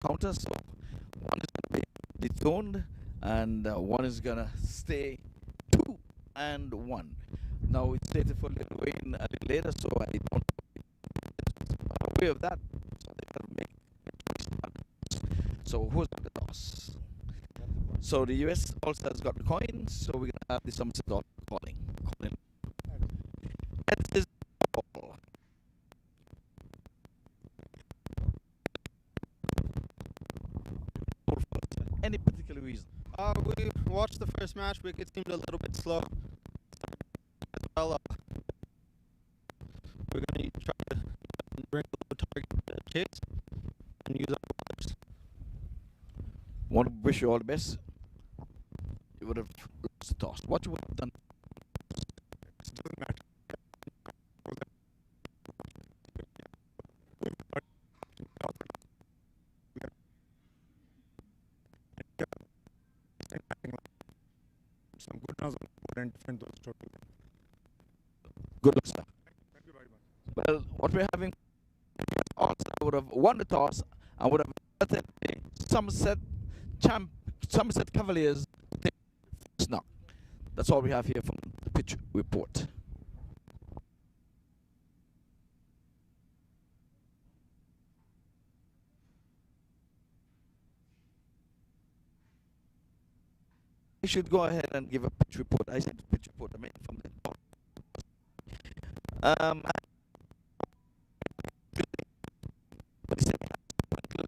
counter. So one is going to be dethroned, and one is going to stay 2-1. Now it's slated for Little Wayne a little later, so I don't aware of that. So they got to make so who's got the toss? So the US also has got the coin, so we're gonna have the Somerset calling. It is ball. Any particular reason? We watched the first match. Wicket seemed a little bit slow. As well, we're going to try to bring the target chase and use our bowlers. Want to wish you all the best. You would have lost the toss. What you would have done? It doesn't matter. Some good runs and defend those total. Good luck, sir. Thank you very much. Well, what we're having also would have won the toss and would have let the Somerset Cavaliers take first knock. That's all we have here from the pitch report. I should go ahead and give a pitch report. I said pitch report. I mean from the top.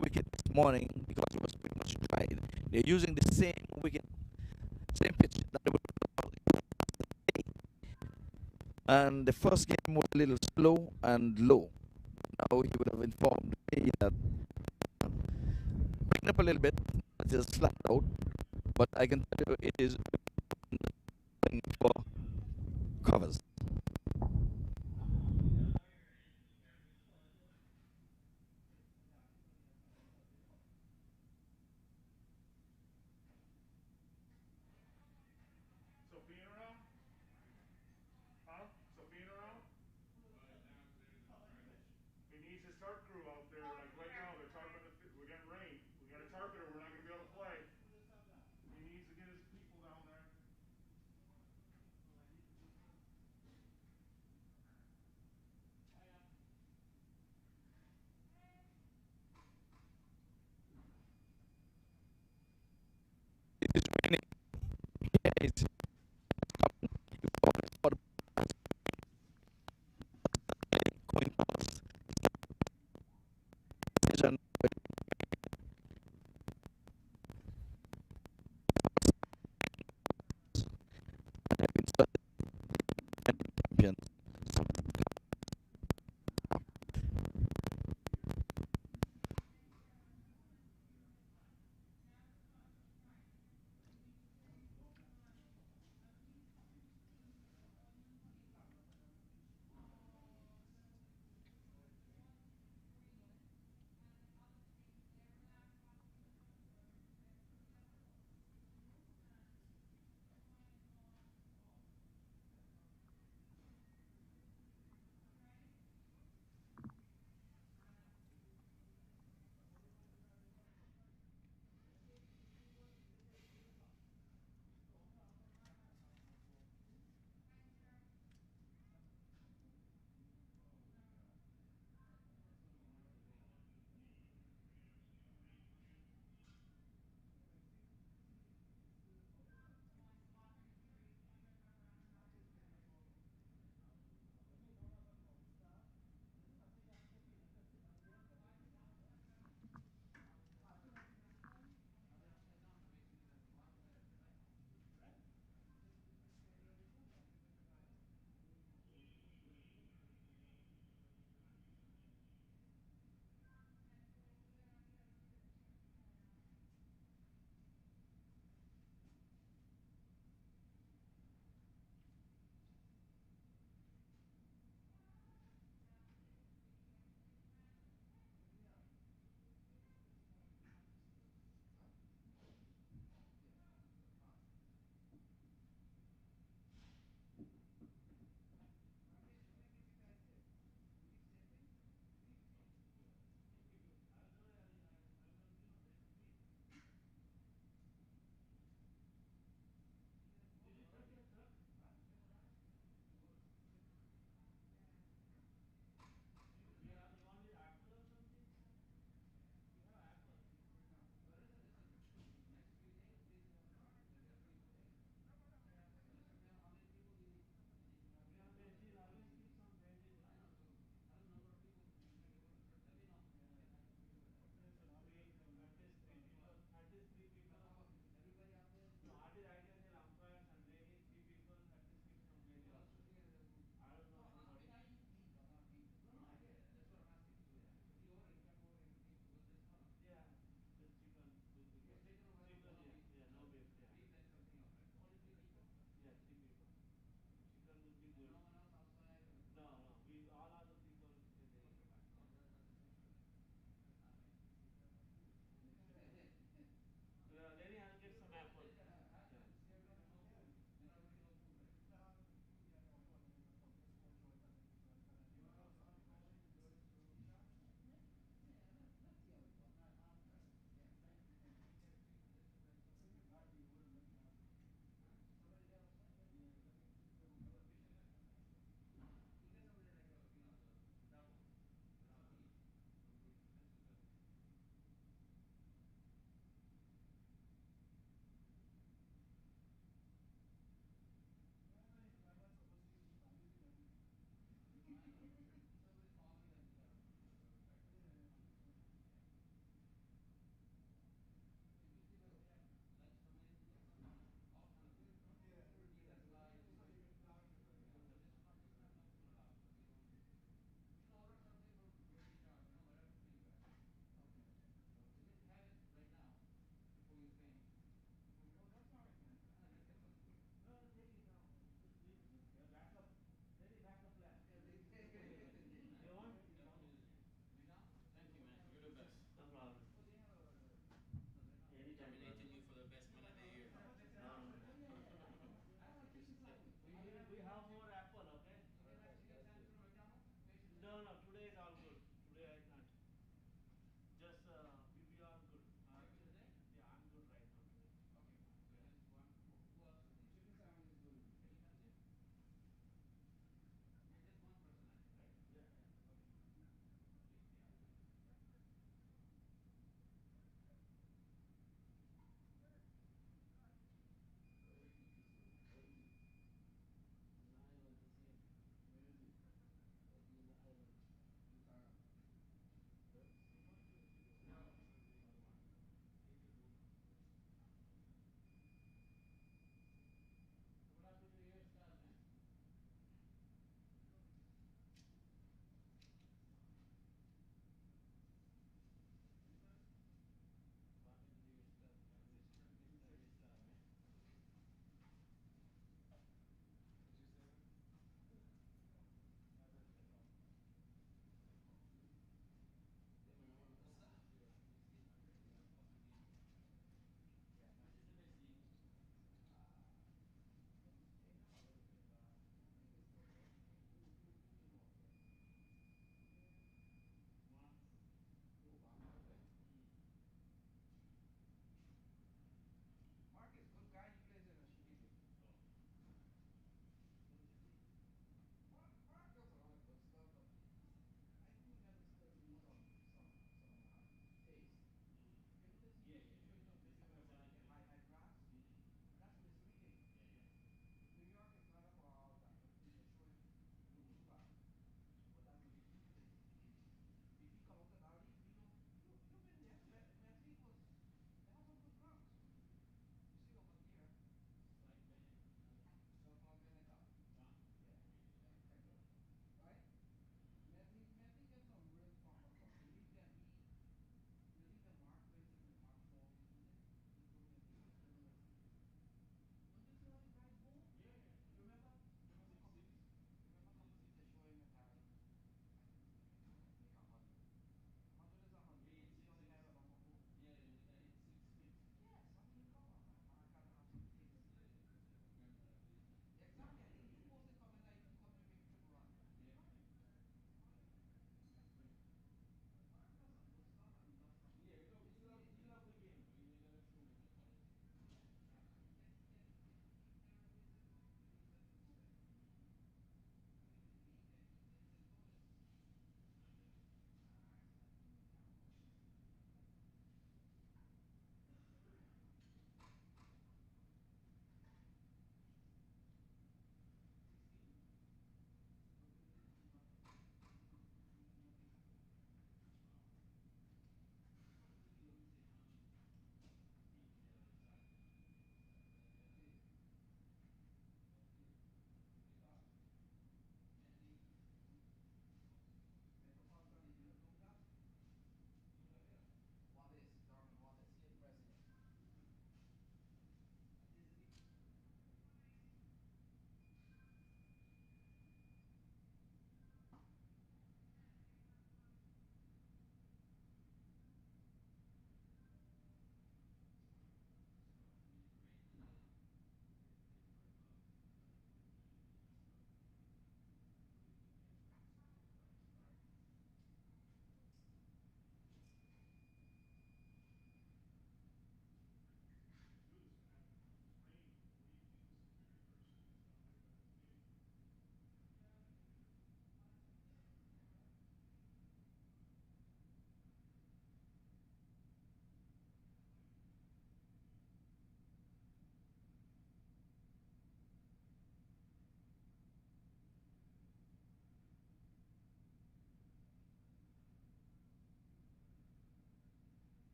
Wicket this morning because it was pretty much dried. They're using the same wicket, same pitch that they would. And the first game was a little slow and low. Now he would have informed me that picking up a little bit, it is flat out, but I can tell you it is for covers. It is raining. Yeah, it's going past. Champion.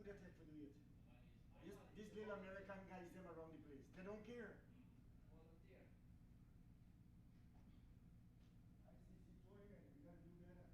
Who they take for do it? These little American guys, them around the place. They don't care. I see tournament. We gotta do better.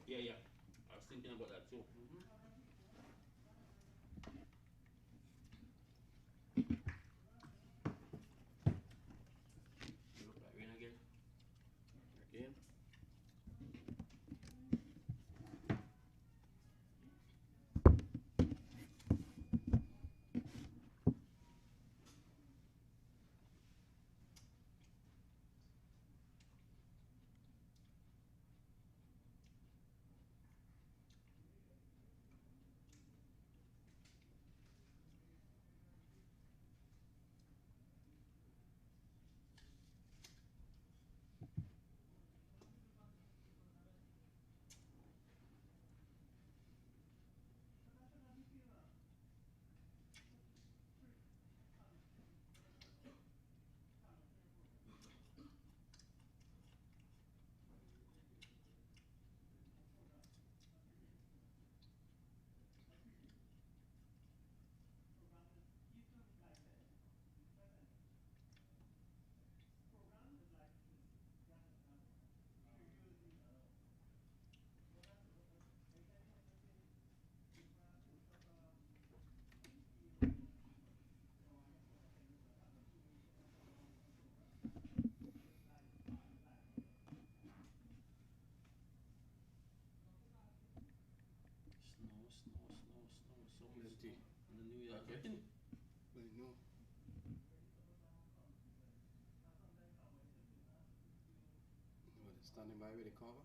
Yeah, yeah. I was thinking about that too. You look like rain again. Again? Snow. So much Plenty. snow. In the New York Okay. rain. I know. What, standing by with the cover?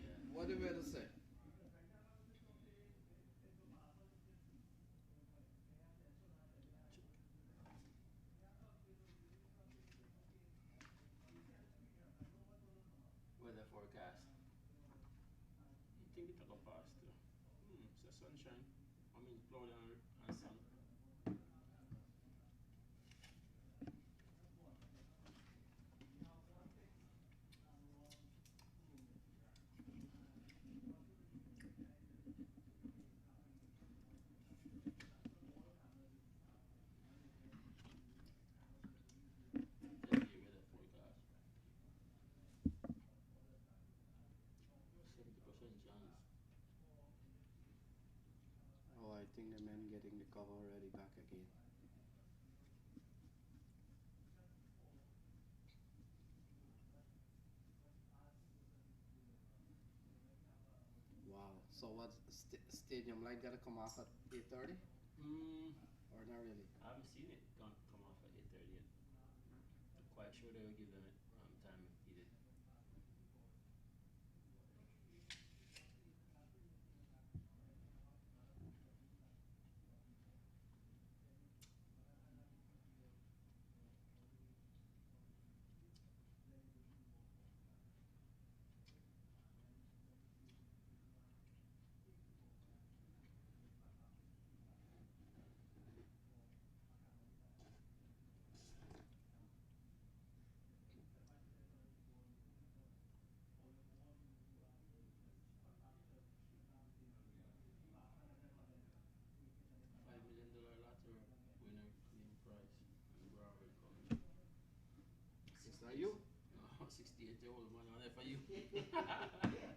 Yeah. What the weather say? Weather forecast. I think it will pass too. It's a sunshine. I mean cloud and sun. That's the weather forecast. 70% chance. Oh, I think the men getting the cover already back again. Wow. So what? Stadium light gotta come off at 8:30, or not really? I haven't seen it come off at 8:30 yet. I'm quite sure they will give them time if needed. $5 million lottery winner claim prize and Broward coming. Is that you? No, 68-year-old man on there for you. Yeah.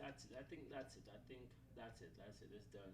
That's it. I think that's it. I think that's it. That's it. It's done.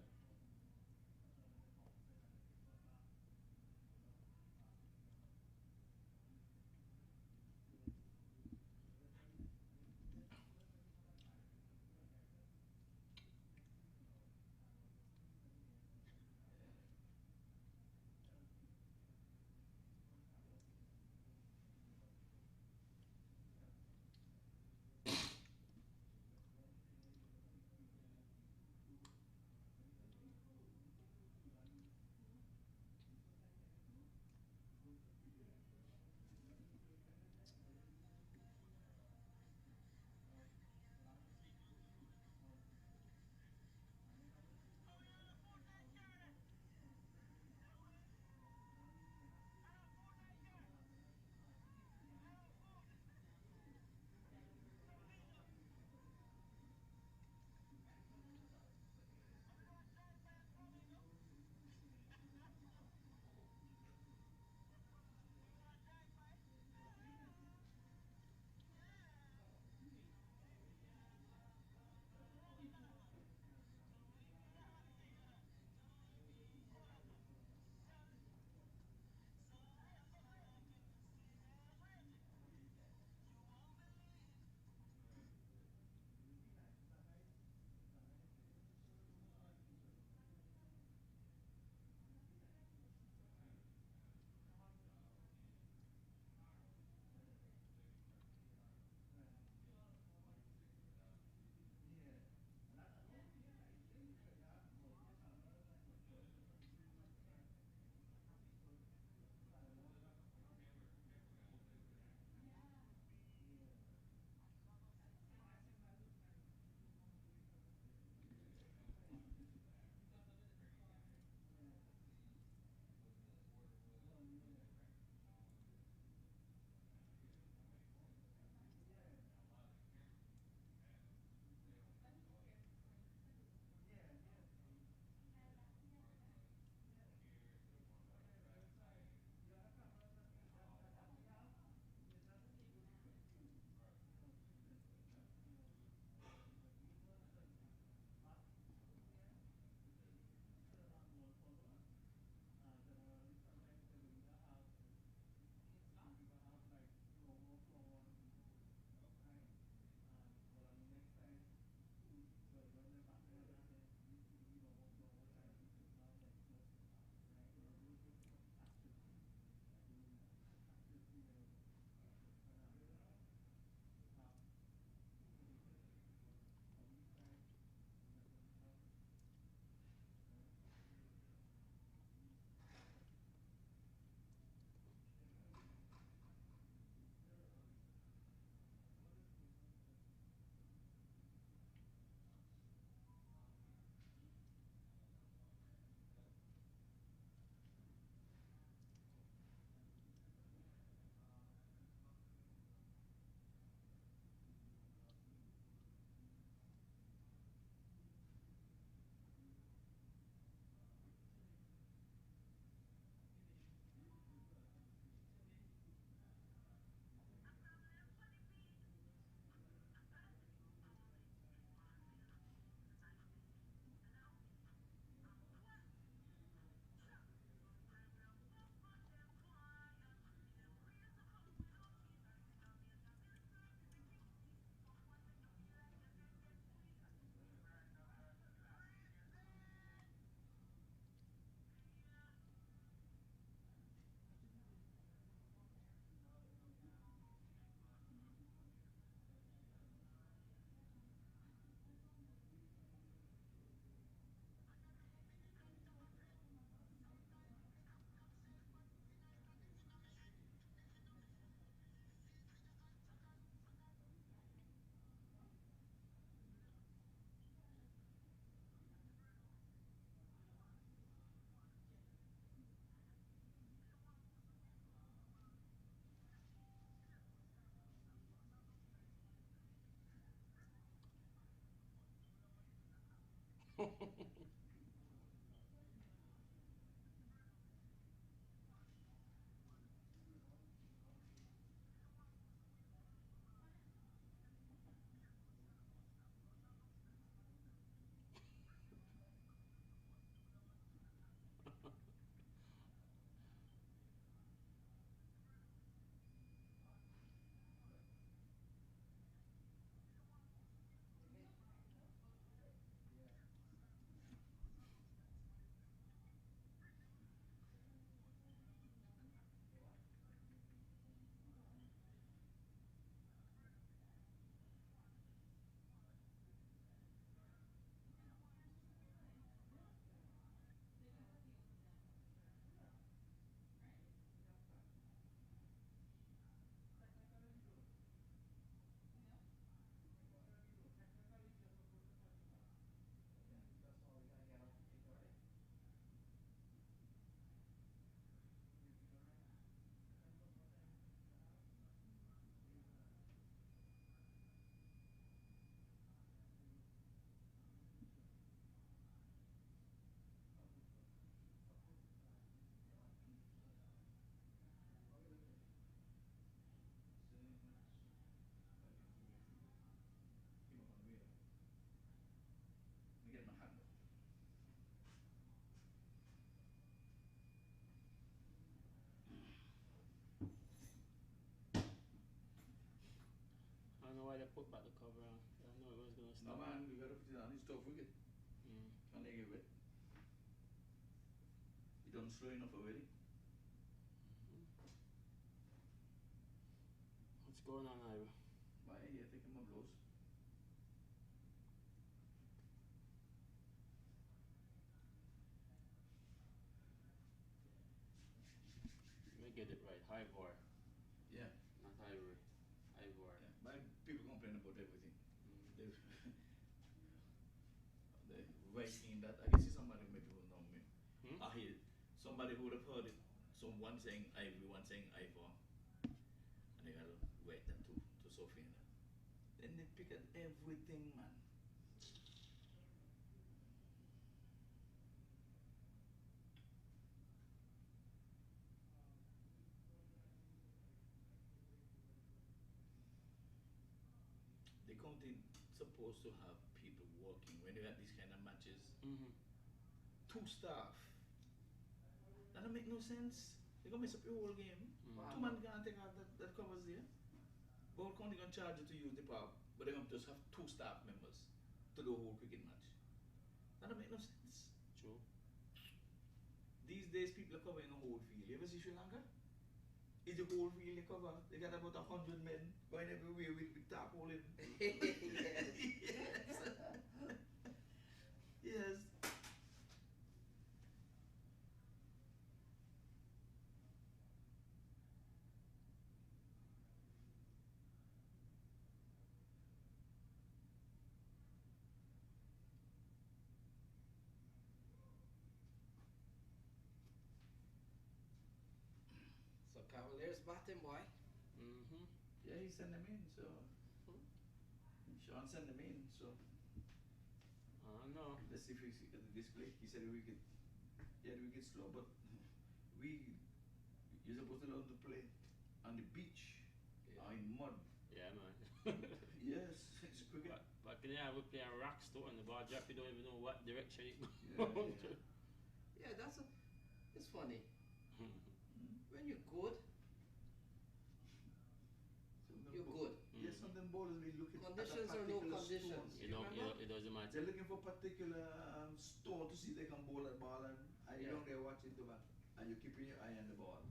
why they put back the cover on. I know it was gonna No stop. man, we gotta put it on. It's tough wicket. Mm. Can't make it wet. You done slow enough already. What's going on, Ira? Why? Yeah, taking my blows. Let me get it right. Ivor, Yeah. not Ivory. Ivor. Yeah. My people complain about everything. They right in that. I can see somebody maybe who know me. Hmm? I hear somebody who would have heard it. Someone saying Ivory, one saying Ivor. And they gotta wait that to Sophie and that. Then they pick at everything, man. The county supposed to have people working when they have these kind of matches. Mm-hmm. 2 staff. That don't make no sense. They're gonna mess up your whole game. Mm. 2 man can't take out that covers there. Whole county gonna charge you to use the power, but they're gonna just have 2 staff members to do a whole cricket match. That don't make no sense. True. These days people are covering a whole field. You ever see Sri Lanka? Is the whole field they cover? They got about 100 men going everywhere with tarpaulin. Yes. Yes. So Cavaliers batting, boy. Mm-hmm. Yeah, he sent them in, so Sean sent them in, so I don't know. let's see if we see the display. He said we could, yeah, we get slow, but you're supposed to learn to play on the beach or in mud. Yeah, man. Yes, it's cricket. But can I would play a rock store and the ball drop, you don't even know what direction it goes. Yeah, Yeah, it's funny. Hmm? When you're good, you're good. Yes, some of them bowlers be looking Conditions at a or no particular conditions. stone. You know, Remember? it doesn't matter. They're looking for particular stone to see if they can bowl that ball, and you're Yeah. down there watching the back, and you're keeping your eye on the ball.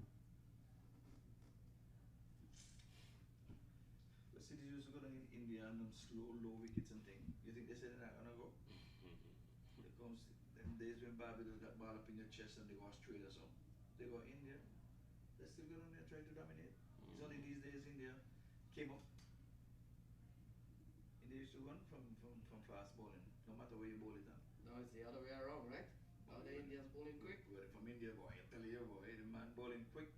Let's see, they used to go down in India and them slow, low wickets and thing. You think they said they're not gonna go? It comes them days when Barbados got ball up in your chest and they go Australia or something. They go India. They're still going on there trying to dominate. It's only these days India came up. India used to run from fast bowling, no matter where you bowl it on. Now it's the other way around, right? Now the Indians bowling quick. Where from India, boy, I tell you, boy, the man bowling quick.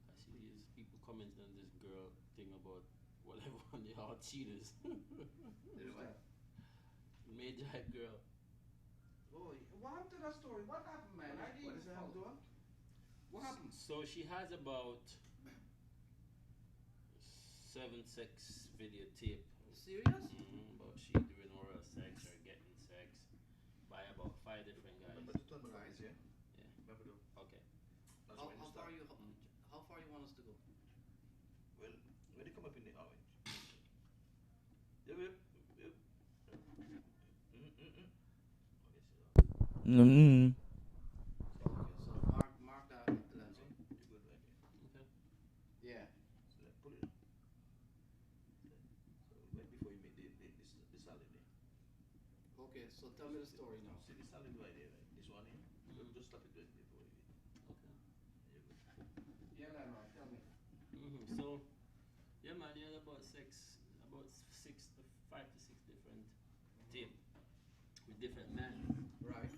I see these people commenting on this girl thing about whatever on the hot cheaters. You know what? Major hype girl. Oh, what happened to that story? What happened, man? I didn't What is even that follow. doing? What happened? So she has about 7-6 videotape. Serious? About she doing oral sex or getting sex by about 5 different guys. Remember to turn the eyes, yeah? Yeah. Remember to. Okay. That's How, when how you far start. you how far you want us to go? Well, when they come up in the orange. Yeah, yeah, yeah. Mm-mm. Okay, so mark that Lenzo. You good right here. Okay. Yeah. So then put it. So right before you make the salad there. Okay, so tell me the story now. See the salad right there, right? This one here. Just slap it right before you eat. Okay. There you go. Yeah, Lamar, tell me. So, yeah, man, you had about 5 to 6 different tape with different men Right.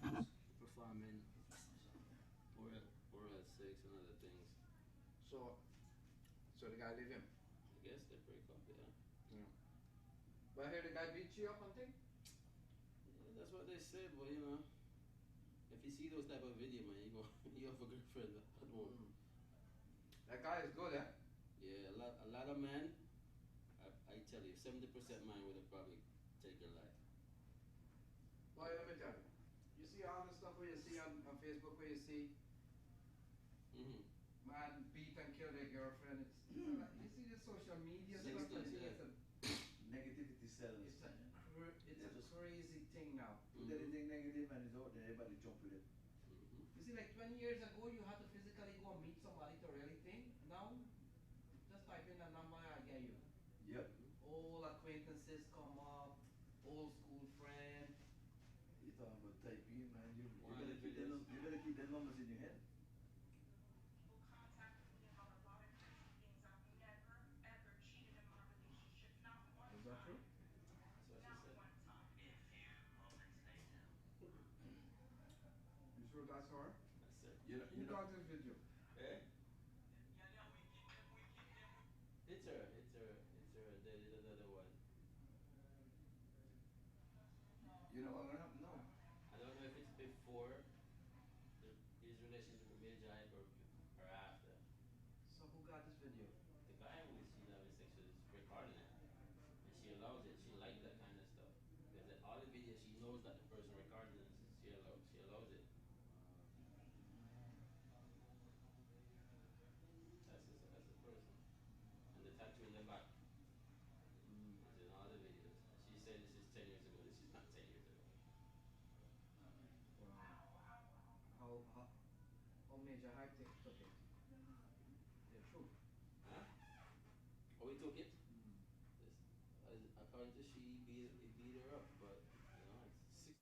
performing oral sex and other things. So the guy leave him. I guess they break up, yeah. Yeah. But I hear the guy beat you up and thing. Yeah, that's what they said, but you know, if you see those type of video, man, you have a girlfriend at home. That guy is good, eh? Yeah, a lot of men, I tell you, 70% man would have probably taken your life. Well, let me tell you. You see all the stuff where you see on Facebook where you see Mm-hmm. man beat and kill their girlfriend. It's like, you see the social media stuff. Sexting, I think yeah. Negativity sells. it's a Yeah, just crazy thing now. put anything negative and it's out there, everybody jump with it. Mm-hmm. You see, like 20 years ago, you had to physically go and meet somebody to really think. Now, just type in a number, I get you. Yep. Old acquaintances come up, old school friend. You talking about typing, man. You Wow, better keep videos. you better keep the numbers in your head. People contacted me about a lot of crazy things. I've never, ever cheated in my relationship. Not one Is that true? time. That's what she Not said. one time. You sure that's her? That's it. Who got this video? Eh? It's her. It's her. It's her. There is another one. You know what gonna happen now? I don't know if it's before his relationship with Major Hype or after. So who got this video? The guy who she's having sex with is recording it. And she allows it. She likes that kind of stuff. Because in all the videos, she knows that the person recording it, she allows it. That's the person. And the tattoo in the back is in all the videos. She said this is 10 years ago. This is not 10 years ago. Wow. How Major Hype took it? The truth. Huh? Oh, we took it? According to she, it beat her up, but you know, it's 6.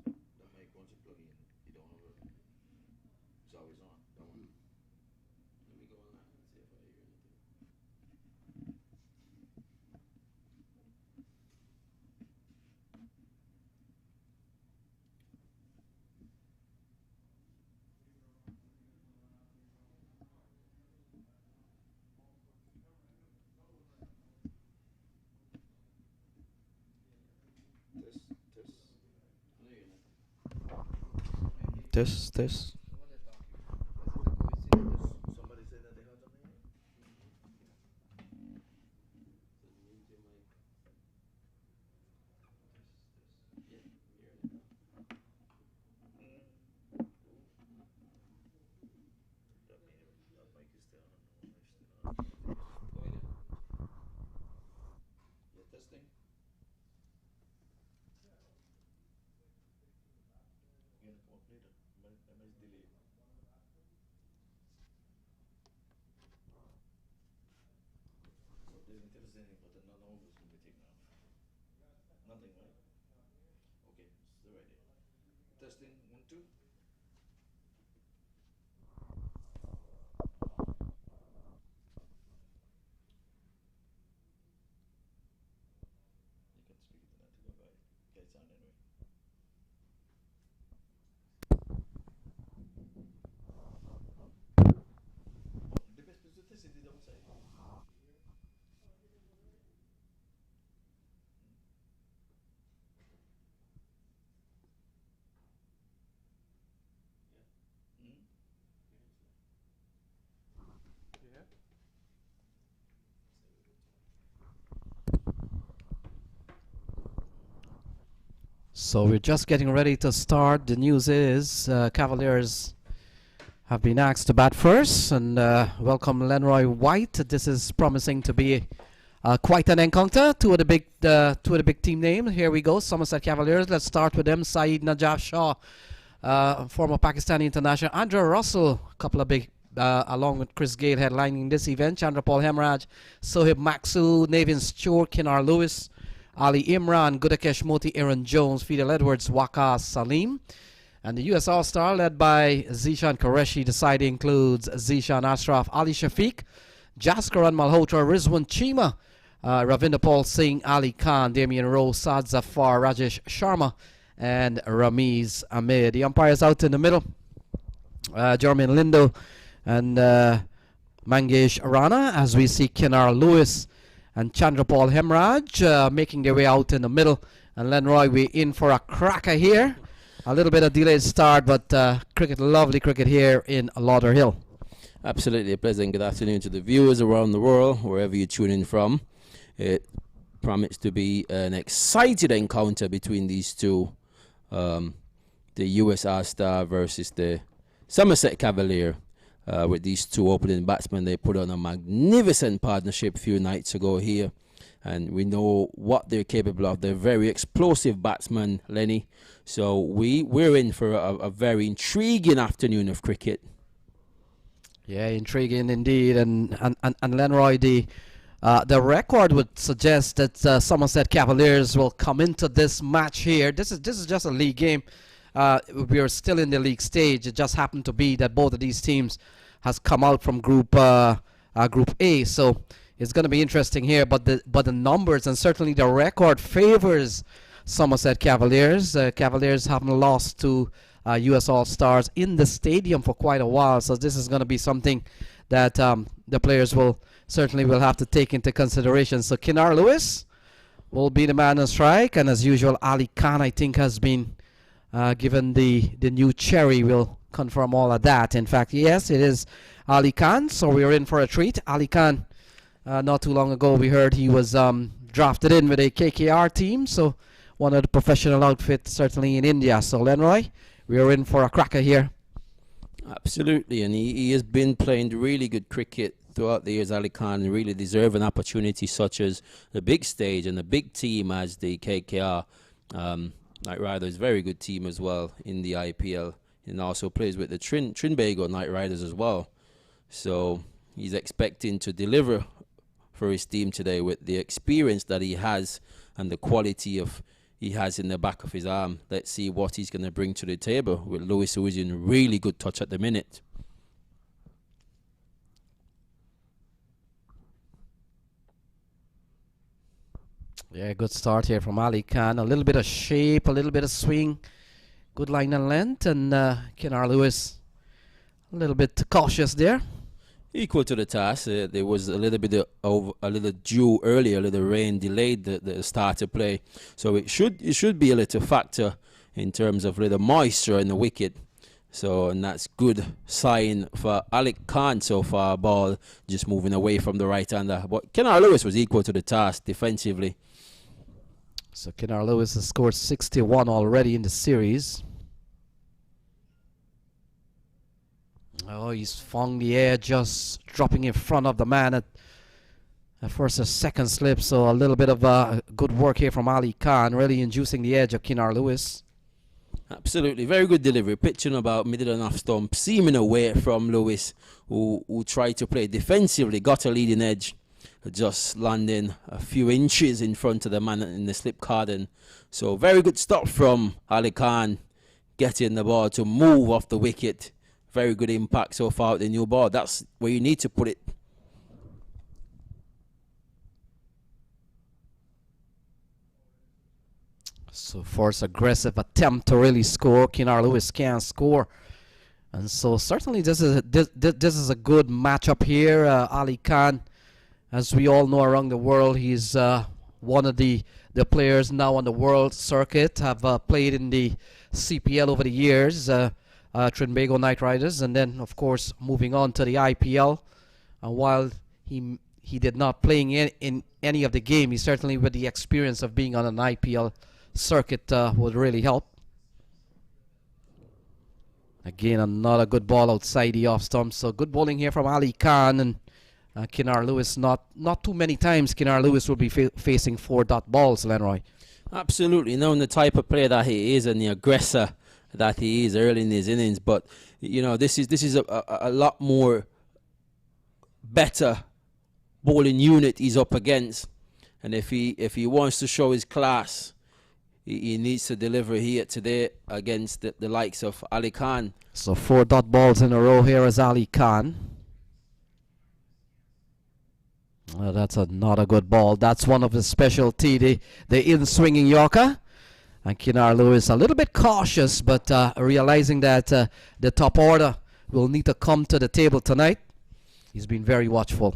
The mic, once you plug in, you don't have it. It's always on. That one. Let me go online and see if I hear anything. Test, test. Somebody said that they heard something. Testing. You're gonna come up later. That might delay. So they didn't tell us anything, but none of us will be taken off. Nothing, right? Okay, so right there. Testing, 1, 2. You can speak to that to go by. Get sound anyway. The best place to test it is outside. So we're just getting ready to start. The news is Cavaliers have been asked to bat first, and welcome Lenroy White. This is promising to be quite an encounter. Two of the big team names. Here we go, Somerset Cavaliers. Let's start with them. Saeed Najaf Shah, former Pakistani international. Andrew Russell, a couple of big, along with Chris Gale headlining this event. Chandrapal Hemraj, Sohib Maxu, Navin Stewart, Kinar Lewis, Ali Imran, Gudakesh Moti, Aaron Jones, Fidel Edwards, Waqar Salim. And the US All-Star led by Zishan Qureshi. The side includes Zishan Ashraf, Ali Shafiq, Jaskaran Malhotra, Rizwan Chima, Ravinder Paul Singh, Ali Khan, Damian Rose, Saad Zafar, Rajesh Sharma, and Ramiz Ahmed. The umpires out in the middle, Jermaine Lindo and Mangesh Rana, as we see Kinar Lewis and Chandrapal Hemraj making their way out in the middle. And Lenroy, we're in for a cracker here. A little bit of delayed start, but cricket, lovely cricket here in Lauderhill. Absolutely a pleasant good afternoon to the viewers around the world, wherever you tune in from. It promised to be an exciting encounter between these two, the US All-Star versus the Somerset Cavalier. With these two opening batsmen, they put on a magnificent partnership a few nights ago here, and we know what they're capable of. They're very explosive batsmen, Lenny. So we're in for a very intriguing afternoon of cricket. Yeah, intriguing indeed. And Lenroy, the record would suggest that Somerset Cavaliers will come into this match here. This is just a league game. We are still in the league stage. It just happened to be that both of these teams has come out from Group A, so it's going to be interesting here. But the numbers and certainly the record favors Somerset Cavaliers. Cavaliers haven't lost to US All-Stars in the stadium for quite a while, so this is going to be something that the players will have to take into consideration. So Kinar Lewis will be the man on strike, and as usual, Ali Khan, I think, has been given the new cherry. Will confirm all of that. In fact, yes, it is Ali Khan, so we're in for a treat. Ali Khan, not too long ago, we heard he was drafted in with a KKR team, so one of the professional outfits certainly in India. So Lenroy, we are in for a cracker here. Absolutely, and he has been playing really good cricket throughout the years. Ali Khan really deserve an opportunity such as the big stage and the big team as the KKR. Knight Riders, very good team as well in the IPL, and also plays with the Trinbago Knight Riders as well. So he's expecting to deliver for his team today with the experience that he has and the quality of he has in the back of his arm. Let's see what he's going to bring to the table with Lewis, who is in really good touch at the minute. Yeah, good start here from Ali Khan. A little bit of shape, a little bit of swing. Good line and length. And Kinar Lewis a little bit cautious there. Equal to the task. There was a little bit of a little dew earlier, a little rain delayed the start of play. So it should be a little factor in terms of little moisture in the wicket. So, and that's good sign for Alec Khan so far. Ball just moving away from the right-hander. But Kinar Lewis was equal to the task defensively. So Kinar Lewis has scored 61 already in the series. Oh, he's found the air, just dropping in front of the man at first a second slip. So a little bit of good work here from Ali Khan, really inducing the edge of Kinar Lewis. Absolutely, very good delivery. Pitching about middle and off stump, seaming away from Lewis, who tried to play defensively, got a leading edge, just landing a few inches in front of the man in the slip cardon. So very good stop from Ali Khan, getting the ball to move off the wicket. Very good impact so far with the new ball. That's where you need to put it. So first aggressive attempt to really score. Kinar Lewis can't score. And so certainly this is a good matchup here. Ali Khan, as we all know around the world, he's one of the players now on the world circuit, have played in the CPL over the years. Trinbago Knight Riders, and then of course moving on to the IPL. And while he did not play in any of the game, he certainly with the experience of being on an IPL circuit would really help. Again, another good ball outside the off stump. So good bowling here from Ali Khan, and Kinar Lewis, not too many times Kinar Lewis will be facing 4-dot balls, Lenroy. Absolutely, knowing the type of player that he is and the aggressor that he is early in his innings. But you know, this is a lot more better bowling unit he's up against, and if he wants to show his class, he needs to deliver here today against the likes of Ali Khan. So 4-dot balls in a row here as Ali Khan. That's not a good ball. That's one of his specialty, the in-swinging Yorker. And Kinar Lewis a little bit cautious, but realizing that the top order will need to come to the table tonight. He's been very watchful.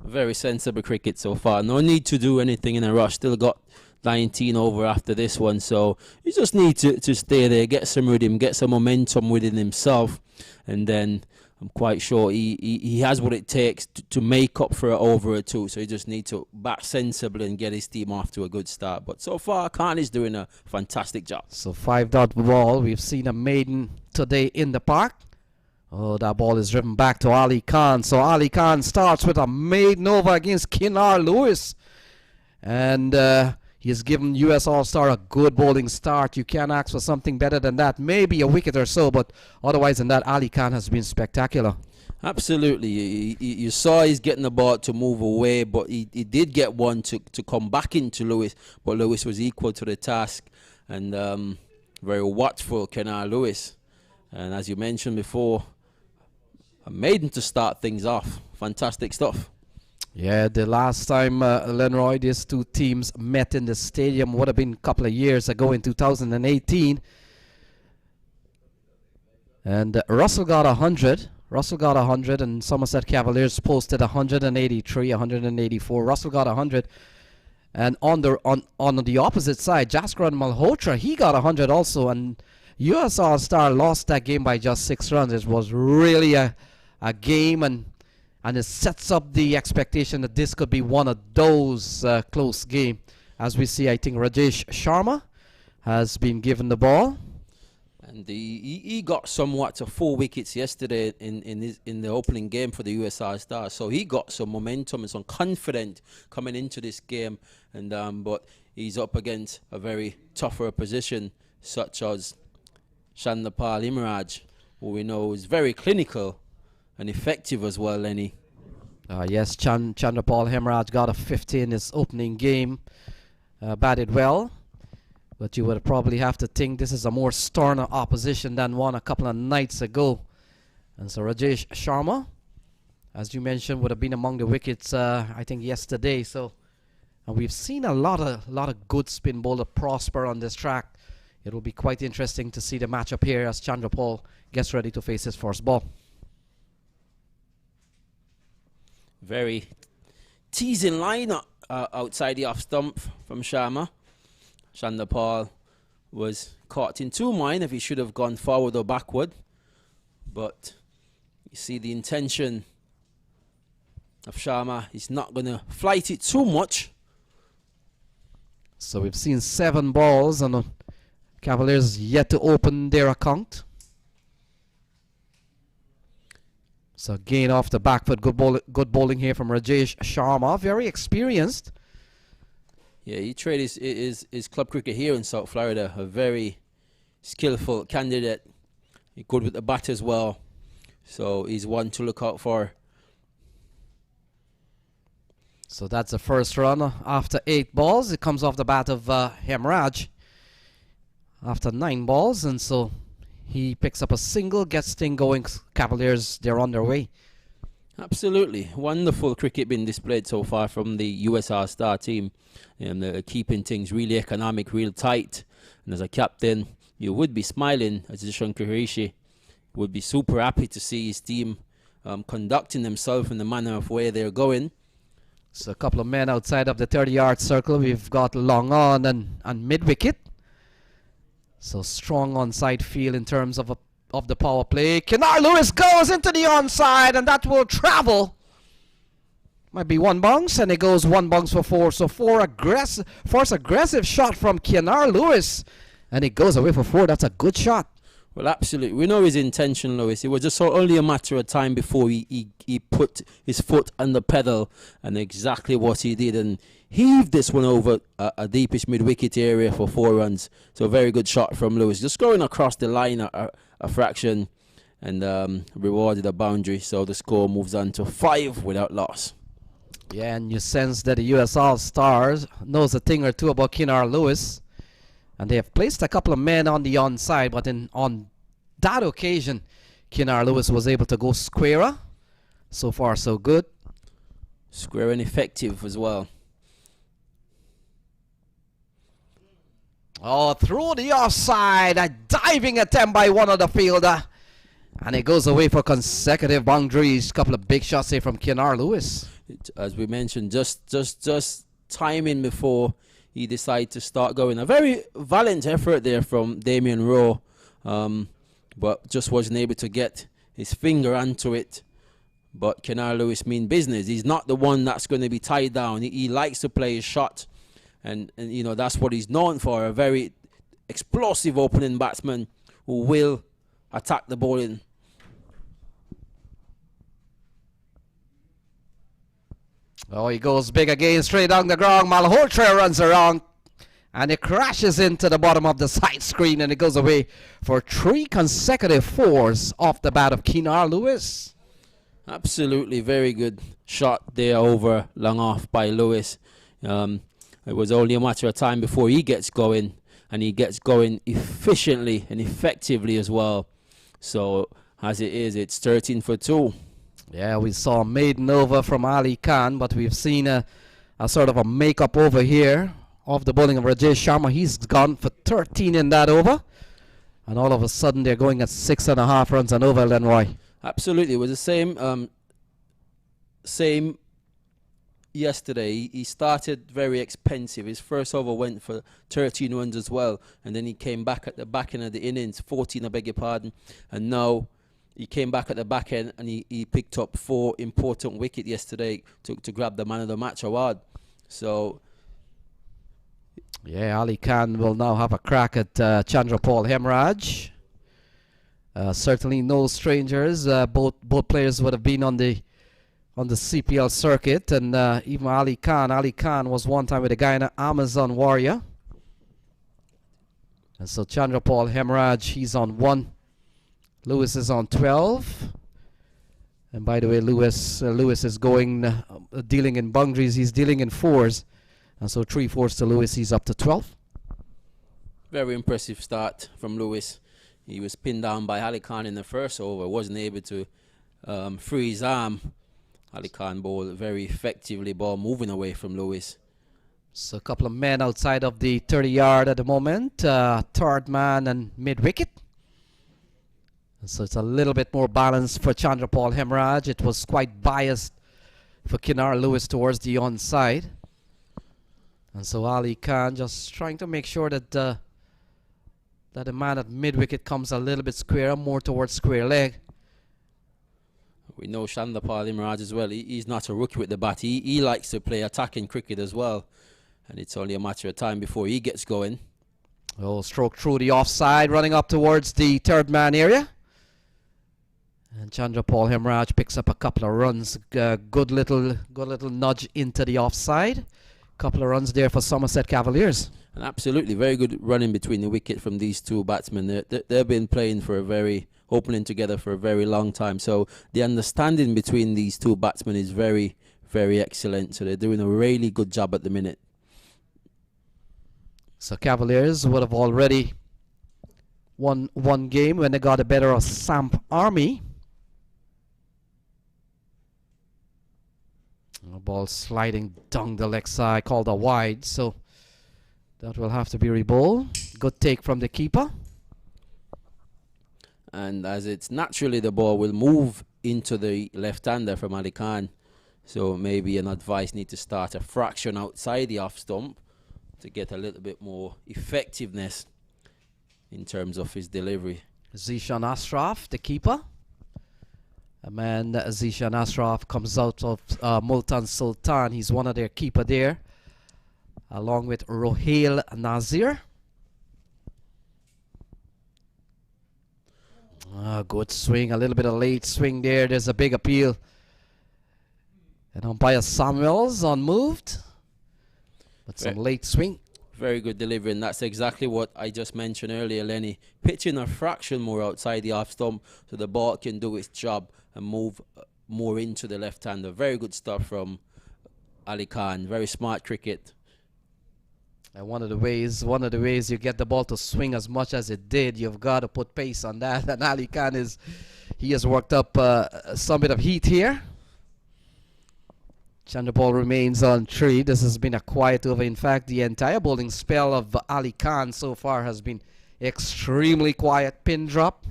Very sensible cricket so far. No need to do anything in a rush. Still got 19 over after this one. So you just need to stay there, get some rhythm, get some momentum within himself. And then I'm quite sure he has what it takes to make up for it over or two. So he just needs to bat sensibly and get his team off to a good start. But so far, Khan is doing a fantastic job. So 5-dot ball. We've seen a maiden today in the park. Oh, that ball is driven back to Ali Khan. So Ali Khan starts with a maiden over against Kinar Lewis. And he has given US All-Star a good bowling start. You can't ask for something better than that. Maybe a wicket or so, but otherwise than that, Ali Khan has been spectacular. Absolutely. You saw he's getting the ball to move away, but he did get one to come back into Lewis, but Lewis was equal to the task. And very watchful, Kinar Lewis. And as you mentioned before, a maiden to start things off. Fantastic stuff. Yeah, the last time, Lenroy, these two teams met in the stadium would have been a couple of years ago in 2018. And Russell got 100. Russell got 100, and Somerset Cavaliers posted 183, 184. Russell got 100. And on the opposite side, Jaskaran Malhotra, he got 100 also. And US All-Star lost that game by just 6 runs. It was really a game, and it sets up the expectation that this could be one of those close games. As we see, I think Rajesh Sharma has been given the ball. And he got somewhat to 4 wickets yesterday in the opening game for the US All-Star. So he got some momentum and some confidence coming into this game. And but he's up against a very tougher opposition, such as Chandapal Imraj, who we know is very clinical and effective as well, Lenny. Yes, Chandrapal Hemraj got a 50 in his opening game. Batted well. But you would probably have to think this is a more sterner opposition than one a couple of nights ago. And so Rajesh Sharma, as you mentioned, would have been among the wickets, I think, yesterday. So, and we've seen a lot of good spin bowler prosper on this track. It will be quite interesting to see the matchup here as Chandra Paul gets ready to face his first ball. Very teasing line outside the off stump from Sharma. Chandra Paul was caught in two minds if he should have gone forward or backward. But you see the intention of Sharma. He's not going to flight it too much. So we've seen 7 balls and the Cavaliers yet to open their account. So again off the back foot, good bowling here from Rajesh Sharma. Very experienced. Yeah, he tried his club cricket here in South Florida. A very skillful candidate. He's good with the bat as well. So he's one to look out for. So that's the first run after 8 balls. It comes off the bat of Hemraj after 9 balls. And so he picks up a single, gets things going. Cavaliers, they're on their way. Absolutely. Wonderful cricket being displayed so far from the USR Star team. And they're keeping things really economic, real tight. And as a captain, you would be smiling as Jishan Kurishi. Would be super happy to see his team conducting themselves in the manner of where they're going. So a couple of men outside of the 30-yard circle. We've got long on and mid-wicket. So strong onside field in terms of the power play. Kenar Lewis goes into the onside and that will travel. Might be 1 bounce and it goes 1 bounce for 4. So first aggressive shot from Kenar Lewis and it goes away for 4. That's a good shot. Well, absolutely. We know his intention, Lewis. It was just only a matter of time before he put his foot on the pedal, and exactly what he did, and heaved this one over a deepish mid-wicket area for 4 runs. So a very good shot from Lewis. Just going across the line a fraction and rewarded a boundary. So the score moves on to 5 without loss. Yeah, and you sense that the US All-Stars knows a thing or two about Kenar Lewis. And they have placed a couple of men on the onside, but on that occasion, Kenar Lewis was able to go squarer. So far, so good. Square and effective as well. Oh, through the offside, a diving attempt by one of the fielder. And it goes away for consecutive boundaries. Couple of big shots here from Kenar Lewis. As we mentioned, just timing before he decided to start going. A very valiant effort there from Damien Rowe, but just wasn't able to get his finger onto it. But Kenar Lewis mean business. He's not the one that's going to be tied down. He likes to play his shot, and you know that's what he's known for. A very explosive opening batsman who will attack the bowling. Oh, he goes big again, straight down the ground. Malhotra runs around, and it crashes into the bottom of the side screen, and it goes away for 3 consecutive 4s off the bat of Kenar Lewis. Absolutely very good shot there over long off by Lewis. It was only a matter of time before he gets going, and he gets going efficiently and effectively as well. So as it is, it's 13 for 2. Yeah, we saw a maiden over from Ali Khan, but we've seen a sort of a make-up over here of the bowling of Rajesh Sharma. He's gone for 13 in that over. And all of a sudden, they're going at 6.5 runs and over, Lenroy. Absolutely. It was the same yesterday. He started very expensive. His first over went for 13 runs as well. And then he came back at the back end of the innings, 14, I beg your pardon. And now he came back at the back end and he picked up 4 important wickets yesterday to grab the man of the match award. So, yeah, Ali Khan will now have a crack at Chandra Paul Hemraj. Certainly no strangers. Both players would have been on the CPL circuit, and even Ali Khan. Ali Khan was one time with a guy in an Amazon Warrior. And so Chandra Paul Hemraj, he's on 1. Lewis is on 12. And by the way, Lewis is going, dealing in boundaries. He's dealing in 4s. And so 3 4s to Lewis. He's up to 12. Very impressive start from Lewis. He was pinned down by Ali Khan in the first over, wasn't able to free his arm. Ali Khan bowled very effectively, ball moving away from Lewis. So a couple of men outside of the 30-yard at the moment. Third man and mid-wicket. So it's a little bit more balanced for Chandrapal Hemraj. It was quite biased for Kinar Lewis towards the onside. And so Ali Khan just trying to make sure that that the man at mid-wicket comes a little bit squarer, more towards square leg. We know Chandrapal Hemraj as well. He's not a rookie with the bat. He likes to play attacking cricket as well. And it's only a matter of time before he gets going. Oh, stroke through the offside, running up towards the third man area. And Chandrapal Hemraj picks up a couple of runs. Good little nudge into the offside. Couple of runs there for Somerset Cavaliers. And absolutely very good running between the wicket from these two batsmen. They've been playing for opening together for a very long time. So the understanding between these two batsmen is very, very excellent. So they're doing a really good job at the minute. So Cavaliers would have already won one game when they got the better of Samp Army. The ball sliding down the leg side, called a wide, so that will have to be rebowled. Good take from the keeper. And as it's naturally, the ball will move into the left-hander from Ali Khan. So maybe an advice need to start a fraction outside the off stump to get a little bit more effectiveness in terms of his delivery. Zishan Ashraf, the keeper. A man, Zishan Ashraf, comes out of Multan Sultan. He's one of their keeper there, along with Rohail Nazir. Good swing, a little bit of late swing there. There's a big appeal. And umpire Samuels unmoved. But some late swing. Very good delivery, and that's exactly what I just mentioned earlier, Lenny. Pitching a fraction more outside the off stump so the ball can do its job and move more into the left-hander. Very good stuff from Ali Khan. Very smart cricket. And one of the ways you get the ball to swing as much as it did, you've got to put pace on that. And Ali Khan he has worked up some bit of heat here. Chandrapal remains on 3. This has been a quiet over. In fact, the entire bowling spell of Ali Khan so far has been extremely quiet. Pin drop.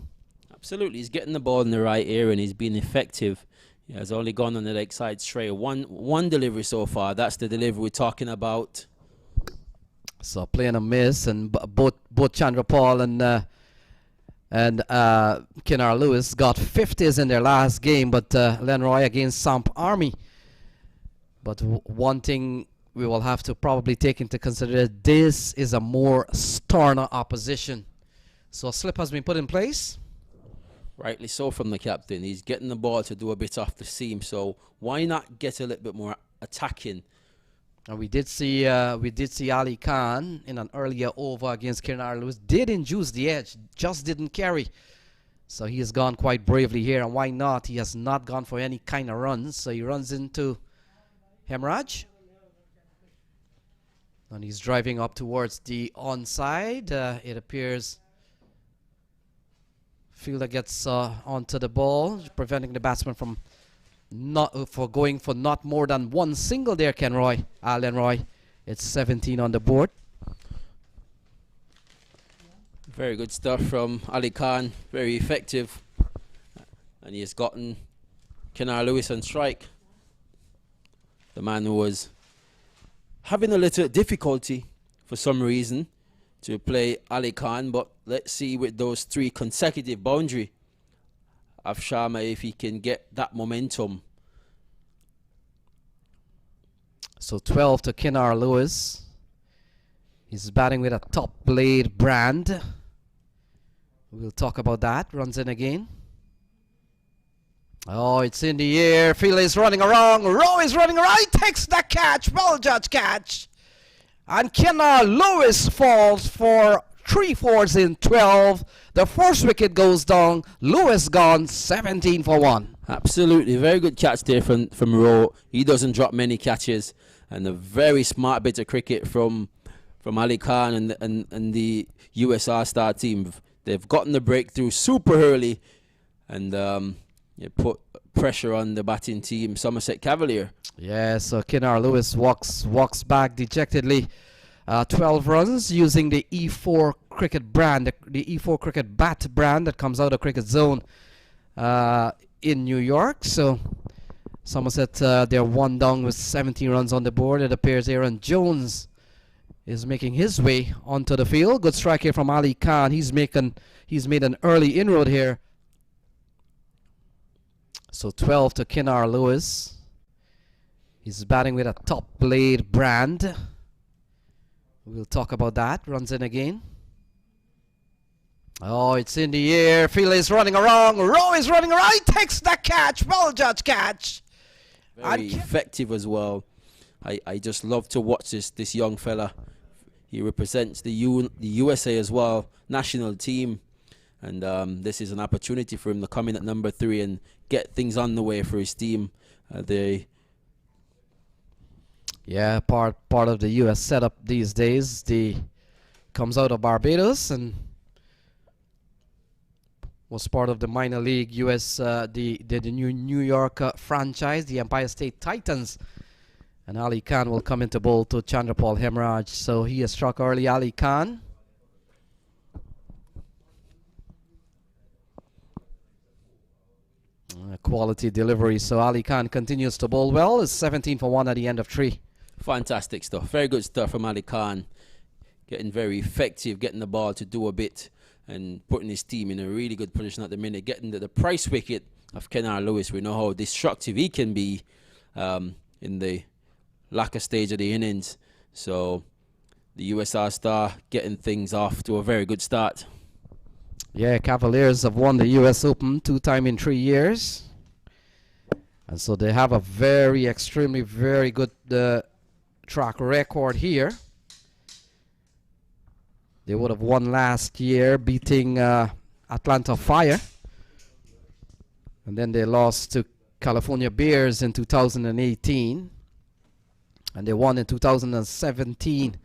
Absolutely, he's getting the ball in the right area and he's been effective. He has only gone on the leg side straight. One delivery so far. That's the delivery we're talking about. So playing a miss, and both Chandrapal and Kinar Lewis got 50s in their last game, but Lenroy against Samp Army. But one thing we will have to probably take into consideration, this is a more sterner opposition. So a slip has been put in place. Rightly so from the captain. He's getting the ball to do a bit off the seam, so why not get a little bit more attacking? And we did see Ali Khan in an earlier over against Kinar Lewis. Did induce the edge, just didn't carry. So he has gone quite bravely here, and why not? He has not gone for any kind of runs, so he runs into Hemraj. And he's driving up towards the onside. It appears fielder gets onto the ball, preventing the batsman from going for not more than one single there, Lenroy. It's 17 on the board. Very good stuff from Ali Khan. Very effective. And he has gotten Kinar Lewis on strike. The man who was having a little difficulty for some reason to play Ali Khan, but let's see with those 3 consecutive boundary of Sharma if he can get that momentum. So 12 to Kinar Lewis. He's batting with a top blade brand. We'll talk about that. Runs in again. Oh, it's in the air. Fielder is running around. Rowe is running around. He takes the catch. Well judged catch. And Kinar Lewis falls for 3 fours in 12. The first wicket goes down. Lewis gone 17 for 1. Absolutely. Very good catch there from Rowe. He doesn't drop many catches. And a very smart bit of cricket from from Ali Khan and the USR Star team. They've gotten the breakthrough super early, and it put pressure on the batting team, Somerset Cavalier. Yeah, so Kinnar Lewis walks back dejectedly. 12 runs using the E4 cricket brand, the E4 cricket bat brand that comes out of Cricket Zone in New York. So Somerset, they're one down with 17 runs on the board. It appears Aaron Jones is making his way onto the field. Good strike here from Ali Khan. He's made an early inroad here. So 12 to Kinnar Lewis. He's batting with a top blade brand. We'll talk about that. Runs in again. Oh, it's in the air. Fielder is running around. Rowe is running around. He takes the catch. Well judged catch. Very effective as well. I just love to watch this young fella. He represents the USA as well, national team. And this is an opportunity for him to come in at number 3 and get things on the way for his team. Yeah, part of the U.S. setup these days. Comes out of Barbados and was part of the minor league U.S. the New York franchise, the Empire State Titans. And Ali Khan will come into bowl to Chandrapal Hemraj. So he has struck early, Ali Khan. Quality delivery. So Ali Khan continues to bowl well. It's 17 for 1 at the end of 3. Fantastic stuff. Very good stuff from Ali Khan. Getting very effective, getting the ball to do a bit and putting his team in a really good position at the minute. Getting the price wicket of Kinnar Lewis. We know how destructive he can be in the lacker stage of the innings. So the USR Star getting things off to a very good start. Yeah, Cavaliers have won the US Open 2 times in 3 years. And so they have a extremely very good track record here. They would have won last year, beating Atlanta Fire. And then they lost to California Bears in 2018. And they won in 2017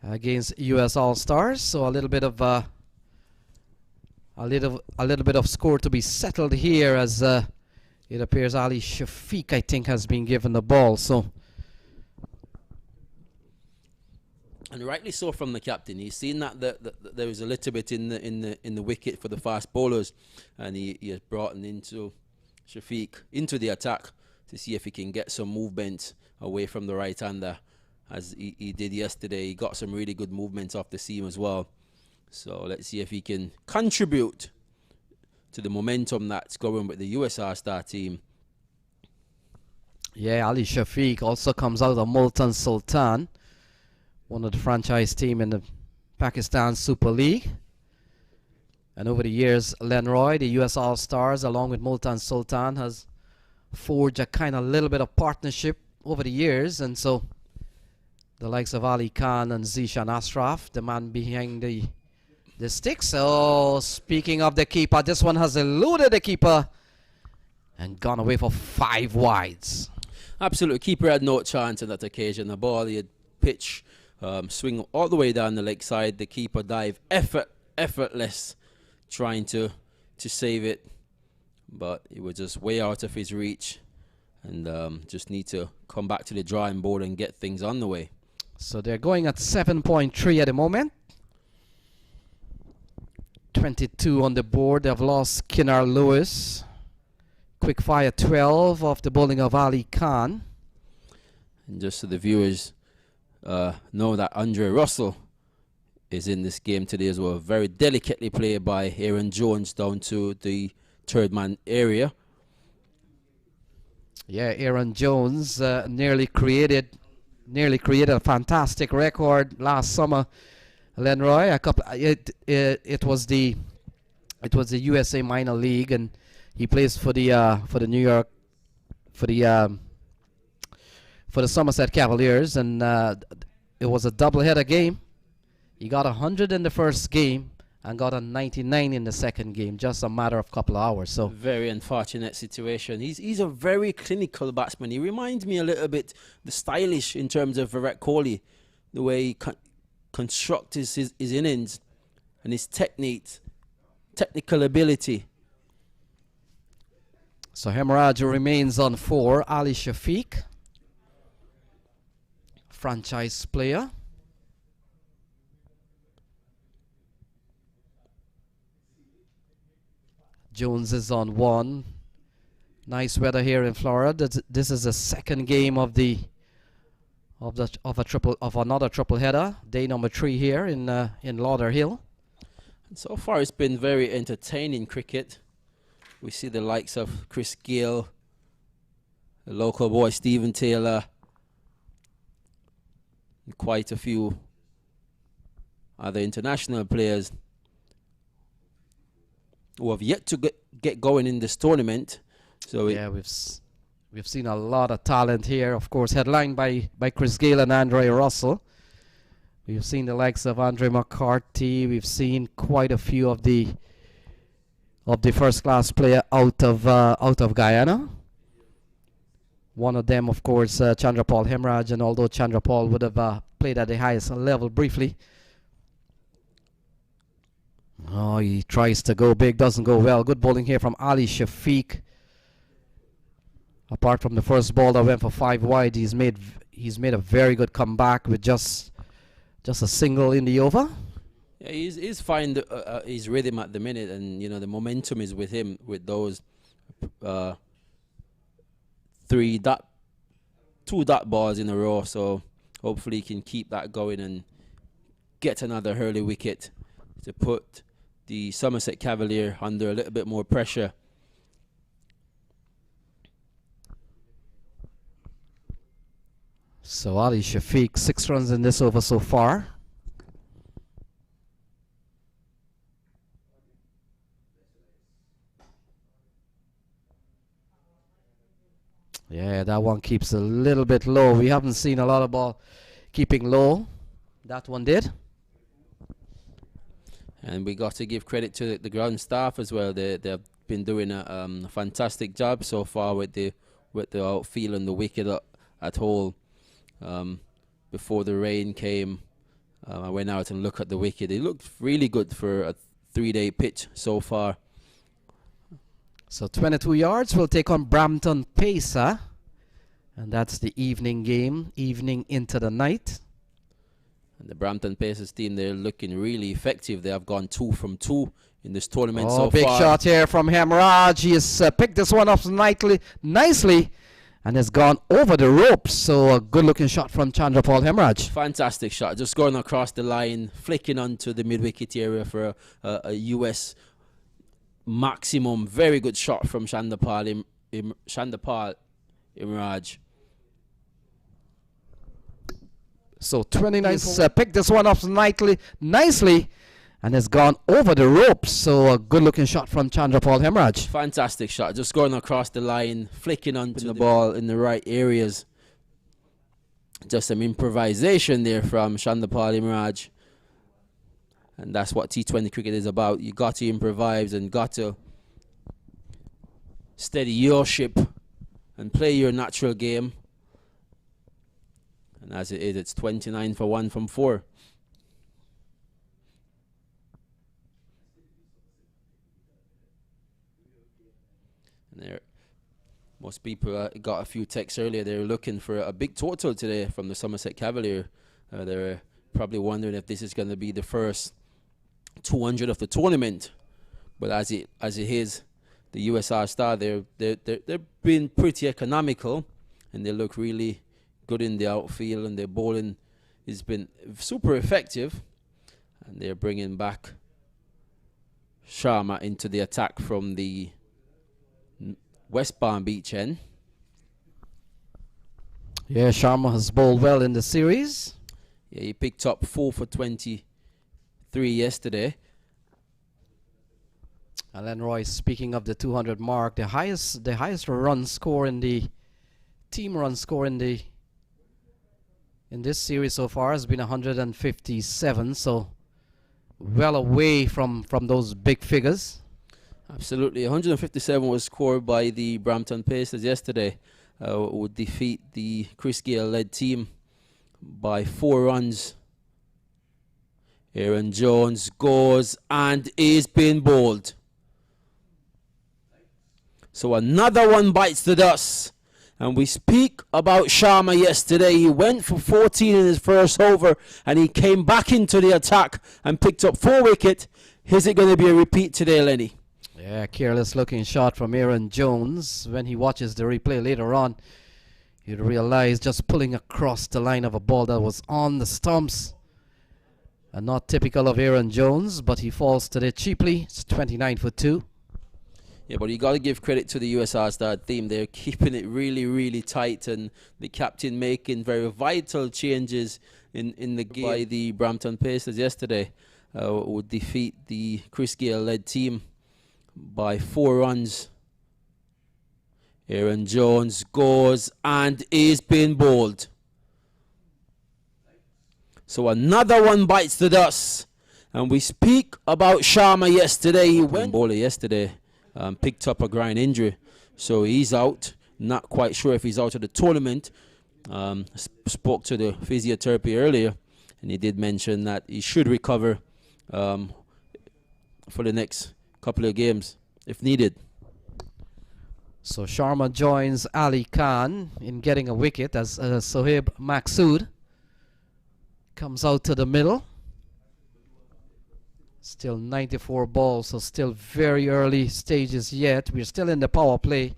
against US All-Stars. So a little bit of a little bit of score to be settled here, as it appears Ali Shafiq, I think, has been given the ball. So, and rightly so from the captain. He's seen that there was a little bit in the wicket for the fast bowlers, and he has brought into Shafiq into the attack to see if he can get some movement away from the right-hander, as he did yesterday. He got some really good movements off the seam as well. So let's see if he can contribute to the momentum that's going with the USR Star team. Yeah, Ali Shafiq also comes out of Multan Sultan, one of the franchise team in the Pakistan Super League. And over the years, Lenroy, the US All-Stars, along with Multan Sultan, has forged a kind of little bit of partnership over the years. And so the likes of Ali Khan and Zishan Ashraf, the man behind the sticks. Oh, speaking of the keeper, this one has eluded the keeper and gone away for 5 wides. Absolutely. Keeper had no chance on that occasion. The ball, he had pitch, swing all the way down the leg side. The keeper dive effortless, trying to save it. But it was just way out of his reach. And just need to come back to the drawing board and get things on the way. So they're going at 7.3 at the moment. 22 on the board. They've lost Kinnar Lewis. Quick fire 12 off the bowling of Ali Khan. And just so the viewers know that Andre Russell is in this game today as well. Very delicately played by Aaron Jones down to the third man area. Yeah, Aaron Jones nearly created a fantastic record last summer. Lenroy, it was the USA minor league, and he plays for the New York for the Somerset Cavaliers, and it was a doubleheader game. He got 100 in the first game and got a 99 in the second game, just a matter of a couple of hours. So very unfortunate situation. He's a very clinical batsman. He reminds me a little bit the stylish in terms of Virat Kohli, the way he constructs his innings and his technical ability. So Hemorrhage remains on 4. Ali Shafiq, franchise player. Jones is on 1. Nice weather here in Florida. This is the second game of another triple header. Day number 3 here in Lauderhill. And so far, it's been very entertaining cricket. We see the likes of Chris Gill, the local boy Stephen Taylor, and quite a few other international players who have yet to get going in this tournament. So yeah, we've seen a lot of talent here. Of course, headlined by Chris Gayle and Andre Russell. We've seen the likes of Andre McCarthy. We've seen quite a few of the first-class player out of Guyana. One of them, of course, Chandrapal Hemraj. And although Chandrapal would have played at the highest level briefly, he tries to go big, doesn't go well. Good bowling here from Ali Shafiq. Apart from the first ball that went for 5 wide, he's made a very good comeback with just a single in the over. Yeah, he's fine. His rhythm at the minute, and the momentum is with him with those 2 dot balls in a row. So hopefully he can keep that going and get another early wicket to put the Somerset Cavalier under a little bit more pressure. So Ali Shafiq, 6 runs in this over so far. Yeah, that one keeps a little bit low. We haven't seen a lot of ball keeping low. That one did. And we got to give credit to the ground staff as well. They've been doing a fantastic job so far with the outfield and the wicket at whole. Before the rain came, I went out and looked at the wicket. It looked really good for a 3-day pitch so far. So 22 yards will take on Brampton Pacer. And that's the evening game, evening into the night. And the Brampton Pacers team, they're looking really effective. They have gone 2 from 2 in this tournament so far. Big shot here from Hemraj. He has picked this one up nicely and has gone over the ropes. So a good looking shot from Chandrapal Hemraj. Fantastic shot. Just going across the line, flicking onto the mid-wicket area for a US maximum. Very good shot from Chandrapal Hemraj. So 29 picked this one up nicely and has gone over the ropes. So a good looking shot from Chandrapal Hemraj. Fantastic shot. Just going across the line, flicking onto the ball in the right areas. Just some improvisation there from Chandrapal Hemraj. And that's what T20 cricket is about. You got to improvise and got to steady your ship and play your natural game. And as it is, it's 29 for 1 from 4. And there, most people got a few texts earlier. They were looking for a big total today from the Somerset Cavalier. They were probably wondering if this is going to be the first 200 of the tournament. But as it is, the USR Star, they've been pretty economical, and they look really good in the outfield, and their bowling has been super effective. And they're bringing back Sharma into the attack from the West Palm Beach end. Yeah, Sharma has bowled well in the series. Yeah, he picked up 4 for 23 yesterday. Alan Roy, speaking of the 200 mark, the highest run score in the team run score in this series so far has been 157, so well away from those big figures. Absolutely. 157 was scored by the Brampton Pacers yesterday, who would defeat the Chris Gayle-led team by 4 runs. Aaron Jones goes and is being bowled. So another one bites the dust. And we speak about Sharma yesterday. He went for 14 in his first over and he came back into the attack and picked up 4 wickets. Is it going to be a repeat today, Lenny? Yeah, careless looking shot from Aaron Jones. When he watches the replay later on, he'd realize just pulling across the line of a ball that was on the stumps. And not typical of Aaron Jones, but he falls today cheaply. It's 29 for 2. Yeah, but you got to give credit to the USR Star team. They're keeping it really, really tight, and the captain making very vital changes in the game. By the Brampton Pacers yesterday would defeat the Chris Gale-led team by 4 runs. Aaron Jones goes and is being bowled. So another one bites the dust. And we speak about Sharma yesterday. He went bowler yesterday. Picked up a groin injury, so he's out. Not quite sure if he's out of the tournament. Spoke to the physiotherapy earlier, and he did mention that he should recover for the next couple of games if needed. So Sharma joins Ali Khan in getting a wicket as Sohaib Maqsood comes out to the middle. Still 94 balls, so still very early stages yet. We're still in the power play.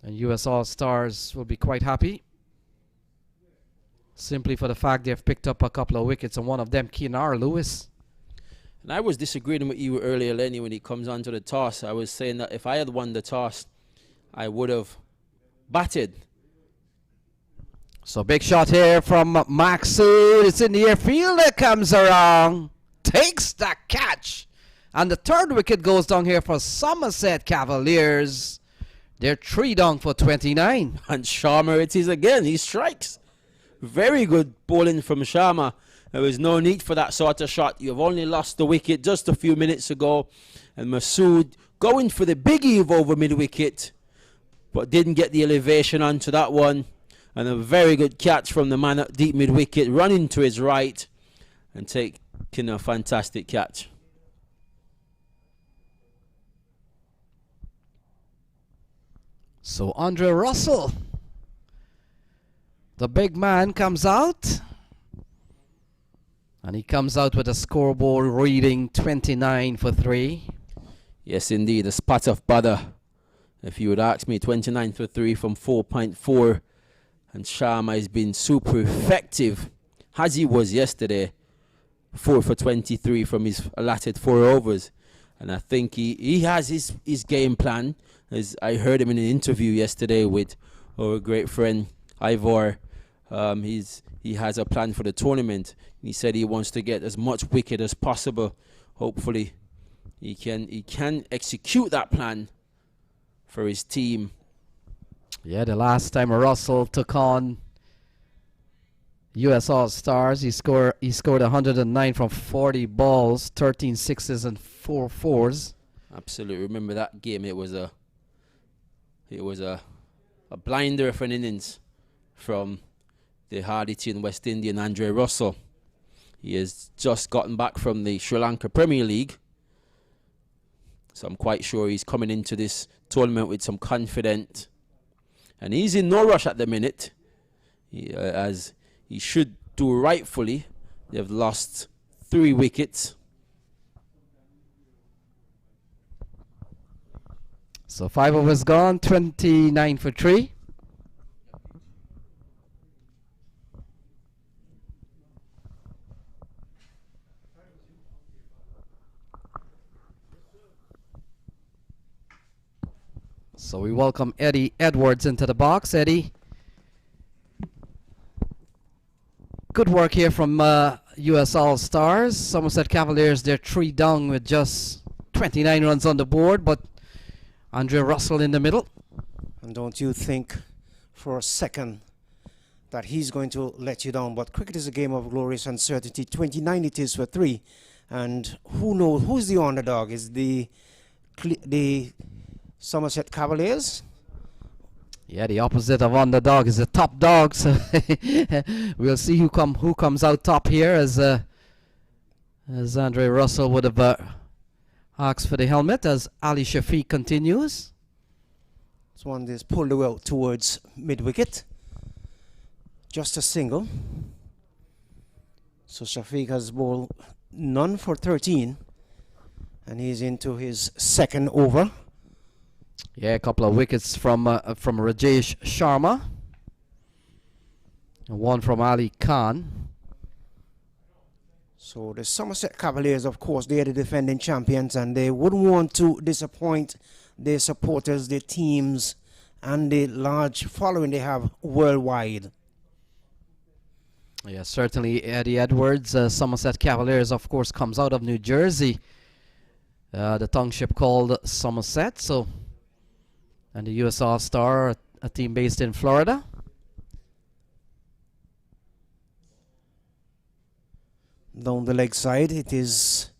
And US All Stars will be quite happy, simply for the fact they've picked up a couple of wickets, and one of them, Keenar Lewis. And I was disagreeing with you earlier, Lenny, when he comes on to the toss. I was saying that if I had won the toss, I would have batted. So big shot here from Maqsood. It's in the airfield. It comes around. Takes the catch. And the third wicket goes down here for Somerset Cavaliers. They're 3 down for 29. And Sharma it is again. He strikes. Very good bowling from Sharma. There was no need for that sort of shot. You've only lost the wicket just a few minutes ago. And Maqsood going for the big heave over mid-wicket, but didn't get the elevation onto that one. And a very good catch from the man at deep mid-wicket, running to his right and taking a fantastic catch. So Andre Russell, the big man, comes out. And he comes out with a scoreboard reading 29 for 3. Yes, indeed, a spot of butter. If you would ask me, 29 for 3 from 4.4. And Sharma has been super effective, as he was yesterday. 4 for 23 from his allotted 4 overs. And I think he has his game plan. As I heard him in an interview yesterday with our great friend Ivor. He has a plan for the tournament. He said he wants to get as much wicket as possible. Hopefully he can execute that plan for his team. Yeah, the last time Russell took on US All Stars, he scored 109 from 40 balls, 13 sixes and 4 fours. Absolutely, remember that game? It was a blinder of an innings from the hard-hitting West Indian Andre Russell. He has just gotten back from the Sri Lanka Premier League, so I'm quite sure he's coming into this tournament with some confidence. And he's in no rush at the minute, as he should do rightfully. They've lost 3 wickets. So 5 overs gone, 29 for 3. So we welcome Eddie Edwards into the box. Eddie, good work here from US All Stars. Somerset Cavaliers, they're 3 down with just 29 runs on the board, but Andre Russell in the middle. And don't you think for a second that he's going to let you down. But cricket is a game of glorious uncertainty. 29 it is for 3. And who knows who's the underdog? Is the Somerset Cavaliers? Yeah, the opposite of underdog is a top dog. So we'll see who comes out top here, as Andre Russell would have asked for the helmet, as Ali Shafiq continues. This one is pulled out towards mid-wicket. Just a single. So Shafiq has bowled none for 13. And he's into his second over. Yeah, a couple of wickets from Rajesh Sharma. And one from Ali Khan. So the Somerset Cavaliers, of course, they are the defending champions, and they wouldn't want to disappoint their supporters, their teams, and the large following they have worldwide. Yeah, certainly Eddie Edwards, Somerset Cavaliers, of course, comes out of New Jersey. The township called Somerset, so, and the US All-Star, a team based in Florida. Down the leg side, it is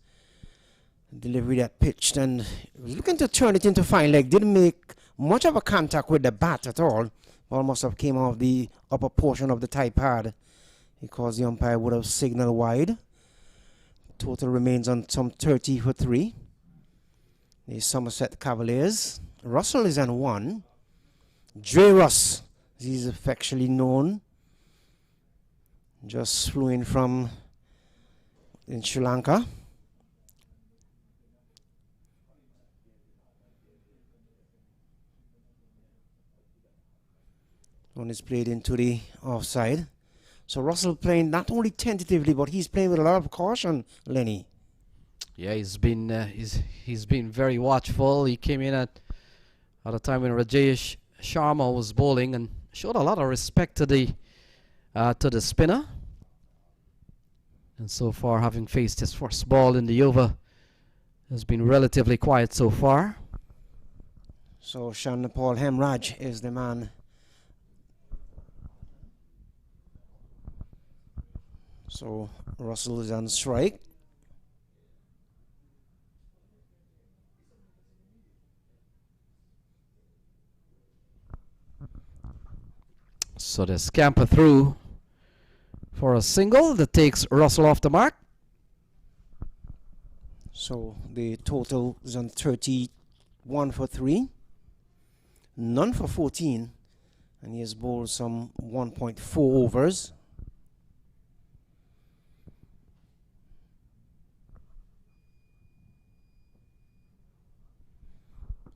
delivery that pitched and was looking to turn it into fine leg. Didn't make much of a contact with the bat at all. Ball must have came off the upper portion of the tie pad because the umpire would have signaled wide. Total remains on some 30 for 3. The Somerset Cavaliers. Russell is on 1. Dre Russ, as he's affectionately known, just flew in from in Sri Lanka. One is played into the offside. So Russell playing not only tentatively, but he's playing with a lot of caution, Lenny. Yeah, he's been very watchful. He came in at a time when Rajesh Sharma was bowling and showed a lot of respect to the spinner. And so far, having faced his first ball in the over, has been relatively quiet so far. So Paul Hemraj is the man. So Russell is on strike. So they scamper through for a single that takes Russell off the mark. So the total is on 31 for 3. None for 14. And he has bowled some 1.4 overs.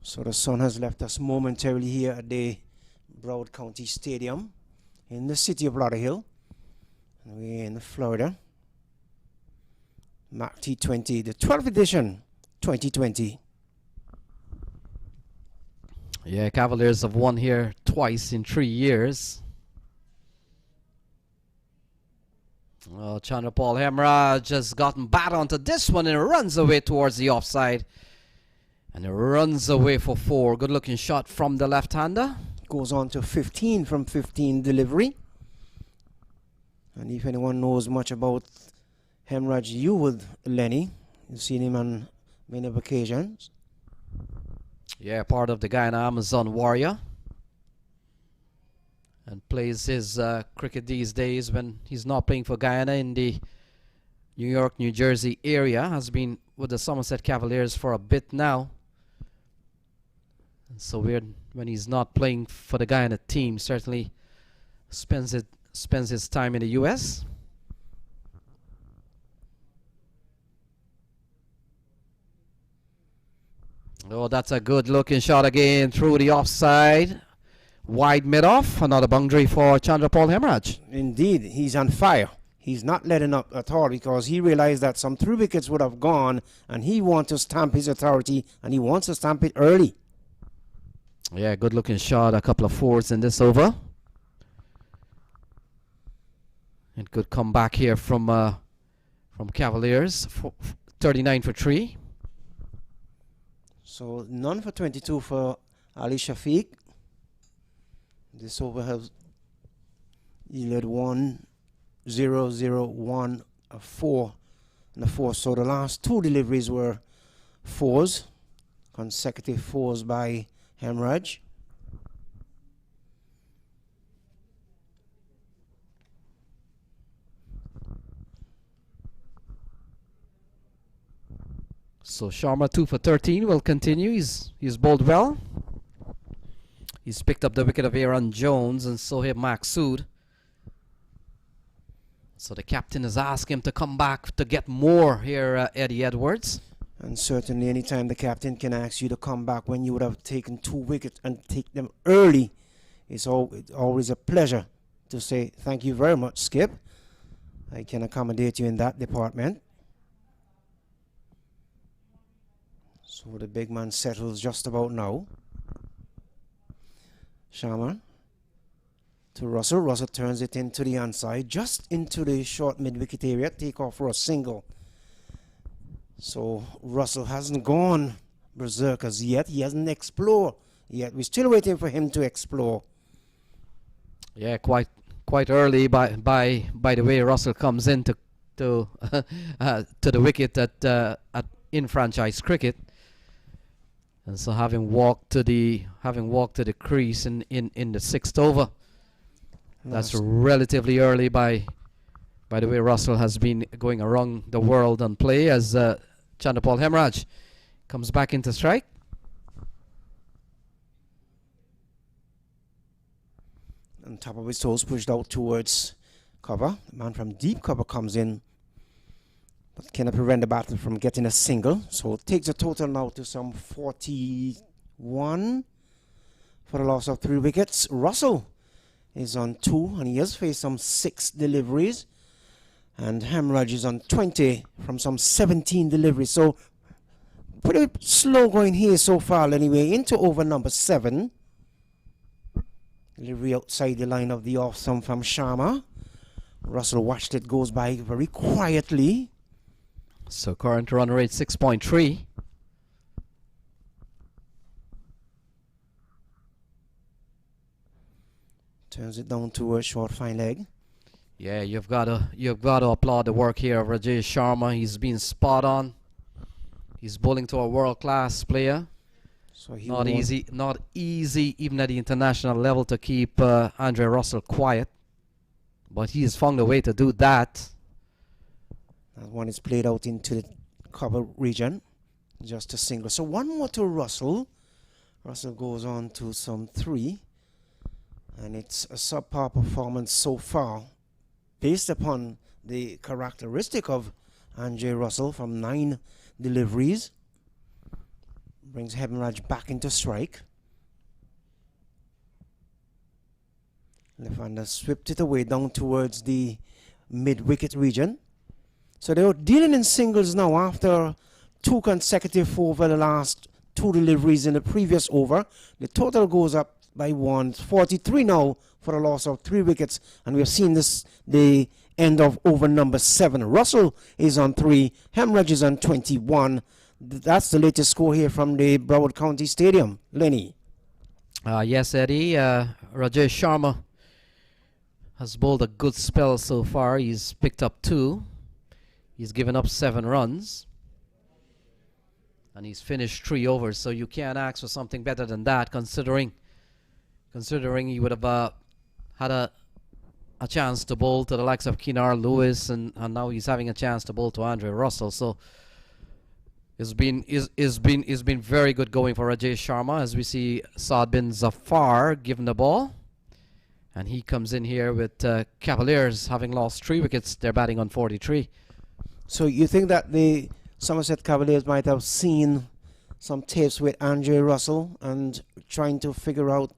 So the sun has left us momentarily here at the Broward County Stadium in the city of Lauderhill. And we're in Florida. MAQ T20, the 12th edition, 2020. Yeah, Cavaliers have won here twice in 3 years. Oh, Chandrapal Hemraj has gotten bat onto this one and runs away towards the offside. And it runs away for 4. Good looking shot from the left-hander. Goes on to 15 from 15 delivery. And if anyone knows much about Hemraj, you would, Lenny. You've seen him on many occasions. Yeah, part of the Guyana Amazon Warrior. And plays his cricket these days when he's not playing for Guyana in the New York, New Jersey area. Has been with the Somerset Cavaliers for a bit now. And so when he's not playing for the Guyana team, certainly spends his time in the US. Oh, that's a good looking shot again through the offside. Wide mid-off. Another boundary for Chandrapal Hemraj. Indeed, he's on fire. He's not letting up at all because he realized that some 3 wickets would have gone and he wants to stamp his authority and he wants to stamp it early. Yeah, good looking shot. A couple of 4s in this over. And good comeback here from Cavaliers. 39 for 3. So none for 22 for Ali Shafiq. This over has yielded 1, 0, 0, 1, a 4, and a 4. So the last 2 deliveries were 4s, consecutive 4s by Hemraj. So Sharma 2 for 13 will continue. He's bowled well. He's picked up the wicket of Aaron Jones and Sohaib Maksud. So the captain has asked him to come back to get more here, Eddie Edwards. And certainly anytime the captain can ask you to come back when you would have taken 2 wickets and take them early, it's always a pleasure to say thank you very much, Skip. I can accommodate you in that department. So the big man settles just about now. Sharma to Russell. Russell turns it into the onside, just into the short mid-wicket area. Take off for a single. So Russell hasn't gone berserk as yet. He hasn't explored yet. We're still waiting for him to explore. Yeah, quite early by the way Russell comes in to the wicket at in franchise cricket. And so having walked to the crease in the 6th over. That's relatively early by the way Russell has been going around the world on play as Chandapal Hemraj comes back into strike. On top of his toes, pushed out towards cover. The man from deep cover comes in, but cannot prevent the batter from getting a single. So it takes a total now to some 41 for the loss of 3 wickets. Russell is on 2 and he has faced some 6 deliveries. And Hemraj is on 20 from some 17 deliveries. So pretty slow going here so far anyway. Into over number 7. Delivery outside the line of the off stump from Sharma. Russell watched it goes by very quietly. So current run rate 6.3. Turns it down to a short fine leg. Yeah, you've got to applaud the work here of Rajesh Sharma. He's been spot on. He's bowling to a world-class player. So he not easy even at the international level to keep Andre Russell quiet. But he has found a way to do that. That one is played out into the cover region. Just a single. So one more to Russell. Russell goes on to some 3. And it's a subpar performance so far, based upon the characteristic of Andre Russell from 9 deliveries. Brings Hemraj back into strike. Left-hander swept it away down towards the mid-wicket region. So they're dealing in singles now after 2 consecutive over the last 2 deliveries in the previous over. The total goes up by 1. 43 now for the loss of 3 wickets. And we have seen this the end of over number 7. Russell is on 3. Hemraj is on 21. That's the latest score here from the Broward County Stadium. Lenny. Yes, Eddie. Rajesh Sharma has bowled a good spell so far. He's picked up 2. He's given up 7 runs. And he's finished 3 overs. So you can't ask for something better than that, considering he would have had a chance to bowl to the likes of Kinar Lewis, and now he's having a chance to bowl to Andre Russell. So it's been very good going for Rajesh Sharma, as we see Saad bin Zafar given the ball. And he comes in here with Cavaliers having lost 3 wickets. They're batting on 43. So you think that the Somerset Cavaliers might have seen some tapes with Andre Russell and trying to figure out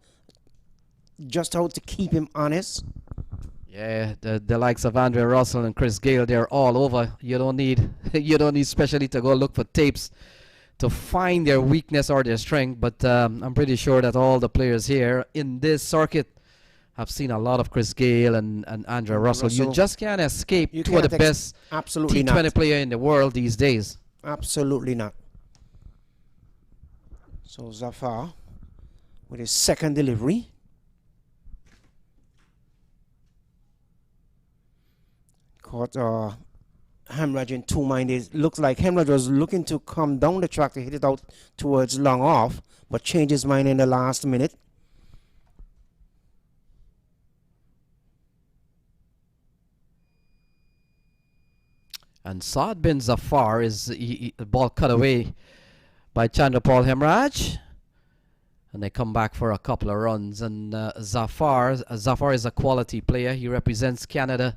just how to keep him honest? Yeah, the likes of Andre Russell and Chris Gale, they're all over. You don't need specially to go look for tapes to find their weakness or their strength. But I'm pretty sure that all the players here in this circuit have seen a lot of Chris Gale and Andre Russell. You just can't escape two of the best T20 player in the world these days. Absolutely not. So Zafar with his second delivery. Caught Hemraj in 2 mind. It looks like Hemraj was looking to come down the track to hit it out towards long off, but changed his mind in the last minute. And Saad bin Zafar is the ball cut away by Chandrapal Hemraj. And they come back for a couple of runs. And Zafar is a quality player. He represents Canada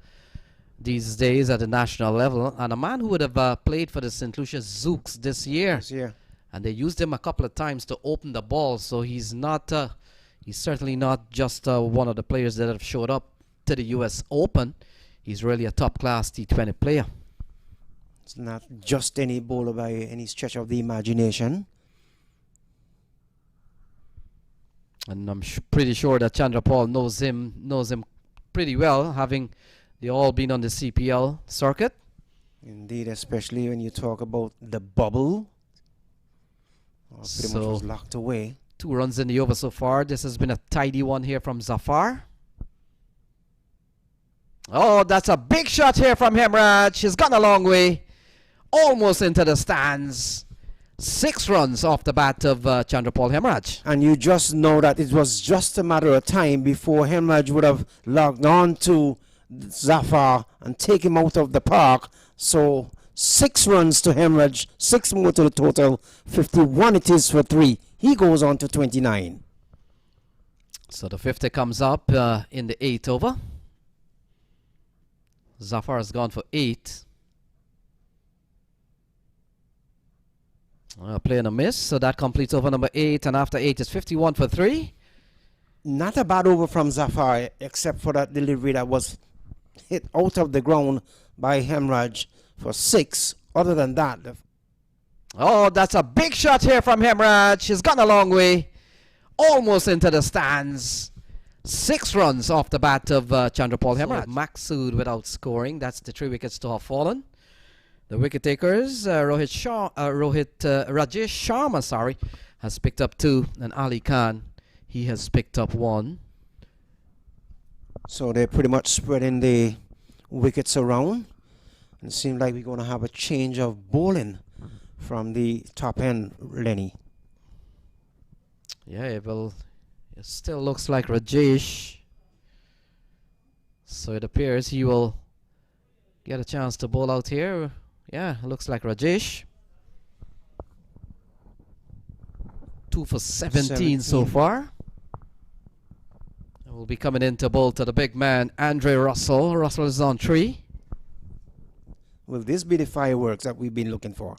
these days at the national level. And a man who would have played for the St. Lucia Zooks this year. And they used him a couple of times to open the ball. So he's not, he's certainly not just one of the players that have showed up to the US Open. He's really a top-class T20 player. It's not just any bowler by any stretch of the imagination. And I'm pretty sure that Chandrapal knows him pretty well, having they all been on the CPL circuit. Indeed, especially when you talk about the bubble. Pretty much was locked away. 2 runs in the over so far. This has been a tidy one here from Zafar. Oh, that's a big shot here from Hemraj. He's gone a long way. Almost into the stands. 6 runs off the bat of Chandrapal Hemraj. And you just know that it was just a matter of time before Hemraj would have logged on to Zafar and take him out of the park. So 6 runs to Hemraj, 6 more to the total. 51 it is for 3. He goes on to 29. So the 50 comes up in the 8th over. Zafar has gone for 8. Play and a miss, so that completes over number 8, and after 8 is 51 for 3. Not a bad over from Zafar, except for that delivery that was hit out of the ground by Hemraj for 6. Other than that... Oh, that's a big shot here from Hemraj. He's gone a long way. Almost into the stands. 6 runs off the bat of Chandrapal Hemraj. Maksud without scoring. That's the 3 wickets to have fallen. The wicket takers, Rajesh Sharma, has picked up 2, and Ali Khan, he has picked up 1. So they're pretty much spreading the wickets around. And it seems like we're going to have a change of bowling from the top end, Lenny. Yeah, well, it still looks like Rajesh. So it appears he will get a chance to bowl out here. Yeah, looks like Rajesh. 2 for 17 so far. We'll be coming in to bowl to the big man, Andre Russell. Russell is on 3. Will this be the fireworks that we've been looking for?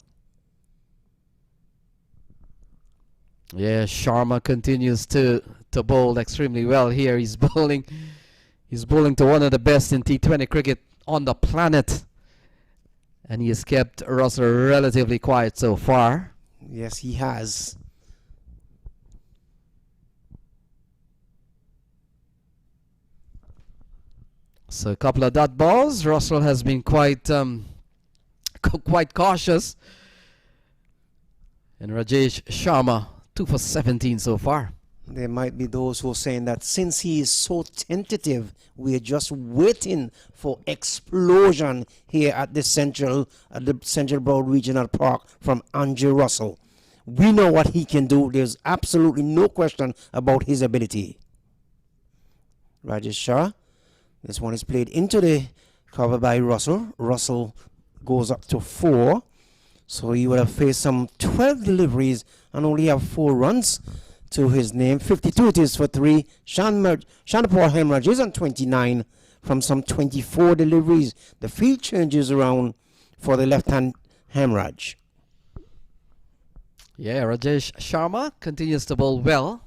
Yeah, Sharma continues to bowl extremely well here. He's bowling to one of the best in T20 cricket on the planet. And he has kept Russell relatively quiet so far. Yes, he has. So a couple of dot balls. Russell has been quite quite cautious. And Rajesh Sharma, 2 for 17 so far. There might be those who are saying that since he is so tentative, we are just waiting for explosion here at the Central Broad Regional Park from Andre Russell. We know what he can do. There's absolutely no question about his ability. Rajesh Shah. This one is played into the cover by Russell. Russell goes up to 4. So he would have faced some 12 deliveries and only have 4 runs to his name. 52 it is for 3. Chandrapal Hemraj is on 29 from some 24 deliveries. The field changes around for the left-hand Hemraj. Yeah, Rajesh Sharma continues to bowl well.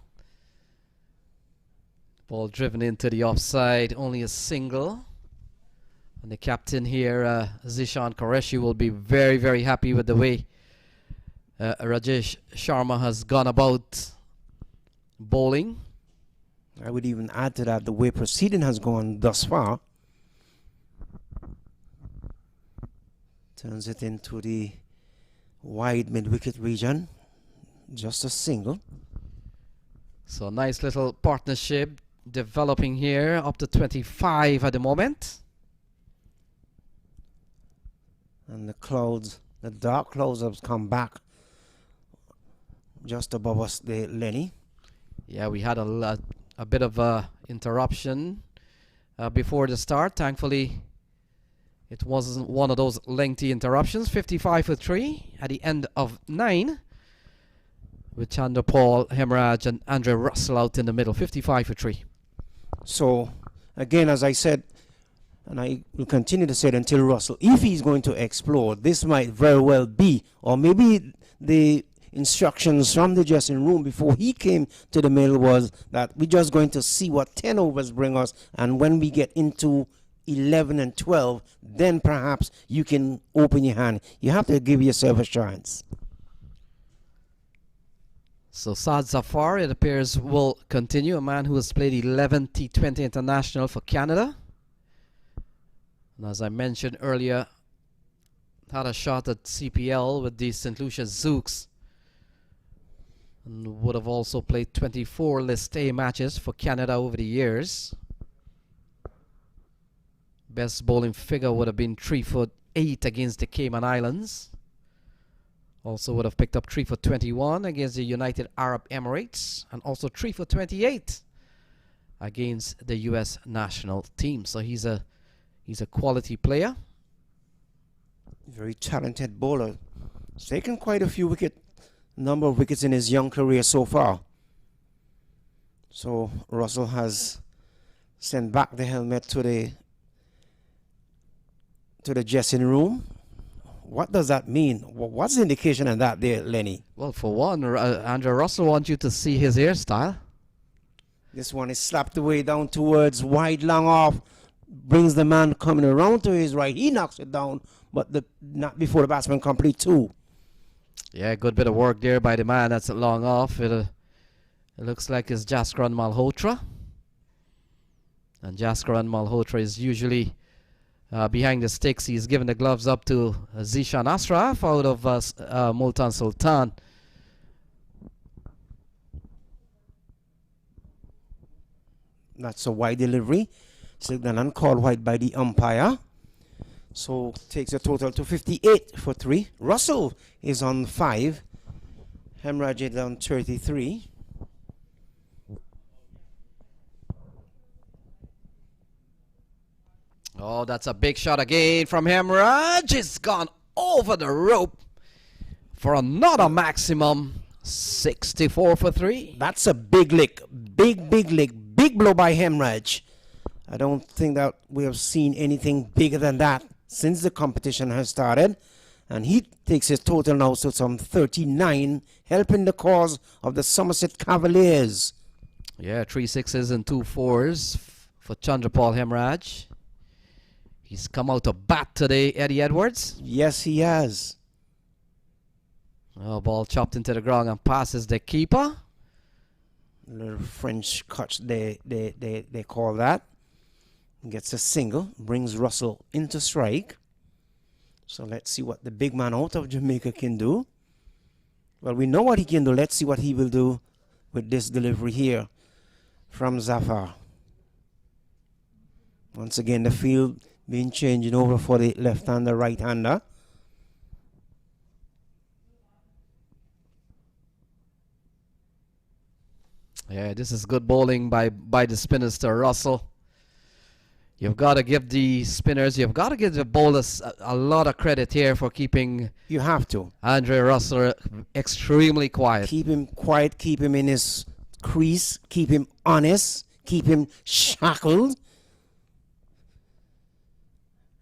Ball driven into the offside, only a single. And the captain here, Zishan Qureshi, will be very, very happy with the way Rajesh Sharma has gone about bowling. I would even add to that the way proceeding has gone thus far. Turns it into the wide mid-wicket region. Just a single. So nice little partnership developing here, up to 25 at the moment. And the clouds, the dark clouds have come back just above us there, Lenny. Yeah, we had a bit of a interruption before the start. Thankfully, It wasn't one of those lengthy interruptions. 55 for 3 at the end of 9. With Chandrapal Hemraj and Andre Russell out in the middle. 55 for 3. So, again, as I said, and I will continue to say it until Russell, if he's going to explore, this might very well be, or maybe the instructions from the dressing room before he came to the middle was that we're just going to see what 10 overs bring us, and when we get into 11 and 12, then perhaps you can open your hand. You have to give yourself a chance. So Saad Zafar, it appears, will continue. A man who has played 11 T20 International for Canada. And as I mentioned earlier, had a shot at CPL with the St. Lucia Zooks. And would have also played 24 List A matches for Canada over the years. Best bowling figure would have been 3 for 8 against the Cayman Islands. Also would have picked up 3 for 21 against the United Arab Emirates. And also 3 for 28 against the US national team. So he's a quality player. Very talented bowler. He's taken quite a few number of wickets in his young career so far. So Russell has sent back the helmet to the dressing room. What does that mean? What's the indication of that there, Lenny? Well, for one, Andrew Russell wants you to see his hairstyle. This one is slapped away down towards wide, long off. Brings the man coming around to his right. He knocks it down, but not before the batsman complete two. Yeah, good bit of work there by the man that's long off. It looks like it's Jaskaran Malhotra. And Jaskaran Malhotra is usually behind the sticks. He's given the gloves up to Zishan Ashraf out of Multan Sultan. That's a wide delivery. Signal uncalled wide by the umpire. So takes a total to 58 for 3. Russell is on 5. Hemraj is on 33. Oh, that's a big shot again from Hemraj. It's gone over the rope for another maximum 64 for 3. That's a big lick. Big lick. Big blow by Hemraj. I don't think that we have seen anything bigger than that since the competition has started. And he takes his total now to some 39, helping the cause of the Somerset Cavaliers. Yeah, 3 6s and 2 4s for Chandrapal Hemraj. He's come out to bat today, Eddie Edwards. Yes, he has. Oh, ball chopped into the ground and passes the keeper. Little French catch, they call that. Gets a single, brings Russell into strike. So let's see what the big man out of Jamaica can do. Well, we know what he can do. Let's see what he will do with this delivery here from Zafar. Once again, the field being changed over for the left-hander, right-hander. Yeah, this is good bowling by the spinners to Russell. You've got to give the spinners, you've got to give the bowlers a lot of credit here for keeping You have to. Andre Russell extremely quiet. Keep him quiet, keep him in his crease, keep him honest, keep him shackled,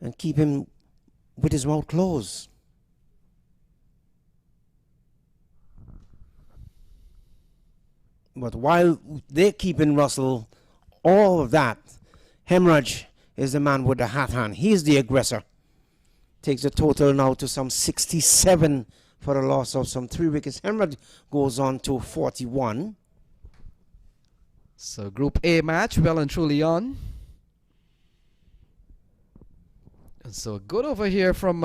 and keep him with his mouth closed. But while they're keeping Russell, all of that, Hemraj is the man with the hat hand. He's the aggressor. Takes the total now to some 67 for the loss of some 3 wickets. Hemraj goes on to 41. So Group A match well and truly on. And so good over here from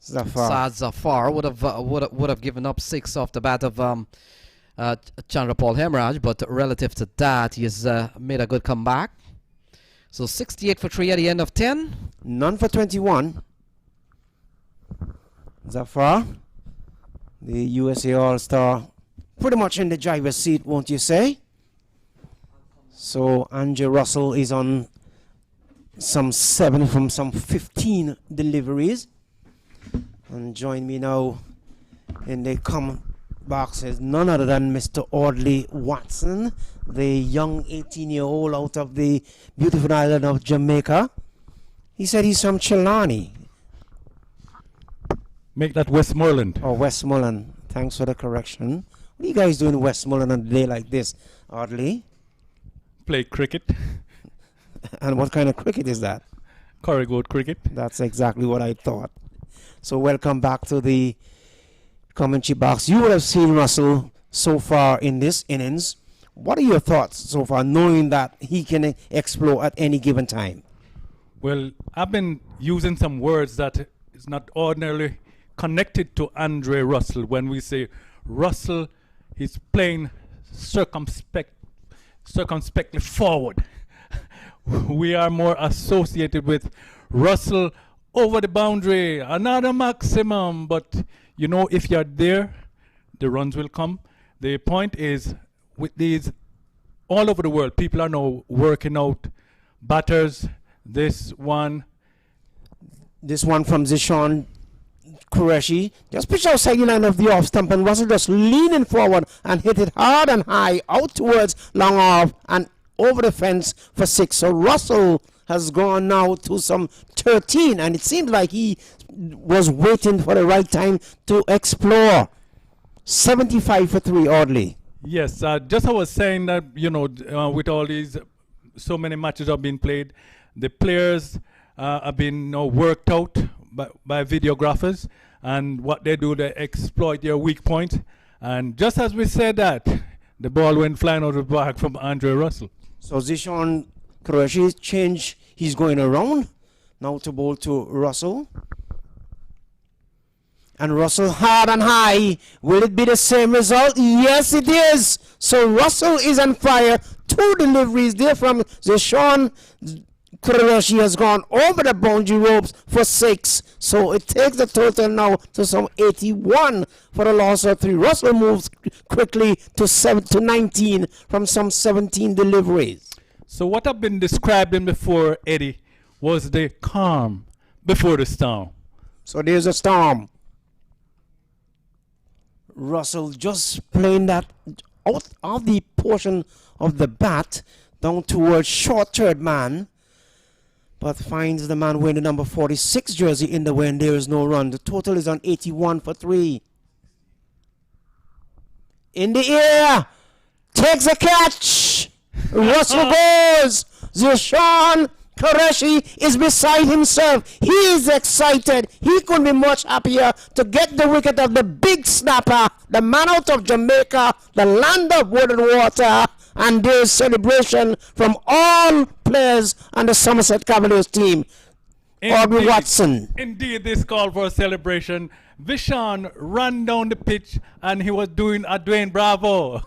Zafar. Saad Zafar would have given up 6 off the bat of Chandrapal Hemraj, but relative to that, he has made a good comeback. So 68 for 3 at the end of 10. None for 21. Zafar, the USA All-Star, pretty much in the driver's seat, won't you say? So Andre Russell is on some 7 from some 15 deliveries. And join me now in the comment box is none other than Mr. Audley Watson, the young 18-year-old out of the beautiful island of Jamaica. He said he's from Chilani. Make that Westmoreland. Oh, Westmoreland. Thanks for the correction. What are you guys doing in Westmoreland on a day like this, Audley? Play cricket. And what kind of cricket is that? Corrigold cricket. That's exactly what I thought. So welcome back to the commentary box. You would have seen Russell so far in this innings. What are your thoughts so far, knowing that he can explode at any given time? Well, I've been using some words that is not ordinarily connected to Andre Russell. When we say Russell, he's playing circumspectly forward. We are more associated with Russell over the boundary, another maximum. But you know, if you're there, the runs will come. The point is, with these all over the world, people are now working out batters. This one from Zishan Qureshi just pitched outside the line of the off stump, and Russell just leaning forward and hit it hard and high out towards long off and over the fence for 6. So Russell has gone now to some 13, and it seemed like he was waiting for the right time to explore. 75 for 3, Audley. Yes, just I was saying that, you know, with all these, so many matches have been played, the players have been worked out by videographers, and what they do, they exploit their weak points. And just as we said that, the ball went flying out of the bag from Andre Russell. So Zishan Qureshi change. He's going around now to bowl to Russell. And Russell hard and high. Will it be the same result? Yes, it is. So Russell is on fire. 2 deliveries there from Zishan Qureshi has gone over the boundary ropes for 6. So it takes the total now to some 81 for the loss of 3. Russell moves quickly to 19 from some 17 deliveries. So what I've been describing before, Eddie, was the calm before the storm. So there's a storm. Russell just playing that out of the portion of the bat down towards short third man, but finds the man wearing the number 46 jersey in the way, and there is no run. The total is on 81 for 3. In the air, takes a catch. Russell goes. Zishan Qureshi is beside himself. He is excited. He couldn't be much happier to get the wicket of the big snapper, the man out of Jamaica, the land of wood and water. And there's celebration from all players on the Somerset Cavaliers team. Audley Watson. Indeed, this called for a celebration. Vishan ran down the pitch and he was doing a Dwayne Bravo.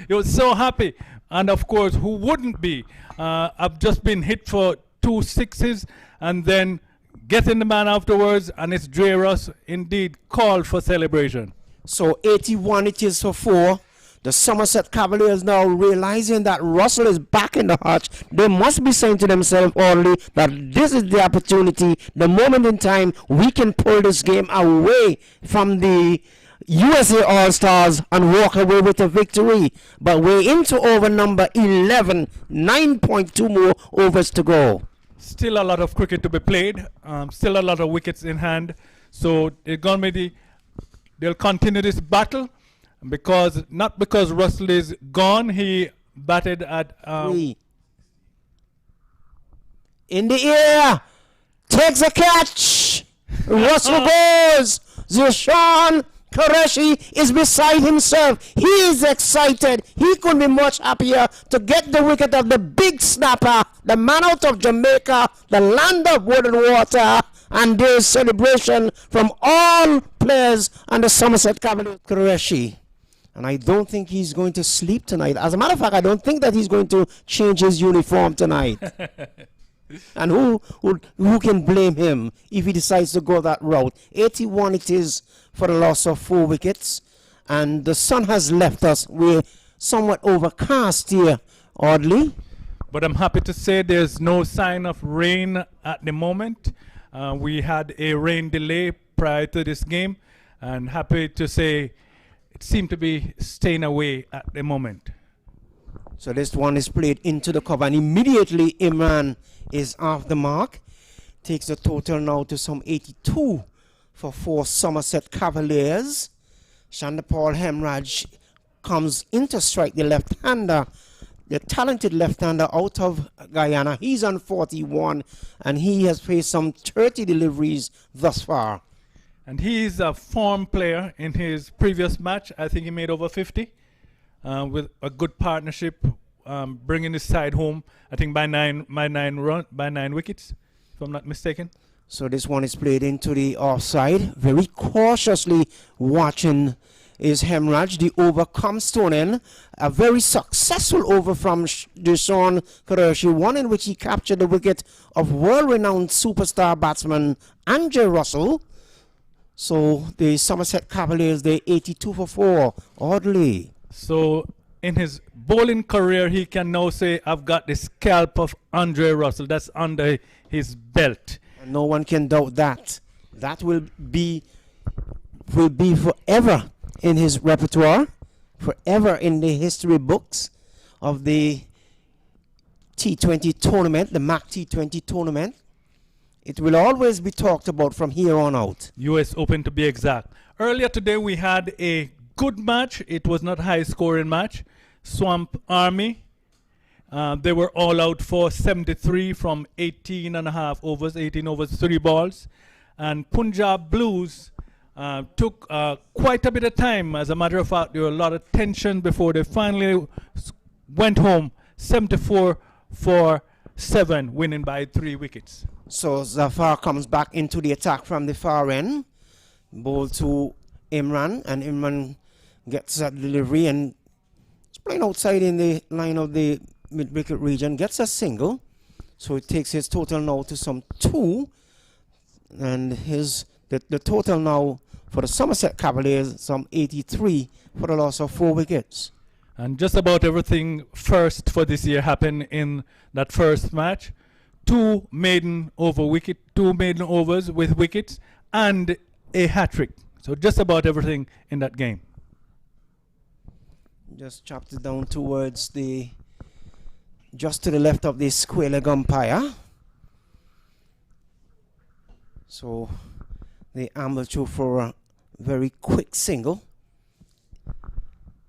He was so happy. And of course, who wouldn't be? I've just been hit for 2 6s and then getting the man afterwards, and it's Dre Russ indeed called for celebration. So 81 it is for 4. The Somerset Cavaliers now realizing that Russell is back in the hutch. They must be saying to themselves only that this is the opportunity, the moment in time we can pull this game away from the USA All-Stars and walk away with a victory. But we're into over number 11, 9.2 more overs to go. Still a lot of cricket to be played, still a lot of wickets in hand. So they'll continue this battle. Not because Russell is gone, he batted at 3. In the air, takes a catch. Russell goes. Zishan Qureshi is beside himself. He is excited. He couldn't be much happier to get the wicket of the big snapper, the man out of Jamaica, the land of wood and water. And there's celebration from all players on the Somerset Cavaliers. Qureshi. And I don't think he's going to sleep tonight. As a matter of fact, I don't think that he's going to change his uniform tonight. And who can blame him if he decides to go that route? 81 it is for the loss of 4 wickets. And the sun has left us. We're somewhat overcast here, Audley. But I'm happy to say there's no sign of rain at the moment. We had a rain delay prior to this game, and happy to say it seemed to be staying away at the moment. So this one is played into the cover, and immediately Imran is off the mark. Takes the total now to some 82 for 4 Somerset Cavaliers. Chandapal Hemraj comes in to strike the left-hander, the talented left-hander out of Guyana. He's on 41, and he has faced some 30 deliveries thus far. And he's a form player. In his previous match, I think he made over 50 with a good partnership, bringing his side home, I think by nine wickets, if I'm not mistaken. So this one is played into the offside. Very cautiously watching is Hemraj. The over comes thrown in. A very successful over from Deshaun Qureshi, one in which he captured the wicket of world-renowned superstar batsman Andre Russell. So the Somerset Cavaliers, they're 82 for 4, oddly. So in his bowling career, he can now say, I've got the scalp of Andre Russell. That's under his belt. And no one can doubt that. That will be forever in his repertoire, forever in the history books of the T20 tournament, the MAQ T20 tournament. It will always be talked about from here on out. US Open to be exact. Earlier today we had a good match. It was not high scoring match. Swamp Army, they were all out for 73 from 18 and a half overs, 18 overs, 3 balls. And Punjab Blues took quite a bit of time. As a matter of fact, there were a lot of tension before they finally went home, 74 for 7, winning by 3 wickets. So Zafar comes back into the attack from the far end. Ball to Imran, and Imran gets that delivery and it's playing outside in the line of the mid-wicket region, gets a single. So it takes his total now to some 2. And the total now for the Somerset Cavaliers, some 83 for the loss of 4 wickets. And just about everything first for this year happened in that first match. 2 maiden overs with wickets and a hat-trick. So just about everything in that game. Just chopped it down towards just to the left of the square leg umpire. So they amble through for a very quick single.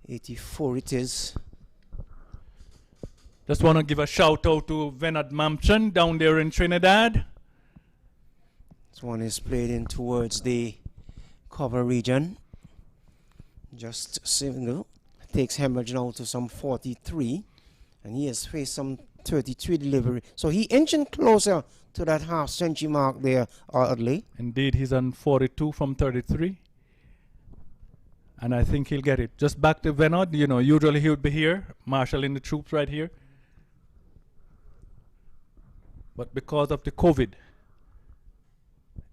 84 it is. Just want to give a shout out to Venad Mampchan down there in Trinidad. This one is played in towards the cover region. Just single. Takes Hemraj now to some 43. And he has faced some 33 delivery. So he inching closer to that half-century mark there, oddly. Indeed, he's on 42 from 33. And I think he'll get it. Just back to Venad. You know, usually he would be here, marshalling the troops right here. But because of the COVID,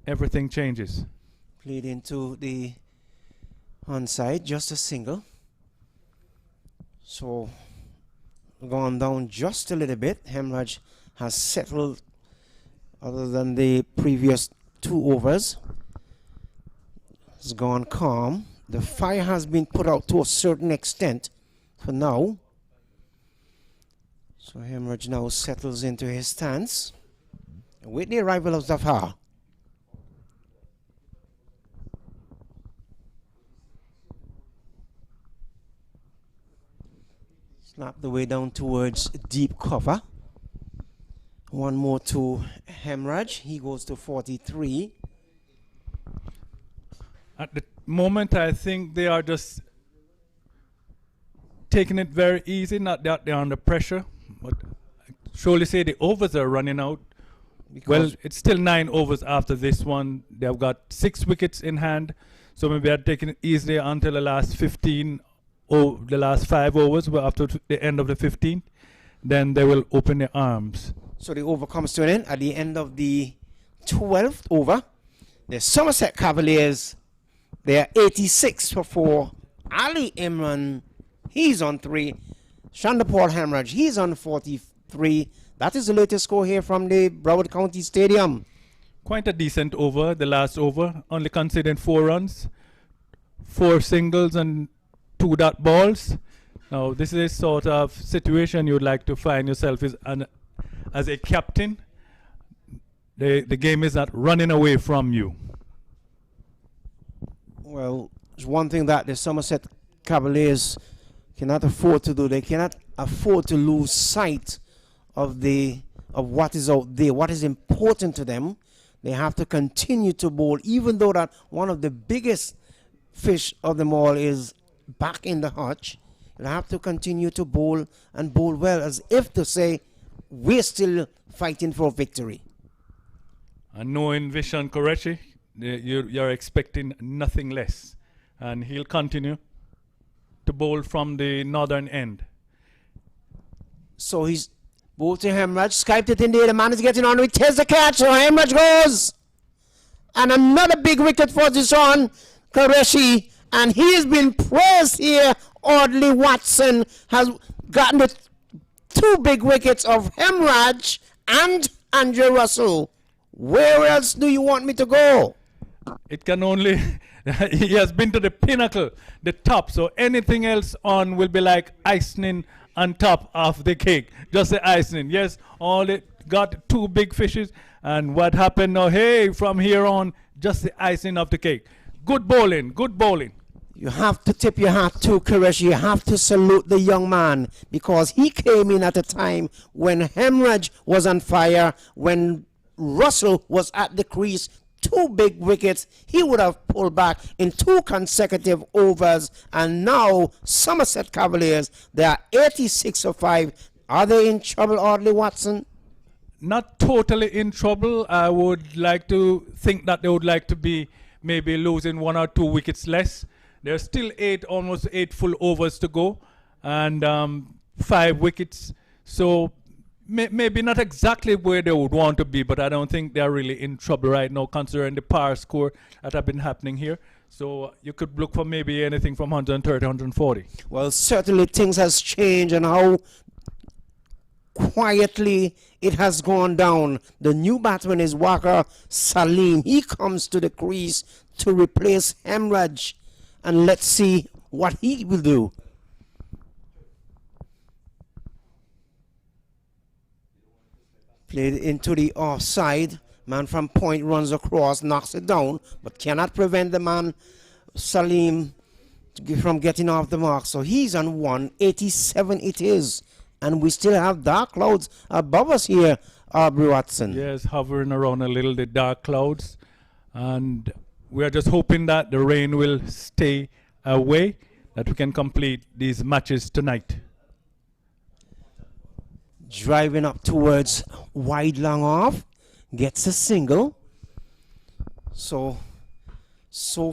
everything changes. Played into the onside, just a single. So, gone down just a little bit. Hemraj has settled other than the previous 2 overs. It's gone calm. The fire has been put out to a certain extent for now. So Hemraj now settles into his stance with the arrival of Zafar. Snap the way down towards deep cover. One more to Hemraj. He goes to 43. At the moment, I think they are just taking it very easy, not that they're under pressure. But I surely say the overs are running out. Well, it's still 9 overs after this one. They've got 6 wickets in hand. So maybe they're taking it easily until the last 15 or the last 5 overs, but after the end of the 15th, then they will open their arms. So the over comes to an end at the end of the 12th over. The Somerset Cavaliers, they are 86 for 4. Ali Imran, he's on 3. Chandapal Hemraj, he's on 40, 3. That is the latest score here from the Broward County Stadium. Quite a decent over, the last over, only conceded 4 runs, 4 singles and 2 dot balls. Now this is a sort of situation you'd like to find yourself as a captain. The game is not running away from you. Well, it's one thing that the Somerset Cavaliers cannot afford to do. They cannot afford to lose sight of what is out there, what is important to them. They have to continue to bowl, even though that one of the biggest fish of them all is back in the hutch. They have to continue to bowl and bowl well, as if to say, we're still fighting for victory. And knowing Vishan Qureshi, you're expecting nothing less. And he'll continue to bowl from the northern end. So he's bowled to Hemraj, Skyped it in there, the man is getting on, he takes the catch, so Hemraj goes. And another big wicket for Sultan Qureshi, and he has been praised here. Audley Watson has gotten the 2 big wickets of Hemraj and Andrew Russell. Where else do you want me to go? It can only, he has been to the pinnacle, the top, so anything else on will be like icing on top of the cake. Just the icing. Yes, all it got 2 big fishes, and what happened now, hey, from here on, just the icing of the cake. Good bowling, good bowling. You have to tip your hat to Qureshi. You have to salute the young man, because he came in at a time when Hemraj was on fire, when Russell was at the crease. 2 big wickets. He would have pulled back in 2 consecutive overs, and now Somerset Cavaliers, they are 86 for 5. Are they in trouble, Audley Watson? Not totally in trouble. I would like to think that they would like to be maybe losing 1 or 2 wickets less. There's still almost 8 full overs to go, and 5 wickets. So maybe not exactly where they would want to be, but I don't think they're really in trouble right now, considering the power score that have been happening here. So you could look for maybe anything from 130, 140. Well, certainly things has changed, and how quietly it has gone down. The new batsman is Waqar Salim. He comes to the crease to replace Hemraj, and let's see what he will do. Played into the offside. Man from point runs across, knocks it down, but cannot prevent the man Salim from getting off the mark. So he's on 187 it is. And we still have dark clouds above us here, Aubrey Watson. Yes, hovering around a little, the dark clouds. And we are just hoping that the rain will stay away, that we can complete these matches tonight. Driving up towards wide long off, gets a single. So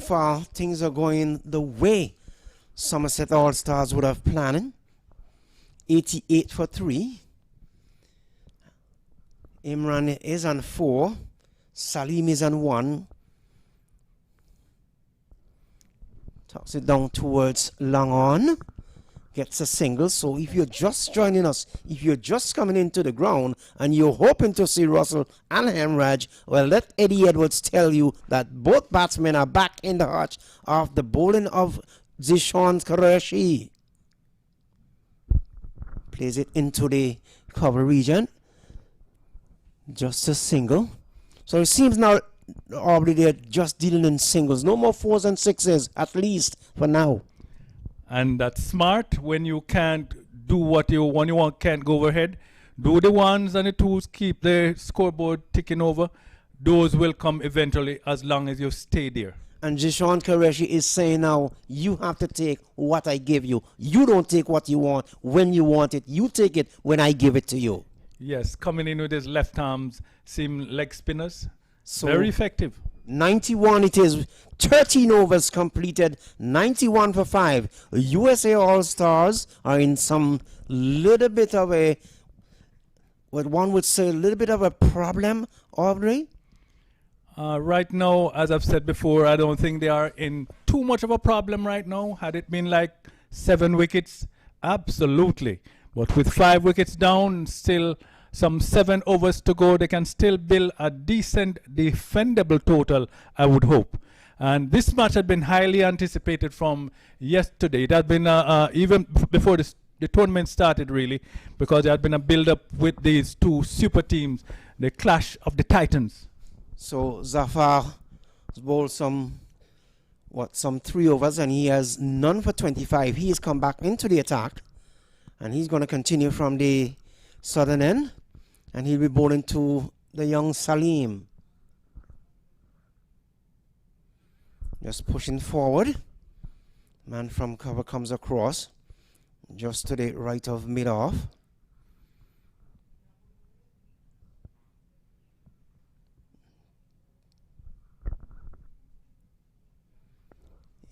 far things are going the way Somerset All-Stars would have planned. 88 for 3. Imran is on 4. Salim is on 1. Tucks it down towards long on. Gets a single. So if you're just joining us, if you're just coming into the ground and you're hoping to see Russell and Hemraj, well, let Eddie Edwards tell you that both batsmen are back in the hutch of the bowling of Zishan Qureshi. Plays it into the cover region. Just a single. So it seems now, Aubrey, they're just dealing in singles. No more 4s and 6s, at least for now. And that's smart. When you can't do what you want, can't go overhead, do the 1s and the 2s, keep the scoreboard ticking over. Those will come eventually, as long as you stay there. And Jishan Qureshi is saying now, you have to take what I give you. You don't take what you want when you want it. You take it when I give it to you. Yes, coming in with his left arms, seem leg spinners. So very effective. 91 it is. 13 overs completed. 91 for 5. USA All-Stars are in some little bit of a, what one would say, a little bit of a problem, Aubrey? Right now, as I've said before, I don't think they are in too much of a problem right now. Had it been like 7 wickets, absolutely. But with 5 wickets down, still some 7 overs to go, they can still build a decent defendable total, I would hope. And this match had been highly anticipated from yesterday. It had been even before the tournament started, really, because there had been a build-up with these two super teams, the clash of the Titans. So Zafar bowled some 3 overs, and he has none for 25. He has come back into the attack, and he's going to continue from the southern end, and he'll be bowling to the young Salim. Just pushing forward. Man from cover comes across just to the right of mid-off.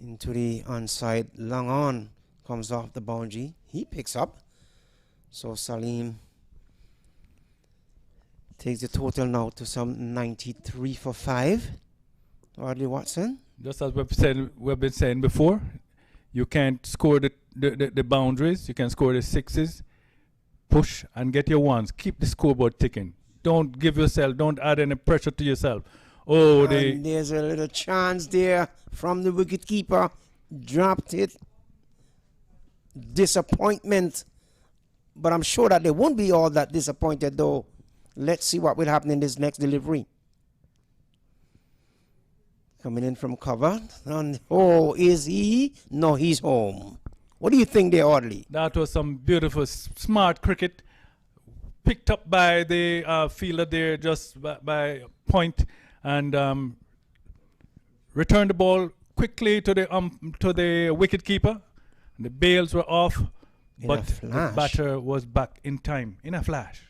Into the onside, long on, comes off the boundary. He picks up. So Salim takes the total now to some 93 for 5. Audley Watson. Just as we've been saying before, you can't score the boundaries, you can score the 6s, push and get your 1s. Keep the scoreboard ticking. Don't add any pressure to yourself. Oh, and there's a little chance there from the wicketkeeper. Dropped it. Disappointment. But I'm sure that they won't be all that disappointed, though. Let's see what will happen in this next delivery. Coming in from cover. And, oh, is he? No, he's home. What do you think there, Audley? That was some beautiful, smart cricket. Picked up by the fielder there just by point. And returned the ball quickly to the wicket keeper. The bails were off, but the batter was back in time in a flash.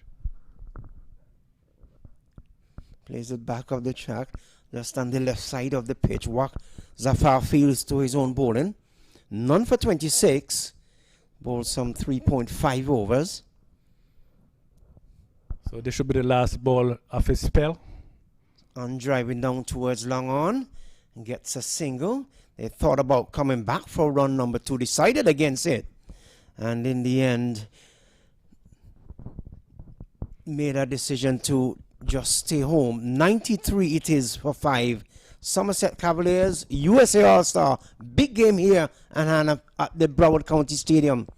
Plays it back of the track, just on the left side of the pitch. Walk Zafar fields to his own bowling. None for 26. Bowled some 3.5 overs. So this should be the last ball of his spell. And driving down towards long on, gets a single. They thought about coming back for run number 2, decided against it, and in the end made a decision to just stay home. 93 it is for 5. Somerset Cavaliers, USA All-Star, big game here and at the Broward County Stadium.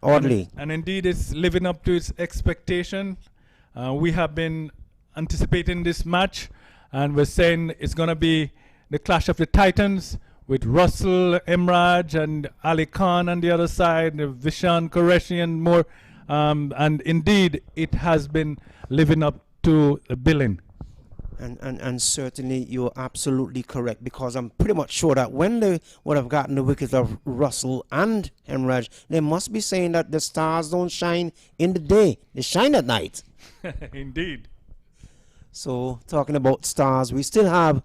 Audley. And indeed it's living up to its expectation. We have been anticipating this match, and we're saying it's going to be the clash of the Titans with Russell, Emraj, and Ali Khan on the other side, Vishan Qureshi and more. And indeed, it has been living up to the billing. And certainly you're absolutely correct, because I'm pretty much sure that when they would have gotten the wickets of Russell and Emraj, they must be saying that the stars don't shine in the day, they shine at night. Indeed. So, talking about stars, we still have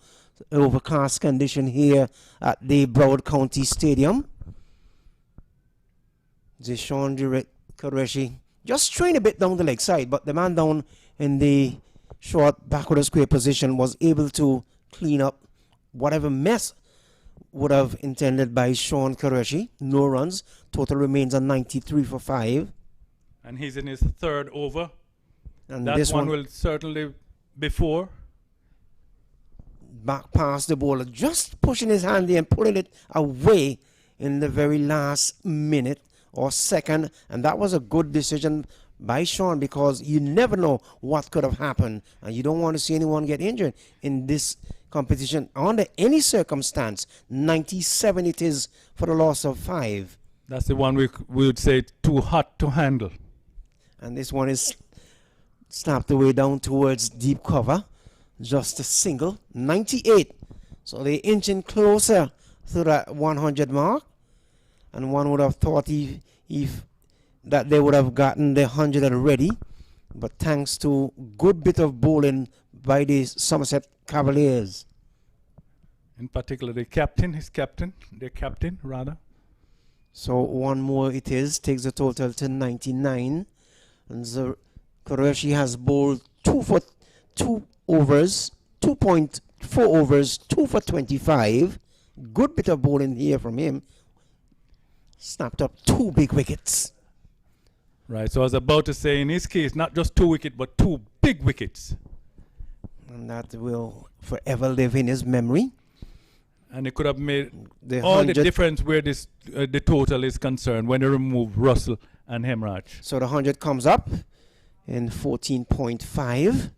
overcast condition here at the Broward County Stadium. Zishan Qureshi just trying a bit down the leg side, but the man down in the short backward square position was able to clean up whatever mess would have intended by Sean Qureshi. No runs. Total remains on 93 for 5. And he's in his 3rd over. And that this one will certainly before. Back past the bowler, just pushing his hand there and pulling it away in the very last minute or second. And that was a good decision by Sean, because you never know what could have happened. And you don't want to see anyone get injured in this competition under any circumstance. 97 it is for the loss of 5. That's the one we would say too hot to handle. And this one is snapped away down towards deep cover. Just a single. 98. So they're inching closer to that 100 mark. And one would have thought if that they would have gotten the 100 already. But thanks to good bit of bowling by the Somerset Cavaliers. In particular, their captain. So one more it is. Takes the total to 99. And Qureshi has bowled 2 for 2 overs, 2.4 overs, 2 for 25. Good bit of bowling here from him. Snapped up 2 big wickets. Right. So I was about to say, in his case, not just 2 wickets, but 2 big wickets. And that will forever live in his memory. And it could have made The all the 100 difference where this the total is concerned when they remove Russell and Hemraj. So the 100 comes up in 14.5.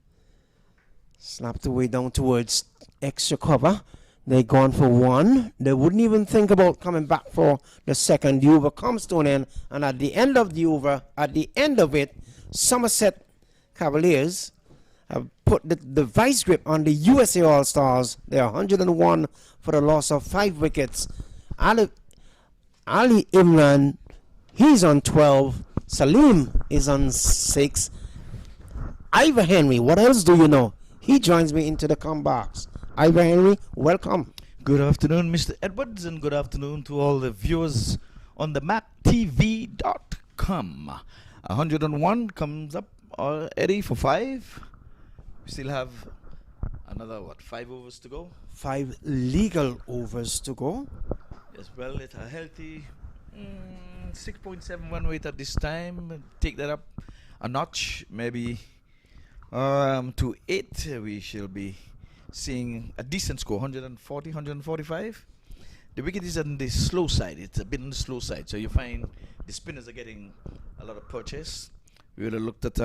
Slapped away down towards extra cover. They gone for 1. They wouldn't even think about coming back for the second. The over comes to an end. And at the end of the over, at the end of it, Somerset Cavaliers have put the vice grip on the USA All-Stars. They are 101 for the loss of 5 wickets. Ali Imran, he's on 12. Salim is on 6. Ivor Henry, what else do you know? He joins me into the comebacks. Ivor Henry, welcome. Good afternoon, Mr. Edwards, and good afternoon to all the viewers on the MAQTV.com. 101 comes up Eddie for 5. We still have another, 5 overs to go? 5 legal overs to go. Yes, well, it's a healthy 6.71 weight at this time. Take that up a notch, maybe to 8. We shall be seeing a decent score, 140, 145. The wicket is on the slow side. It's a bit on the slow side. So you find the spinners are getting a lot of purchase. We would have looked at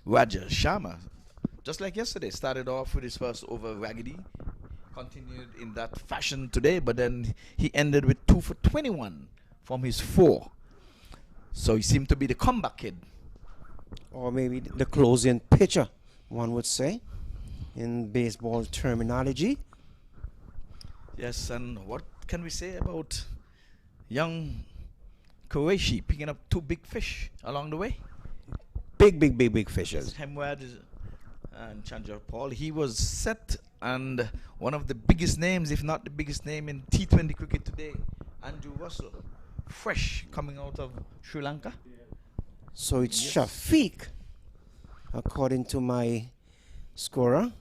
Raja Sharma, just like yesterday. Started off with his first over raggedy. Continued in that fashion today, but then he ended with 2 for 21 from his 4. So he seemed to be the comeback kid. Or maybe the closing pitcher, one would say, in baseball terminology. Yes, and what can we say about young Qureshi picking up 2 big fish along the way? Big fishes. Hemraj and Chandra Paul. He was set, and one of the biggest names, if not the biggest name in T20 cricket today, Andrew Russell, fresh coming out of Sri Lanka. So it's Shafiq, according to my scorer,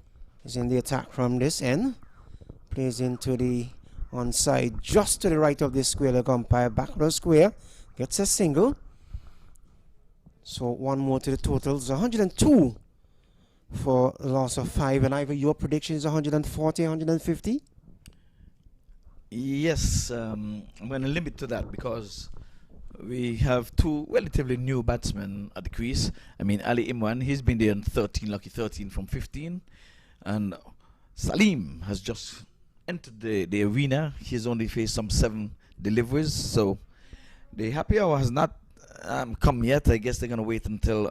is in the attack from this end. Plays into the onside, just to the right of the square leg umpire, back of the square, gets a single. So 1 more to the totals, 102 for a loss of 5. And Ivor, your prediction is 140, 150? Yes, I'm going to limit to that because we have 2 relatively new batsmen at the crease. I mean, Ali Imran, he's been there in 13, lucky 13 from 15. And Salim has just entered the arena. He's only faced some 7 deliveries. So the happy hour has not come yet. I guess they're going to wait until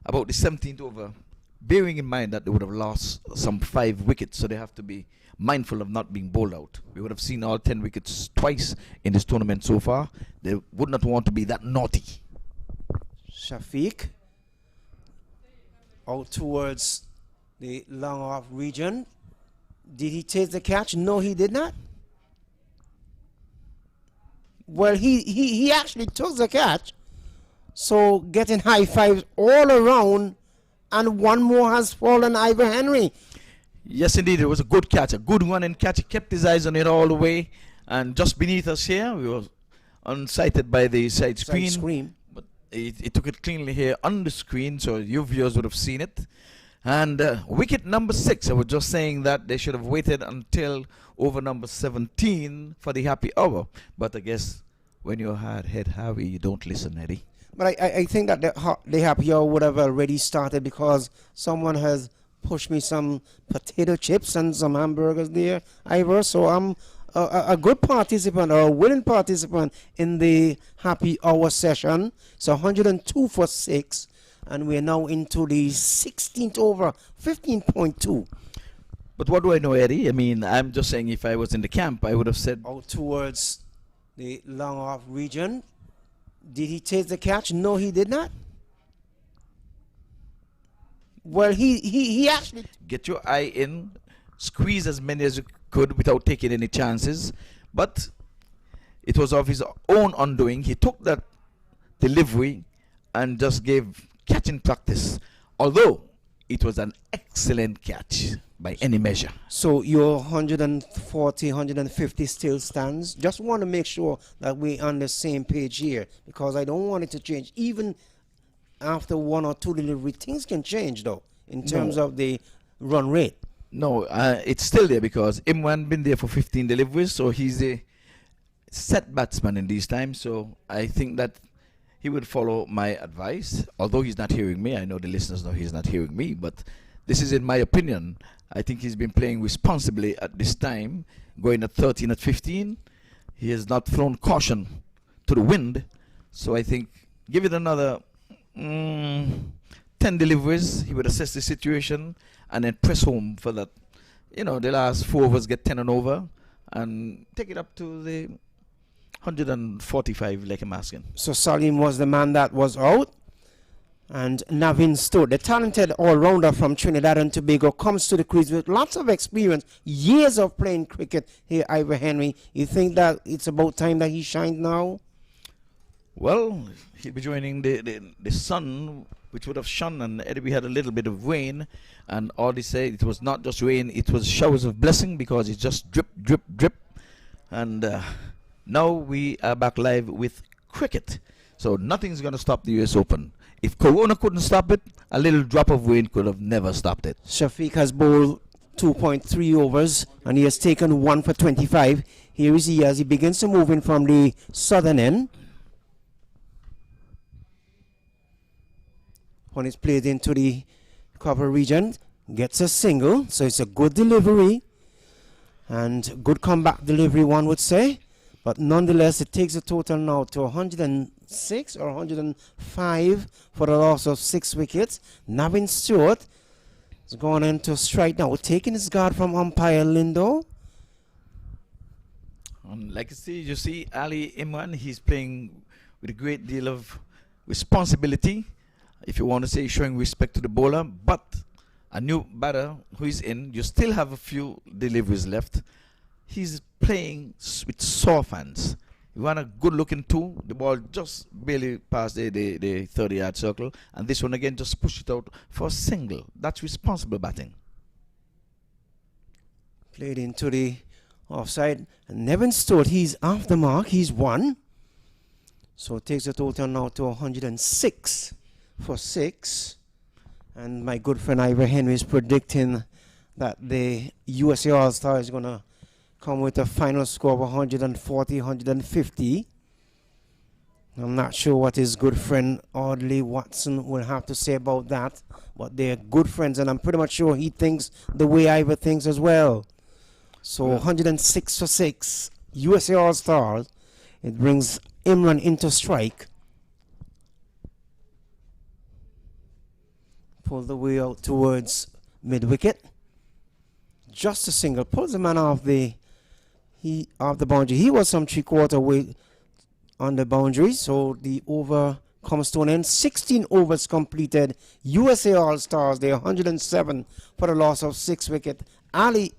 about the 17th over, bearing in mind that they would have lost some 5 wickets. So they have to be mindful of not being bowled out. We would have seen all 10 wickets twice in this tournament so far. They would not want to be that naughty. Shafiq out towards the long off region. Did he take the catch? No, he did not. Well, he actually took the catch. So getting high fives all around, and 1 more has fallen, Ivor Henry. Yes, indeed, it was a good catch, a good running catch. He kept his eyes on it all the way. And just beneath us here, we were unsighted by the side screen. But he took it cleanly here on the screen, so you viewers would have seen it. And wicket number 6, I was just saying that they should have waited until over number 17 for the happy hour. But I guess when you're hard head heavy, you don't listen, Eddie. But I think that the happy hour would have already started because someone has pushed me some potato chips and some hamburgers there, Ivor. So I'm a good participant or a willing participant in the happy hour session. So 102 for 6. And we're now into the 16th over, 15.2. But what do I know, Eddie? I mean, I'm just saying if I was in the camp, I would have said... Out towards the long off region. Did he take the catch? No, he did not. Well, he actually... Get your eye in, squeeze as many as you could without taking any chances. But it was of his own undoing. He took that delivery and just gave catching practice. Although it was an excellent catch. by any measure. So your 140, 150 still stands? Just want to make sure that we're on the same page here, because I don't want it to change. Even after one or two delivery, things can change though, in terms of the run rate. No, it's still there because Imran been there for 15 deliveries, so he's a set batsman in these times. So I think that he would follow my advice. Although he's not hearing me, I know the listeners know he's not hearing me, but this is in my opinion. I think he's been playing responsibly at this time, going at 13 at 15. He has not thrown caution to the wind, so I think give it another 10 deliveries. He would assess the situation and then press home for that. You know, the last 4 overs get 10 and over and take it up to the 145 like I'm asking. So Salim was the man that was out. And Navin Stewart, the talented all-rounder from Trinidad and Tobago, comes to the crease with lots of experience, years of playing cricket here, Ivor Henry. You think that it's about time that he shined now? Well, he'll be joining the sun, which would have shone, and we had a little bit of rain, and all they say, it was not just rain, it was showers of blessing, because it just drip, drip, drip. And now we are back live with cricket. So nothing's going to stop the US Open. If Corona couldn't stop it, a little drop of rain could have never stopped it. Shafiq has bowled 2.3 overs and he has taken 1 for 25. Here is he as he begins to move in from the southern end. When it's played into the cover region, gets a single, so it's a good delivery and good comeback delivery, one would say. But nonetheless, it takes the total now to 106 or 105 for the loss of 6 wickets. Navin Stewart is going into strike now, taking his guard from umpire Lindo. Like you see Ali Imran, he's playing with a great deal of responsibility, if you want to say, showing respect to the bowler. But a new batter who is in, you still have a few deliveries left. He's playing with soft hands. You want a good looking two, the ball just barely past the 30-yard circle, and this one again just push it out for a single. That's responsible batting. Played into the offside. And Nevin Stewart, he's off the mark. He's 1. So it takes the total now to 106 for 6. And my good friend Ivor Henry is predicting that the USA All-Star is going to come with a final score of 140, 150. I'm not sure what his good friend Audley Watson will have to say about that, but they're good friends, and I'm pretty much sure he thinks the way Ivor thinks as well. So 106 for 6, USA All-Stars. It brings Imran into strike. Pull the way out towards mid-wicket. Just a single. Pulls the man off the boundary. He was some 3/4 way on the boundary, so the over comes to an end. 16 overs completed. USA All-Stars, they're 107 for the loss of 6 wickets. Ali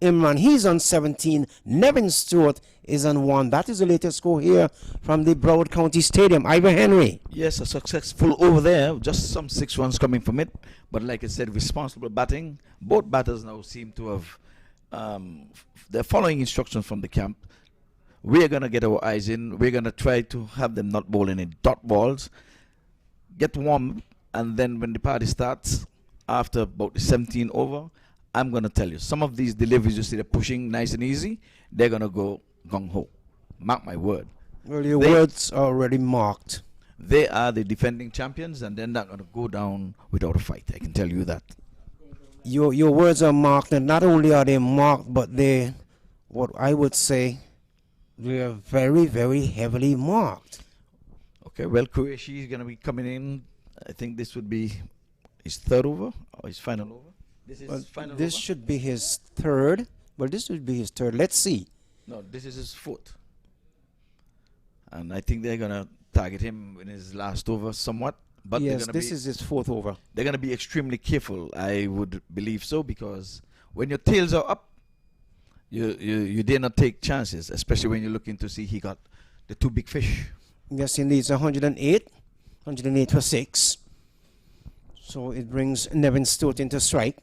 Imran, he's on 17. Nevin Stewart is on 1. That is the latest score here from the Broward County Stadium. Ivor Henry. Yes, a successful over there. Just some 6 runs coming from it. But like I said, responsible batting. Both batters now seem to have they're following instructions from the camp. We're going to get our eyes in. We're going to try to have them not bowl any dot balls. Get warm, and then when the party starts, after about the 17th over, I'm going to tell you, some of these deliveries you see they're pushing nice and easy, they're going to go gung-ho. Mark my word. Well, your words are already marked. They are the defending champions, and they're not going to go down without a fight. I can tell you that. Your words are marked, and not only are they marked, but they, what I would say, they are very, very heavily marked. Okay, well, Qureshi is going to be coming in. I think this would be his 3rd over or his final over. This is final this over? should be his 3rd. Well, this would be his 3rd. Let's see. No, this is his 4th. And I think they're going to target him in his last over somewhat. But yes, this is his 4th over. They're going to be extremely careful, I would believe so, because when your tails are up, you dare not take chances, especially when you're looking to see he got the 2 big fish. Yes, indeed, it's 108 for 6. So it brings Nevin Stewart into strike.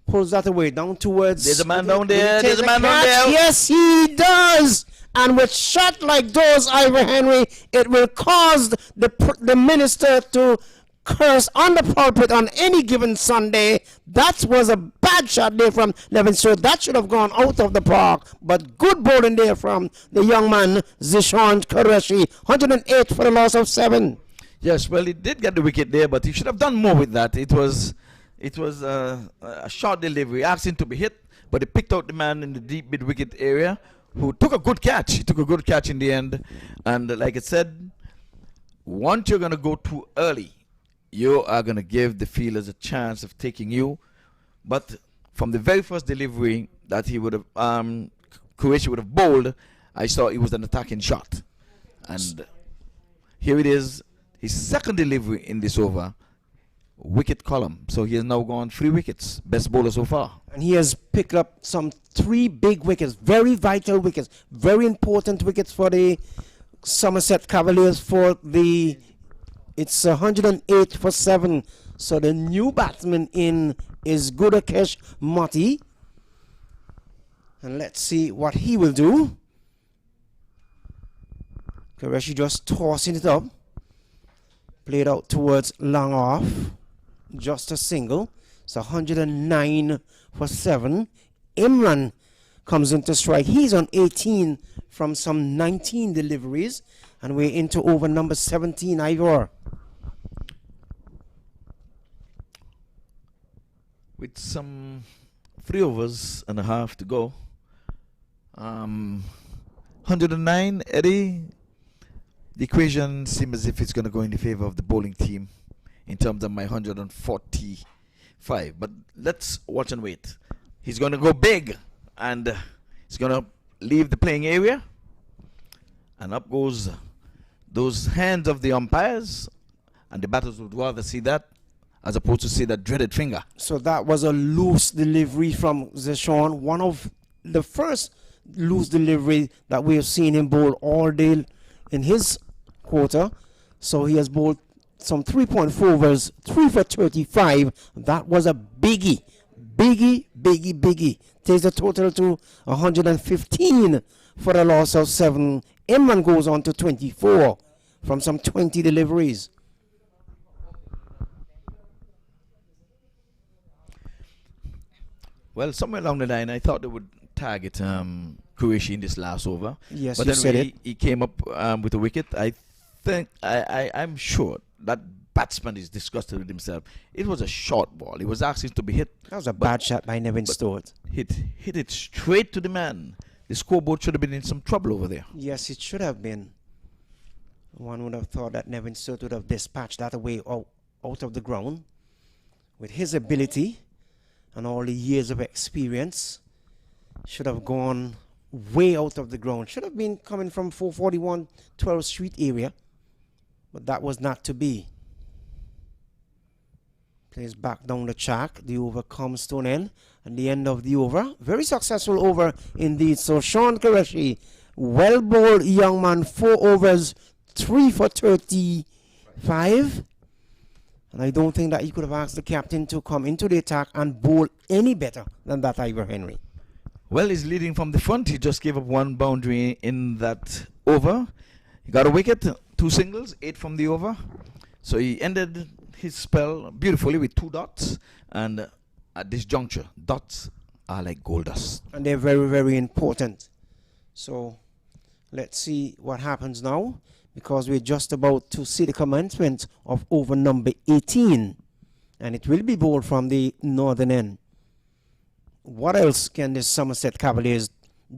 pulls that away down towards. There's a man will he- down there, will he there's take a the man down catch? there. Yes, he does. And with shot like those, Ivor Henry, it will cause the minister to curse on the pulpit on any given Sunday. That was a bad shot there from Nevin Stewart. That should have gone out of the park. But good bowling there from the young man, Zishan Qureshi. 108 for a loss of 7. Yes, well, he did get the wicket there, but he should have done more with that. It was a short delivery, asked him to be hit, but he picked out the man in the deep mid-wicket area who took a good catch. He took a good catch in the end. And like I said, once you're going to go too early, you are going to give the fielders a chance of taking you. But from the very first delivery that he would have, Croatia would have bowled, I saw it was an attacking shot. And here it is, his second delivery in this over, wicket column. So he has now gone 3 wickets, best bowler so far. And he has picked up some 3 big wickets, very vital wickets, very important wickets for the Somerset Cavaliers for the, it's 108 for 7. So the new batsman in is Gudakesh Mati. And let's see what he will do. Qureshi just tossing it up. Played out towards long off. Just a single. It's 109 for 7. Imran comes into strike. He's on 18 from some 19 deliveries. And we're into over number 17, Ivor. With some 3 overs and a half to go. 109, Eddie. The equation seems as if it's going to go in the favor of the bowling team in terms of my 145. But let's watch and wait. He's going to go big and he's going to leave the playing area. And up goes those hands of the umpires. And the batters would rather see that as opposed to see that dreaded finger. So that was a loose delivery from Zeshawn. One of the first loose delivery that we have seen him bowl all day in his quarter. So he has bowled some 3.4 overs, 3 for 35. That was a biggie. Biggie. Takes the total to 115 for a loss of 7. Imran goes on to 24 from some 20 deliveries. Well, somewhere along the line, I thought they would target Croatia in this last over. Yes, but you then said when it. he came up with a wicket, I'm sure that batsman is disgusted with himself. It was a short ball. He was asking to be hit. That was a bad shot by Nevin Stewart. Hit it straight to the man. The scoreboard should have been in some trouble over there. Yes, it should have been. One would have thought that Nevin Stewart would have dispatched that away out of the ground. With his ability and all the years of experience, should have gone way out of the ground. Should have been coming from 441 12th Street area. But that was not to be. Plays back down the track. The over comes to an end. And the end of the over. Very successful over indeed. So Sean Qureshi, well bowled young man, 4 overs, 3 for 35. And I don't think that he could have asked the captain to come into the attack and bowl any better than that Ivor Henry. Well, he's leading from the front. He just gave up 1 boundary in that over. He got a wicket, 2 singles, 8 from the over. So he ended his spell beautifully with 2 dots. And at this juncture, dots are like gold dust. And they're very, very important. So let's see what happens now, because we're just about to see the commencement of over number 18. And it will be bowled from the northern end. What else can the Somerset Cavaliers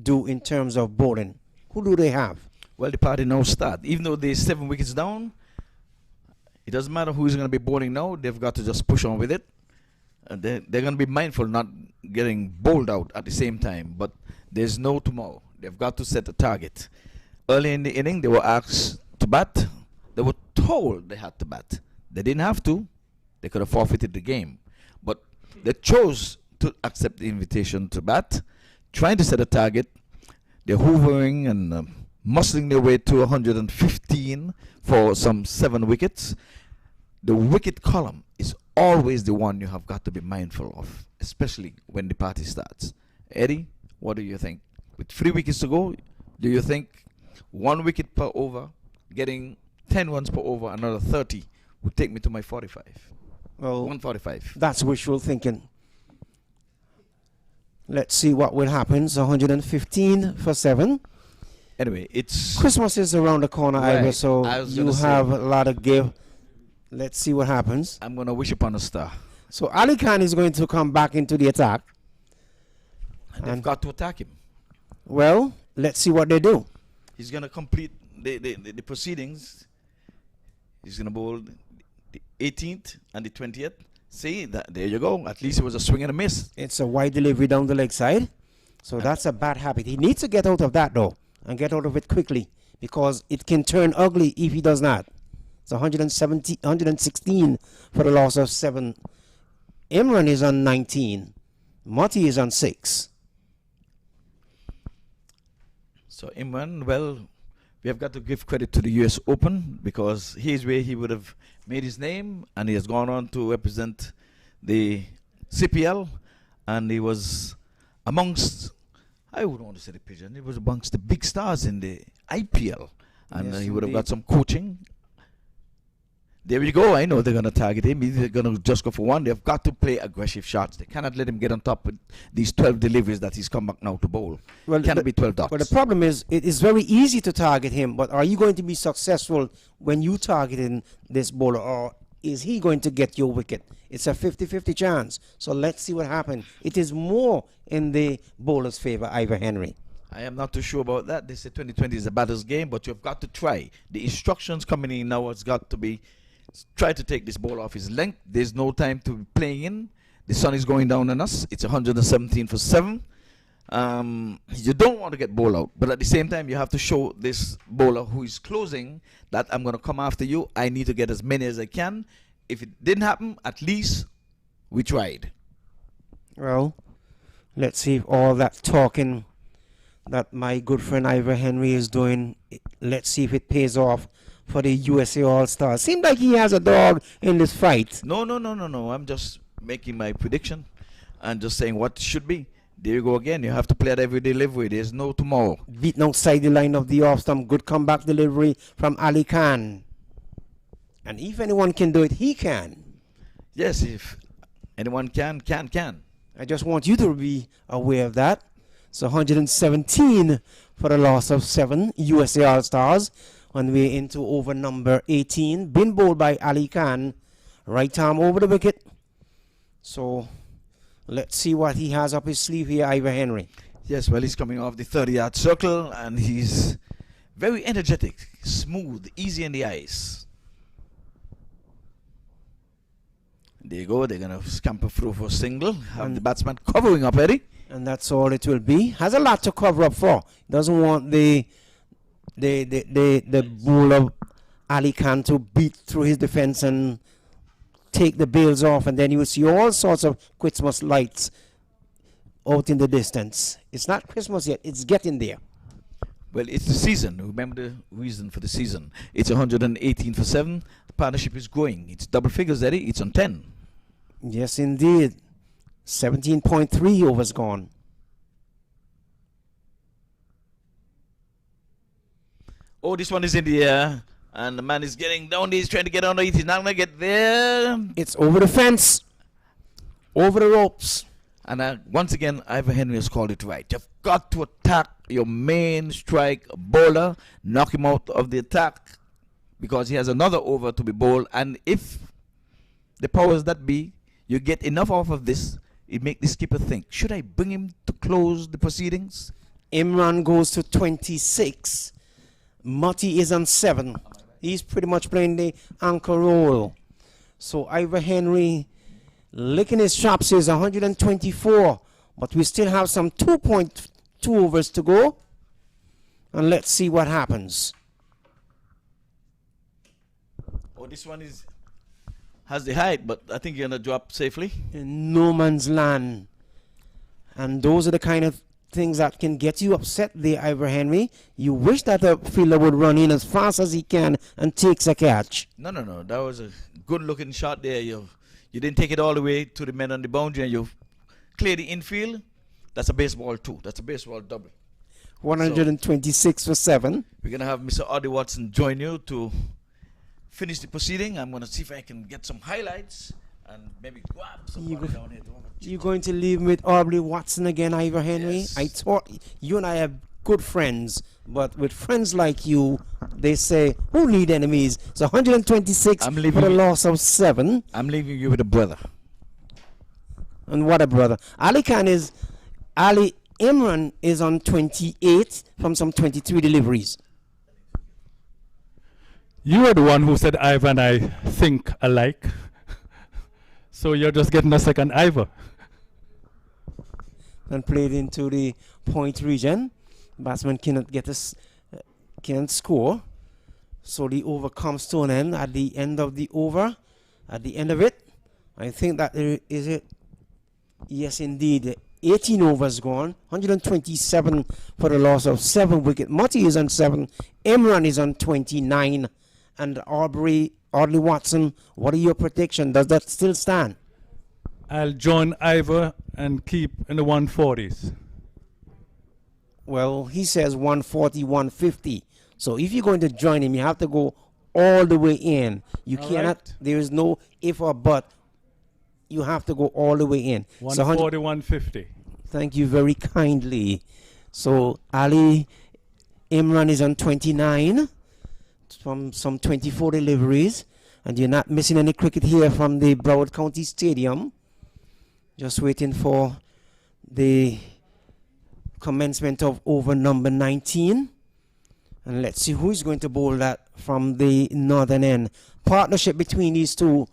do in terms of bowling? Who do they have? Well, the party now start. Even though they're 7 wickets down, it doesn't matter who is going to be bowling now. They've got to just push on with it. And they're going to be mindful not getting bowled out at the same time. But there's no tomorrow. They've got to set a target. Early in the inning, they were asked to bat. They were told they had to bat. They didn't have to. They could have forfeited the game. But they chose to accept the invitation to bat, trying to set a target. They're hoovering and muscling their way to 115 for some 7 wickets. The wicket column is always the one you have got to be mindful of, especially when the party starts. Eddie, what do you think? With 3 wickets to go, do you think 1 wicket per over, getting 10 runs per over, another 30 would take me to my 45? Well, 145. that's wishful thinking. Let's see what will happen. So 115 for 7. Anyway, it's Christmas is around the corner, Right. Ivor, so I was you gonna say- have a lot of give. Let's see what happens. I'm going to wish upon a star. So Ali Khan is going to come back into the attack. And they've And- got to attack him. Well, let's see what they do. He's going to complete the proceedings. He's going to bowl the 18th and the 20th. See, there you go. At least it was a swing and a miss. It's a wide delivery down the leg side. So that's a bad habit. He needs to get out of that, though, and get out of it quickly, because it can turn ugly if he does not. It's 116 for the loss of 7. Imran is on 19. Mati is on 6. So Imran, well, we have got to give credit to the US Open, because here's where he would have made his name, and he has gone on to represent the CPL, and he was amongst, I wouldn't want to say the pigeon, he was amongst the big stars in the IPL, and Yes, he would have got indeed. some coaching. There we go. I know they're going to target him. They're going to just go for one. They've got to play aggressive shots. They cannot let him get on top with these 12 deliveries that he's come back now to bowl. Well, Cannot be 12 dots. But the problem is, it is very easy to target him, but are you going to be successful when you targeting this bowler, or is he going to get your wicket? It's a 50-50 chance. So let's see what happens. It is more in the bowler's favor, Ivor Henry. I am not too sure about that. They say 2020 is a batter's game, but you've got to try. The instructions coming in now has got to be, try to take this ball off his length. There's no time to be playing in. The sun is going down on us. It's 117 for 7. You don't want to get ball out, but at the same time, you have to show this bowler who is closing that I'm going to come after you. I need to get as many as I can. If it didn't happen, at least we tried. Well, let's see if all that talking that my good friend Ivor Henry is doing, let's see if it pays off for the USA All-Stars. Seems like he has a dog in this fight. No. I'm just making my prediction and just saying what should be. There you go again. You have to play at every delivery. There's no tomorrow. Beaten outside the line of the off-stump. Good comeback delivery from Ali Khan. And if anyone can do it, he can. Yes, if anyone can. I just want you to be aware of that. So 117 for a loss of 7 USA All-Stars. On the way into over number 18. Been bowled by Ali Khan. Right arm over the wicket. So let's see what he has up his sleeve here, Ivor Henry. Yes, well, he's coming off the 30-yard circle, and he's very energetic, smooth, easy in the eyes. There you go. They're going to scamper through for a single. Have the batsman covering up, Eddie. And that's all it will be. Has a lot to cover up for. Doesn't want the bowler Ali Khan to beat through his defense and take the bails off, and then you will see all sorts of Christmas lights out in the distance. It's not Christmas yet. It's getting there. Well, it's the season. Remember the reason for the season. It's 118 for 7. The partnership is growing. It's double figures, Eddie. It's on 10. Yes, indeed. 17.3 overs gone. Oh, this one is in the air. And the man is getting down. He's trying to get under it. He's not going to get there. It's over the fence. Over the ropes. And once again, Ivor Henry has called it right. You've got to attack your main strike bowler. Knock him out of the attack. Because he has another over to be bowled. And if the powers that be, you get enough off of this, it make the skipper think, should I bring him to close the proceedings? Imran goes to 26. Mati is on 7. He's pretty much playing the anchor role. So Ivor Henry licking his chops is 124. But we still have some 2.2 overs to go. And let's see what happens. Oh, this one has the height, but I think you're going to drop safely. In no man's land. And those are the kind of things that can get you upset there, Ivor Henry. You wish that a fielder would run in as fast as he can and takes a catch. No. That was a good-looking shot there. you didn't take it all the way to the men on the boundary and you clear the infield, that's a baseball 2. That's a baseball double. 126 for 7. We're going to have Mr. Audie Watson join you to finish the proceeding. I'm going to see if I can get some highlights and maybe grab somebody down here. You're going to leave with Aubrey Watson again, Ivor Henry? Yes. I thought you and I have good friends, but with friends like you, they say, who need enemies? So 126 I'm for leaving the you- loss of 7. I'm leaving you with a brother. And what a brother. Ali Imran is on 28 from some 23 deliveries. You are the one who said Ivor and I think alike. So you're just getting a second Ivor. And played into the point region. Batsman cannot get can't score. So the over comes to an end at the end of the over. At the end of it, I think that is it. Yes, indeed. 18 overs gone. 127 for the loss of 7 wicket. Murty is on 7. Imran is on 29. And Audley Watson, what are your predictions? Does that still stand? I'll join Ivor and keep in the 140s. Well, he says 140, 150. So if you're going to join him, you have to go all the way in. You All cannot, right. there is no if or but. You have to go all the way in. So 140, 150. thank you very kindly. So Ali Imran is on 29 from some 24 deliveries. And you're not missing any cricket here from the Broward County Stadium. Just waiting for the commencement of over number 19. And let's see who's going to bowl that from the northern end. Partnership between these two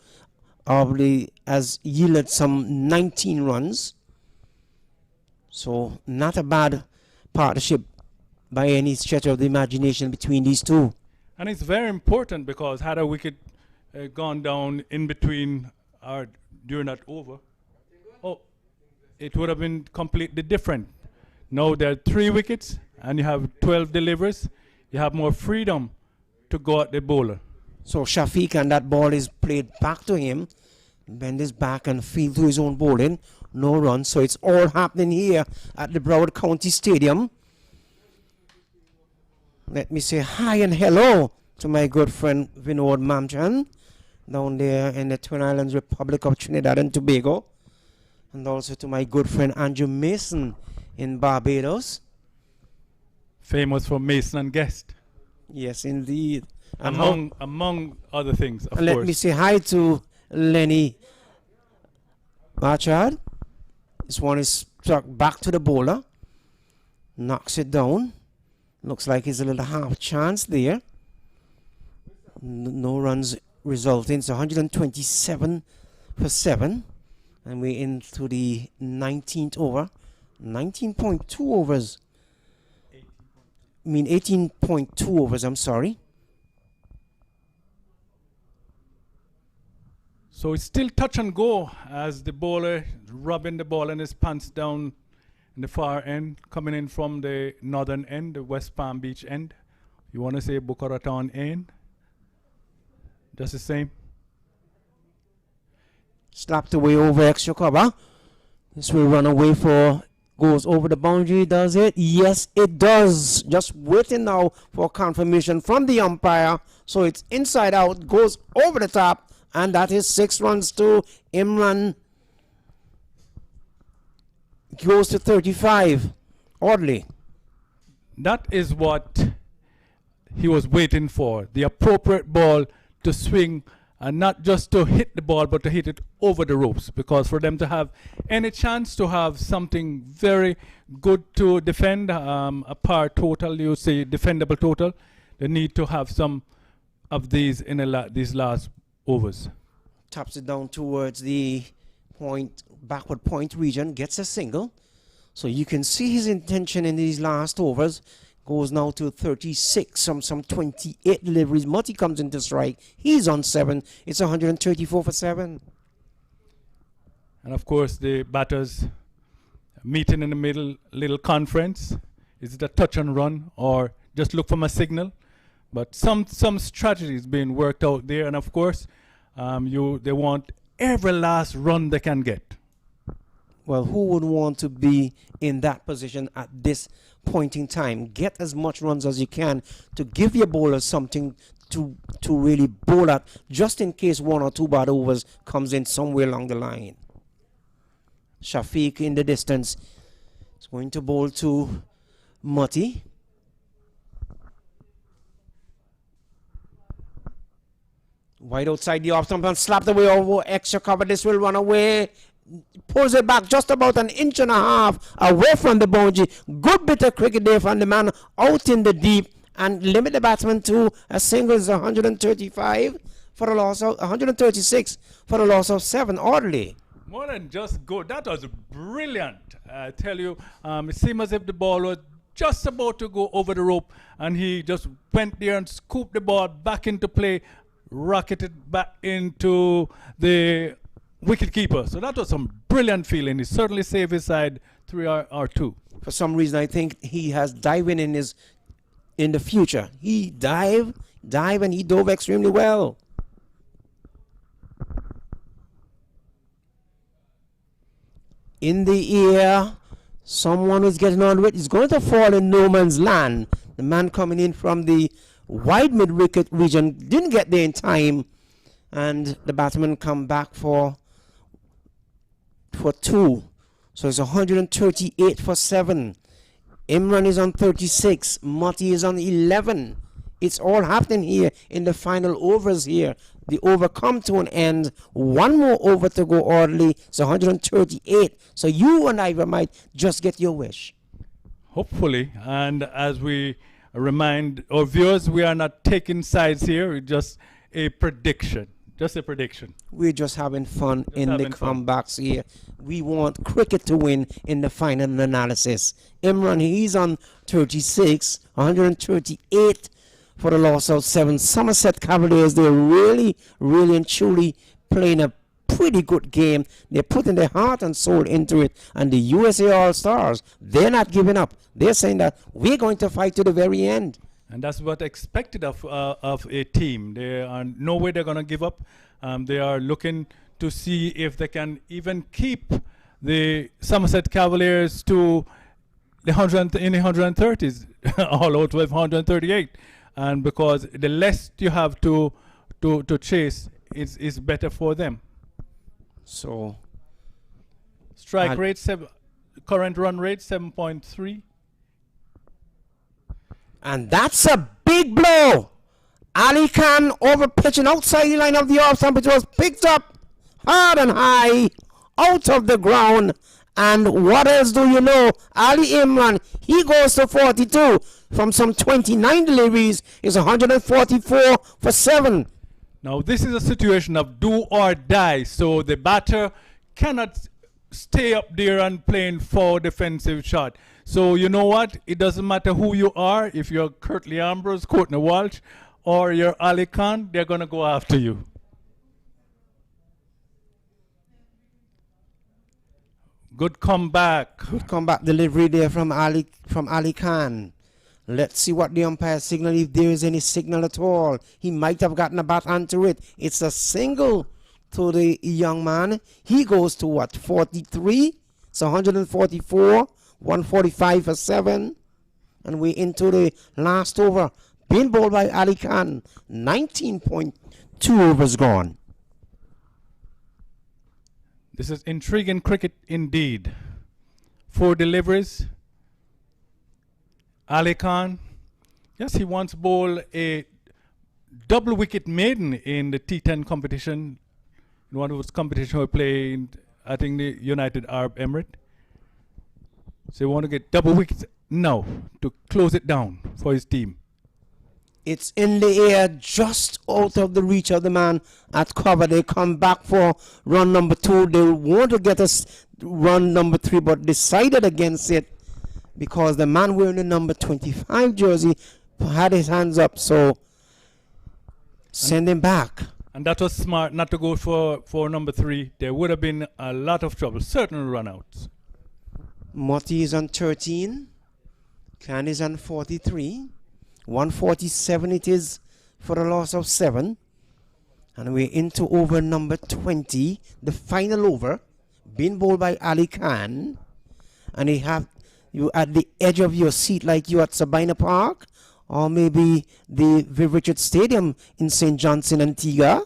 probably has yielded some 19 runs. So not a bad partnership by any stretch of the imagination between these two. And it's very important because had a wicket gone down in between or during that over, it would have been completely different. Now there are 3 wickets and you have 12 deliveries. You have more freedom to go at the bowler. So Shafiq, and that ball is played back to him. Bend his back and field to his own bowling. No run. So it's all happening here at the Broward County Stadium. Let me say hi and hello to my good friend Vinod Mamchan down there in the Twin Islands Republic of Trinidad and Tobago. And also to my good friend Andrew Mason in Barbados. Famous for Mason and Guest. Yes, indeed. And Among other things, of and let course. me say hi to Lenny Marchard. This one is struck back to the bowler. Knocks it down. Looks like he's a little half chance there. No runs resulting. So 127 for 7. And we're into the 19th over. 19.2 overs. 18.2 overs, I'm sorry. So it's still touch and go as the bowler rubbing the ball in his pants down in the far end, coming in from the northern end, the West Palm Beach end. You want to say Boca Raton end? Just the same. Slapped away over extra cover. This will run away for, goes over the boundary, does it? Yes, it does. Just waiting now for confirmation from the umpire. So it's inside out, goes over the top, and that is 6 runs to Imran. Goes to 35. Oddly. That is what he was waiting for. The appropriate ball to swing and not just to hit the ball, but to hit it over the ropes. Because for them to have any chance to have something very good to defend, a par total, you say defendable total, they need to have some of these in these last overs. Taps it down towards the point, backward point region, gets a single. So you can see his intention in these last overs. Goes now to 36, some 28 deliveries. Murty comes into strike. He's on 7. It's 134 for 7. And of course, the batters meeting in the middle, little conference. Is it a touch and run or just look for a signal? But some strategies being worked out there. And of course, they want every last run they can get. Well, who would want to be in that position at this point in time? Get as much runs as you can to give your bowlers something to really bowl at, just in case one or two bad overs comes in somewhere along the line. Shafiq in the distance is going to bowl to Mutty. Wide outside the off stump and slapped away over extra cover. This will run away. Pulls it back just about an inch and a half away from the boundary. Good bit of cricket there from the man out in the deep, and limit the batsman to a single is 135 for a loss of 136 for a loss of 7. Oddly. More than just good. That was brilliant. I tell you, it seemed as if the ball was just about to go over the rope, and he just went there and scooped the ball back into play, rocketed back into the wicket keeper. So that was some brilliant feeling. He certainly saved his side 3 or 2. For some reason, I think he has diving in the future. He dive, and he dove extremely well. In the air, someone is getting on with. It's going to fall in no man's land. The man coming in from the wide mid-wicket region didn't get there in time, and the batsman come back for 2. So it's 138 for 7. Imran is on 36. Mati is on 11. It's all happening here in the final overs here. The over come to an end. One more over to go orderly. It's 138. So you and I might just get your wish. Hopefully. And as we remind our viewers, we are not taking sides here. It's just a prediction. Just a prediction. We're just having fun in the comebacks here. We want cricket to win in the final analysis. Imran, he's on 36, 138 for the loss of 7. Somerset Cavaliers, they're really, really and truly playing a pretty good game. They're putting their heart and soul into it. And the USA All-Stars, they're not giving up. They're saying that we're going to fight to the very end. And that's what expected of a team. They are no way they're going to give up. They are looking to see if they can even keep the Somerset Cavaliers to the 130s, all out with 138. And because the less you have to chase is better for them. So strike rate, current run rate 7.3. And that's a big blow. Ali Khan over pitching outside the line of the off stump. It was picked up hard and high out of the ground. And what else do you know? Ali Imran, he goes to 42 from some 29 deliveries. Is 144 for 7. Now this is a situation of do or die. So the batter cannot stay up there and playing for defensive shot. So you know what? It doesn't matter who you are. If you're Curtly Ambrose, Courtney Walsh, or you're Ali Khan, they're going to go after you. Good comeback. Good comeback delivery there from Ali Khan. Let's see what the umpire signal, if there is any signal at all. He might have gotten a bat onto it. It's a single to the young man. He goes to what? 43? It's 144. 145 for 7. And we're into the last over. Being bowled by Ali Khan. 19.2 overs gone. This is intriguing cricket indeed. 4 deliveries. Ali Khan, yes, he once bowled a double wicket maiden in the T10 competition. In one of those competitions we played, I think, the United Arab Emirates. So he want to get double wickets now to close it down for his team. It's in the air, just out of the reach of the man at cover. They come back for run number 2. They want to get us run number 3, but decided against it because the man wearing the number 25 jersey had his hands up. So send him back. And that was smart not to go for number 3. There would have been a lot of trouble, certain run-outs. Moti is on 13. Khan is on 43. 147 it is for a loss of 7. And we're into over number 20, the final over, being bowled by Ali Khan. And you at the edge of your seat like you at Sabina Park, or maybe the Viv Richards Stadium in St. Johnson, Antigua.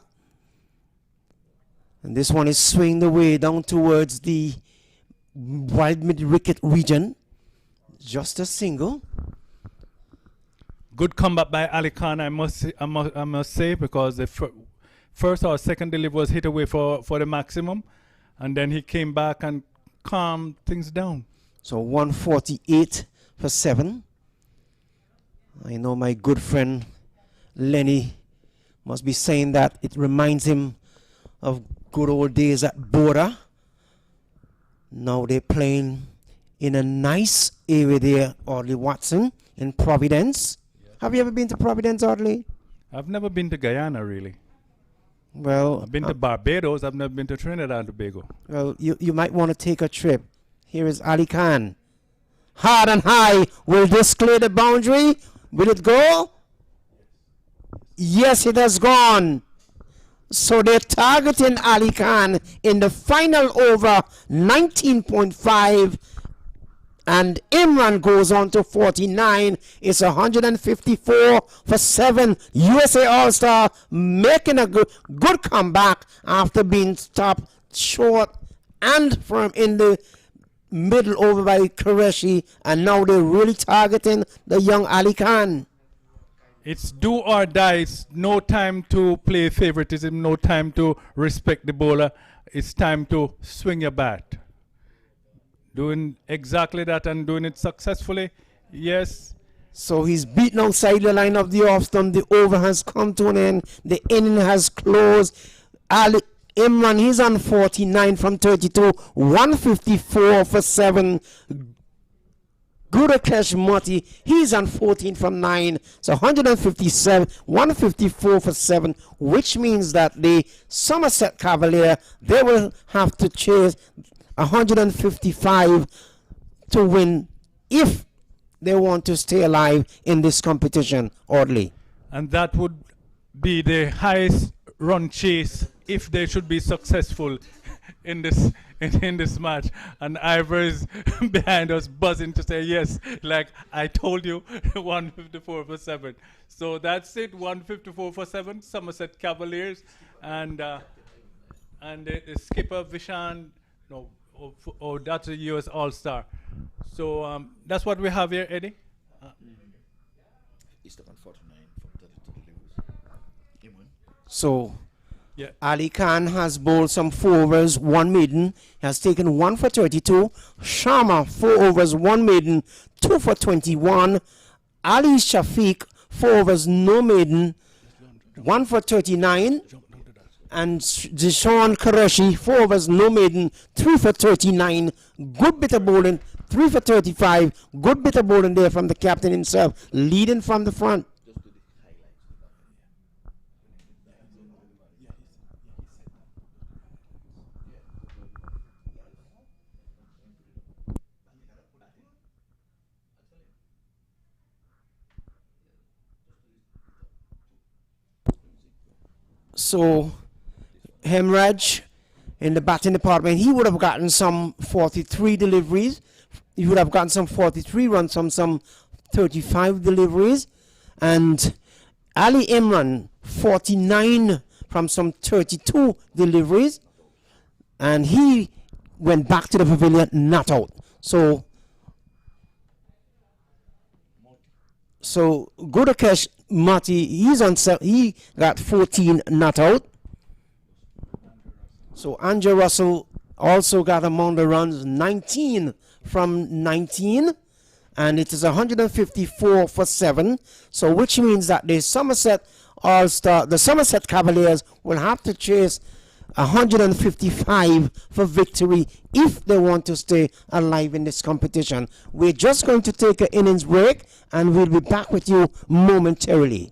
And this one is swinging the way down towards the wide mid-wicket region. Just a single. Good comeback by Ali Khan, I must say, because the first or second delivery was hit away for the maximum, and then he came back and calmed things down. So 148 for 7. I know my good friend Lenny must be saying that it reminds him of good old days at Bora. Now they're playing in a nice area there, Audley Watson, in Providence. Yeah. Have you ever been to Providence, Audley? I've never been to Guyana, really. Well, I've been to Barbados. I've never been to Trinidad and Tobago. Well, you might want to take a trip. Here is Ali Khan. Hard and high. Will this clear the boundary? Will it go? Yes, it has gone. So they're targeting Ali Khan in the final over, 19.5. And Imran goes on to 49. It's 154 for 7. USA All-Star making a good comeback after being stopped short and from in the middle over by Qureshi. And now they're really targeting the young Ali Khan. It's do or die. It's no time to play favoritism, no time to respect the bowler. It's time to swing your bat. Doing exactly that and doing it successfully, yes. So he's beaten outside the line of the off stump. The over has come to an end. The inning has closed. Ali Imran, he's on 49 from 32. 154 for 7. Gudakesh Moti, he's on 14 from 9. So 157, 154 for 7, which means that the Somerset Cavalier, they will have to chase 155 to win if they want to stay alive in this competition, Audley. And that would be the highest run chase if they should be successful in this match. And Ivor is behind us buzzing to say yes, like I told you, 154 for 7. So that's it, 154 for 7, Somerset Cavaliers, and the skipper Vishan, no, that's a US All-Star. So that's what we have here, Eddie. So yeah. Ali Khan has bowled some 4 overs, 1 maiden. He has taken 1 for 32. Sharma, 4 overs, 1 maiden, 2 for 21. Ali Shafiq, 4 overs, no maiden, 1 for 39. And Deshaun Qureshi, 4 overs, no maiden, 3 for 39. Good bit of bowling, 3 for 35. Good bit of bowling there from the captain himself, leading from the front. So Hemraj in the batting department, he would have gotten some 43 deliveries. He would have gotten some 43 runs from some 35 deliveries. And Ali Imran, 49 from some 32 deliveries. And he went back to the pavilion, not out. So Gudakesh Mati, he got 14 not out. So Andrew Russell also got among the runs, 19 from 19, and it is 154 for 7. So which means that the Somerset Cavaliers will have to chase 155 for victory if they want to stay alive in this competition. We're just going to take an innings break, and we'll be back with you momentarily.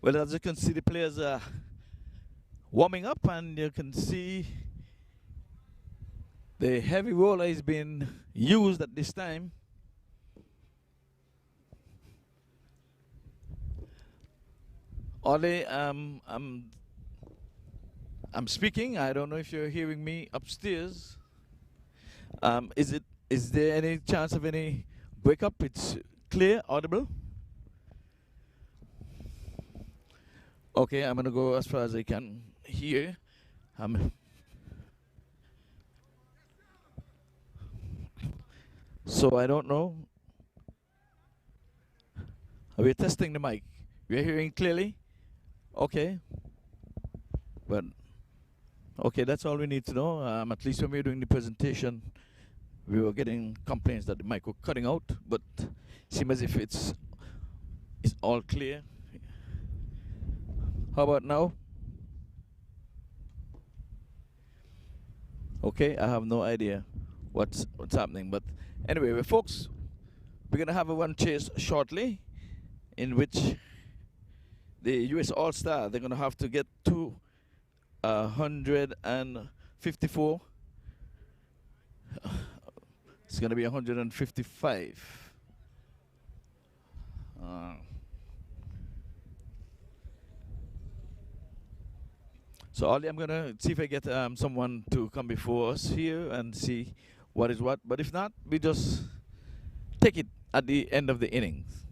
Well, as you can see, the players are warming up, and you can see the heavy roller is being used at this time. Ollie, I'm speaking. I don't know if you're hearing me upstairs. Is there any chance of any breakup? It's clear, audible. Okay, I'm gonna go as far as I can hear. So I don't know. We're testing the mic. We're hearing clearly. Okay. But okay, that's all we need to know. At least when we were doing the presentation, we were getting complaints that the mic was cutting out, but seems as if it's all clear. How about now? Okay, I have no idea what's happening, but anyway, folks, we're gonna have a one chase shortly, in which the US All-Star, they're gonna have to get to 154. It's gonna be 155. So Ollie, I'm gonna see if I get someone to come before us here and see what is what. But if not, we just take it at the end of the innings.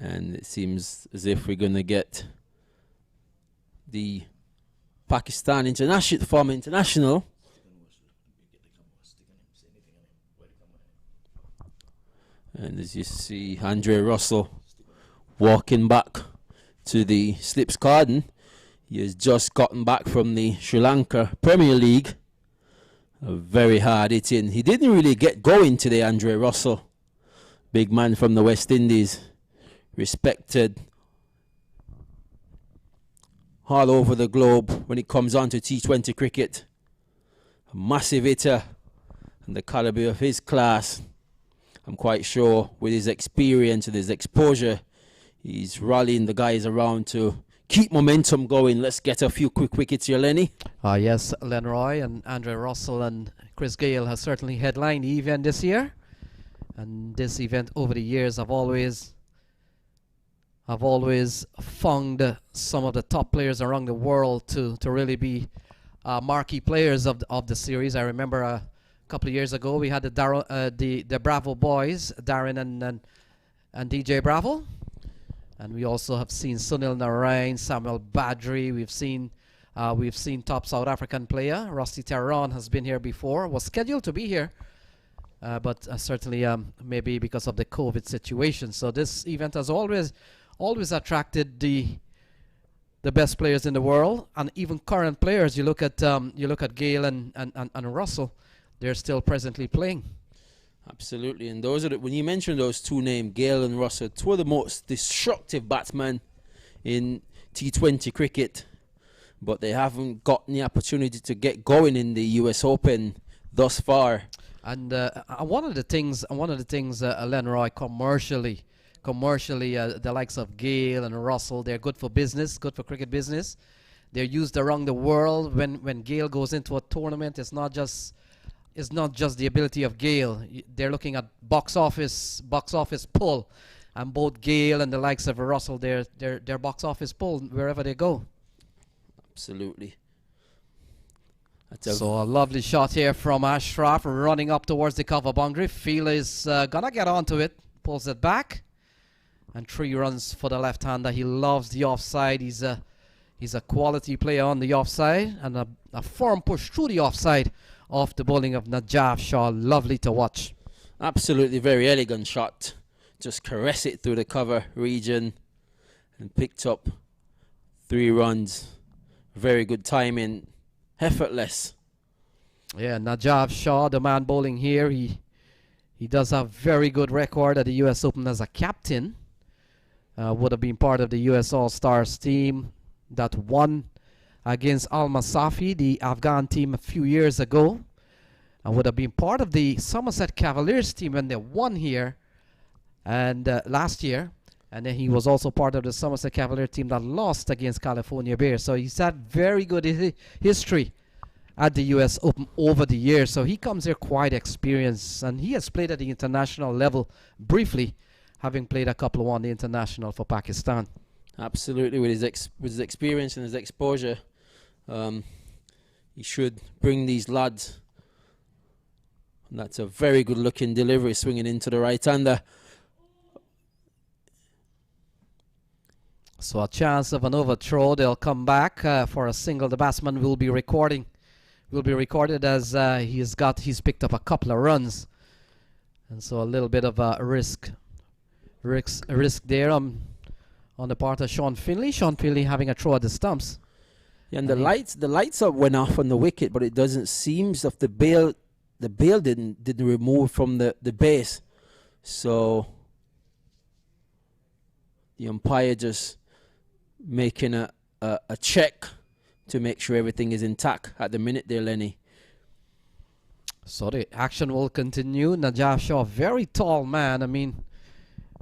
And it seems as if we're going to get the Pakistan former international. And as you see, Andre Russell walking back to the slips garden. He has just gotten back from the Sri Lanka Premier League. A very hard hitting. He didn't really get going today, Andre Russell. Big man from the West Indies. Respected all over the globe when it comes on to T20 cricket. A massive hitter and the caliber of his class. I'm quite sure with his experience and his exposure, he's rallying the guys around to keep momentum going. Let's get a few quick wickets here, Lenny. Yes, Lenroy and Andre Russell and Chris Gayle has certainly headlined the event this year. And this event over the years I've always found some of the top players around the world to really be marquee players of the series. I remember a couple of years ago we had the Bravo boys, Darren and DJ Bravo, and we also have seen Sunil Narain, Samuel Badri. We've seen top South African player Rusty Terron has been here before, was scheduled to be here, but certainly maybe because of the COVID situation. So this event has always attracted the best players in the world, and even current players. You look at Gayle and Russell, they're still presently playing. Absolutely, and those are when you mention those two names, Gayle and Russell, two of the most destructive batsmen in T20 cricket, but they haven't gotten the opportunity to get going in the US Open thus far. And one of the things, Lenroy, commercially, the likes of Gayle and Russell, they're good for business, good for cricket business. They're used around the world. When Gayle goes into a tournament, it's not just the ability of Gayle. They're looking at box office pull, and both Gayle and the likes of Russell, they're box office pull wherever they go. Absolutely. So a lovely shot here from Ashraf, running up towards the cover boundary. Fielder is gonna get onto it, pulls it back, and 3 runs for the left-hander. He loves the offside. He's a quality player on the offside, and a firm push through the offside off the bowling of Najaf Shah. Lovely to watch. Absolutely, very elegant shot. Just caress it through the cover region and picked up 3 runs. Very good timing, effortless. Yeah, Najaf Shah, the man bowling here, he does have very good record at the US Open as a captain. Would have been part of the US All-Stars team that won against Al Masafi, the Afghan team, a few years ago, and would have been part of the Somerset Cavaliers team when they won here and last year. And then he was also part of the Somerset Cavalier team that lost against California Bears. So he's had very good history at the US Open over the years. So he comes here quite experienced, and he has played at the international level briefly, having played a couple of one-day international for Pakistan. Absolutely, with his experience and his exposure, he should bring these lads. And that's a very good-looking delivery, swinging into the right-hander. So a chance of an overthrow. They'll come back for a single. The batsman will be recorded as he's picked up a couple of runs, and so a little bit of a risk there on the part of Sean Finley. Sean Finley having a throw at the stumps. Yeah, and the lights up went off on the wicket, but it doesn't seem as if the bail didn't remove from the base. So the umpire just making a check to make sure everything is intact at the minute there, Lenny. So the action will continue. Najaf Shah, very tall man. I mean,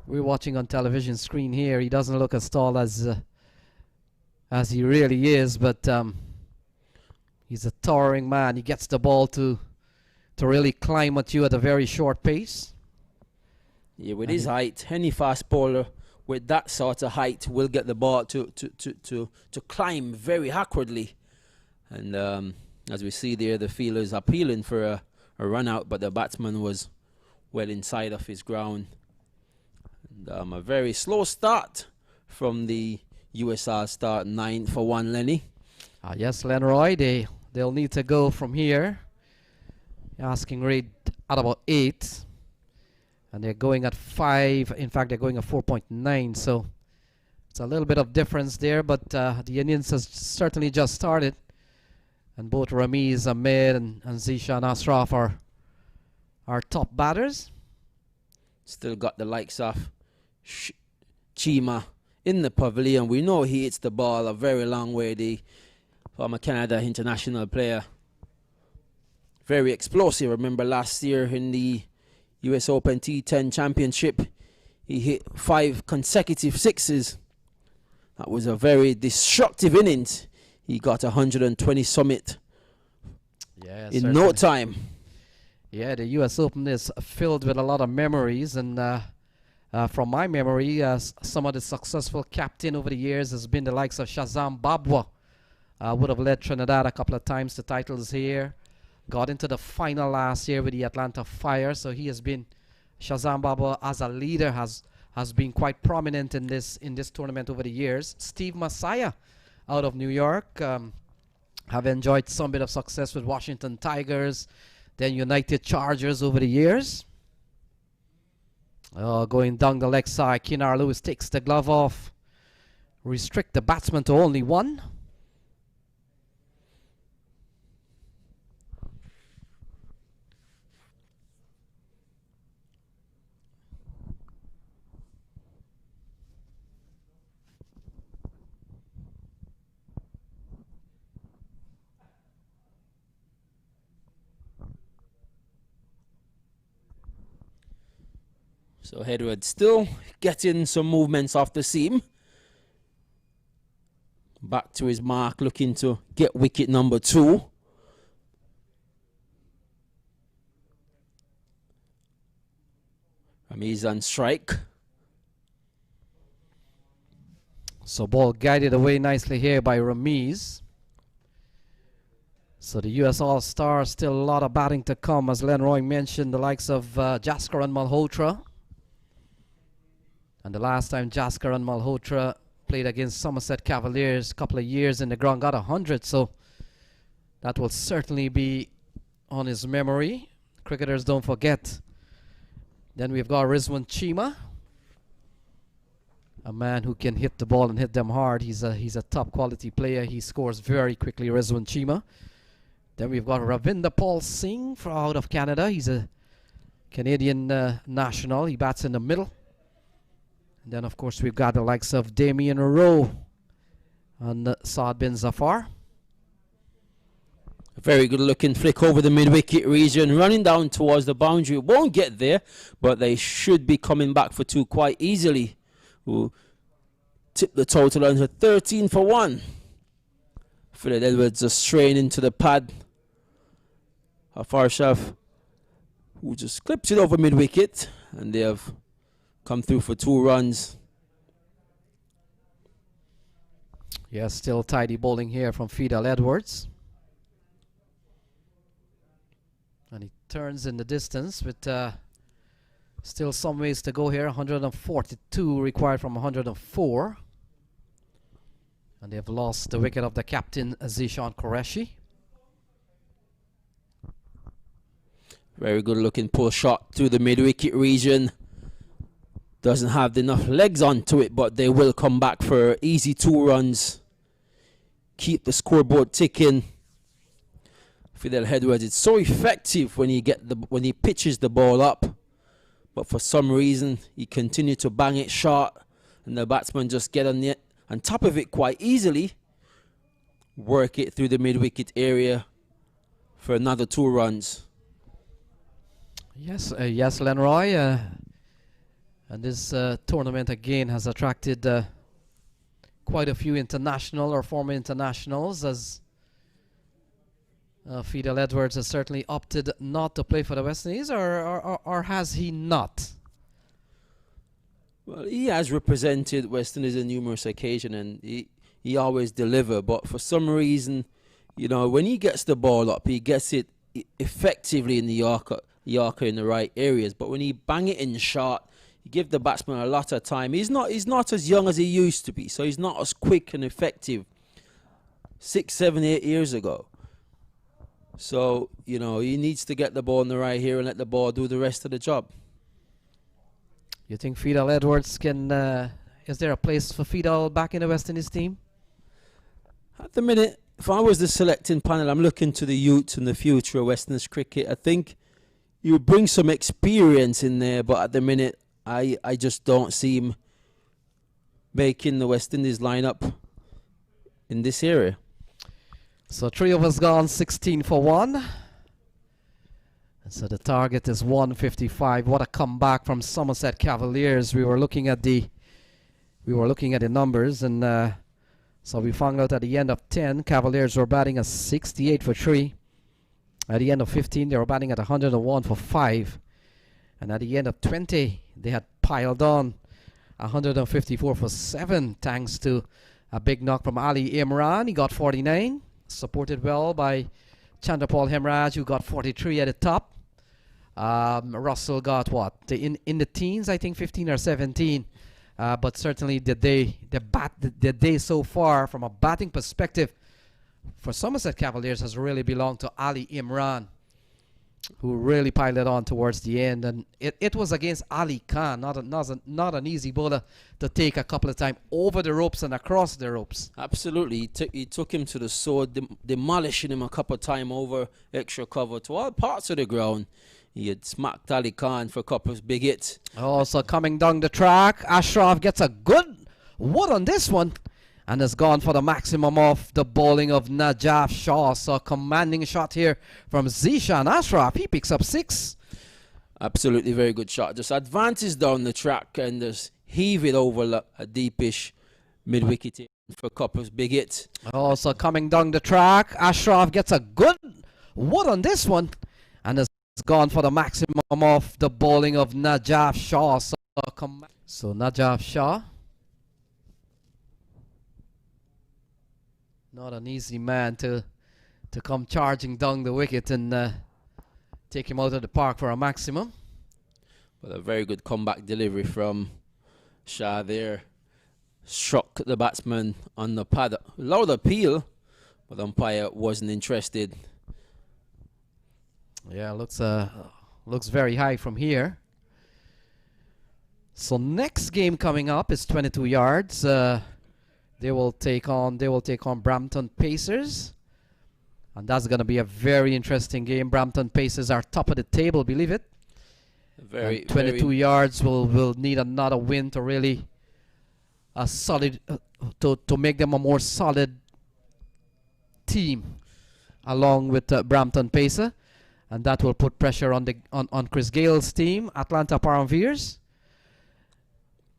we're watching on television screen here. He doesn't look as tall as he really is, but he's a towering man. He gets the ball to really climb at you at a very short pace. Yeah, with his height, any fast bowler with that sort of height will get the ball to climb very awkwardly. And as we see there, the fielder is appealing for a run out, but the batsman was well inside of his ground. A very slow start from the USR start, 9 for 1, Lenny. Yes, Lenroy, they'll need to go from here. Asking rate at about 8. And they're going at 5. In fact, they're going at 4.9. So it's a little bit of difference there. But the Indians has certainly just started. And both Ramiz Ahmed and Zishan Ashraf are top batters. Still got the likes of Chima in the pavilion. We know he hits the ball a very long way. The former Canada international player. Very explosive. Remember last year in the US Open T10 Championship, he hit 5 consecutive sixes. That was a very destructive innings. He got 120 summit in no time. Yeah, the US Open is filled with a lot of memories, and from my memory, some of the successful captain over the years has been the likes of Shazam Babwa. Would have led Trinidad a couple of times to titles here. Got into the final last year with the Atlanta Fire, so he has been, Shazam Babwa as a leader has been quite prominent in this tournament over the years. Steve Masaya out of New York have enjoyed some bit of success with Washington Tigers, then United Chargers over the years. Going down the leg side, Kinar Lewis takes the glove off, restrict the batsman to only 1. So Edward still getting some movements off the seam. Back to his mark, looking to get wicket number 2. Ramiz on strike. So ball guided away nicely here by Ramiz. So the US All-Star, still a lot of batting to come, as Lenroy mentioned, the likes of Jaskaran Malhotra. And the last time Jaskaran Malhotra played against Somerset Cavaliers a couple of years in the ground, got 100, so that will certainly be on his memory. Cricketers don't forget. Then we've got Rizwan Chima, a man who can hit the ball and hit them hard. He's a top quality player. He scores very quickly, Rizwan Chima. Then we've got Ravinder Paul Singh from out of Canada. He's a Canadian national. He bats in the middle. And then, of course, we've got the likes of Damien Rowe and Saad bin Zafar. A very good looking flick over the mid-wicket region, running down towards the boundary. Won't get there, but they should be coming back for 2 quite easily. Who tip the total under 13 for 1. Philip Edwards just straying into the pad. Hafarshaf, who just clips it over mid-wicket, and they have come through for 2 runs. Yeah, still tidy bowling here from Fidel Edwards. And he turns in the distance with still some ways to go here. 142 required from 104. And they've lost the wicket of the captain, Zishan Qureshi. Very good looking pull shot through the mid-wicket region. Doesn't have enough legs onto it, but they will come back for easy 2 runs. Keep the scoreboard ticking. Fidel Edwards, it's so effective when he pitches the ball up, but for some reason he continued to bang it short, and the batsman just get on top of it quite easily. Work it through the mid-wicket area for another 2 runs. Yes, yes, Lenroy. And this tournament again has attracted quite a few international or former internationals, as Fidel Edwards has certainly opted not to play for the West Indies, or has he not? Well, he has represented West Indies on numerous occasions, and he always deliver. But for some reason, you know, when he gets the ball up, he gets it effectively in the Yorker in the right areas. But when he bang it in short, He give the batsman a lot of time. He's not as young as he used to be, so he's not as quick and effective 6, 7, 8 years ago. So, you know, he needs to get the ball in the right here and let the ball do the rest of the job. You think Fidel Edwards can... is there a place for Fidel back in the West Indies team? At the minute, if I was the selecting panel, I'm looking to the youth and the future of West Indies cricket. I think you would bring some experience in there, but at the minute, I just don't see him making the West Indies lineup in this area. So 3 overs gone, 16 for 1. And so the target is 155. What a comeback from Somerset Cavaliers. We were looking at the numbers, and so we found out at the end of 10, Cavaliers were batting at 68 for 3. At the end of 15, they were batting at 101 for 5. And at the end of 20, they had piled on 154 for 7, thanks to a big knock from Ali Imran. He got 49, supported well by Chandrapal Hemraj, who got 43 at the top. Russell got what? In the teens, I think 15 or 17. But certainly the day so far from a batting perspective for Somerset Cavaliers has really belonged to Ali Imran, who really piled it on towards the end. And it was against Ali Khan, not an easy bowler to take a couple of times over the ropes and across the ropes. Absolutely. He took him to the sword, demolishing him a couple of times over extra cover to all parts of the ground. He had smacked Ali Khan for a couple of big hits. Also coming down the track, Ashraf gets a good wood on this one and has gone for the maximum of the bowling of Najaf Shah. So a commanding shot here from Zishan Ashraf. He picks up 6. Absolutely very good shot. Just advances down the track and just heave it over a deepish mid-wicket for a couple of big hits. Also coming down the track, Ashraf gets a good wood on this one and has gone for the maximum of the bowling of Najaf Shah. So Najaf Shah, not an easy man to come charging down the wicket and take him out of the park for a maximum. But a very good comeback delivery from Shah there. Struck the batsman on the pad. Loud appeal, but the umpire wasn't interested. Yeah, looks very high from here. So next game coming up is 22 yards. They will take on Brampton Pacers, and that's going to be a very interesting game. Brampton Pacers are top of the table, believe it. Very 22 yards will need another win to really a solid to make them a more solid team, along with Brampton Pacer. And that will put pressure on Chris Gale's team, Atlanta Paramveers.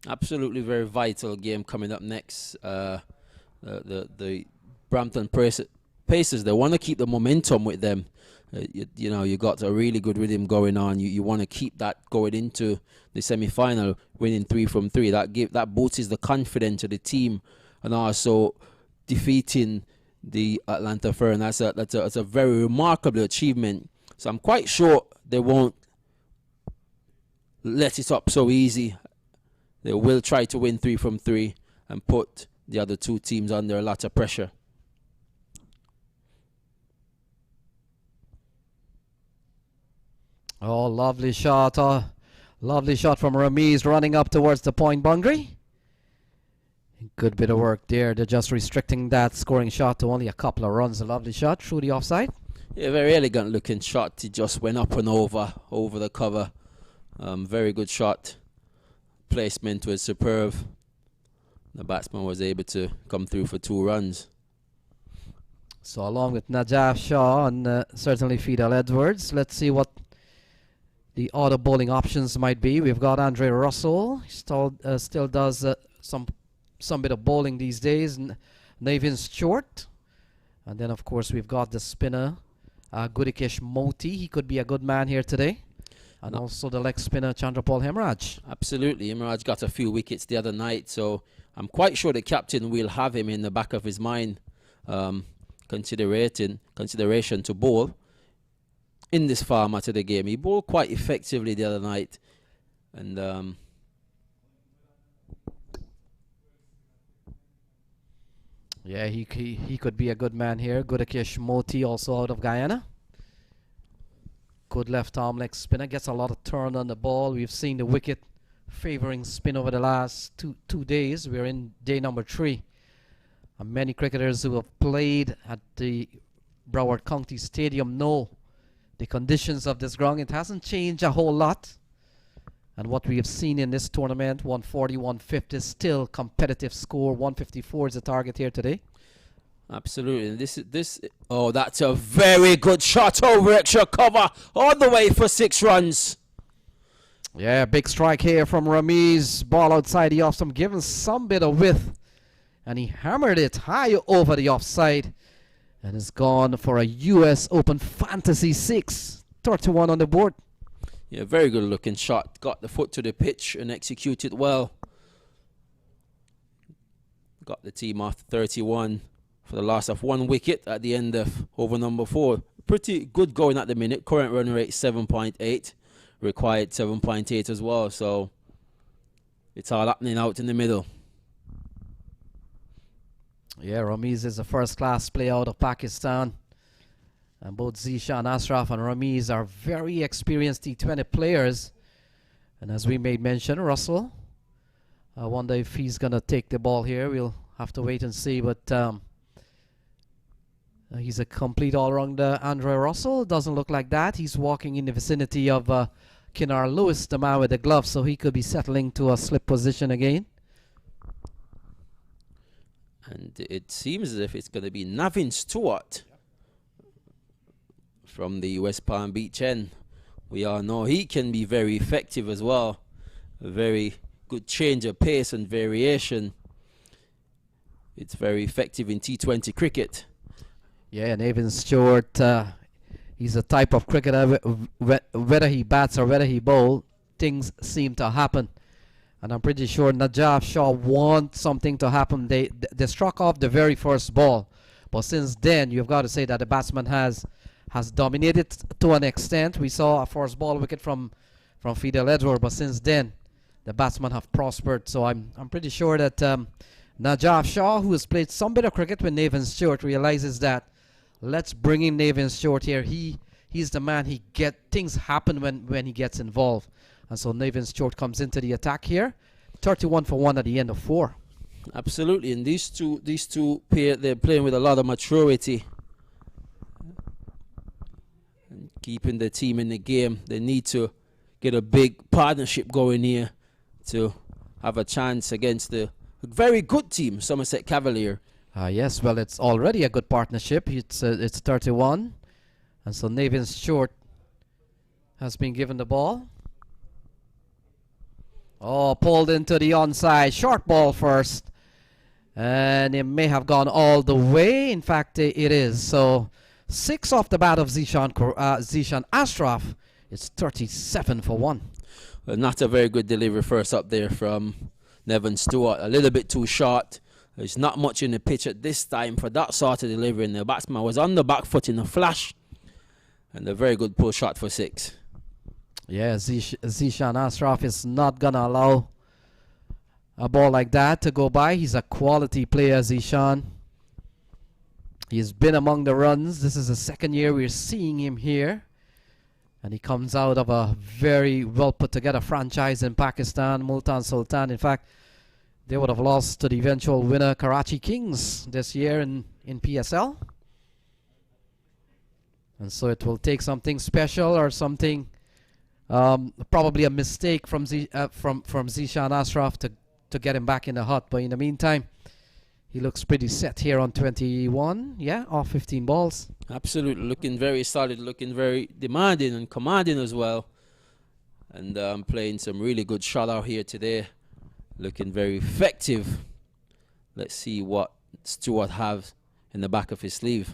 Absolutely very vital game coming up next. The Brampton Pacers, they want to keep the momentum with them. You know, you got a really good rhythm going on. You want to keep that going into the semi-final, winning 3 from 3. That boosts the confidence of the team, and also defeating the Atlanta Fern. That's a very remarkable achievement. So I'm quite sure they won't let it up so easy. They will try to win 3 from 3 and put the other two teams under a lot of pressure. Oh, lovely shot. Lovely shot from Ramiz running up towards the point boundary. Good bit of work there. They're just restricting that scoring shot to only a couple of runs. A lovely shot through the offside. Yeah, very elegant looking shot. He just went up and over the cover. Very good shot. Placement was superb. The batsman was able to come through for 2 runs. So along with Najaf Shah and certainly Fidel Edwards, let's see what the other bowling options might be. We've got Andre Russell. He still does some bit of bowling these days. Navin Stewart. And then of course we've got the spinner Gudikesh Moti. He could be a good man here today. And also the leg spinner Chandrapal Hemraj. Absolutely. Hemraj got a few wickets the other night, so I'm quite sure the captain will have him in the back of his mind, consideration to bowl in this format of the game. He bowled quite effectively the other night, and Yeah, he could be a good man here. Gudakesh Moti also out of Guyana. Good left arm leg spinner. Gets a lot of turn on the ball. We've seen the wicket favoring spin over the last two days. We're in day number 3. And many cricketers who have played at the Broward County Stadium know the conditions of this ground. It hasn't changed a whole lot. And what we have seen in this tournament, 140, 150, still competitive score. 154 is the target here today. Absolutely. Oh, that's a very good shot over extra cover, all the way for 6 runs. Yeah, big strike here from Ramiz. Ball outside the off stump, given some bit of width. And he hammered it high over the offside. And it's gone for a US Open Fantasy 6. 31 on the board. Yeah, very good looking shot. Got the foot to the pitch and executed well. Got the team off 31 for the loss of 1 wicket at the end of over number 4. Pretty good going at the minute. Current run rate 7.8. Required 7.8 as well. So it's all happening out in the middle. Yeah, Ramiz is a first-class player out of Pakistan. And both Zishan Ashraf and Ramiz are very experienced T20 players. And as we made mention, Russell, I wonder if he's going to take the ball here. We'll have to wait and see. But he's a complete all-rounder. Andre Russell doesn't look like that. He's walking in the vicinity of Kinar Lewis, the man with the glove. So he could be settling to a slip position again. And it seems as if it's going to be Navin Stewart from the West Palm Beach end. We all know he can be very effective as well. A very good change of pace and variation. It's very effective in T20 cricket. Yeah, Navin Stewart, he's a type of cricketer, whether he bats or whether he bowls, things seem to happen. And I'm pretty sure Najaf Shah wants something to happen. They struck off the very first ball. But since then, you've got to say that the batsman has dominated to an extent. We saw a first ball wicket from Fidel Edward, but since then, the batsmen have prospered. So I'm pretty sure that Najaf Shah, who has played some bit of cricket with Navin Stewart, realizes that let's bring in Navin Stewart here. He's the man. Things happen when he gets involved. And so Navin Stewart comes into the attack here. 31 for 1 at the end of 4. Absolutely. And these two pair, they're playing with a lot of maturity. And keeping the team in the game. They need to get a big partnership going here to have a chance against the very good team, Somerset Cavaliers. Yes, well, it's already a good partnership. It's 31. And so Navin Stewart has been given the ball. Oh, pulled into the onside. Short ball first. And it may have gone all the way. In fact, it is. So 6 off the bat of Zishan Ashraf. It's 37 for 1. Well, not a very good delivery first up there from Navin Stewart. A little bit too short. There's not much in the pitch at this time for that sort of delivery. And the batsman was on the back foot in a flash. And a very good pull shot for 6. Yeah, Zishan Ashraf is not going to allow a ball like that to go by. He's a quality player, Zishan. He's been among the runs. This is the second year we're seeing him here. And he comes out of a very well put together franchise in Pakistan, Multan Sultan. In fact, they would have lost to the eventual winner, Karachi Kings, this year in PSL. And so it will take something special or something... probably a mistake from Zishan Ashraf to get him back in the hut. But in the meantime, he looks pretty set here on 21. Yeah, off 15 balls. Absolutely. Looking very solid. Looking very demanding and commanding as well. And playing some really good shot out here today. Looking very effective. Let's see what Stewart has in the back of his sleeve.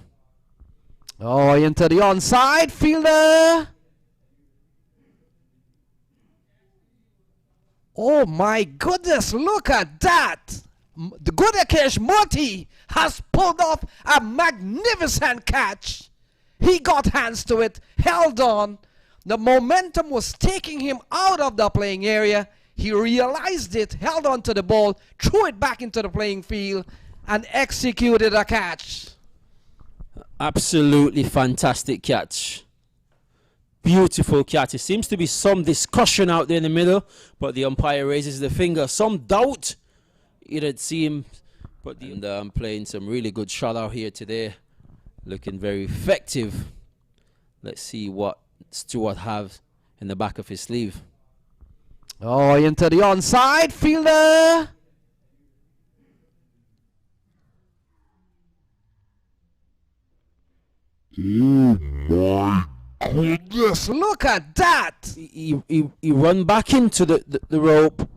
Oh, into the onside. Fielder. Oh my goodness, look at that! The Gudakesh Moti has pulled off a magnificent catch. He got hands to it, held on. The momentum was taking him out of the playing area. He realized it, held on to the ball, threw it back into the playing field, and executed a catch. Absolutely fantastic catch. Beautiful catch. It seems to be some discussion out there in the middle, but the umpire raises the finger. Some doubt, it'd seem. But I'm playing some really good shot out here today. Looking very effective. Let's see what Stewart have in the back of his sleeve. Oh, into the onside fielder. Goodness, look at that. He run back into the rope.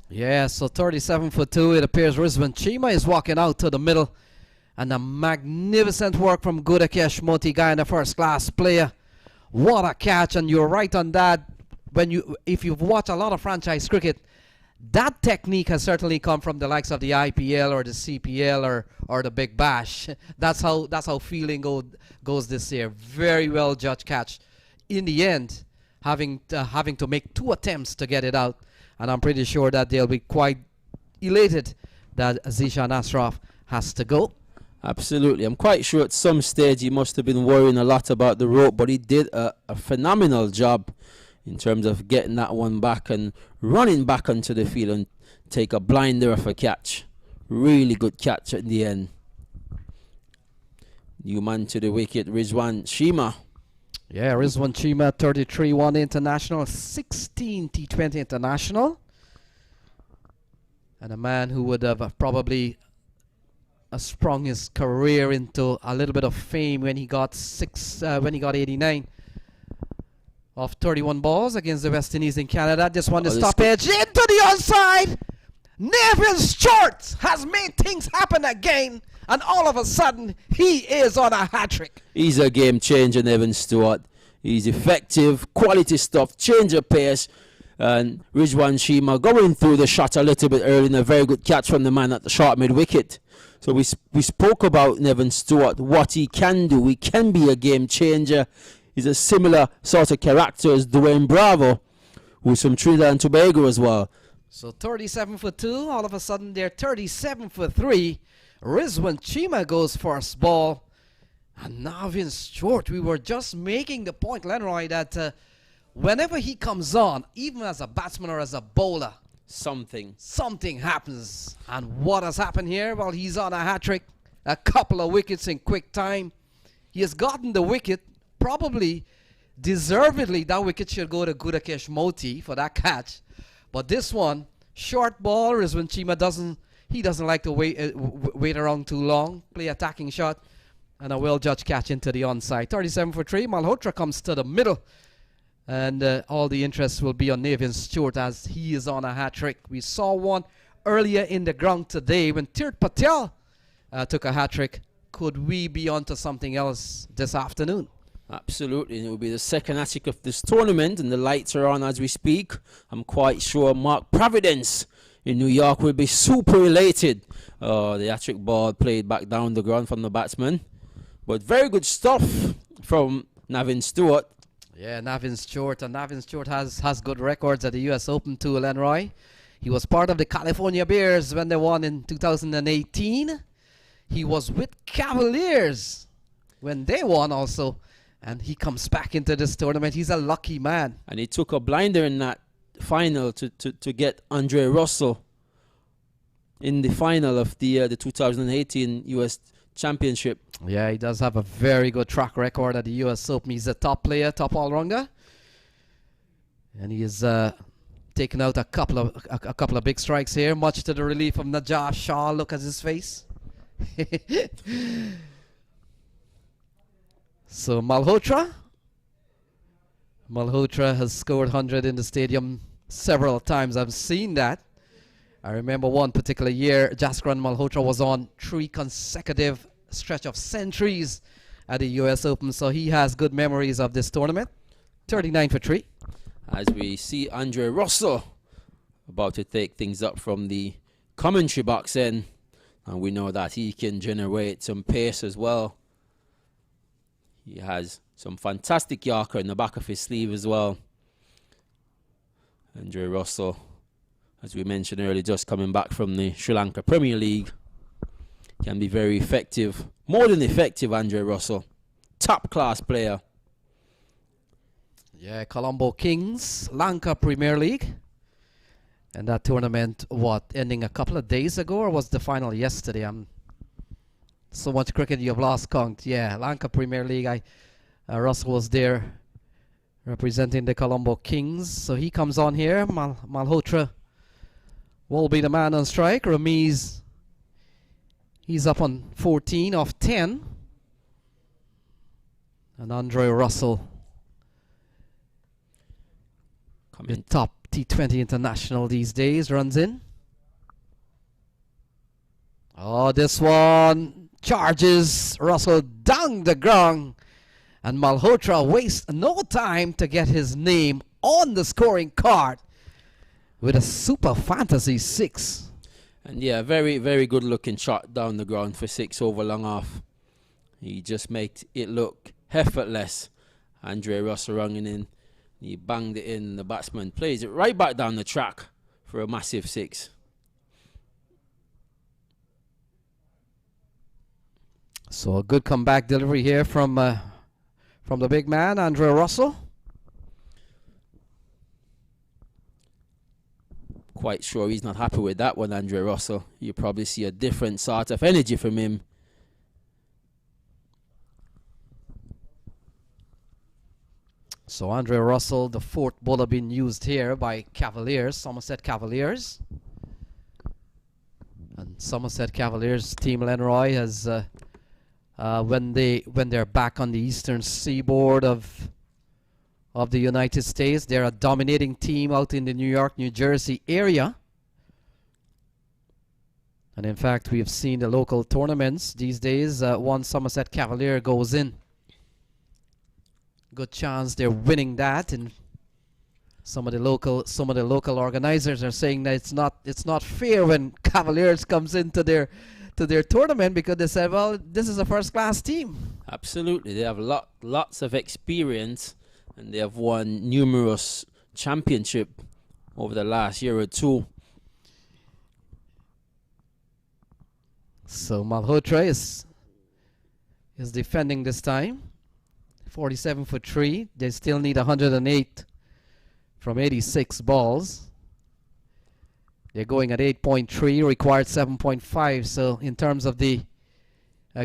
Yeah, so 37 for 2. It appears Rizwan Chima is walking out to the middle. And a magnificent work from Gudakesh Moti, guy in the first class player. What a catch, and you're right on that. If you've watched a lot of franchise cricket, that technique has certainly come from the likes of the IPL or the CPL or the Big Bash. That's how feeling goes this year. Very well judged catch. In the end, having to make 2 attempts to get it out, and I'm pretty sure that they'll be quite elated that Zishan Ashraf has to go. Absolutely. I'm quite sure at some stage he must have been worrying a lot about the rope, but he did a phenomenal job in terms of getting that one back and running back onto the field and take a blinder of a catch. Really good catch at the end. New man to the wicket, Rizwan Chima. Yeah, Rizwan Chima, 33-1 international, 16 T20 international. And a man who would have probably sprung his career into a little bit of fame when he got 89 of 31 balls against the West Indies in Canada. Just won the stoppage into the onside. Neville Stewart has made things happen again, and all of a sudden he is on a hat-trick. He's a game changer, Neville Stewart. He's effective, quality stuff, change of pace. And Rizwan Chima going through the shot a little bit early, and a very good catch from the man at the short mid wicket. So we spoke about Neville Stewart, what he can do. He can be a game changer. He's a similar sort of character as Dwayne Bravo, who's from Trinidad and Tobago as well. So 37 for 2. All of a sudden they're 37 for 3. Rizwan Chima goes first ball. And Navin Stewart, we were just making the point, Lenroy, that whenever he comes on, even as a batsman or as a bowler, something happens. And what has happened here? Well, he's on a hat-trick, a couple of wickets in quick time. He has gotten the wicket, probably deservedly. That wicket should go to Gudakesh Moti for that catch. But this one, short ball, Rizwan Chima doesn't like to wait around too long, play attacking shot, and a well-judged catch into the onside. 37 for 3. Malhotra comes to the middle. And all the interest will be on Neville Stewart as he is on a hat-trick. We saw one earlier in the ground today when Tirth Patel took a hat-trick. Could we be onto something else this afternoon? Absolutely. It will be the second hat-trick of this tournament, and the lights are on as we speak. I'm quite sure Mark Providence in New York will be super elated. The hat-trick ball played back down the ground from the batsman. But very good stuff from Navin Stewart. Yeah, Navin Stewart. And Navin Stewart has good records at the US Open too, Lenroy. He was part of the California Bears when they won in 2018. He was with Cavaliers when they won also. And he comes back into this tournament. He's a lucky man. And he took a blinder in that final to get Andre Russell in the final of the 2018 US Championship. Yeah, he does have a very good track record at the US Open. He's a top player, top all-rounder. And he is taken out a couple of big strikes here, much to the relief of Najaf Shah. Look at his face. So Malhotra has scored 100 in the stadium several times. I've seen that. I remember one particular year, Jaskran Malhotra was on 3 consecutive stretch of centuries at the US Open, so he has good memories of this tournament. 39 for 3. As we see Andre Russell about to take things up from the commentary box end, and we know that he can generate some pace as well. He has some fantastic Yorker in the back of his sleeve as well. Andre Russell, as we mentioned earlier, just coming back from the Sri Lanka Premier League. Can be very effective, more than effective, Andre Russell. Top class player. Yeah, Colombo Kings, Lanka Premier League. And that tournament, ending a couple of days ago, or was the final yesterday? So much cricket you've lost count. Yeah, Lanka Premier League. Russell was there representing the Colombo Kings. So he comes on here. Malhotra will be the man on strike. Ramiz, he's up on 14 off 10. And Andre Russell, the top T20 international these days, runs in. Oh, this one charges Russell down the ground. And Malhotra wastes no time to get his name on the scoring card with a super fantasy 6. And yeah, very, very good looking shot down the ground for 6 over long off. He just makes it look effortless. Andre Russell running in. He banged it in. The batsman plays it right back down the track for a massive 6. So a good comeback delivery here from the big man, Andre Russell. Quite sure he's not happy with that one, Andre Russell. You probably see a different sort of energy from him. So Andre Russell, the 4th bowler being used here by Cavaliers, Somerset Cavaliers. And Somerset Cavaliers team Lenroy has when they're back on the eastern seaboard of the United States, they're a dominating team out in the New York, New Jersey area. And in fact, we have seen the local tournaments these days. One Somerset Cavalier goes in. Good chance they're winning that, and some of the local organizers are saying that it's not fair when Cavaliers comes into their tournament, because they said, well, this is a first class team. Absolutely, they have lots of experience, and they have won numerous championship over the last year or two. So Malhotra is defending this time. 47 for 3. They still need 108 from 86 balls. They're going at 8.3, required 7.5. So in terms of the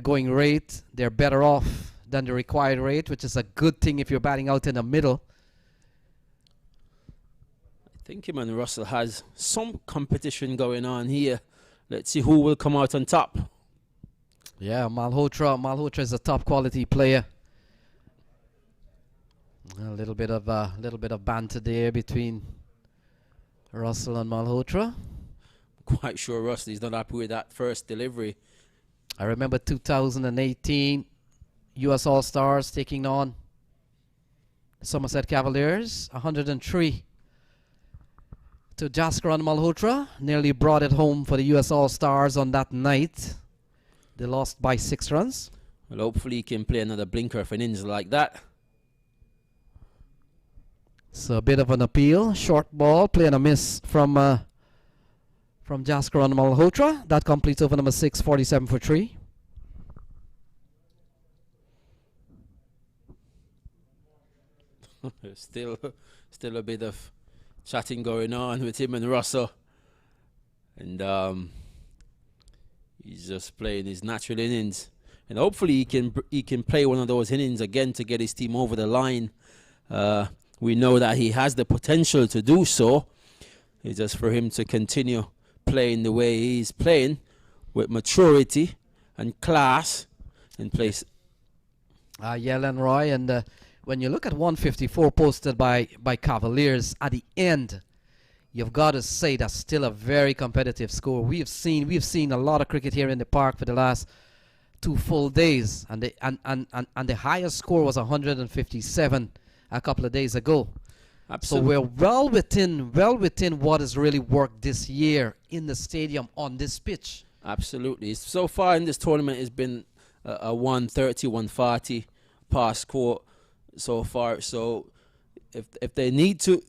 going rate, they're better off than the required rate, which is a good thing if you're batting out in the middle. I think him and Russell has some competition going on here. Let's see who will come out on top. Yeah, Malhotra is a top quality player. A little bit of banter there between Russell and Malhotra. Quite sure Russell is not happy with that first delivery. I remember 2018 US All-Stars taking on Somerset Cavaliers, 103 to Jaskaran Malhotra. Nearly brought it home for the US All-Stars on that night. They lost by 6 runs. Well, hopefully he can play another blinker of an innings like that. So a bit of an appeal, short ball, play and a miss from Jaskaran Malhotra. That completes over number 6, 47 for 3. Still a bit of chatting going on with him and Russell, and he's just playing his natural innings, and hopefully he can play one of those innings again to get his team over the line. We know that he has the potential to do so. It's just for him to continue playing the way he's playing, with maturity and class in place. Yellen Roy, and when you look at 154 posted by Cavaliers at the end, you've got to say that's still a very competitive score. We've seen a lot of cricket here in the park for the last 2 full days, and the highest score was 157 a couple of days ago. Absolutely. So we're well within what has really worked this year in the stadium on this pitch. Absolutely. So far in this tournament, it's been a 130, 140 pass score so far. So if they need to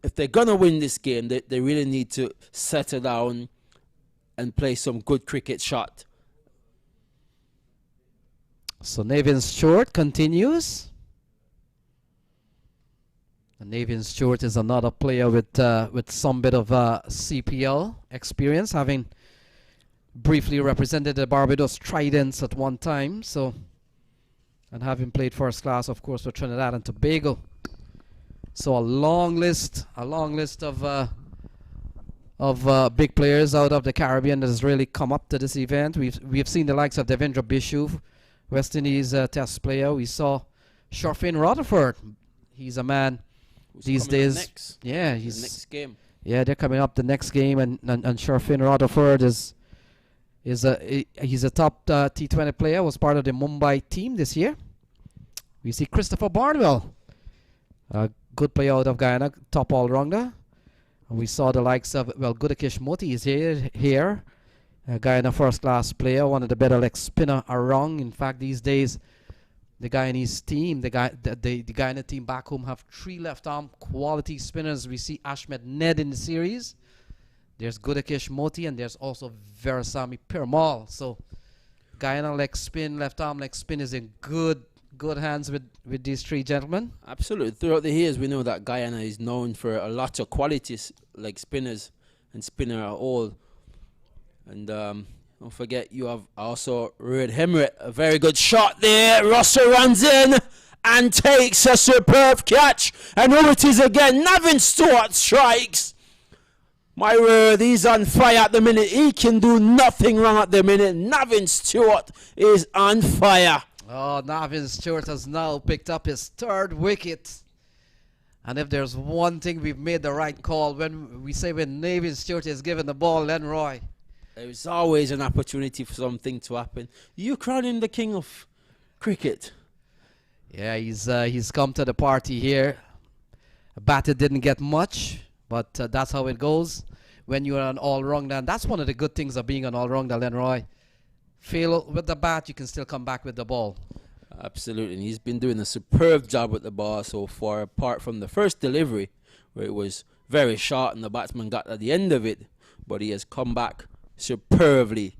if they're gonna win this game, they really need to settle down and play some good cricket shot. So Navian Stewart continues. And Navian Stewart is another player with some bit of CPL experience, having briefly represented the Barbados Tridents at one time. So, and having played first class, of course, for Trinidad and Tobago. So a long list of big players out of the Caribbean that has really come up to this event. We've seen the likes of Devendra Bishu, West Indies Test player. We saw Sharfin Rutherford. He's a man these days. Yeah, he's next game. Yeah, they're coming up the next game, and Sharfin Rutherford he's a top T20 player. Was part of the Mumbai team this year. We see Christopher Barnwell, a good player out of Guyana, top all-rounder. And we saw the likes of, well, Gudakesh Moti is here. Guyana first-class player, one of the better leg spinner around. In fact, these days, the Guyanese team, the Guyana team back home have 3 left-arm quality spinners. We see Ashmed Ned in the series. There's Gudakesh Moti, and there's also Veerasamy Perumal. So Guyana left-arm leg spin is in good hands with these 3 gentlemen. Absolutely. Throughout the years, we know that Guyana is known for a lot of qualities like spinners and spinner at all. And don't forget, you have also Red Hemret, a very good shot there. Russell runs in and takes a superb catch. And who it is again? Navin Stewart strikes. My word, he's on fire at the minute. He can do nothing wrong at the minute. Navin Stewart is on fire. Oh, Navin Stewart has now picked up his 3rd wicket. And if there's one thing we've made the right call when Navin Stewart is given the ball, Lenroy. There's always an opportunity for something to happen. You crown him the king of cricket. Yeah, he's come to the party here. Batted didn't get much, but that's how it goes when you're an all-rounder. And that's one of the good things of being an all-rounder, Lenroy. Fail with the bat, you can still come back with the ball. Absolutely, and he's been doing a superb job with the ball so far, apart from the first delivery, where it was very short and the batsman got at the end of it, but he has come back superbly.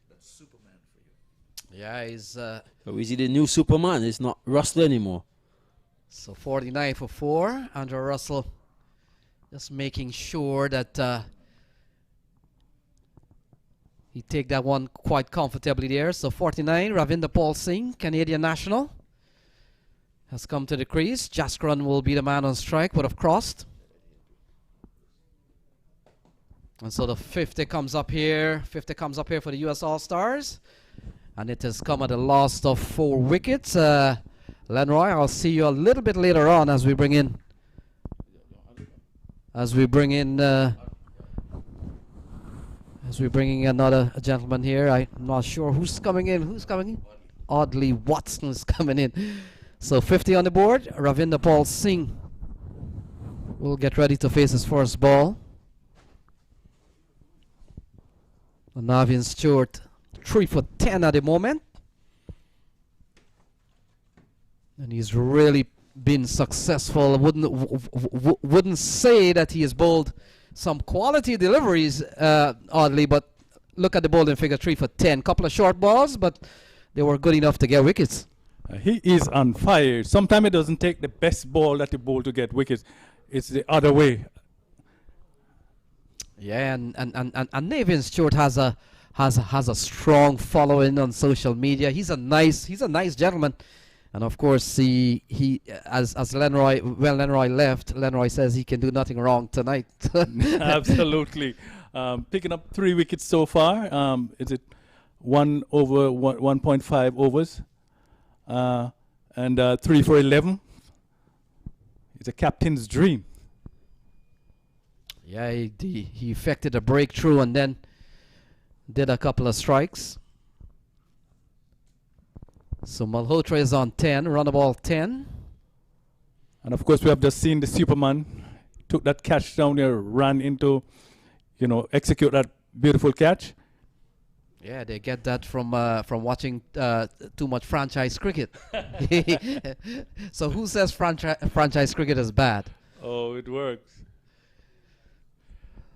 That's Superman for you. Yeah, So is he the new Superman? It's not Russell anymore. So 49 for 4. Andrew Russell just making sure that he take that one quite comfortably there. So 49, Ravinder Paul Singh, Canadian national, has come to the crease. Jaskaran will be the man on strike, would have crossed. And so the 50 comes up here. 50 comes up here for the US All-Stars. And it has come at a loss of 4 wickets. Lenroy, I'll see you a little bit later on as we bring in another gentleman here. I'm not sure who's coming in. Audley Watson is coming in. So 50 on the board. Ravinder Paul Singh will get ready to face his first ball. Navin Stewart 3 for 10 at the moment. And he's really been successful. Wouldn't say that he has bowled some quality deliveries, oddly, but look at the bowling figure, 3 for 10. Couple of short balls, but they were good enough to get wickets. He is on fire. Sometimes it doesn't take the best ball that you bowl to get wickets. It's the other way. Yeah, and Navin Stewart has a strong following on social media. He's a nice gentleman. And of course, he as Lenroy left, Lenroy says he can do nothing wrong tonight. Absolutely. Picking up 3 wickets so far. Is it 1.5 overs? And 3 for 11. It's a captain's dream. Yeah, he effected a breakthrough and then did a couple of strikes. So Malhotra is on 10, run the ball 10. And of course, we have just seen the Superman took that catch down there, ran into, execute that beautiful catch. Yeah, they get that from watching too much franchise cricket. So who says franchise cricket is bad? Oh, it works.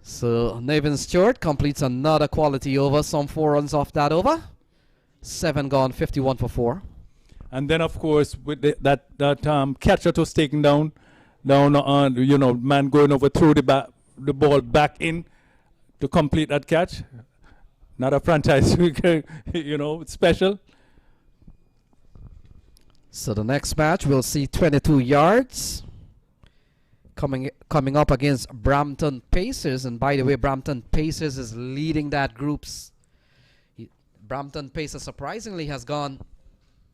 So Nathan Stewart completes another quality over, some 4 runs off that over. 7 gone, 51 for 4. And then, of course, with that catch that was taken down on, you know, man going over, threw the ball back in to complete that catch. Not a franchise, you know, special. So the next match we'll see 22 yards coming up against Brampton Pacers. And by the way, Brampton Pacers is leading that group's. Brampton Pacers surprisingly has gone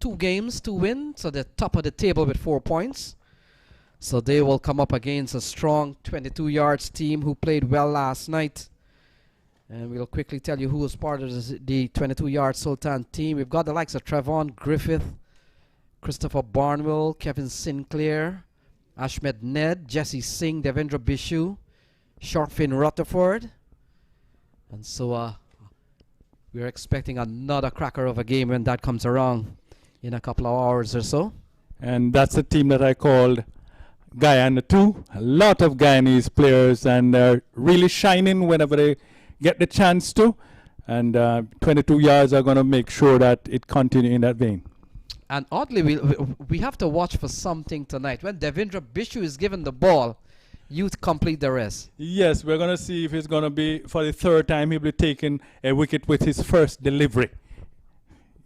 2 games to win, so they're top of the table with 4 points. So they will come up against a strong 22 yards team who played well last night. And we'll quickly tell you who was part of the 22 yard Sultan team. We've got the likes of Trevon Griffith, Christopher Barnwell, Kevin Sinclair, Ashmed Ned, Jesse Singh, Devendra Bishu, Shortfin Rutherford. And so we're expecting another cracker of a game when that comes around in a couple of hours or so. And that's the team that I called Guyana 2. A lot of Guyanese players, and they're really shining whenever they get the chance to. And 22 yards are going to make sure that it continues in that vein. And oddly, we have to watch for something tonight. When Devendra Bishu is given the ball, you complete the rest. Yes, we're going to see if he's going to be, for the 3rd time, he'll be taking a wicket with his first delivery.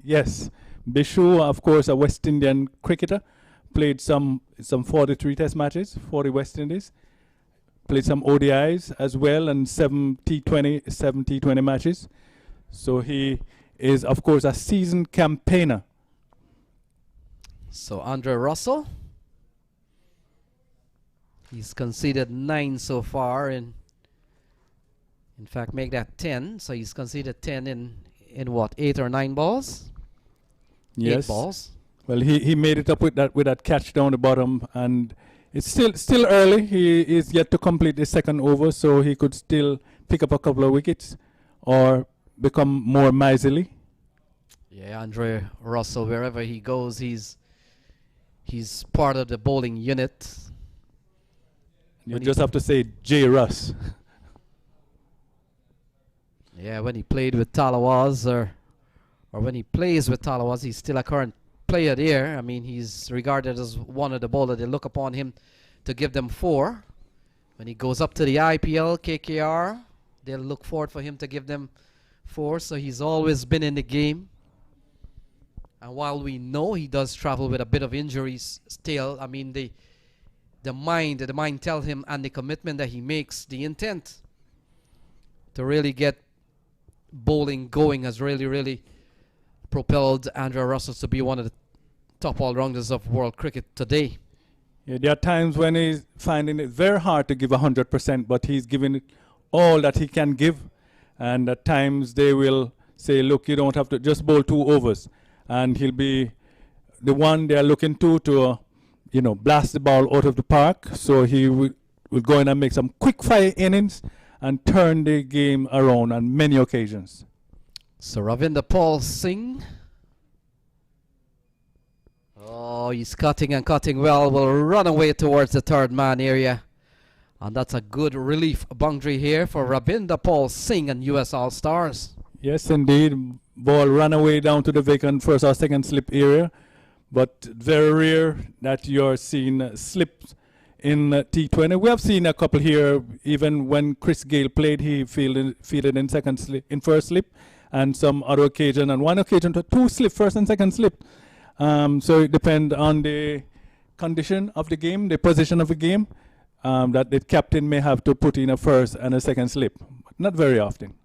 Yes. Bishu, of course, a West Indian cricketer, played some 43 test matches for the West Indies, played some ODIs as well, and 7 T20 matches. So he is, of course, a seasoned campaigner. So Andre Russell, he's conceded 9 so far, and in fact make that 10. So he's conceded 10 in what, 8 or 9 balls? Yes. 8 balls. Well, he made it up with that catch down the bottom, and it's still early. He is yet to complete the 2nd over, so he could still pick up a couple of wickets or become more miserly. Yeah, Andre Russell, wherever he goes, he's part of the bowling unit. You just have to say J. Russ. Yeah, when he played with Talawas or when he plays with Talawas, he's still a current player there. I mean, he's regarded as one of the bowlers. They look upon him to give them 4. When he goes up to the IPL, KKR, they'll look forward for him to give them 4. So he's always been in the game. And while we know he does travel with a bit of injuries still, I mean, the mind tells him, and the commitment that he makes, the intent to really get bowling going has really propelled Andrew Russell to be one of the top all-rounders of world cricket today. Yeah, there are times when he's finding it very hard to give 100%, but he's giving it all that he can give. And at times they will say, look, you don't have to just bowl 2 overs. And he'll be the one they're looking to blast the ball out of the park. So he will go in and make some quick fire innings and turn the game around on many occasions. So Ravinder Paul Singh. Oh, he's cutting and cutting well. Will run away towards the 3rd man area. And that's a good relief boundary here for Ravinder Paul Singh and US All-Stars. Yes, indeed. Ball ran away down to the vacant 1st or 2nd slip area. But very rare that you're seeing slips in T20. We have seen a couple here. Even when Chris Gale played, he fielded in 1st slip. And some other occasion, and one occasion to 2 slip, 1st and 2nd slip. So it depends on the condition of the game, the position of the game, that the captain may have to put in a 1st and a 2nd slip. But not very often.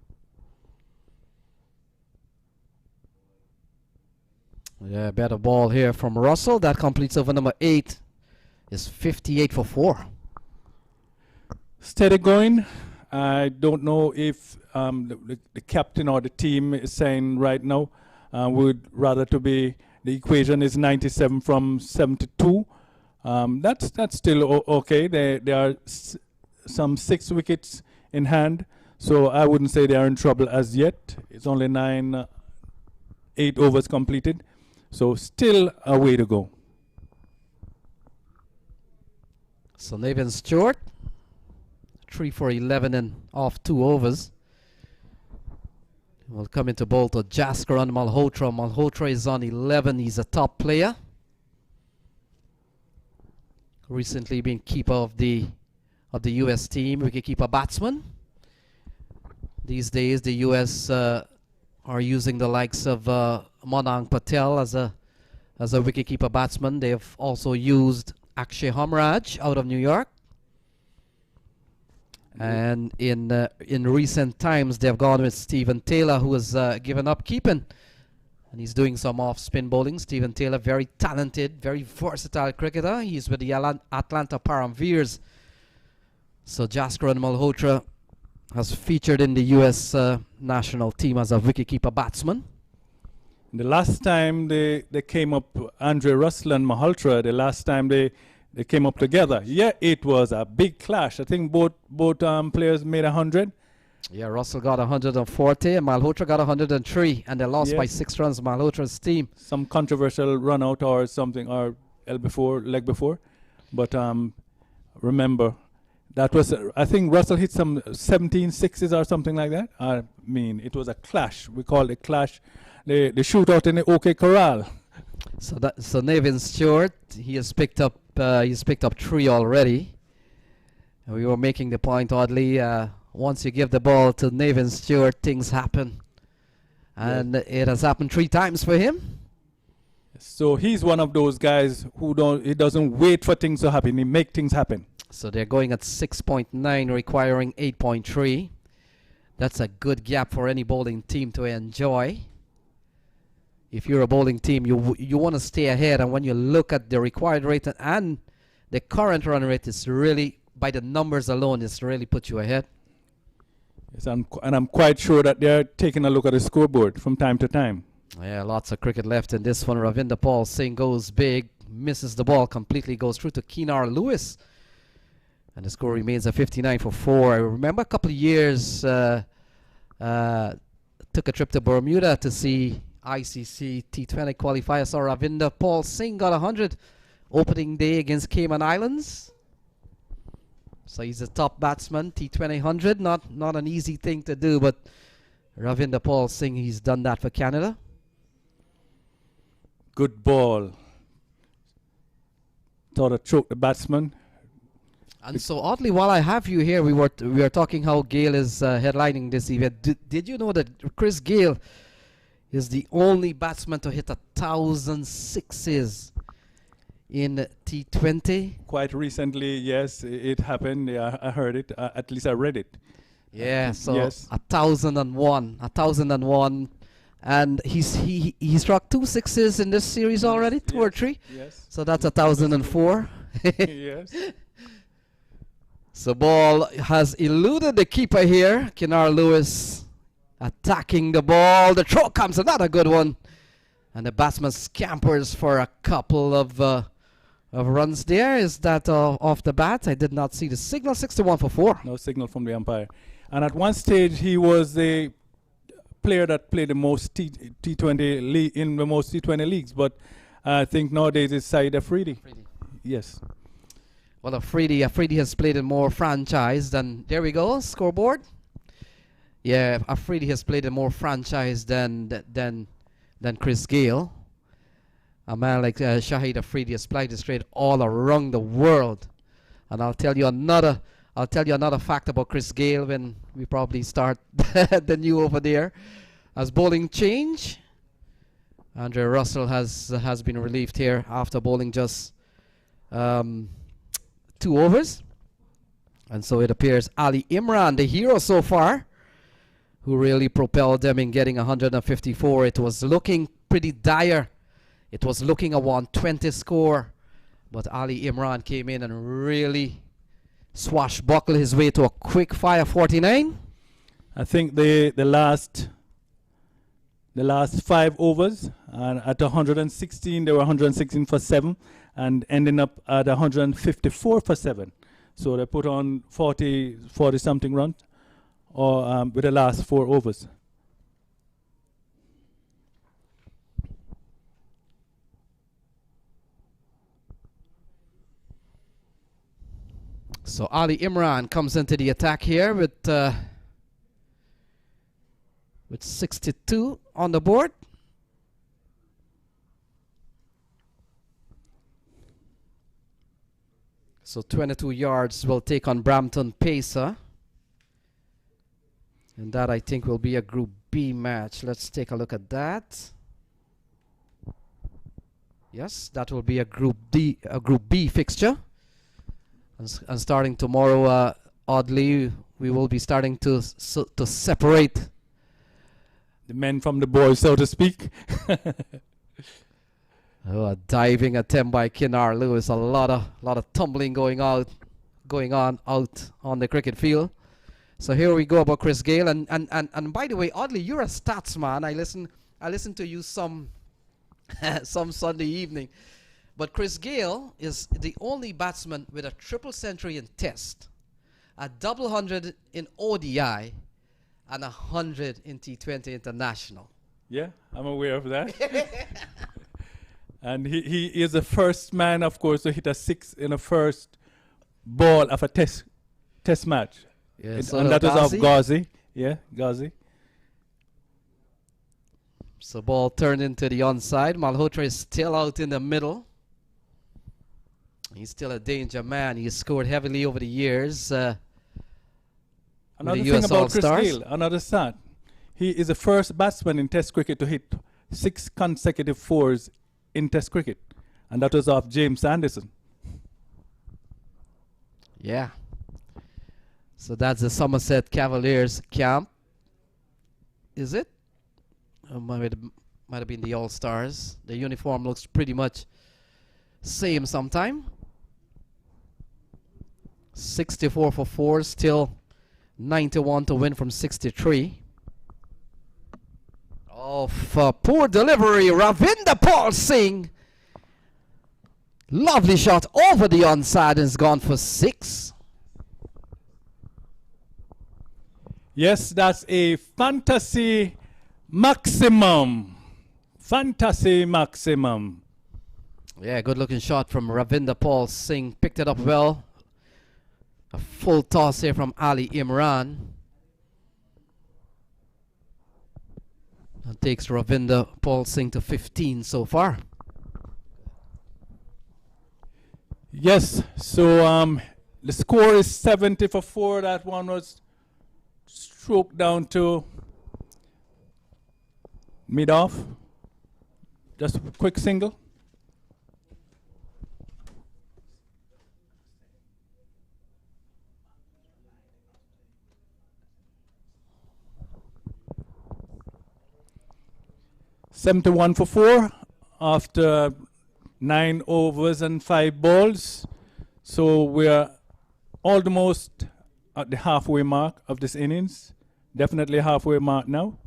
Yeah, better ball here from Russell. That completes over number 8. Is 58 for 4. Steady going. I don't know if the captain or the team is saying right now would rather to be the equation is 97 from 72. That's still okay. There are some 6 wickets in hand, so I wouldn't say they are in trouble as yet. It's only 8 overs completed, so still a way to go. So Nathan Stewart 3 for 11 in off 2 overs. We'll come into bowl to Jasker and Malhotra. Malhotra is on 11. He's a top player. Recently been keeper of the US team, wicketkeeper batsman. These days the US are using the likes of Monang Patel as a wicketkeeper batsman. They've also used Akshay Hamraj out of New York. And in recent times, they've gone with Stephen Taylor, who has given up keeping. And he's doing some off-spin bowling. Stephen Taylor, very talented, very versatile cricketer. He's with the Atlanta Paramveers. So Jaskaran Malhotra has featured in the U.S. national team as a wicketkeeper batsman. The last time they came up, Andre Russell and Malhotra, the last time they came up together. Yeah, it was a big clash. I think both players made 100. Yeah, Russell got 140 and Malhotra got 103, and they lost by 6 runs, Malhotra's team. Some controversial run out or something, or leg before. But remember, that was, I think Russell hit some 17 sixes or something like that. I mean, it was a clash. We called it clash. The shootout in the OK Corral. So Nevin Stewart, he has picked up 3 already. And we were making the point, oddly, once you give the ball to Nevin Stewart, things happen. And it has happened 3 times for him. So he's one of those guys who doesn't wait for things to happen. He make things happen. So they're going at 6.9, requiring 8.3. That's a good gap for any bowling team to enjoy. If you're a bowling team, you want to stay ahead, and when you look at the required rate and the current run rate, is really, by the numbers alone, it's really put you ahead. Yes, and I'm quite sure that they're taking a look at the scoreboard from time to time. Yeah, lots of cricket left in this one. Ravinder Paul Singh goes big, misses the ball completely, goes through to Keenar Lewis, and the score remains at 59 for 4. I remember a couple of years took a trip to Bermuda to see ICC T20 qualifier. So Ravinder Paul Singh got 100 opening day against Cayman Islands. So he's a top batsman, T20 100, not an easy thing to do, but Ravinder Paul Singh, he's done that for Canada. Good ball. Thought it choked the batsman. And so oddly, while I have you here, we were talking how Gale is headlining this event. Did you know that Chris Gale is the only batsman to hit 1,000 sixes in T20? Quite recently, yes, it happened. Yeah, I heard it. At least I read it. Yeah, so yes. 1,001, and he struck 2 sixes in this series already, 2 or 3. Yes. So that's 1,004. Yes. So ball has eluded the keeper here. Keenar Lewis attacking the ball. The throw comes, another good one, and the batsman scampers for a couple of runs there. Is that off the bat? I did not see the signal. 61 for 4. No signal from the umpire. And at one stage, he was the player that played the most T20 in the most T20 leagues. But I think nowadays it's Saeed Afridi. Yes. Well, Afridi has played in more franchise than. There we go. Scoreboard. Yeah, Afridi has played in more franchise than Chris Gale. A man like Shahid Afridi has played this trade all around the world. And I'll tell you another fact about Chris Gale when we probably start the new over there. As bowling change, Andre Russell has been relieved here after bowling just 2 overs. And so it appears Ali Imran, the hero so far, who really propelled them in getting 154. It was looking pretty dire. It was looking a 120 score, but Ali Imran came in and really swashbuckled his way to a quick fire 49. I think the last 5 overs, and at 116, they were 116 for 7, and ending up at 154 for 7. So they put on 40 something runs, or with the last 4 overs. So Ali Imran comes into the attack here with 62 on the board. So 22 yards will take on Brampton Pacer. And that, I think, will be a Group B match. Let's take a look at that. Yes, that will be a Group B fixture. And starting tomorrow, oddly, we will be starting to separate the men from the boys, so to speak. Oh, a diving attempt by Kinar Lewis. A lot of tumbling going on out on the cricket field. So here we go about Chris Gale, and by the way, oddly, you're a stats man. I listen to you some Sunday evening, but Chris Gale is the only batsman with a triple century in Test, a double hundred in ODI, and 100 in T20 International. Yeah, I'm aware of that. And he is the first man, of course, to hit a six in a first ball of a test match. Yes, And that was of Ghazi. Yeah, Ghazi. So ball turned into the onside. Malhotra is still out in the middle. He's still a danger man. He's scored heavily over the years. Another thing about Chris Gale, another stat. He is the first batsman in Test cricket to hit 6 consecutive fours in Test cricket. And that was off James Anderson. Yeah. So that's the Somerset Cavaliers camp. Is it? Might have been the All-Stars. The uniform looks pretty much same sometime. 64 for 4, still 91 to win from 63. Oh, poor delivery. Ravinder Paul Singh. Lovely shot over the onside and it's gone for 6. Yes, that's a fantasy maximum. Fantasy maximum. Yeah, good looking shot from Ravinder Paul Singh. Picked it up well. A full toss here from Ali Imran. That takes Ravinder Paul Singh to 15 so far. Yes, so the score is 70 for 4. That one was stroked down to mid-off. Just a quick single. $71 for 4 after 9 overs and 5 balls. So we're almost at the halfway mark of this innings. Definitely halfway mark now.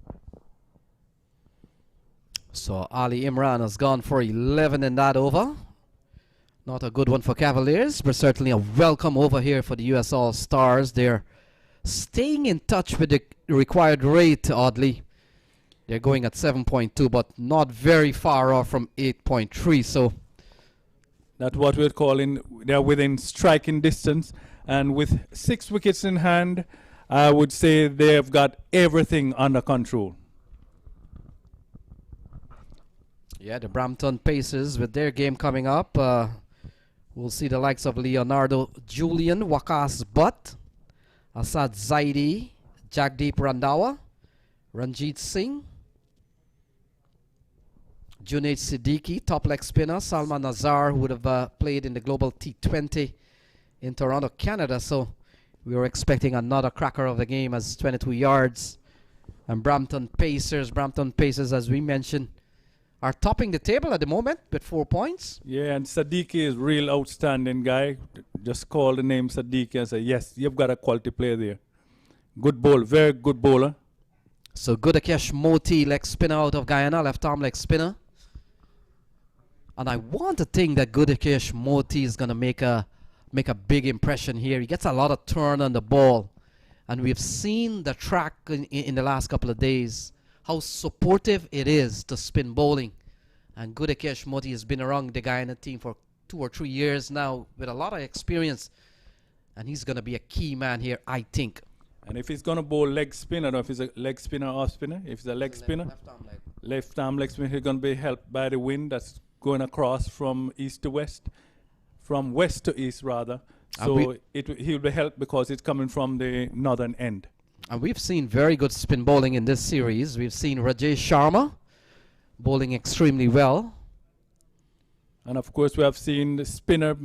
So Ali Imran has gone for 11 in that over. Not a good one for Cavaliers, but certainly a welcome over here for the US All-Stars. They're staying in touch with the required rate, oddly. They're going at 7.2, but not very far off from 8.3. So that's what we're calling, they're within striking distance. And with 6 wickets in hand, I would say they've got everything under control. yeah, the Brampton Pacers with their game coming up. We'll see the likes of Leonardo Julian, Waqas Butt, Asad Zaidi, Jagdeep Randhawa, Ranjit Singh, Junaid Siddiqui, top leg spinner, Salman Nazar, who would have played in the Global T20 in Toronto, Canada. So we were expecting another cracker of the game as 22 yards. And Brampton Pacers, as we mentioned, are topping the table at the moment with 4 points. Yeah, and Siddiqui is real outstanding guy. Just call the name Siddiqui and say, yes, you've got a quality player there. Good ball, very good bowler. So Gudakesh Moti, leg spinner out of Guyana, left arm leg spinner. And I want to think that Gudakesh Moti is going to make a big impression here. He gets a lot of turn on the ball. And we've seen the track in the last couple of days, how supportive it is to spin bowling. And Gudakesh Moti has been around the Guyana team for 2 or 3 years now with a lot of experience. And he's going to be a key man here, I think. And if he's going to bowl leg spin, I don't know if he's a leg spinner or off spinner. If he's a leg spinner, left arm leg spinner, he's going to be helped by the wind that's going across from east to west, from west to east rather. So he'll be helped because it's coming from the northern end. And we've seen very good spin bowling in this series. We've seen Rajesh Sharma bowling extremely well. And of course, we have seen the spinner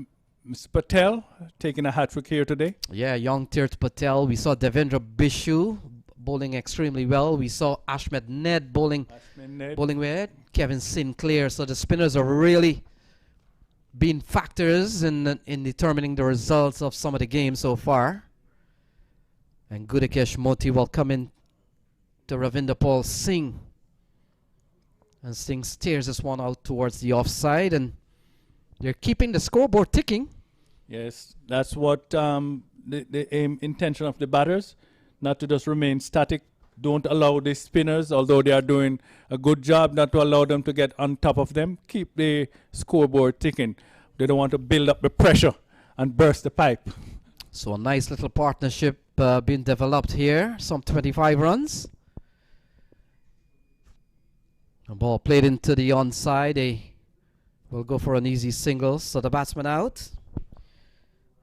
Mr. Patel taking a hat-trick here today. Yeah, young Tirth Patel. We saw Devendra Bishu bowling extremely well. We saw Ashmed Ned bowling with Kevin Sinclair. So the spinners are really being factors in determining the results of some of the games so far. And Gudakesh Moti will come in to Ravinder Paul Singh. And Singh steers this one out towards the offside, and they're keeping the scoreboard ticking. Yes, that's what the aim intention of the batters, not to just remain static. Don't allow the spinners, although they are doing a good job, not to allow them to get on top of them. Keep the scoreboard ticking. They don't want to build up the pressure and burst the pipe. So a nice little partnership being developed here. Some 25 runs. The ball played into the onside. They will go for an easy single. So the batsman out.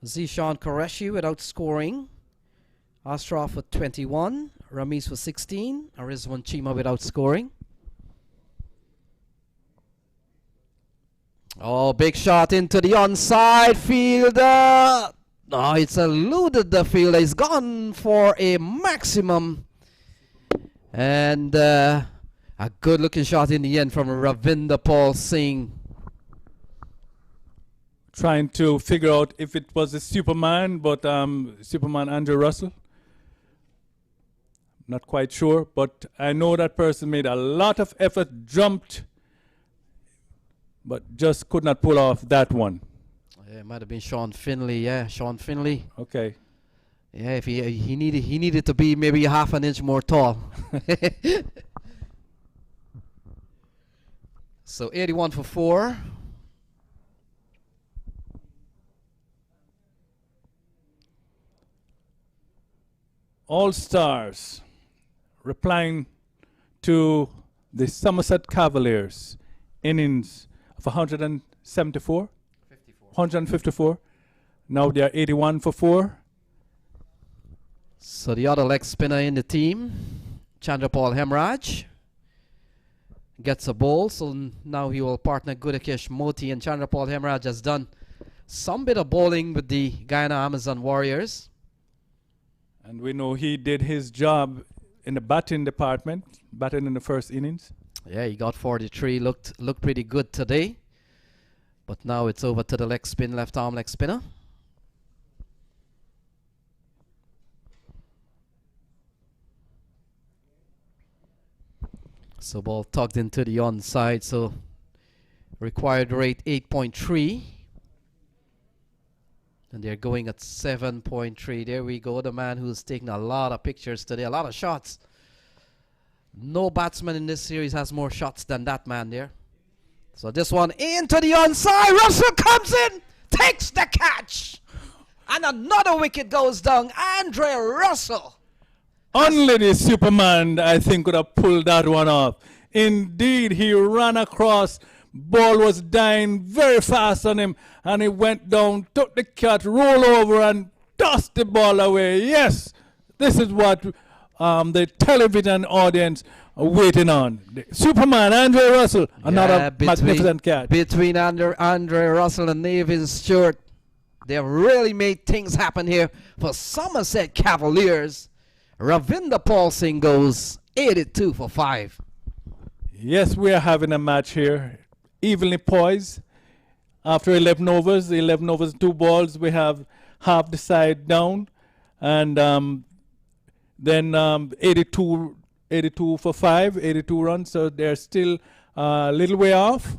Zishan Qureshi without scoring. Ashraf with 21. Ramesh for 16. Arizwan Chima without scoring. Oh, big shot into the onside fielder. No, it's eluded the fielder. He's gone for a maximum. And a good looking shot in the end from Ravinder Paul Singh. Trying to figure out if it was a Superman, but Superman Andrew Russell. Not quite sure, but I know that person made a lot of effort, jumped, but just could not pull off that one. Yeah, it might have been Sean Finley. Yeah, Sean Finley. Okay. Yeah, if he needed to be maybe half an inch more tall. So 81 for 4. All Stars replying to the Somerset Cavaliers innings of 174, 154. Now they are 81 for 4. So the other leg spinner in the team, Chandrapal Hemraj, gets a ball. So now he will partner Gudakesh Moti, and Chandrapal Hemraj has done some bit of bowling with the Guyana Amazon Warriors. And we know he did his job in the batting department, batting in the first innings. Yeah, he got 43, looked pretty good today. But now it's over to the leg spin, left arm leg spinner. So ball tugged into the onside, so required rate 8.3. And they're going at 7.3. There we go. The man who's taking a lot of pictures today, a lot of shots. No batsman in this series has more shots than that man there. So this one into the onside. Russell comes in, takes the catch. And another wicket goes down. Andre Russell. Only the Superman, I think, could have pulled that one off. Indeed, he ran across. Ball was dying very fast on him, and he went down, took the catch, rolled over, and tossed the ball away. Yes, this is what the television audience are waiting on. The Superman, Andre Russell, another magnificent catch. Between Andre Russell and Nathan Stewart, they have really made things happen here for Somerset Cavaliers. Ravinder Paul Singh goes 82 for 5. Yes, we are having a match here. Evenly poised. After 11 overs, 2 balls, we have half the side down. And then 82 for 5, 82 runs. So they're still a little way off.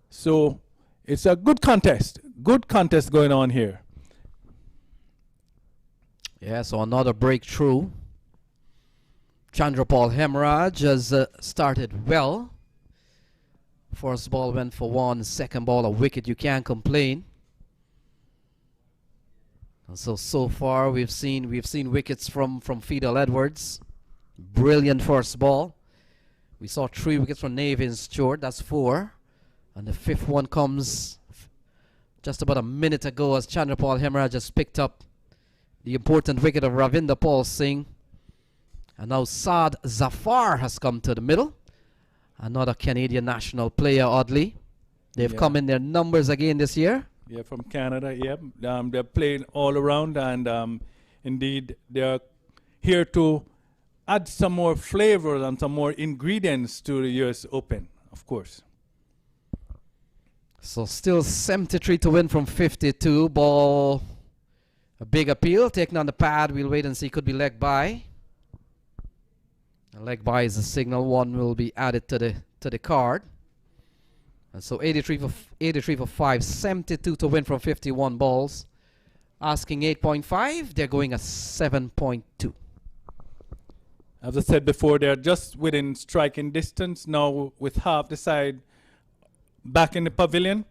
So it's a good contest. Good contest going on here. Yeah, so another breakthrough. Chandrapal Hemraj has started well. First ball went for 1, second ball a wicket. You can't complain. So far we've seen wickets from Fidel Edwards. Brilliant first ball. We saw 3 wickets from Navin Stewart. That's 4. And the 5th one comes just about a minute ago as Chandrapal Hemraj just picked up the important wicket of Ravinder Paul Singh. And now Saad Zafar has come to the middle. Another Canadian national player, oddly. They've come in their numbers again this year. Yeah, from Canada, yeah. They're playing all around, and indeed they're here to add some more flavor and some more ingredients to the US Open, of course. So still 73 to win from 52. Ball, a big appeal, taken on the pad. We'll wait and see, could be leg by. A leg by is a signal. 1 will be added to the card. And so 83 for 5, 72 to win from 51 balls. Asking 8.5, they're going at 7.2. As I said before, they're just within striking distance now with half the side back in the pavilion.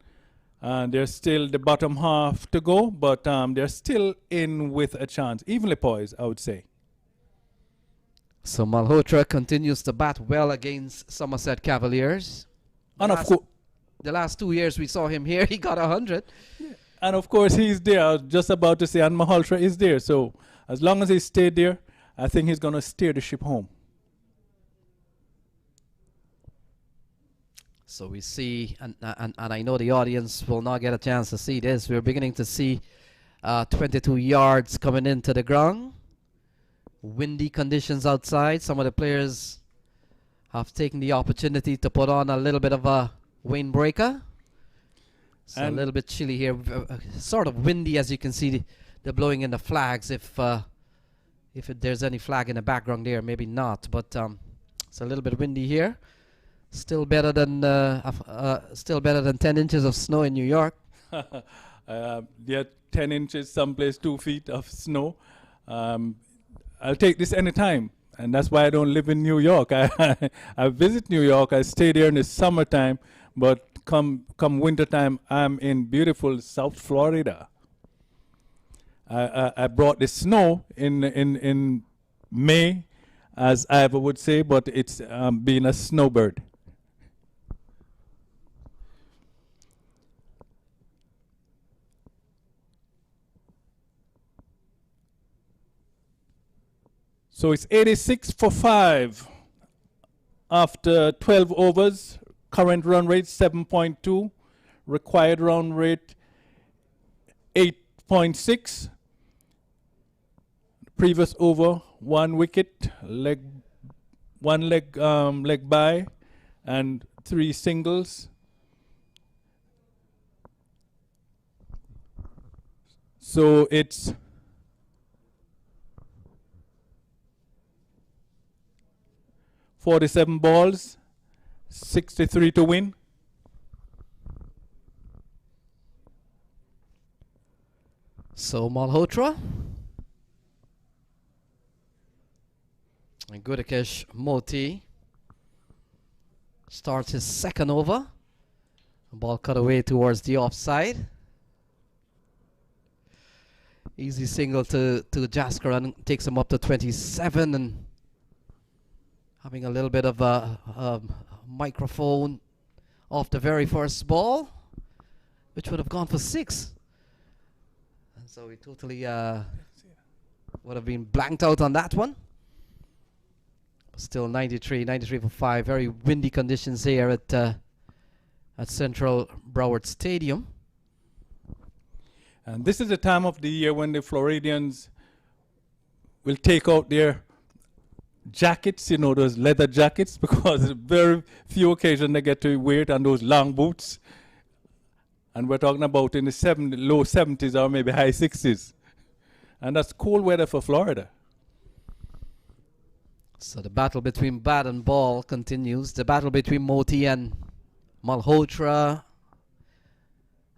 There's still the bottom half to go, but they're still in with a chance. Evenly poised, I would say. So Malhotra continues to bat well against Somerset Cavaliers. And of course, the last 2 years we saw him here, he got 100. Yeah. And of course he's there. I was just about to say, and Malhotra is there. So as long as he stayed there, I think he's going to steer the ship home. So we see, and I know the audience will not get a chance to see this. We're beginning to see 22 yards coming into the ground. Windy conditions outside. Some of the players have taken the opportunity to put on a little bit of a windbreaker. So a little bit chilly here. Sort of windy, as you can see. They're blowing in the flags. If there's any flag in the background there, maybe not. But it's a little bit windy here. Still better than 10 inches of snow in New York. Yeah, 10 inches, someplace 2 feet of snow. I'll take this anytime, and that's why I don't live in New York. I visit New York. I stay there in the summertime, but come wintertime, I'm in beautiful South Florida. I brought the snow in May, as Ivor would say, but it's being a snowbird. So it's 86 for 5 after 12 overs. Current run rate 7.2. Required run rate 8.6. Previous over, 1 wicket, leg by, and 3 singles. So it's 47 balls, 63 to win. So Malhotra and Gudakesh Moti starts his second over. Ball cut away towards the offside. Easy single to Jaskaran, takes him up to 27, and having a little bit of a microphone off the very first ball, which would have gone for 6. And so he totally would have been blanked out on that one. But still 93 for 5. Very windy conditions here at Central Broward Stadium. And this is the time of the year when the Floridians will take out their jackets, you know, those leather jackets, because very few occasions they get to wear it, and those long boots. And we're talking about in the low 70s or maybe high 60s. And that's cold weather for Florida. So the battle between bat and ball continues. The battle between Moti and Malhotra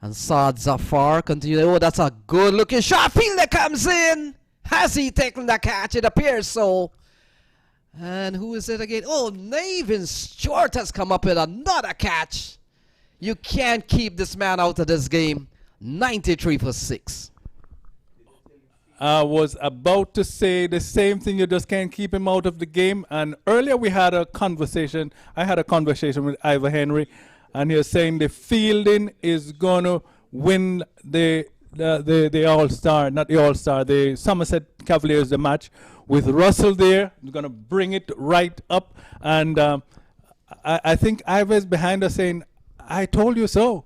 and Saad Zafar continues. Oh, that's a good looking shot. Fielder comes in. Has he taken the catch? It appears so. And who is it again? Oh, Navin Stewart has come up with another catch. You can't keep this man out of this game. 93 for 6. I was about to say the same thing. You just can't keep him out of the game. And earlier we had a conversation. I had a conversation with Ivor Henry, and he was saying the fielding is going to win the All-Star, not the All-Star, the Somerset Cavaliers, the match. With Russell there, he's going to bring it right up. And I think Ivor's behind us saying, I told you so.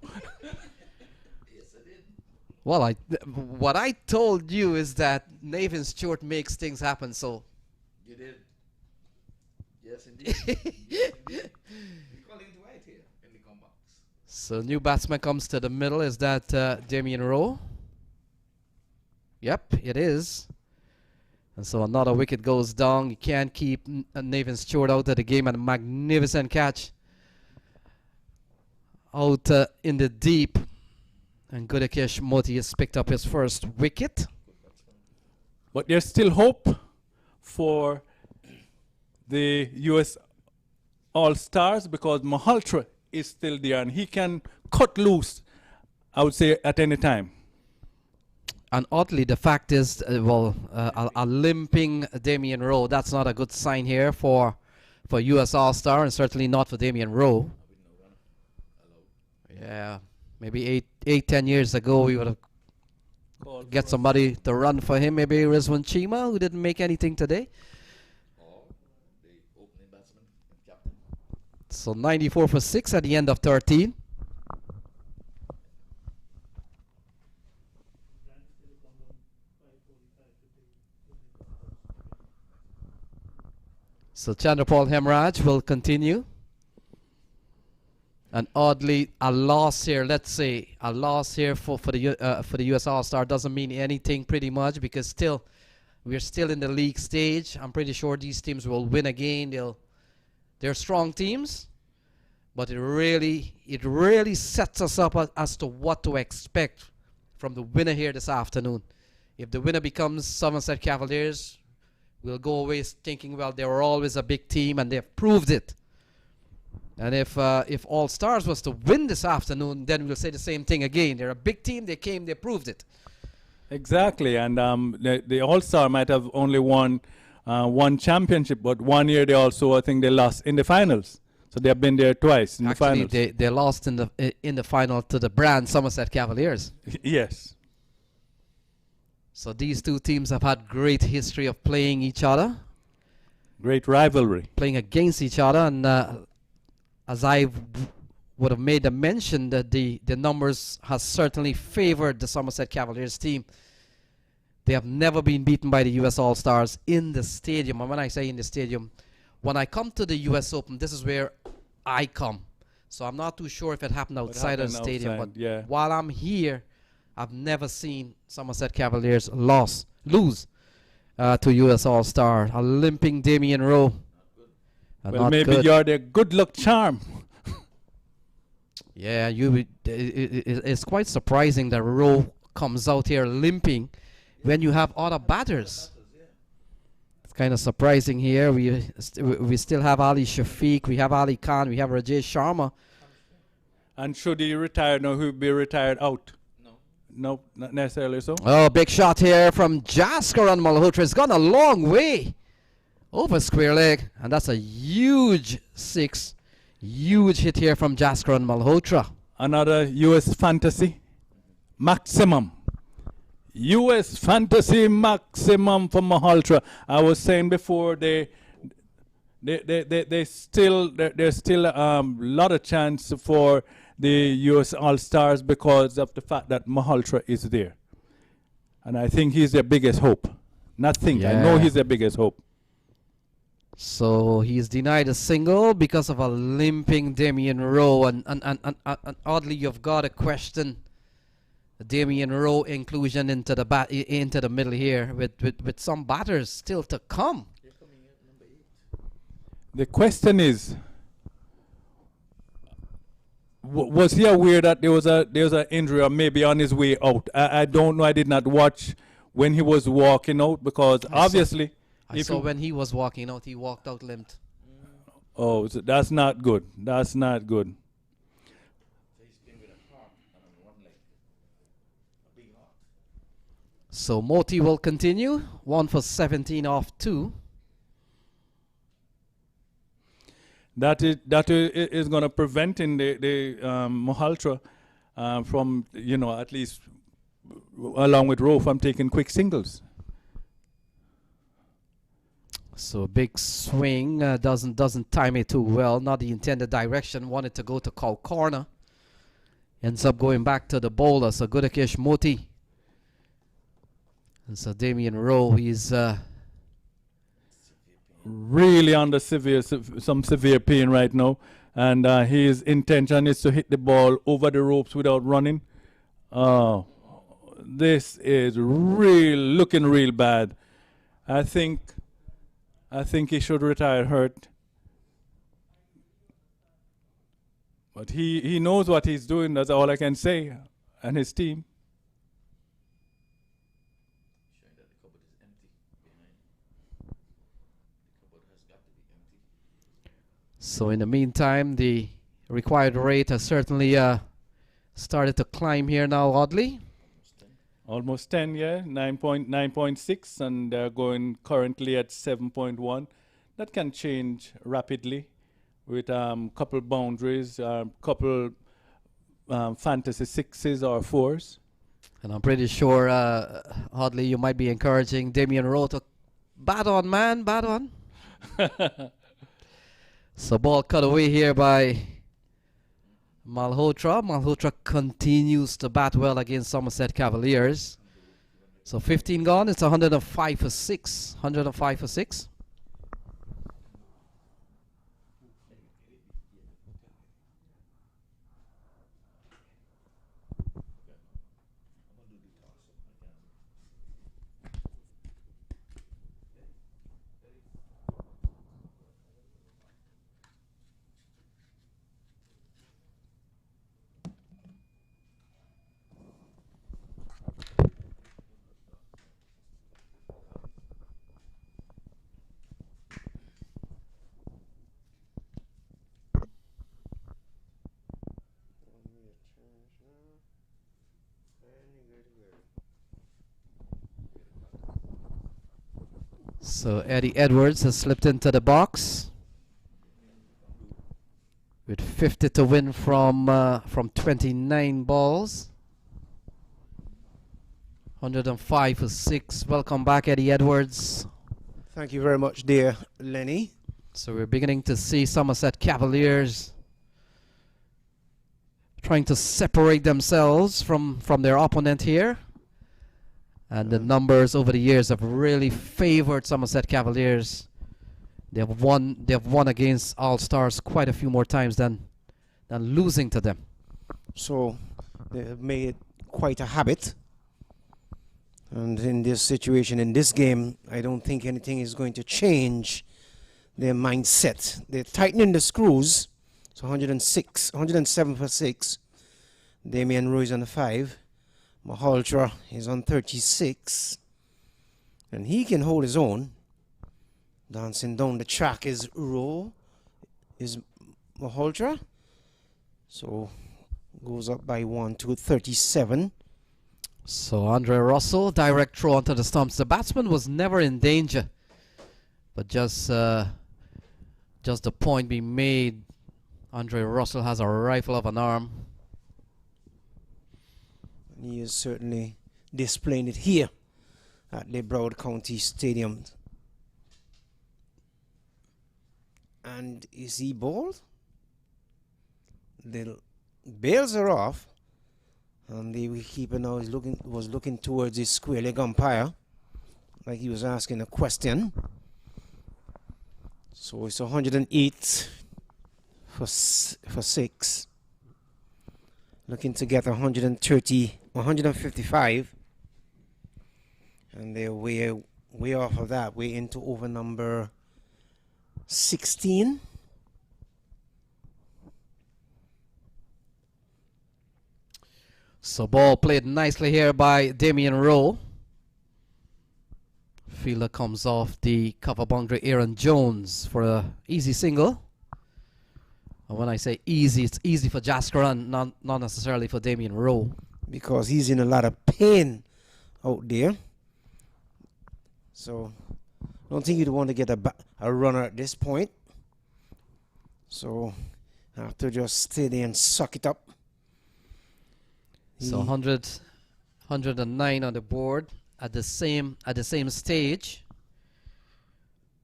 Well, what I told you is that Nathan Stewart makes things happen, so. You did. Yes, indeed. Yes, indeed. We call it right here in the comebacks. So new batsman comes to the middle. Is that Damien Rowe? Yep, it is. And so another wicket goes down. You can't keep Nathan Stewart out of the game. And a magnificent catch out in the deep. And Gudakesh Moti has picked up his first wicket. But there's still hope for the US All-Stars because Malhotra is still there and he can cut loose, I would say, at any time. And oddly, the fact is, a limping Damien Rowe, that's not a good sign here for US All-Star and certainly not for Damien Rowe. Yeah. Maybe 10 years ago, we would have get somebody to run for him. Maybe Rizwan Chima, who didn't make anything today. Or the opening batsman and captain. So 94 for 6 at the end of 13. So Chandrapal Hemraj will continue. And oddly, a loss here, let's say, a loss here for the US All-Star doesn't mean anything pretty much because we're still in the league stage. I'm pretty sure these teams will win again. They're strong teams, but it really sets us up as to what to expect from the winner here this afternoon. If the winner becomes Somerset Cavaliers, we'll go away thinking, well, they were always a big team and they've proved it. And if All Stars was to win this afternoon, then we'll say the same thing again. They're a big team. They came. They proved it. Exactly. And the All Star might have only won one championship, but 1 year they also, I think, they lost in the finals. So they have been there twice in the finals. Actually, they lost in the final to the brand Somerset Cavaliers. Yes. So these two teams have had great history of playing each other. Great rivalry. Playing against each other, and as I would have made a mention that the numbers has certainly favored the Somerset Cavaliers team. They have never been beaten by the US All-Stars in the stadium. And when I say in the stadium, when I come to the US Open, this is where I come. So I'm not too sure if it happened outside of the stadium. But yeah. While I'm here, I've never seen Somerset Cavaliers lose to US All-Star. A limping Damien Rowe. Well, maybe you're the good luck charm. Yeah, it's quite surprising that Rowe comes out here limping when you have other batters. It's kind of surprising here. We still have Ali Shafiq, we have Ali Khan, we have Rajesh Sharma. And should he retire now, he'll be retired out? No, not necessarily so. Oh, big shot here from Jaskaran Malhotra. It's gone a long way over square leg, and that's a huge six. Huge hit here from Jaskaran Malhotra. Another US fantasy maximum. US fantasy maximum for Malhotra. I was saying before there's still a lot of chance for the US All-Stars because of the fact that Malhotra is there. And I think he's their biggest hope. I know he's their biggest hope. So he's denied a single because of a limping Damien Rowe, and oddly you've got to question the Damien Rowe inclusion into the middle here with some batters still to come. The question is, was he aware that there was an injury or maybe on his way out? I don't know. I did not watch when he was walking out because obviously. I saw when he was walking out, he walked out limped. Oh, so that's not good. That's not good. So Moti will continue. 1 for 17 off 2. That is going to prevent in the Mahaltra from, you know, at least along with Rowe, from taking quick singles. So big swing, doesn't time it too well. Not the intended direction. Wanted to go to cow corner. Ends up going back to the bowler. So Gudakesh Moti. And so Damien Rowe, he's really under some severe pain right now, and his intention is to hit the ball over the ropes without running. This is looking real bad. I think he should retire hurt. But he knows what he's doing, that's all I can say, and his team. So in the meantime, the required rate has certainly started to climb here now, oddly. Almost 10, yeah, 9.6, and they're going currently at 7.1. That can change rapidly with couple boundaries, couple fantasy 6s or 4s. And I'm pretty sure, oddly, you might be encouraging Damien Rowe to bat on, man, bat on. So ball cut away here by Malhotra. Malhotra continues to bat well against Somerset Cavaliers. So 15 gone, it's 105 for 6. 105 for 6. So Eddie Edwards has slipped into the box with 50 to win from 29 balls. 105 for 6. Welcome back, Eddie Edwards. Thank you very much, dear Lenny. So we're beginning to see Somerset Cavaliers trying to separate themselves from their opponent here. And the numbers over the years have really favored Somerset Cavaliers. They have won against All-Stars quite a few more times than losing to them. So they have made quite a habit. And in this situation, in this game, I don't think anything is going to change their mindset. They're tightening the screws. So 107 for 6. Damien Rowe is on the 5. Mahaltra is on 36. And he can hold his own. Dancing down the track is Rowe, is Mahaltra. So goes up by 1 to 37. So Andre Russell, direct throw onto the stumps. The batsman was never in danger. But just the point being made, Andre Russell has a rifle of an arm. He is certainly displaying it here at the Broward County Stadium. And is he bowled? The bails are off, and the wicketkeeper now was looking towards his square leg umpire, like he was asking a question. So it's 108 for 6. Looking to get 155. And they're way off of that, way into over number 16. So ball played nicely here by Damien Rowe. Fielder comes off the cover boundary, Aaron Jones, for a easy single. And when I say easy, it's easy for Jaskaran, not necessarily for Damien Rowe. Because he's in a lot of pain out there. So I don't think you'd want to get a runner at this point. So I have to just stay there and suck it up. So 109 on the board at the same stage.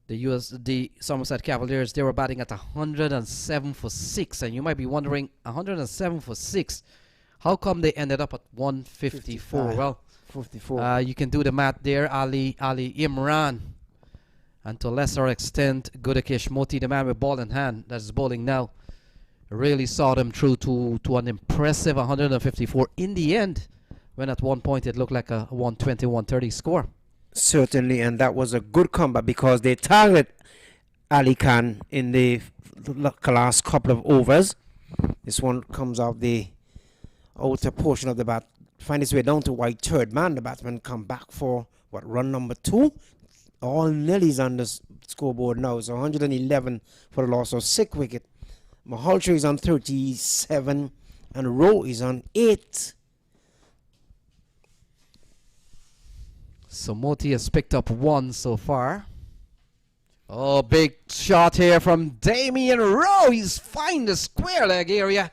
The Somerset Cavaliers, they were batting at 107 for 6, and you might be wondering, 107 for 6, how come they ended up at 154? Well, 54. you can do the math there. Ali Imran, and to a lesser extent Gudakesh Moti, the man with ball in hand that's bowling now, really saw them through to an impressive 154 in the end, when at one point it looked like a 120-130 score. Certainly, and that was a good comeback because they targeted Ali Khan in the last couple of overs. This one comes out the outer portion of the bat, find its way down to white third man. The batsman come back for run number 2. All Nellies on the scoreboard now. So 111 for the loss of 6 wicket. Mahaltra is on 37 and Rowe is on 8. So Moti has picked up 1 so far. Oh, big shot here from Damien Rowe. He's find the square leg area,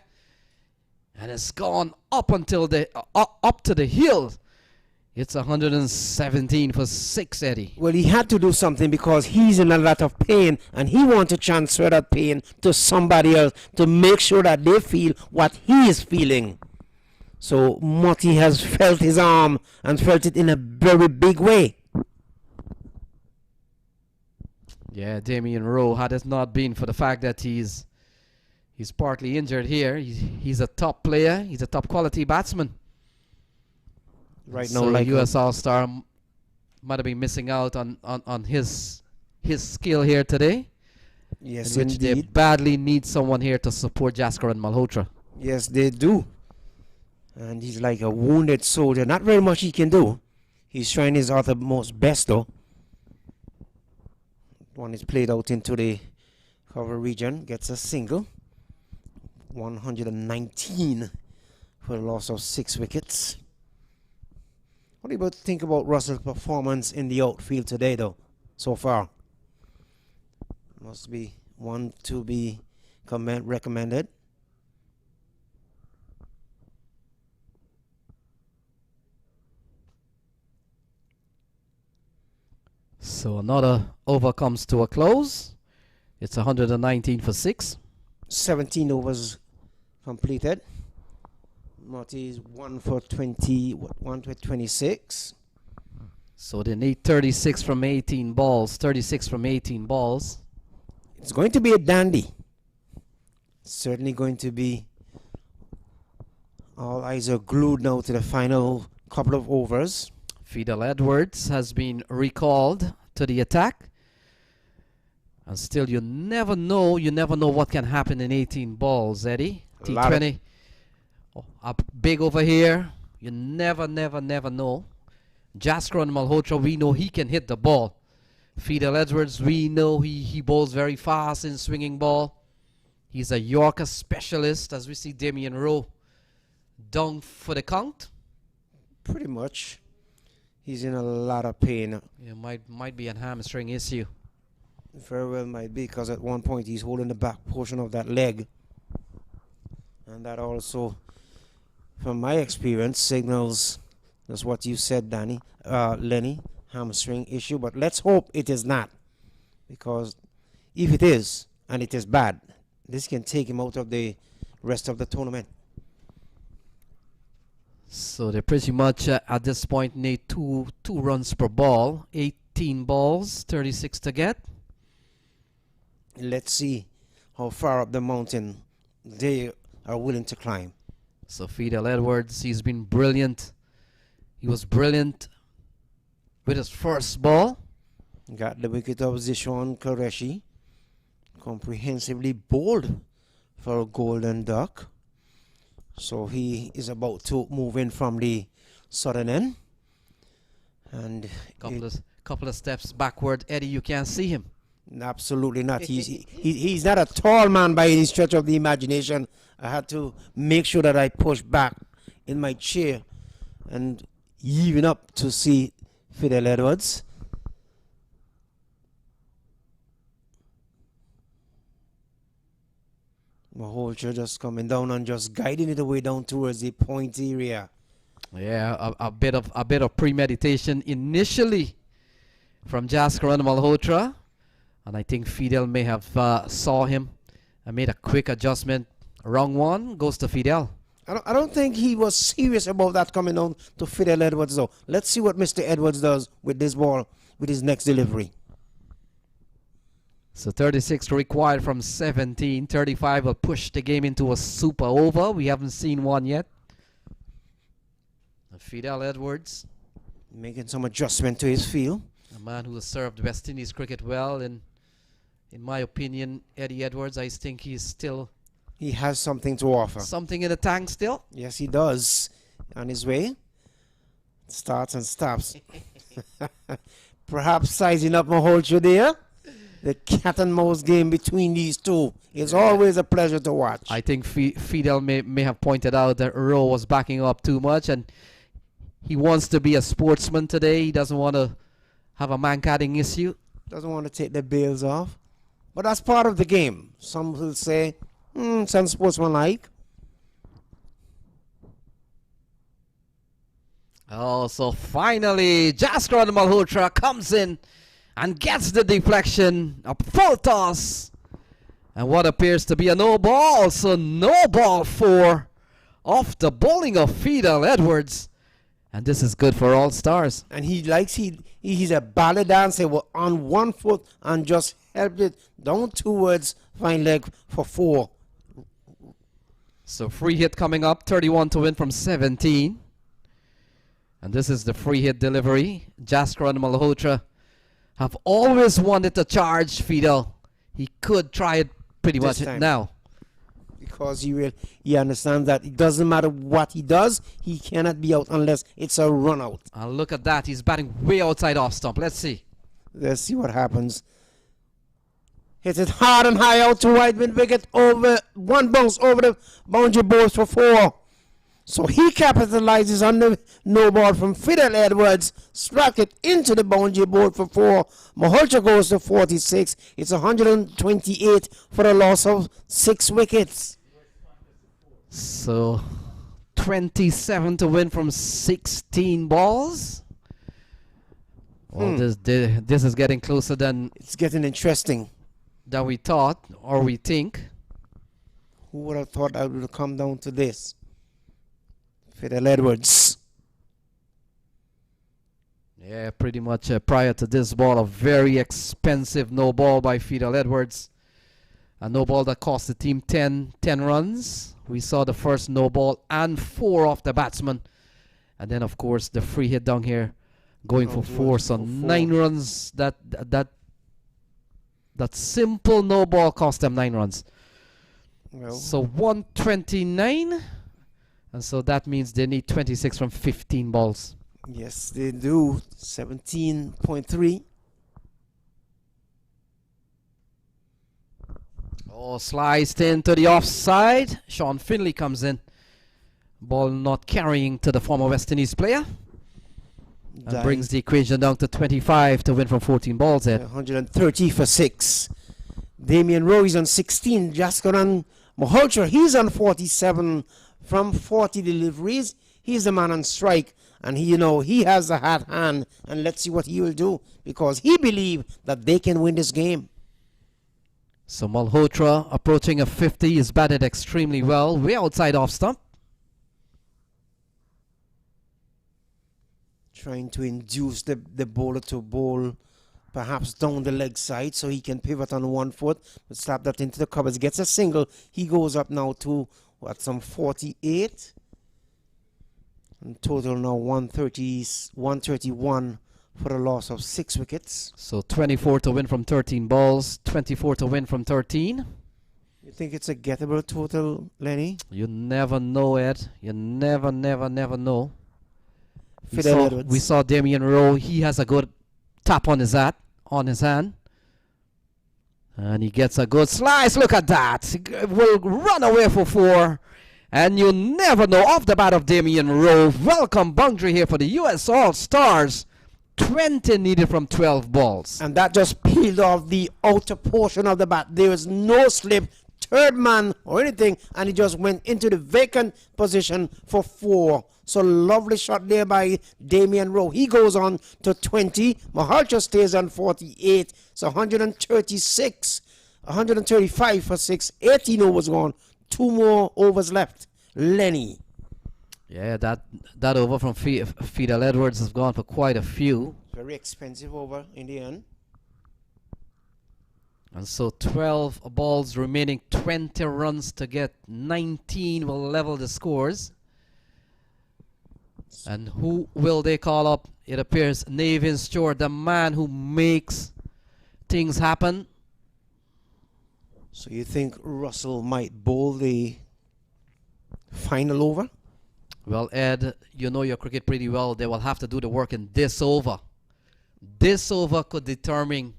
and it's gone up until the up to the hill. It's 117 for 6, Eddie. Well, he had to do something because he's in a lot of pain, and he wants to transfer that pain to somebody else to make sure that they feel what he is feeling. So Moti has felt his arm and felt it in a very big way. Yeah, Damien Rowe, had it not been for the fact that he's partly injured here, he's a top player, he's a top quality batsman. Right so now, like US All-Star might have been missing out on his skill here today. Yes, in which they indeed. badly need someone here to support Jasker and Malhotra. Yes, they do. And he's like a wounded soldier. Not very much he can do. He's trying his uttermost best, though. One is played out into the cover region. Gets a single. 119 for the loss of 6 wickets. What do you think about Russell's performance in the outfield today, though, so far? Must be one to be recommended. So another over comes to a close. It's 119 for 6. 17 overs completed. Marty is 1 for 26. So they need 36 from 18 balls. 36 from 18 balls. It's going to be a dandy. Certainly going to be. All eyes are glued now to the final couple of overs. Fidel Edwards has been recalled to the attack. And still, you never know what can happen in 18 balls, Eddie. T20. Up big over here. You never know. Jasker and Malhotra, we know he can hit the ball. Fidel Edwards, we know he bowls very fast in swinging ball. He's a Yorker specialist, as we see Damien Rowe down for the count. Pretty much. He's in a lot of pain. It might be a hamstring issue. Very well might be, because at one point he's holding the back portion of that leg. And that also, from my experience, signals that's what you said, Lenny, hamstring issue. But let's hope it is not, because if it is, and it is bad, this can take him out of the rest of the tournament. So they pretty much at this point need two runs per ball. 18 balls, 36 to get. Let's see how far up the mountain they are willing to climb. So Fidel Edwards, he's been brilliant. He was brilliant with his first ball. Got the wicket of Zishwan Qureshi. Comprehensively bowled for a golden duck. So he is about to move in from the southern end. And couple of steps backward. Eddie, you can't see him. Absolutely not. He's not a tall man by any stretch of the imagination. I had to make sure that I push back in my chair. And even up to see Fidel Edwards. Maholtra just coming down and just guiding it away down towards the point area. Yeah, a bit of premeditation initially from Jasker and Malhotra, and I think Fidel may have saw him and made a quick adjustment. Wrong one goes to Fidel. I don't think he was serious about that coming down to Fidel Edwards though. Let's see what Mr. Edwards does with this ball with his next delivery. So 36 required from 17. 35 will push the game into a super over. We haven't seen one yet. Fidel Edwards, making some adjustment to his field. a man who has served West Indies cricket well, and in my opinion, Eddie Edwards, I think he has something to offer. Something in the tank still. Yes, he does. On his way, starts and stops. Perhaps sizing up Maholtra there. The cat and mouse game between these two is always a pleasure to watch. I think Fidel may have pointed out that Rowe was backing up too much, and he wants to be a sportsman today. He doesn't want to have a man-catting issue. Doesn't want to take the bails off. But that's part of the game. Some will say, it's unsportsmanlike. Oh, so finally, Jasker Malhotra comes in and gets the deflection, a full toss, and what appears to be a no ball. So no ball for off the bowling of Fidel Edwards, and this is good for All Stars. And he's a ballet dancer on one foot and just helped it down towards fine leg for 4. So free hit coming up, 31 to win from 17. And this is the free hit delivery. Jasker and Malhotra have always wanted to charge Fidel. He could try it pretty much now. Because he understands that it doesn't matter what he does, he cannot be out unless it's a run out. And look at that, he's batting way outside off stump. Let's see. Let's see what happens. Hits it hard and high out to wide mid wicket, over one bounce over the boundary boards for 4. So he capitalizes on the no ball from Fidel Edwards, struck it into the boundary board for 4. Maholtra goes to 46. It's 128 for a loss of 6 wickets. So 27 to win from 16 balls. Well, this is getting closer than it's getting interesting than we thought or we think. Who would have thought that would come down to this? Fidel Edwards. Yeah, pretty much prior to this ball, a very expensive no ball by Fidel Edwards. A no ball that cost the team 10 runs. We saw the first no ball and 4 off the batsman. And then, of course, the free hit down here going for 4. So 9 runs. That simple no ball cost them 9 runs. Well, so 129. And so that means they need 26 from 15 balls. Yes, they do. 17.3. Oh, sliced into the offside. Sean Finley comes in. Ball not carrying to the former West Indies player. And brings the equation down to 25 to win from 14 balls. 130 for 6. Damien Rowe is on 16. Jasker and Maholtra, he's on 47 from 40 deliveries. He's the man on strike. And he has the hot hand. And let's see what he will do. Because he believes that they can win this game. So Malhotra approaching a 50 is batted extremely well. Way outside off stump. Trying to induce the bowler to bowl perhaps down the leg side so he can pivot on one foot. But slap that into the covers. Gets a single. He goes up now to, some 48? And total now 131 for a loss of 6 wickets. So 24 to win from 13 balls. 24 to win from 13. You think it's a gettable total, Lenny? You never know, Ed. You never know. We saw Damien Rowe. He has a good tap on his hand. And he gets a good slice. Look at that. He will run away for 4. And you never know. Off the bat of Damian Rowe. Welcome boundary here for the US All-Stars. 20 needed from 12 balls. And that just peeled off the outer portion of the bat. There was no slip, third man or anything, and he just went into the vacant position for 4. So lovely shot there by Damian Rowe. He goes on to 20. Mahalcha stays on 48. So 136, 135 for 6. 18 overs gone. 2 more overs left. Lenny. Yeah, that over from Fidel Edwards has gone for quite a few. Very expensive over in the end. And so 12 balls remaining, 20 runs to get. 19 will level the scores. And who will they call up? It appears Navin Stewart, the man who makes things happen. So you think Russell might bowl the final over? Well, Ed, you know your cricket pretty well. They will have to do the work in this over. This over could determine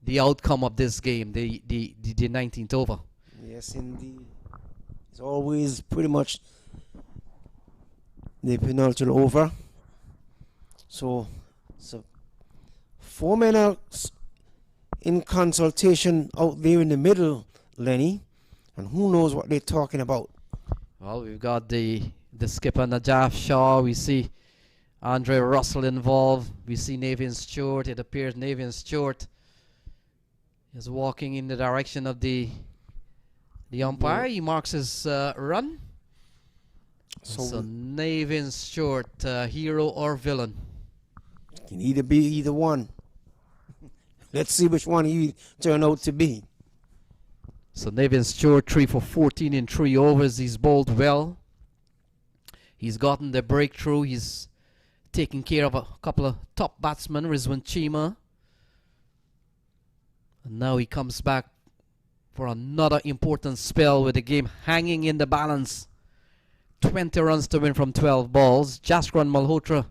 the outcome of this game, the 19th over. Yes, indeed. It's always pretty much the penultimate over. So 4 men are in consultation out there in the middle, Lenny, and who knows what they're talking about. Well, we've got the skipper Najaf Shaw. We see Andre Russell involved. We see Navin Stewart. It appears Navin Stewart is walking in the direction of the umpire. He marks his run. So Navin Stewart, hero or villain? Can either be either one. Let's see which one he turn out to be. So Navin Stewart, 3 for 14 in 3 overs. He's bowled well. He's gotten the breakthrough. He's taken care of a couple of top batsmen, Rizwan Chima. And now he comes back for another important spell with the game hanging in the balance. 20 runs to win from 12 balls. Jaskran Malhotra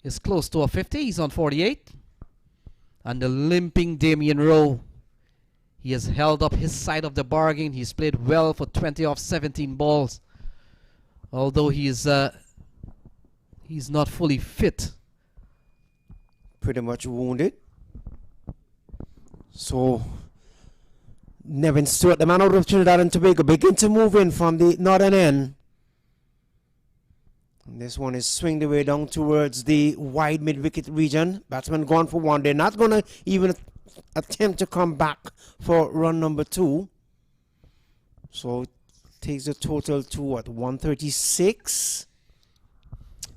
is close to a 50. He's on 48. And the limping Damian Rowe, he has held up his side of the bargain. He's played well for 20 off 17 balls. Although he's not fully fit. Pretty much wounded. So Nevin Stewart, the man out of Trinidad and Tobago, begin to move in from the northern end. And this one is swinged away down towards the wide mid-wicket region. Batsman gone for 1. They're not going to even attempt to come back for run number 2. So it takes the total to what, 136?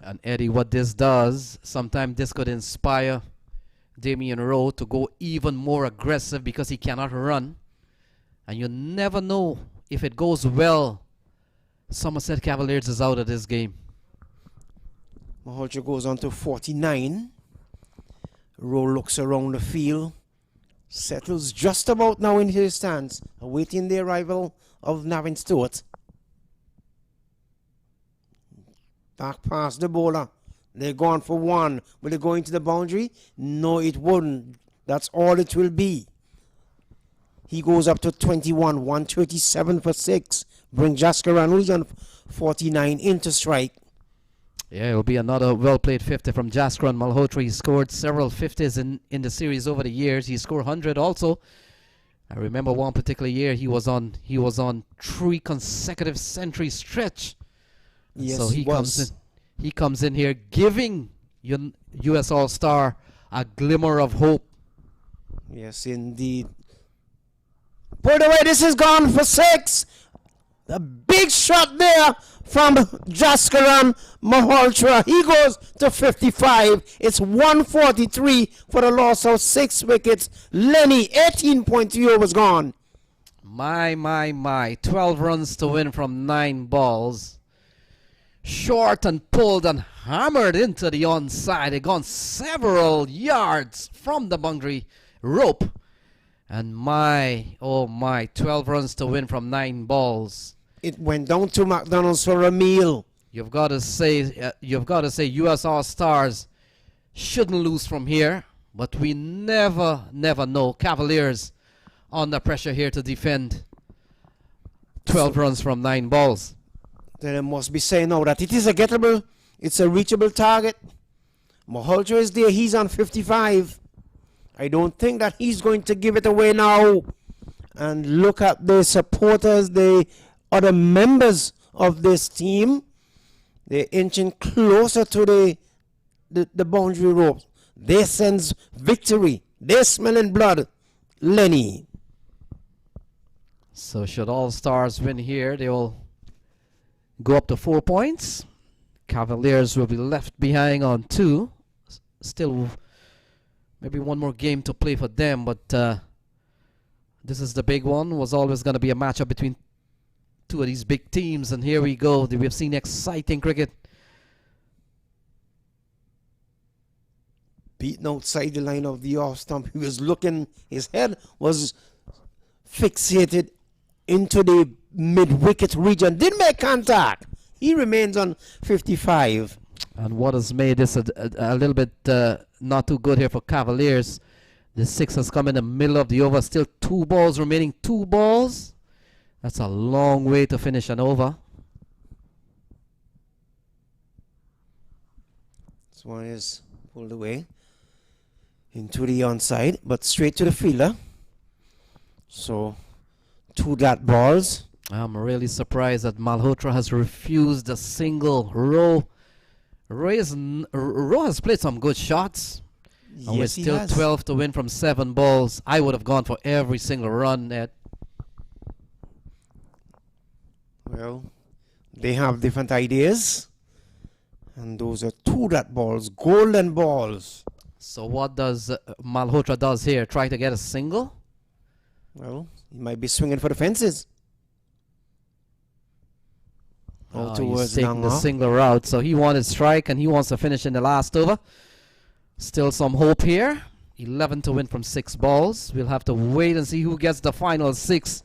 And Eddie, what this does, sometimes this could inspire Damian Rowe to go even more aggressive because he cannot run. And you never know if it goes well. Somerset Cavaliers is out of this game. Mahalcha goes on to 49. Rowe looks around the field. Settles just about now in his stance, awaiting the arrival of Navin Stewart. Back past the bowler. They're gone for 1. Will it go into the boundary? No, it wouldn't. That's all it will be. He goes up to 21, 137 for 6. Bring Jaskaran, who's on 49, into strike. Yeah, it'll be another well-played 50 from Jaskran Malhotra. He scored several 50s in the series over the years. He scored 100 also. I remember one particular year he was on 3 consecutive century stretch. Yes, so he comes in here giving US All-Star a glimmer of hope. Yes, indeed. Put away, this is gone for 6. A big shot there from Jaskaran Malhotra. He goes to 55. It's 143 for the loss of 6 wickets. Lenny, 18.3 overs gone. My. 12 runs to win from 9 balls. Short and pulled and hammered into the onside. They gone several yards from the boundary rope. And my 12 runs to win from 9 balls. It went down to McDonald's for a meal. You've got to say US All-Stars shouldn't lose from here, but we never know. Cavaliers under pressure here to defend. 12 runs from 9 balls. Then I must be saying now that it is a gettable, it's a reachable target. Malhotra is there, he's on 55. I don't think that he's going to give it away now. And look at the supporters, the other members of this team. They're inching closer to the boundary rope. They sense victory. They're smelling blood. Lenny. So should All Stars win here, they will go up to 4 points. Cavaliers will be left behind on 2. Still maybe one more game to play for them, but this is the big one. Was always going to be a matchup between two of these big teams, and here we go. We've seen exciting cricket. Beaten outside the line of the off stump. He was looking, his head was fixated into the mid-wicket region. Didn't make contact. He remains on 55. And what has made this a little bit not too good here for Cavaliers, the 6 has come in the middle of the over. Still 2 balls remaining. 2 balls. That's a long way to finish an over. This one is pulled away into the onside, but straight to the fielder. So 2 dot balls. I'm really surprised that Malhotra has refused a single. Rowe has played some good shots. And we're Yes, he still has. 12 to win from 7 balls. I would have gone for every single run, Ed. Well, they have different ideas. And those are 2 dot balls, golden balls. So what does Malhotra does here? Try to get a single? Well, he might be swinging for the fences. All He's towards taking long the off. single route. So he wanted strike and he wants to finish in the last over. Still some hope here. 11 to win from 6 balls. We'll have to wait and see who gets the final 6.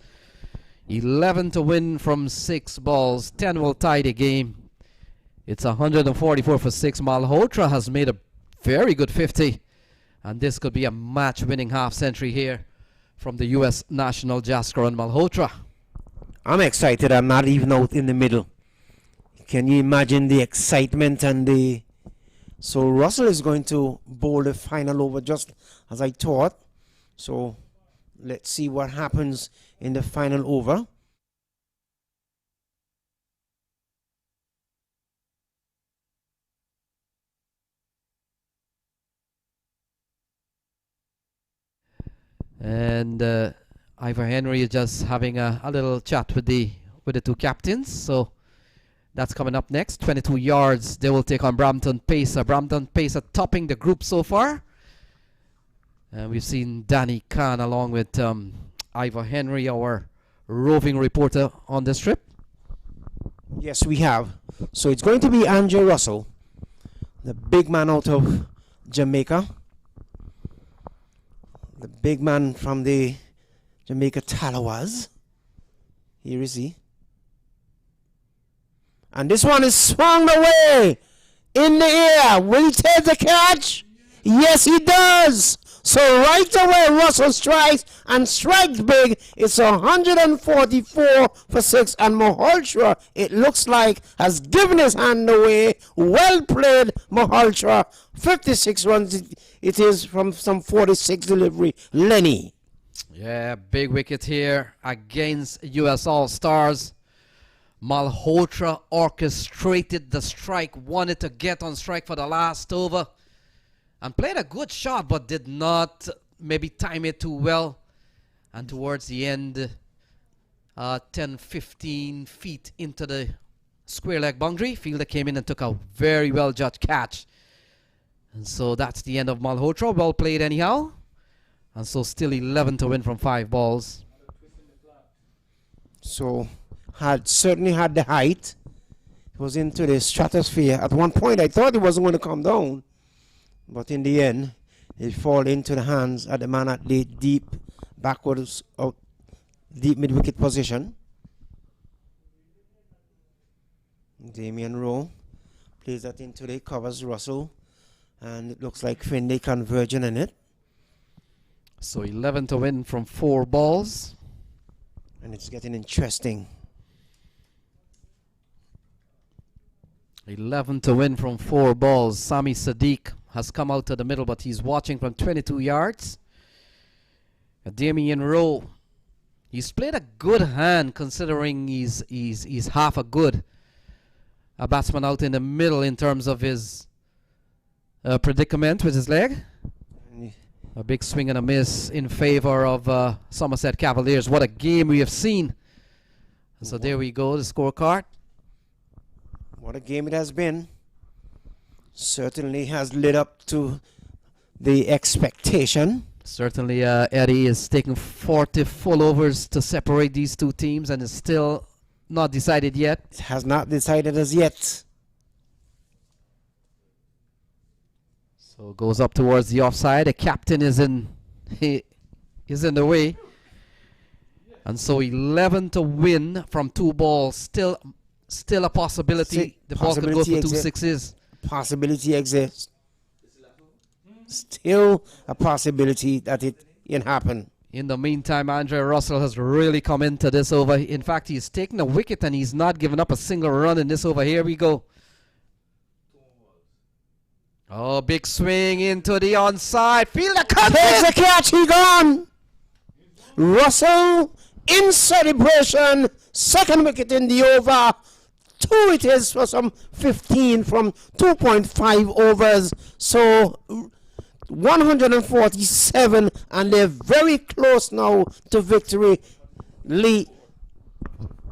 11 to win from 6 balls. 10 will tie the game. It's 144 for 6. Malhotra has made a very good 50. And this could be a match-winning half-century here from the U.S. national Jasker and Malhotra. I'm excited. I'm not even out in the middle. Can you imagine the excitement and the... So Russell is going to bowl the final over just as I thought. So let's see what happens in the final over. And Ivor Henry is just having a little chat with the 2 captains. So that's coming up next. 22 yards. They will take on Brampton Pacer. Brampton Pacer topping the group so far. And we've seen Danny Khan along with Ivor Henry, our roving reporter on this trip. Yes, we have. So it's going to be Andrew Russell, the big man out of Jamaica. The big man from the Jamaica Talawas. Here is he. And this one is swung away in the air. Will he take the catch? Yes, he does. So right away, Russell strikes and strikes big. It's 144 for 6. And Malhotra, it looks like, has given his hand away. Well played, Malhotra. 56 runs it is from some 46 delivery. Lenny. Yeah, big wicket here against U.S. All-Stars. Malhotra orchestrated the strike, wanted to get on strike for the last over. And played a good shot, but did not maybe time it too well. And towards the end, 10-15 feet into the square leg boundary, fielder came in and took a very well judged catch. And so that's the end of Malhotra. Well played anyhow. And so still 11 to win from 5 balls. So certainly had the height. It was into the stratosphere. At one point I thought it wasn't going to come down. But in the end, it fall into the hands of the man at the deep backwards out deep mid-wicket position. Damian Rowe plays that into the covers Russell. And it looks like Finlay converging in it. So 11 to win from 4 balls. And it's getting interesting. 11 to win from 4 balls. Sami Sadiq has come out to the middle, but he's watching from 22 yards. Damien Rowe, he's played a good hand considering he's half a good batsman out in the middle in terms of his predicament with his leg. A big swing and a miss in favor of Somerset Cavaliers. What a game we have seen. So there we go, the scorecard. What a game it has been. Certainly has lived up to the expectation. Certainly, Eddie is taking 40 full overs to separate these two teams and is still not decided yet. It has not decided as yet. So goes up towards the offside. The captain is in the way. And so 11 to win from 2 balls. Still a possibility. The ball could go for 2 sixes. Possibility exists. Still a possibility that it can happen. In the meantime, Andre Russell has really come into this over. In fact, he's taken a wicket and he's not given up a single run in this over. Here we go. Oh, big swing into the onside. Fielder comes There's in. a catch. He gone. Russell in celebration. Second wicket in the over. 2 it is for some 15 from 2.5 overs. So 147, and they're very close now to victory. Lee.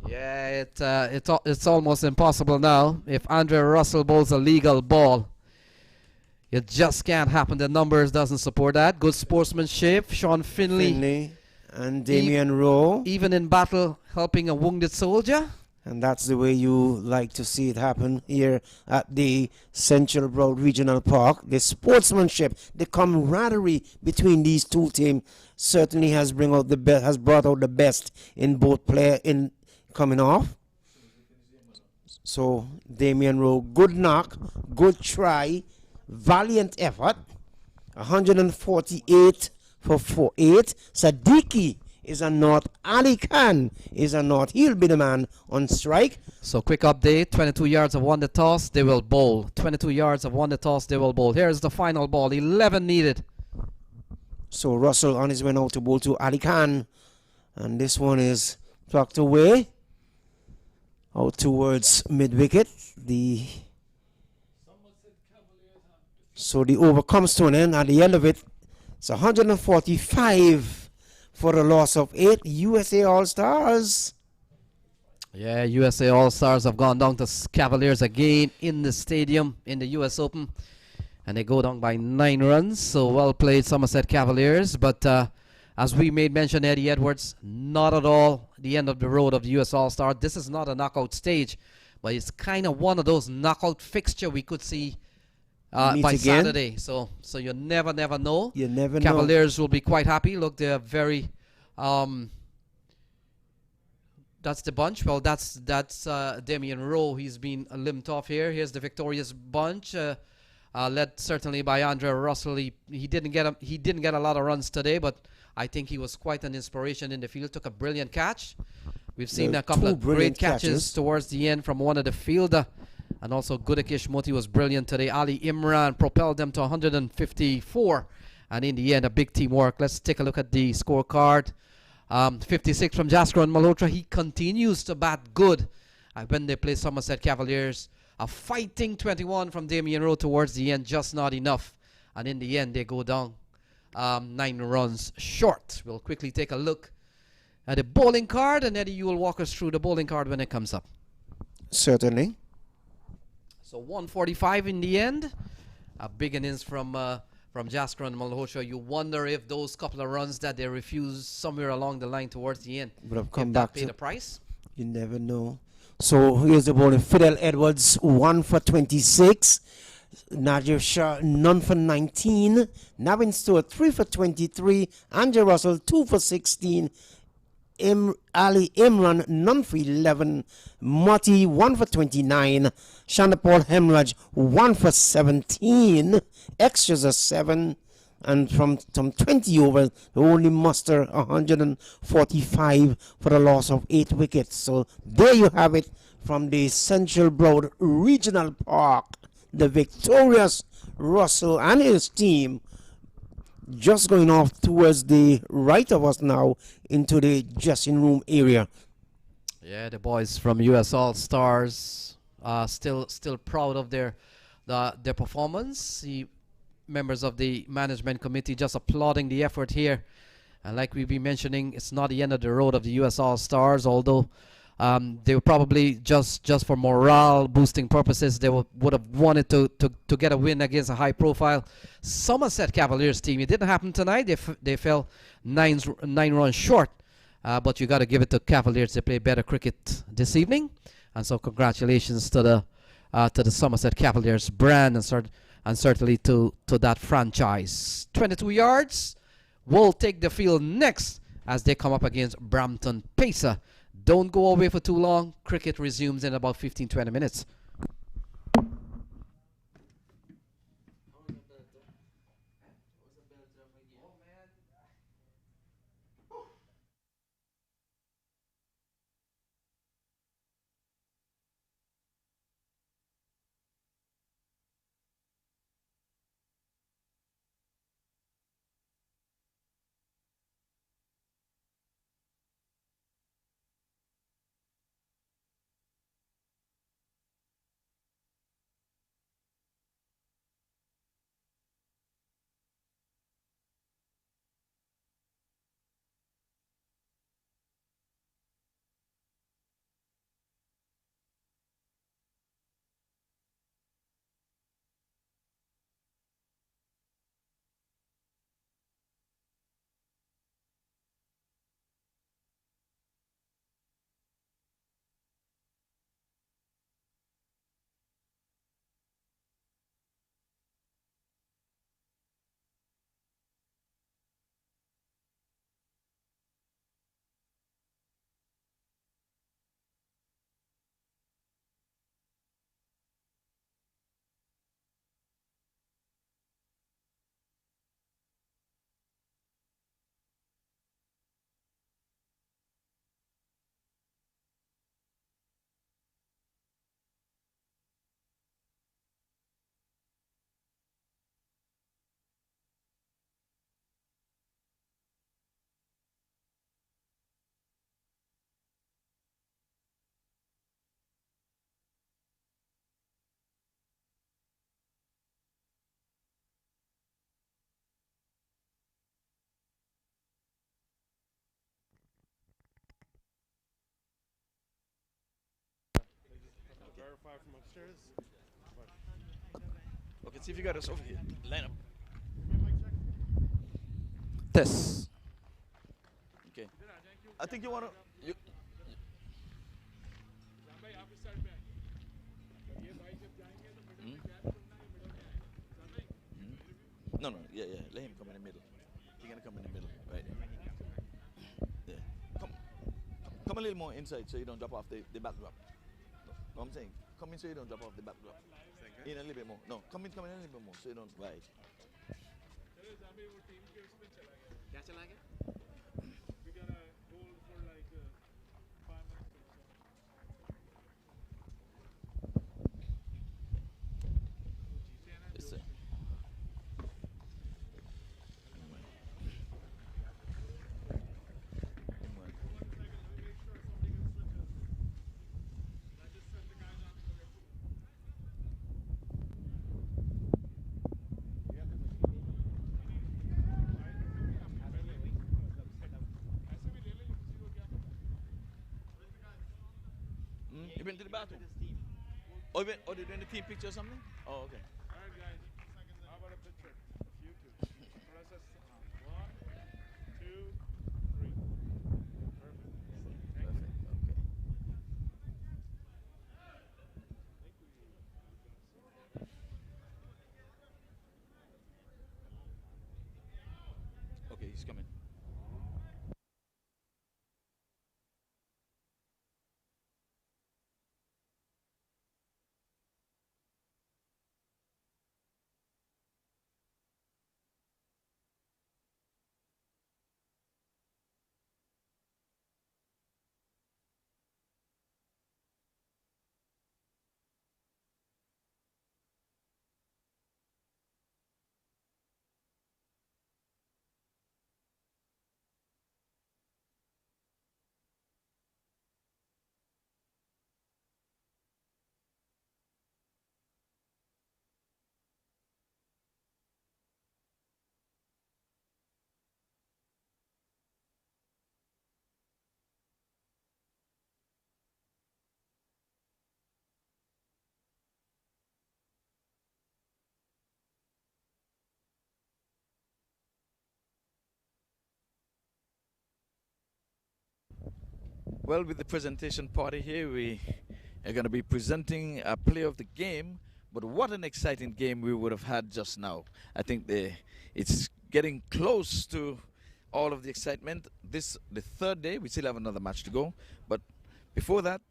Yeah, it's almost impossible now. If Andre Russell bowls a legal ball, it just can't happen. The numbers doesn't support that. Good sportsmanship. Sean Finley And Damien Rowe. Even in battle, helping a wounded soldier. And that's the way you like to see it happen here at the Central Broad Regional Park. The sportsmanship, the camaraderie between these two teams certainly has brought out the best in both players in coming off. So Damien Rowe, good knock, good try, valiant effort. 148 for 48. Sadiqi is a not. Ali Khan is a not. He'll be the man on strike. So quick update. 22 yards of won the toss. They will bowl. 22 yards of won the toss. They will bowl. Here's the final ball. 11 needed. So Russell on his way now to bowl to Ali Khan. And this one is plucked away. Out towards mid-wicket. So the over comes to an end. At the end of it, it's 145 for a loss of 8. USA All-Stars. Yeah, USA All-Stars have gone down to Cavaliers again in the stadium in the US Open. And they go down by 9 runs. So well played, Somerset Cavaliers. But as we made mention, Eddie Edwards, not at all the end of the road of the US All-Star. This is not a knockout stage, but it's kind of one of those knockout fixture we could see by again. Saturday. So you never know. You never know. Cavaliers will be quite happy. Look, they're very that's the bunch. Well, that's Damien Rowe. He's been limped off here. Here's the victorious bunch, led certainly by Andre Russell. He didn't get a lot of runs today, but I think he was quite an inspiration in the field. Took a brilliant catch. We've seen a couple of great catches towards the end from one of the fielder. And also Gudakish Moti was brilliant today. Ali Imran propelled them to 154. And in the end, a big teamwork. Let's take a look at the scorecard. 56 from Jaskran Malhotra. He continues to bat good when they play Somerset Cavaliers. A fighting 21 from Damien Rowe towards the end. Just not enough. And in the end, they go down 9 runs short. We'll quickly take a look at the bowling card. And Eddie, you will walk us through the bowling card when it comes up. Certainly. So 145 in the end. A big innings from Jaskran Malhotra. You wonder if those couple of runs that they refused somewhere along the line towards the end would have come back to the price. You never know. So here's the bowling. Fidel Edwards 1 for 26. Nadir Shah none for 19. Navin Stewart 3 for 23. Andrew Russell 2 for 16. Ali Imran none for 11. Moti 1 for 29. Shandapal Hemraj 1 for 17. Extras are 7. And from some 20 overs, they only muster 145 for a loss of 8 wickets. So there you have it from the Central Broad Regional Park, the victorious Russell and his team just going off towards the right of us now into the dressing room area. Yeah, the boys from US All Stars still proud of their performance. The members of the management committee just applauding the effort here. And like we've been mentioning, it's not the end of the road of the US All Stars, although they were probably just for morale boosting purposes, they would have wanted to get a win against a high profile Somerset Cavaliers team. It didn't happen tonight. They fell 9 runs short. But you got to give it to Cavaliers. They play better cricket this evening, and so congratulations to the Somerset Cavaliers brand and certainly to that franchise. 22 yards will take the field next as they come up against Brampton Pacer. Don't go away for too long. Cricket resumes in about 15-20 minutes. Okay, see if you got us over here. Line up. This. Okay. I think you want to. No, no, yeah, yeah. Let him come in the middle. He's gonna come in the middle, right? Yeah. Come a little more inside so you don't drop off the backdrop. No, I'm saying, come in so you don't drop off the backdrop. In a little bit more. No, come in a little bit more so you don't. Right. Yes, sir. You been to the bathroom? Oh, they're doing the team picture or something? Oh, okay. Okay, he's coming. Well, with the presentation party here, we are going to be presenting a player of the game. But what an exciting game we would have had just now. I think it's getting close to all of the excitement. This the third day. We still have another match to go. But before that,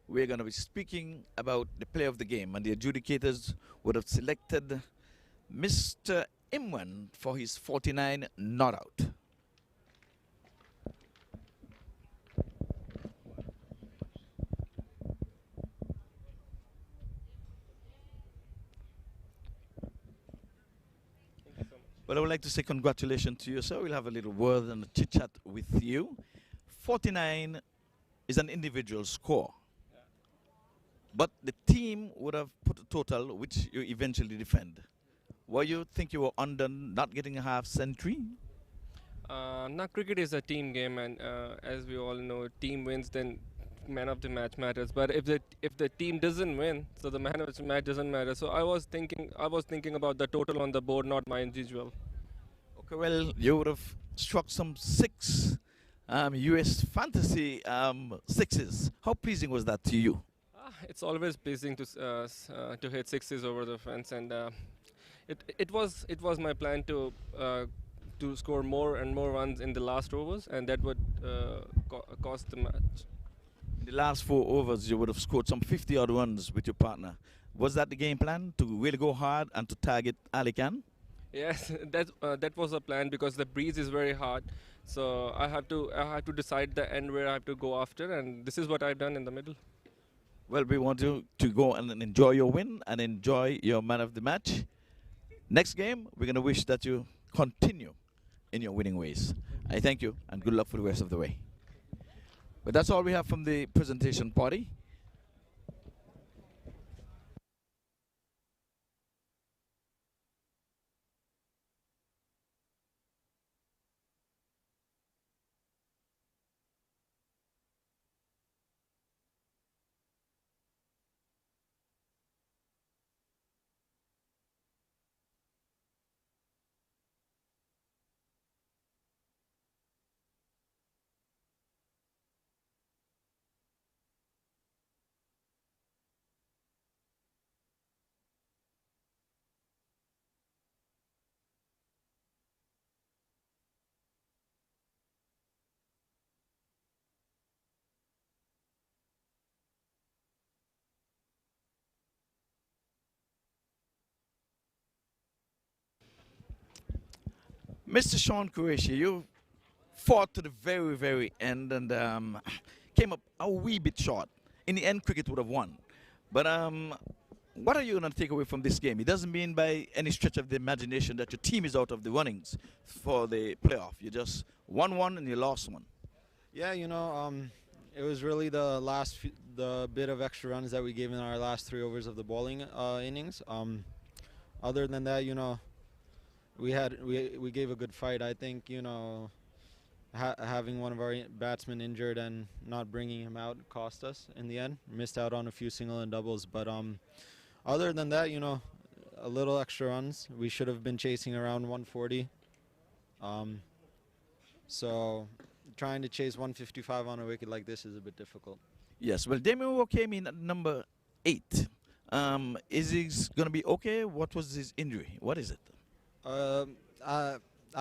we're going to be speaking about the player of the game. And the adjudicators would have selected Mr. Imwan for his 49 not out. Well, I would like to say congratulations to you, sir. We'll have a little word and a chit-chat with you. 49 is an individual score. But the team would have put a total which you eventually defend. Why you think you were under not getting a half century? Now cricket is a team game, and as we all know, team wins, then man of the match matters. But if the team doesn't win, so the man of the match doesn't matter. So I was thinking about the total on the board, not my individual. Okay, well, you would have struck some six US fantasy sixes. How pleasing was that to you? It's always pleasing to hit sixes over the fence, and it was my plan to score more and more runs in the last overs, and that would cost the match. In the last 4 overs, you would have scored some 50-odd runs with your partner. Was that the game plan, to really go hard and to target Ali Khan? Yes, that was a plan, because the breeze is very hard. So I have to decide the end where I have to go after, and this is what I've done in the middle. Well, we want you to go and enjoy your win and enjoy your man of the match. Next game, we're going to wish that you continue in your winning ways. I thank you, and good luck for the rest of the way. But that's all we have from the presentation party. Mr. Sean Qureshi, you fought to the very, very end and came up a wee bit short. In the end, cricket would have won. But what are you going to take away from this game? It doesn't mean by any stretch of the imagination that your team is out of the runnings for the playoff. You just won one and you lost one. Yeah, it was really the bit of extra runs that we gave in our last 3 overs of the bowling innings. Other than that, we gave a good fight. I think having one of our batsmen injured and not bringing him out cost us in the end. Missed out on a few single and doubles, but other than that, a little extra runs. We should have been chasing around 140. So trying to chase 155 on a wicket like this is a bit difficult. Yes, well, Damien Moore came in at number 8. Is he going to be okay? What was his injury? What is it? I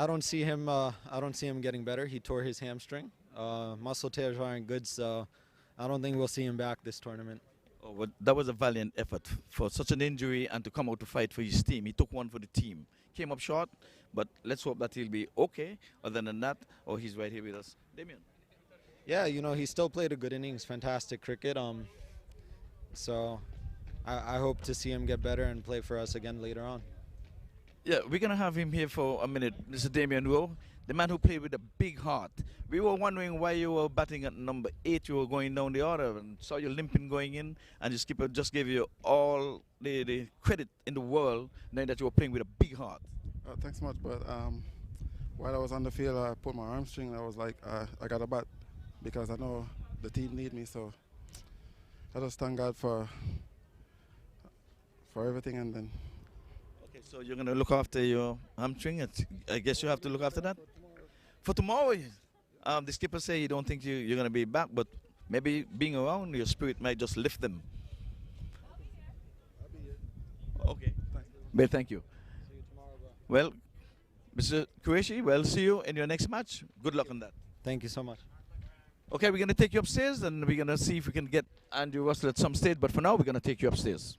don't see him. I don't see him getting better. He tore his hamstring. Muscle tears aren't good, so I don't think we'll see him back this tournament. Oh, well, that was a valiant effort for such an injury and to come out to fight for his team. He took one for the team. Came up short, but let's hope that he'll be okay. Other than that, he's right here with us. Damien. Yeah, he still played a good innings, fantastic cricket. So I hope to see him get better and play for us again later on. Yeah, we're going to have him here for a minute, Mr. Damien Rowe, the man who played with a big heart. We were wondering why you were batting at number 8. You were going down the order and saw you limping going in, and the skipper just gave you all the credit in the world, knowing that you were playing with a big heart. Thanks much, but while I was on the field, I pulled my hamstring. I was like, I got a bat because I know the team need me, so I just thank God for everything, and then. So you're going to look after your hamstring. I guess you have to look after that? For tomorrow, the skipper say you don't think you're going to be back, but Maybe being around your spirit might just lift them. Okay. Well, thank you. Well, Mr. Qureshi, well, see you in your next match. Good luck on that. Thank you so much. Okay, we're going to take you upstairs and we're going to see if we can get Andrew Russell at some stage. But for now, we're going to take you upstairs.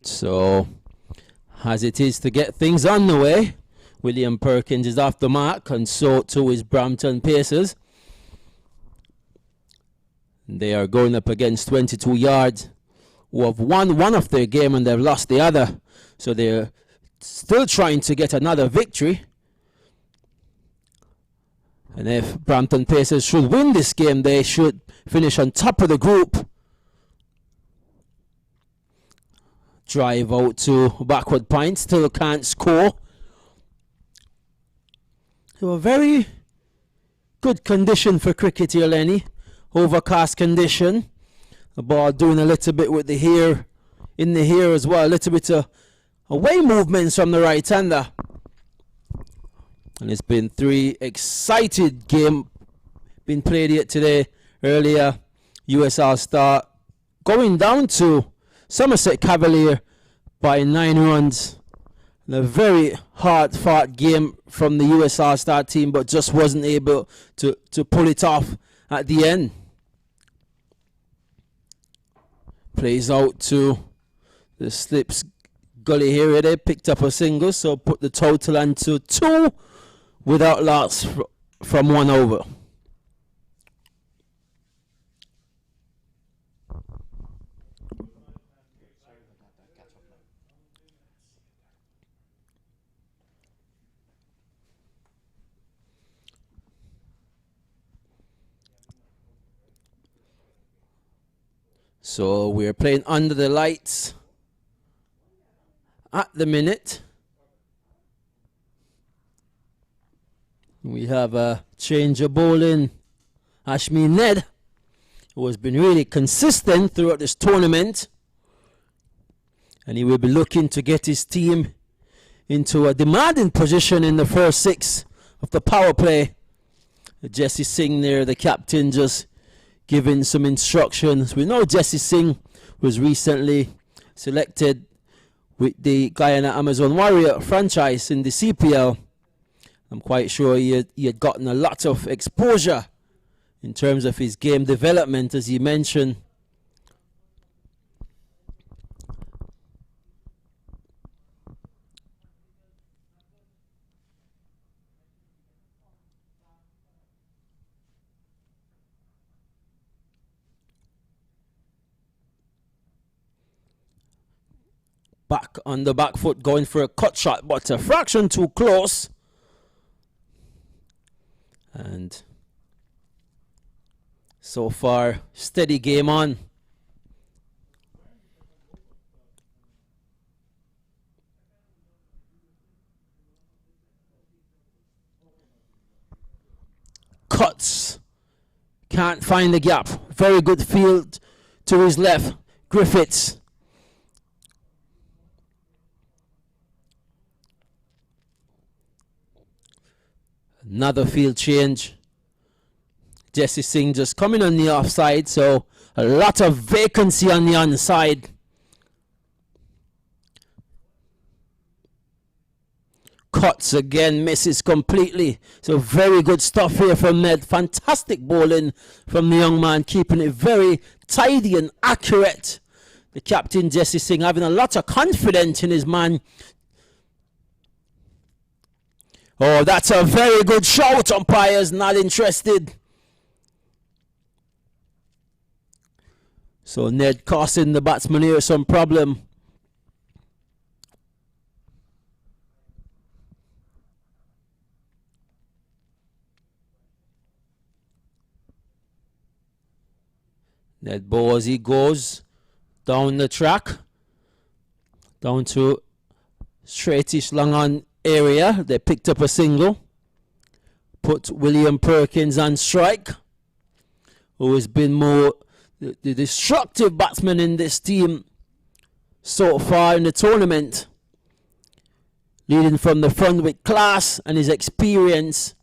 So, as it is to get things on the way, William Perkins is off the mark, and so too is Brampton Pacers. They are going up against 22 yards, who have won one of their game and they've lost the other. So they're still trying to get another victory. And if Brampton Pacers should win this game, they should finish on top of the group. Drive out to backward point, still can't score. So a very good condition for cricket here, Lenny. Overcast condition. The ball doing a little bit with the hair, in the hair as well. A little bit of away movements from the right hander. And it's been 3 excited games been played here today. Earlier, US All-Star going down to Somerset Cavaliers by 9 runs. And a very hard-fought game from the US All-Star team, but just wasn't able to pull it off at the end. Plays out to the slips gully here. They picked up a single, so put the total on to 2 without loss from 1 over. So we're playing under the lights at the minute. We have a change of bowling. Ashmi Ned, who has been really consistent throughout this tournament. And he will be looking to get his team into a demanding position in the first 6 of the power play. Jesse Singh there, the captain, just giving some instructions. We know Jesse Singh was recently selected with the Guyana Amazon Warrior franchise in the CPL. I'm quite sure he had gotten a lot of exposure in terms of his game development, as he mentioned. Back on the back foot, going for a cut shot, but a fraction too close. And so far, steady game on. Cuts Can't find the gap. Very good field to his left. Griffiths. Another field change. Jesse Singh just coming on the offside, so a lot of vacancy on the onside. Cuts again, misses completely. So very good stuff here from Ned. Fantastic bowling from the young man, keeping it very tidy and accurate. The captain, Jesse Singh, having a lot of confidence in his man. Oh, that's a very good shout. Umpires not interested. So Ned causing the batsman here some problem. Ned ball as he goes down the track, down to straightish long on area. They picked up a single. Put William Perkins on strike, who has been more the destructive batsman in this team so far in the tournament. Leading from the front with class and his experience.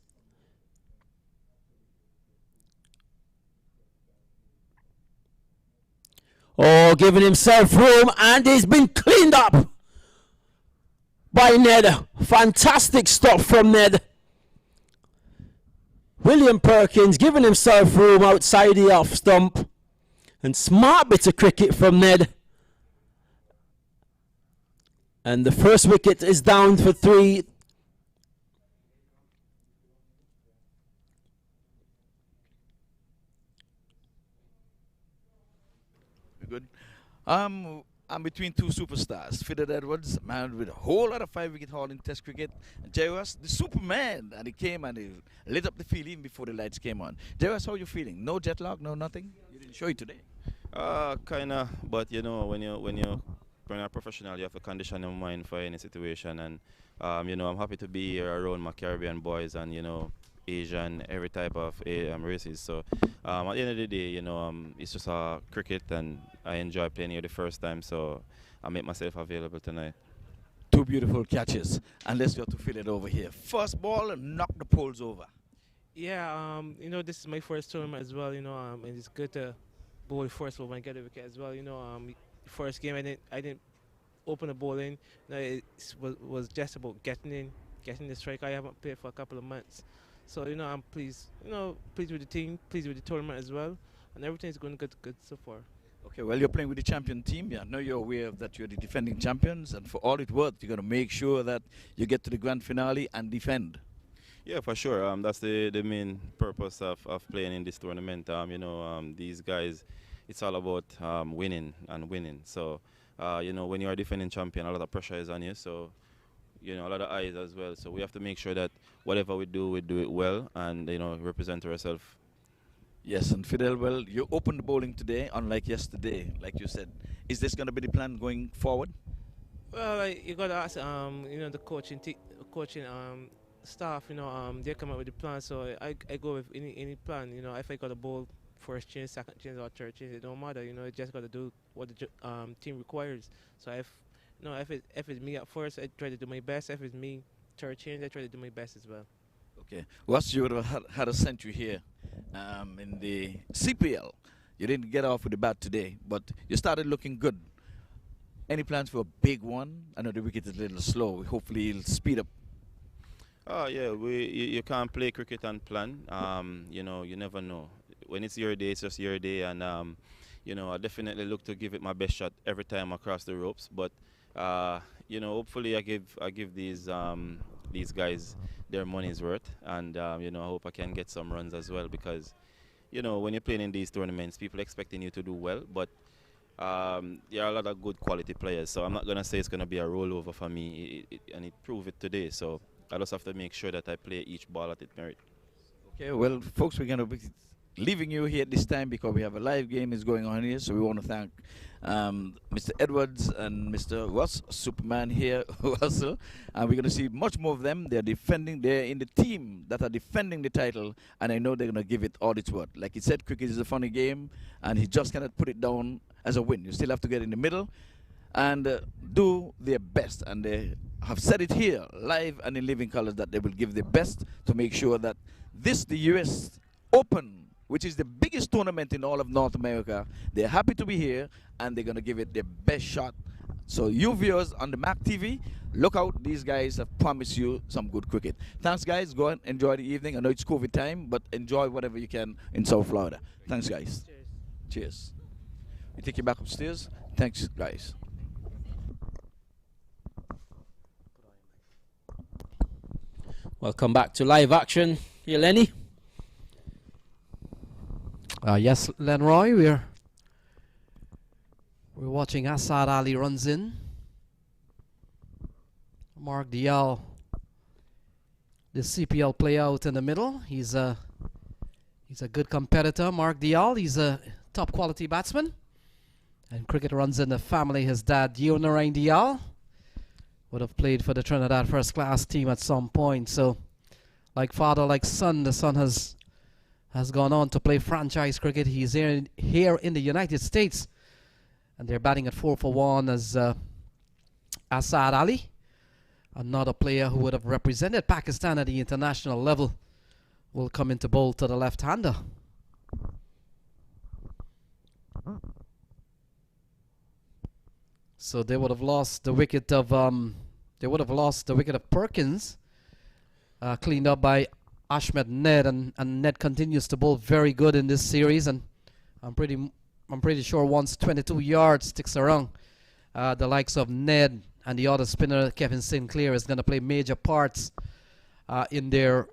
Oh, giving himself room, and he's been cleaned up by Ned. Fantastic stuff from Ned. William Perkins giving himself room outside the off stump. And smart bit of cricket from Ned. And the first wicket is down for 3. Good. I'm between two superstars. Fidel Edwards, a man with a whole lot of 5-wicket haul in Test cricket. And Jay was the Superman, and he came and he lit up the field even before the lights came on. Jay, how are you feeling? No jet lag, no nothing? You didn't show it today. Kinda, but you know, when you're a professional, you have to condition your mind for any situation. And you know, I'm happy to be here around my Caribbean boys and Asian, every type of races. So at the end of the day, it's just cricket, and I enjoy playing here the first time. So I make myself available tonight. Two beautiful catches, and let's go to fill it over here. First ball, knock the poles over. Yeah, this is my first tournament as well. And it's good to bowl first over and get a wicket as well. First game I didn't open the bowling. It was just about getting the strike. I haven't played for a couple of months. So, I'm pleased, pleased with the team, pleased with the tournament as well, and everything's going good so far. Okay, well, you're playing with the champion team. Yeah, I know you're aware of that you're the defending champions, and for all it's worth, you're going to make sure that you get to the grand finale and defend. Yeah, for sure. That's the main purpose of playing in this tournament. These guys, it's all about winning and winning. So, when you're a defending champion, a lot of pressure is on you. So, a lot of eyes as well. So we have to make sure that whatever we do it well and, represent ourselves. Yes, and Fidel, well, you opened the bowling today, unlike yesterday, like you said. Is this going to be the plan going forward? Well, you got to ask, the coaching staff, they come up with the plan. So I go with any plan. If I got a bowl first change, second change, or third change, it don't matter. You just got to do what the team requires. So if it's me at first, I try to do my best. If it's me third change, I try to do my best as well. Okay. Once you would have had a century here in the CPL, you didn't get off with the bat today, but you started looking good. Any plans for a big one? I know the wicket is a little slow. Hopefully it'll speed up. Oh yeah, you can't play cricket and plan. You never know. When it's your day, it's just your day, and I definitely look to give it my best shot every time across the ropes. But hopefully I give these guys their money's worth, and I hope I can get some runs as well, because when you're playing in these tournaments, people expecting you to do well, but there are a lot of good quality players. So I'm not gonna say it's gonna be a rollover for me, and it proved it today. So I just have to make sure that I play each ball at its merit. Okay, well, folks, we're gonna be leaving you here at this time because we have a live game is going on here. So we want to thank Mr. Edwards and Mr. Russ, Superman here, Russell. And we're going to see much more of them. They're in the team that are defending the title, and I know they're going to give it all its worth. Like he said, cricket is a funny game, and he just cannot put it down as a win. You still have to get in the middle and do their best. And they have said it here, live and in living colors, that they will give their best to make sure that the US Open, which is the biggest tournament in all of North America, they're happy to be here, and they're going to give it their best shot. So you viewers on the MAQ TV, look out. These guys have promised you some good cricket. Thanks, guys. Go and enjoy the evening. I know it's COVID time, but enjoy whatever you can in South Florida. Thanks, guys. Cheers. We take you back upstairs. Thanks, guys. Welcome back to live action. Here, Lenny. Yes, Lenroy, we're watching Asad Ali runs in. Mark Dial, the CPL player out in the middle. He's a good competitor. Mark Dial, he's a top quality batsman. And cricket runs in the family. His dad, Narain Dial, would have played for the Trinidad first class team at some point. So, like father, like son, the son has gone on to play franchise cricket. He's here in the United States, and they're batting at 4 for 1 as Asad Ali, another player who would have represented Pakistan at the international level, will come into bowl to the left-hander. So they would have lost the wicket of Perkins, cleaned up by Ahmed Ned, and Ned continues to bowl very good in this series, and I'm pretty sure once 22 yards sticks around, the likes of Ned and the other spinner Kevin Sinclair is going to play major parts in their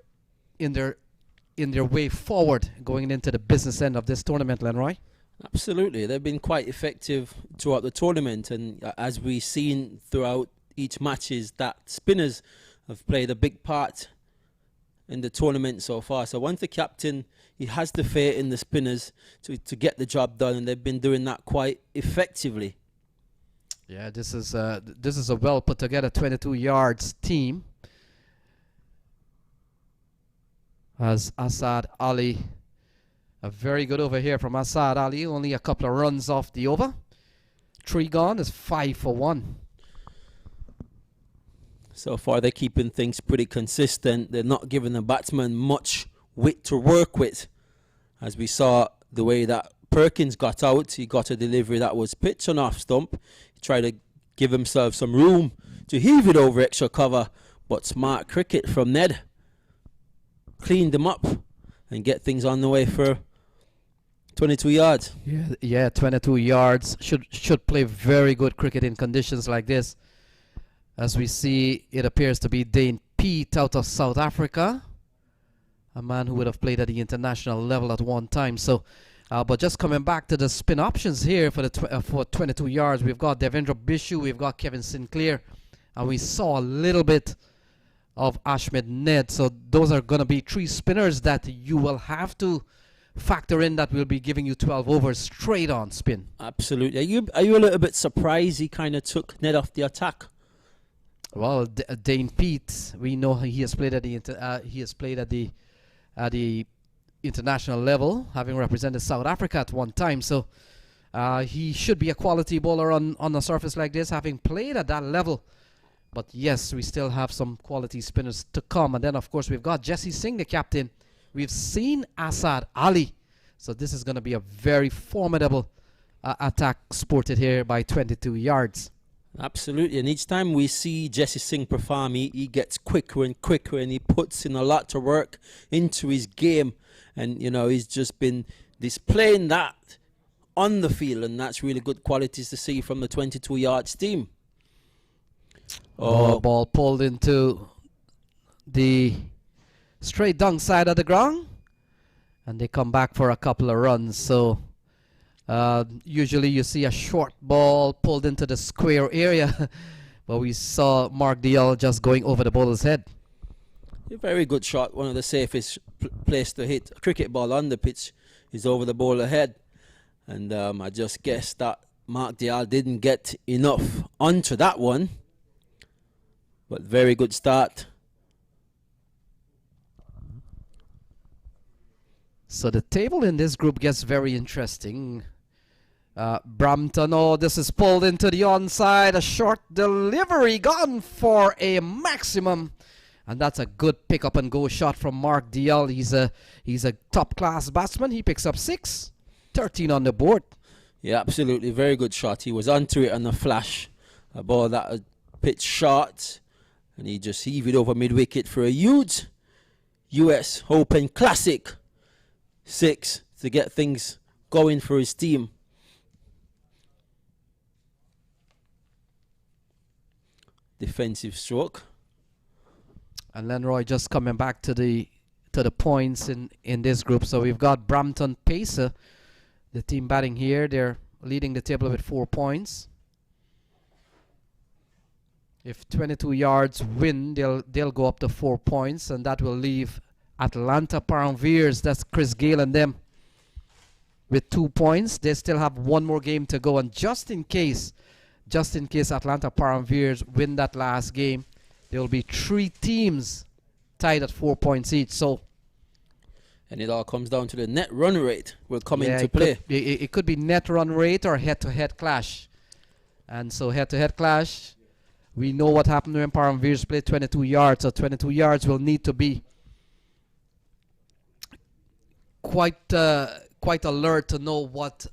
way forward going into the business end of this tournament, Lenroy. Absolutely, they've been quite effective throughout the tournament, and as we've seen throughout each matches, that spinners have played a big part in the tournament so far. So once the captain, he has the faith in the spinners to get the job done, and they've been doing that quite effectively. Yeah, this is a well put together 22 yards team, as Asad Ali, a very good over here from Asad Ali, only a couple of runs off the over. 3 gone is 5 for 1. So far, they're keeping things pretty consistent. They're not giving the batsman much wit to work with. As we saw the way that Perkins got out, he got a delivery that was pitched on off stump. He tried to give himself some room to heave it over extra cover, but smart cricket from Ned cleaned him up and get things on the way for 22 yards. Yeah, 22 yards. Should play very good cricket in conditions like this. As we see, it appears to be Dane Pete out of South Africa, a man who would have played at the international level at one time. So, but just coming back to the spin options here for the for 22 yards, we've got Devendra Bishu, we've got Kevin Sinclair, and we saw a little bit of Ahmed Ned. So those are going to be 3 spinners that you will have to factor in, that will be giving you 12 overs straight on spin. Absolutely. Are you a little bit surprised he kind of took Ned off the attack? Well, Dane Pete, we know he has played at the international level, having represented South Africa at one time. So he should be a quality bowler on a surface like this, having played at that level. But yes, we still have some quality spinners to come. And then, of course, we've got Jesse Singh, the captain. We've seen Asad Ali. So this is going to be a very formidable attack sported here by 22 yards. Absolutely, and each time we see Jesse Singh perform, he gets quicker and quicker, and he puts in a lot of work into his game. And, you know, he's just been displaying that on the field, and that's really good qualities to see from the 22 yards team. Ball pulled into the straight down side of the ground, and they come back for a couple of runs. So usually you see a short ball pulled into the square area, but we saw Mark Dial just going over the bowler's head. A very good shot. One of the safest place to hit a cricket ball on the pitch is over the bowler's head. And I just guess that Mark Dial didn't get enough onto that one. But very good start. So the table in this group gets very interesting. Brampton, oh, this is pulled into the onside. A short delivery gone for a maximum. And that's a good pick up and go shot from Mark Dial. He's a top class batsman. He picks up 6, 13 on the board. Yeah, absolutely. Very good shot. He was onto it on the flash. A ball that pitched short. And he just heaved it over mid-wicket for a huge US Open Classic 6 to get things going for his team. Defensive stroke. And Lenroy just coming back to the points in this group. So we've got Brampton Pacer, the team batting here. They're leading the table with 4 points. If 22 yards win, they'll go up to 4 points, and that will leave Atlanta Paramveers, that's Chris Gale and them, with 2 points. They still have one more game to go, and just in case Atlanta Paramveers win that last game, there will be 3 teams tied at 4 points each. So, and it all comes down to the net run rate will come into play. It could be net run rate or head-to-head clash. And so head-to-head clash, we know what happened when Paramveers played 22 yards. So 22 yards will need to be quite alert to know what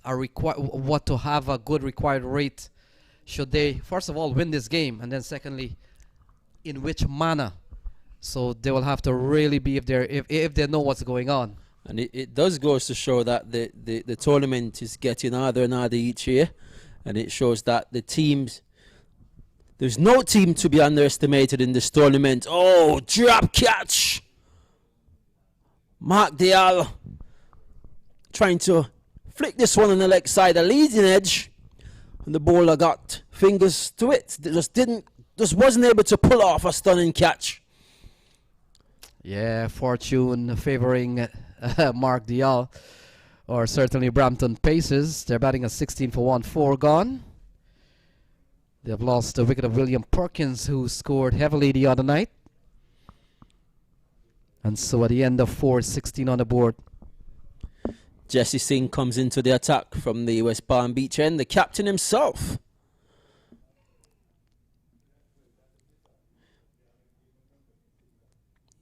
to have a good required rate should they first of all win this game, and then secondly, in which manner. So they will have to really be if they know what's going on. And it does goes to show that the tournament is getting harder and harder each year, and it shows that the teams, there's no team to be underestimated in this tournament. Oh, drop catch! Mark Dial trying to flick this one on the leg side, the leading edge, and the bowler got fingers to it. Just wasn't able to pull off a stunning catch. Yeah, fortune favoring Mark Dial, or certainly Brampton Pacers. They're batting a 16 for 1, 4 gone. They've lost the wicket of William Perkins, who scored heavily the other night. And so at the end of 4, 16 on the board. Jesse Singh comes into the attack from the West Palm Beach end, the captain himself.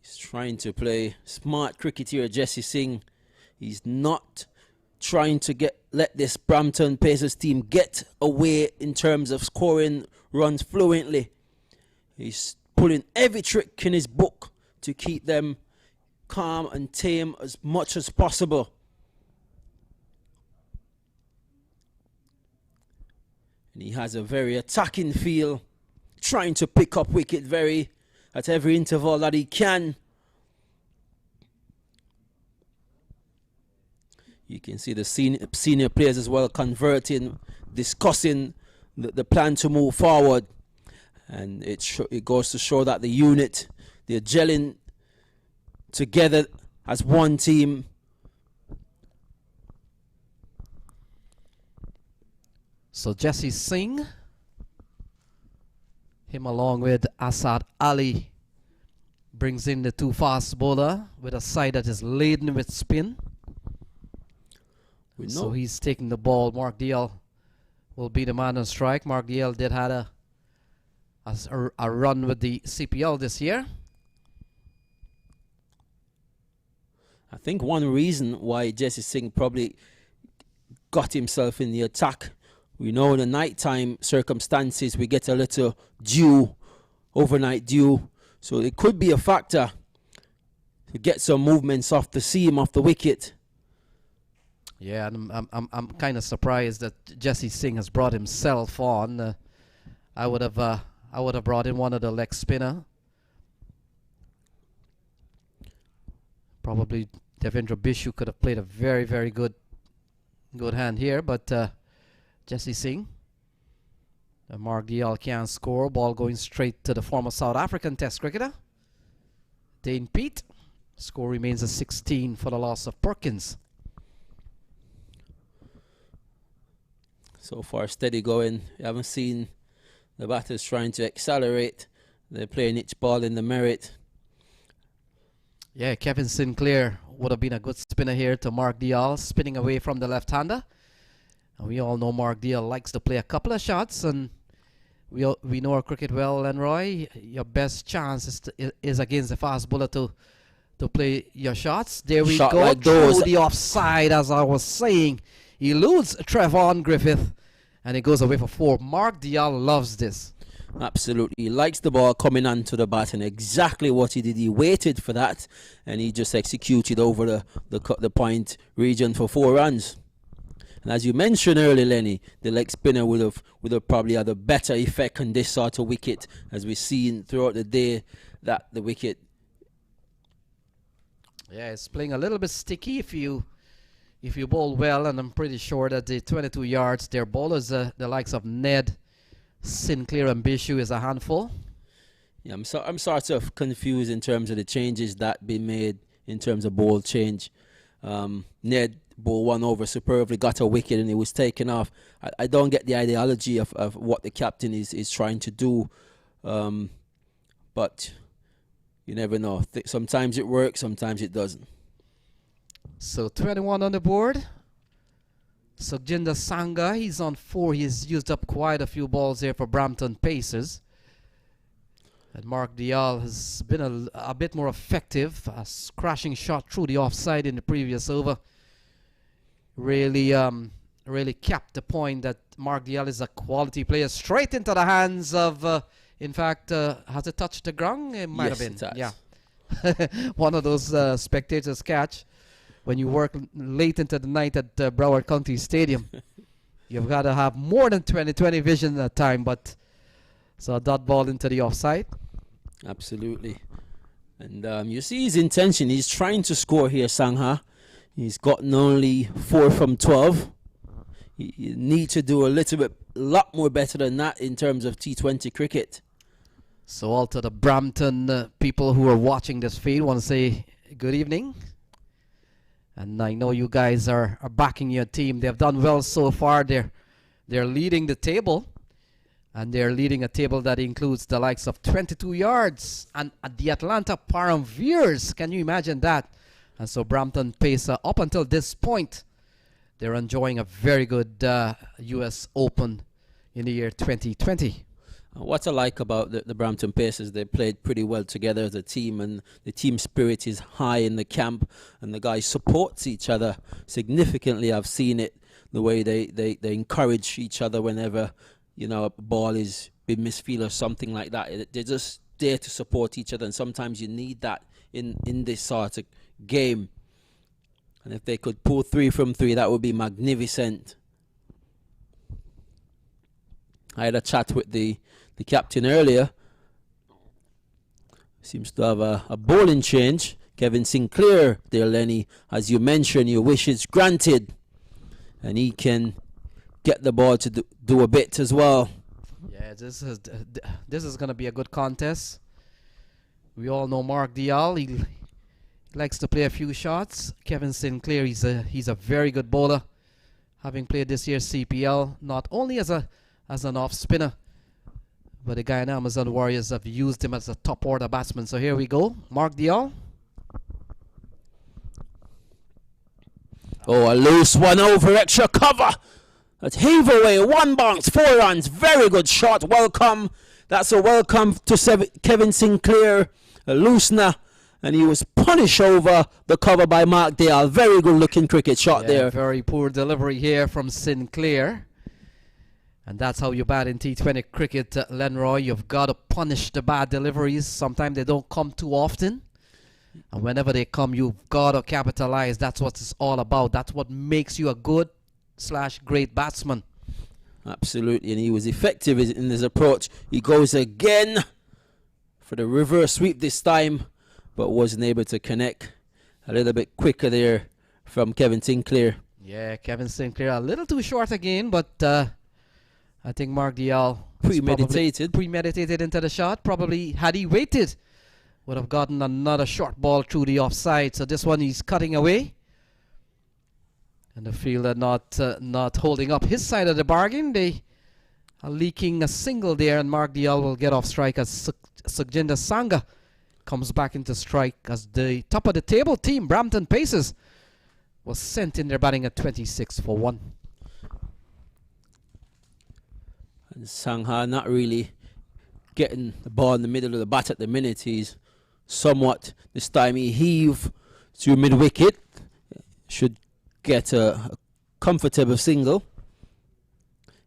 He's trying to play smart cricket here, Jesse Singh. He's not trying to let this Brampton Pacers team get away in terms of scoring runs fluently. He's pulling every trick in his book to keep them calm and tame as much as possible. And he has a very attacking feel, trying to pick up wicket at every interval that he can. You can see the senior players as well converting, discussing the plan to move forward. And it goes to show that the unit, they're gelling together as one team. So Jesse Singh, him along with Asad Ali, brings in the 2 fast bowler with a side that is laden with spin. So he's taking the ball. Mark Dial will be the man on strike. Mark Dial did had a run with the CPL this year. I think one reason why Jesse Singh probably got himself in the attack, we know in the nighttime circumstances we get a little dew, overnight dew, so it could be a factor to get some movements off the seam, off the wicket. Yeah, and I'm kind of surprised that Jesse Singh has brought himself on. I would have brought in one of the leg spinner. Probably Devendra Bishu could have played a very, very good hand here, but Jesse Singh, Mark Dial can't score. Ball going straight to the former South African Test cricketer, Dane Pete. Score remains a 16 for the loss of Perkins. So far, steady going. You haven't seen the batters trying to accelerate. They're playing each ball in the merit. Yeah, Kevin Sinclair would have been a good spinner here to Mark Dial, spinning away from the left-hander. And we all know Mark Dial likes to play a couple of shots, and we know our cricket well, Lenroy. Your best chance is against the fast bowler to play your shots. There we Shot go, like through those. the offside, as I was saying. He eludes Trevon Griffith, and it goes away for 4. Mark Dial loves this. Absolutely. He likes the ball coming onto the bat, and exactly what he did. He waited for that, and he just executed over the point region for 4 runs. And as you mentioned earlier, Lenny, the leg spinner would have probably had a better effect on this sort of wicket, as we've seen throughout the day that the wicket. Yeah, it's playing a little bit sticky if you bowl well, and I'm pretty sure that the 22 yards, their bowlers, the likes of Ned, Sinclair and Bishu, is a handful. Yeah, I'm sort of confused in terms of the changes that been made in terms of ball change. Ned bowled one over superbly, got a wicket, and he was taken off. I don't get the ideology of what the captain is trying to do, but you never know. Sometimes it works, sometimes it doesn't. So 21 on the board. Sukhjinder Sangha, he's on 4. He's used up quite a few balls here for Brampton Pacers. And Mark Dial has been a bit more effective. A crashing shot through the offside in the previous over. Really capped the point that Mark Dial is a quality player. Straight into the hands of, in fact, has it touched the ground? It might have been. Yes, yeah. One of those spectators catch. When you work late into the night at Broward County Stadium, you've got to have more than 20/20 vision at time. But so a dot ball into the offside. Absolutely. And you see his intention. He's trying to score here, Sangha. He's gotten only 4 from 12. You need to do a lot more better than that in terms of T20 cricket. So all to the Brampton people who are watching this feed, want to say good evening. And I know you guys are backing your team. They've done well so far. They're leading the table. And they're leading a table that includes the likes of 22 yards. And the Atlanta Paramveers, can you imagine that? And so Brampton Pacer, up until this point, they're enjoying a very good US Open in the year 2020. What I like about the Brampton Pacers, they played pretty well together as a team, and the team spirit is high in the camp, and the guys support each other significantly. I've seen it, the way they encourage each other whenever, a ball is been misfield or something like that. They're just there to support each other, and sometimes you need that in this sort of game. And if they could pull 3 from 3, that would be magnificent. I had a chat with the captain earlier. Seems to have a bowling change. Kevin Sinclair, dear Lenny, as you mentioned, your wish is granted. And he can get the ball to do a bit as well. Yeah, this is going to be a good contest. We all know Mark Dial. He likes to play a few shots. Kevin Sinclair, he's a very good bowler, having played this year's CPL, not only as an off spinner, but the Guyana Amazon Warriors have used him as a top order batsman. So here we go, Mark Dial. Oh, a loose one over, extra cover. Let's heave away, 1 bounce, 4 runs. Very good shot, welcome. That's a welcome to Kevin Sinclair, a loosener. And he was punished over the cover by Mark Dial. Very good looking cricket shot there. Very poor delivery here from Sinclair. And that's how you bat in T20 cricket, Lenroy. You've got to punish the bad deliveries. Sometimes they don't come too often. And whenever they come, you've got to capitalize. That's what it's all about. That's what makes you a good/great batsman. Absolutely. And he was effective in his approach. He goes again for the reverse sweep this time, but wasn't able to connect. A little bit quicker there from Kevin Sinclair. Yeah, Kevin Sinclair a little too short again, but I think Mark Dial premeditated into the shot. Probably had he waited, would have gotten another short ball through the offside. So this one he's cutting away. And the fielder not holding up his side of the bargain. They are leaking a single there, and Mark Dial will get off strike as Sukhjinder Sangha comes back into strike as the top of the table team, Brampton Pacers, was sent in their batting at 26 for 1. And Sangha not really getting the ball in the middle of the bat at the minute. He's somewhat, this time he heave to mid-wicket. Should get a comfortable single.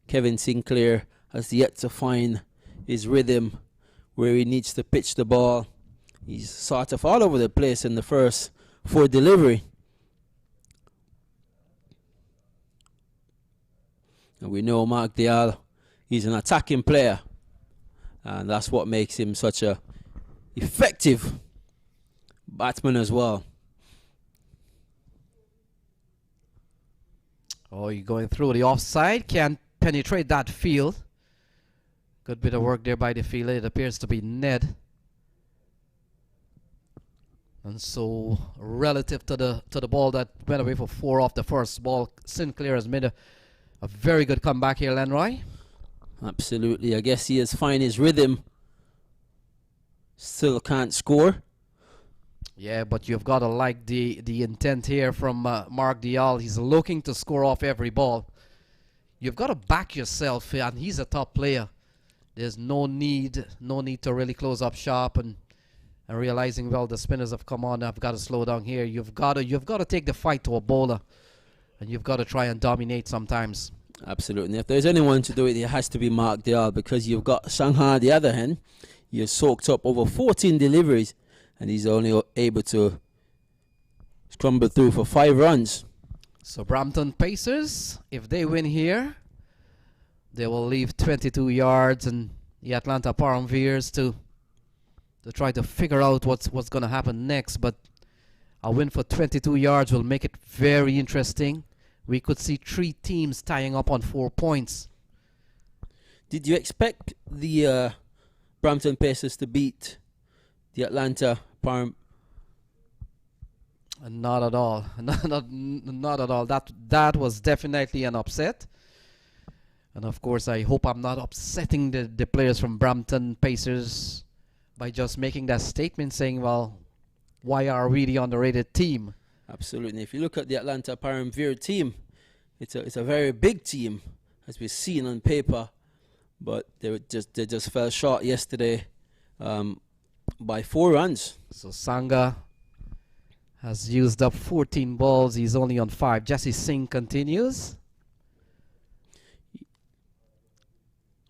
Kevin Sinclair has yet to find his rhythm where he needs to pitch the ball. He's sort of all over the place in the first 4 delivery. And we know Mark Dial, he's an attacking player. And that's what makes him such a effective batsman as well. Oh, you're going through the offside. Can't penetrate that field. Good bit of work there by the fielder. It appears to be Ned. And so, relative to the ball that went away for 4 off the first ball, Sinclair has made a very good comeback here, Lenroy. Absolutely. I guess he has found his rhythm. Still can't score. Yeah, but you've got to like the intent here from Mark Dial. He's looking to score off every ball. You've got to back yourself, and he's a top player. There's no need to really close up shop and realizing, well, the spinners have come on. I've got to slow down here. You've got to take the fight to a bowler, and you've got to try and dominate sometimes. Absolutely. And if there's anyone to do it, it has to be Mark Dial, because you've got Sangha the other hand. You're soaked up over 14 deliveries, and he's only able to scramble through for 5 runs. So Brampton Pacers, if they win here, they will leave 22 yards, and the Atlanta Paramveers to try to figure out what's going to happen next. But a win for 22 yards will make it very interesting. We could see 3 teams tying up on 4 points. Did you expect the Brampton Pacers to beat the Atlanta Param? Not at all. Not at all. That was definitely an upset. And of course, I hope I'm not upsetting the players from Brampton Pacers by just making that statement saying, well, why are we the underrated team? Absolutely. If you look at the Atlanta Paramveer team, it's a very big team, as we've seen on paper, but they just fell short yesterday by 4 runs. So Sangha has used up 14 balls. He's only on 5. Jesse Singh continues.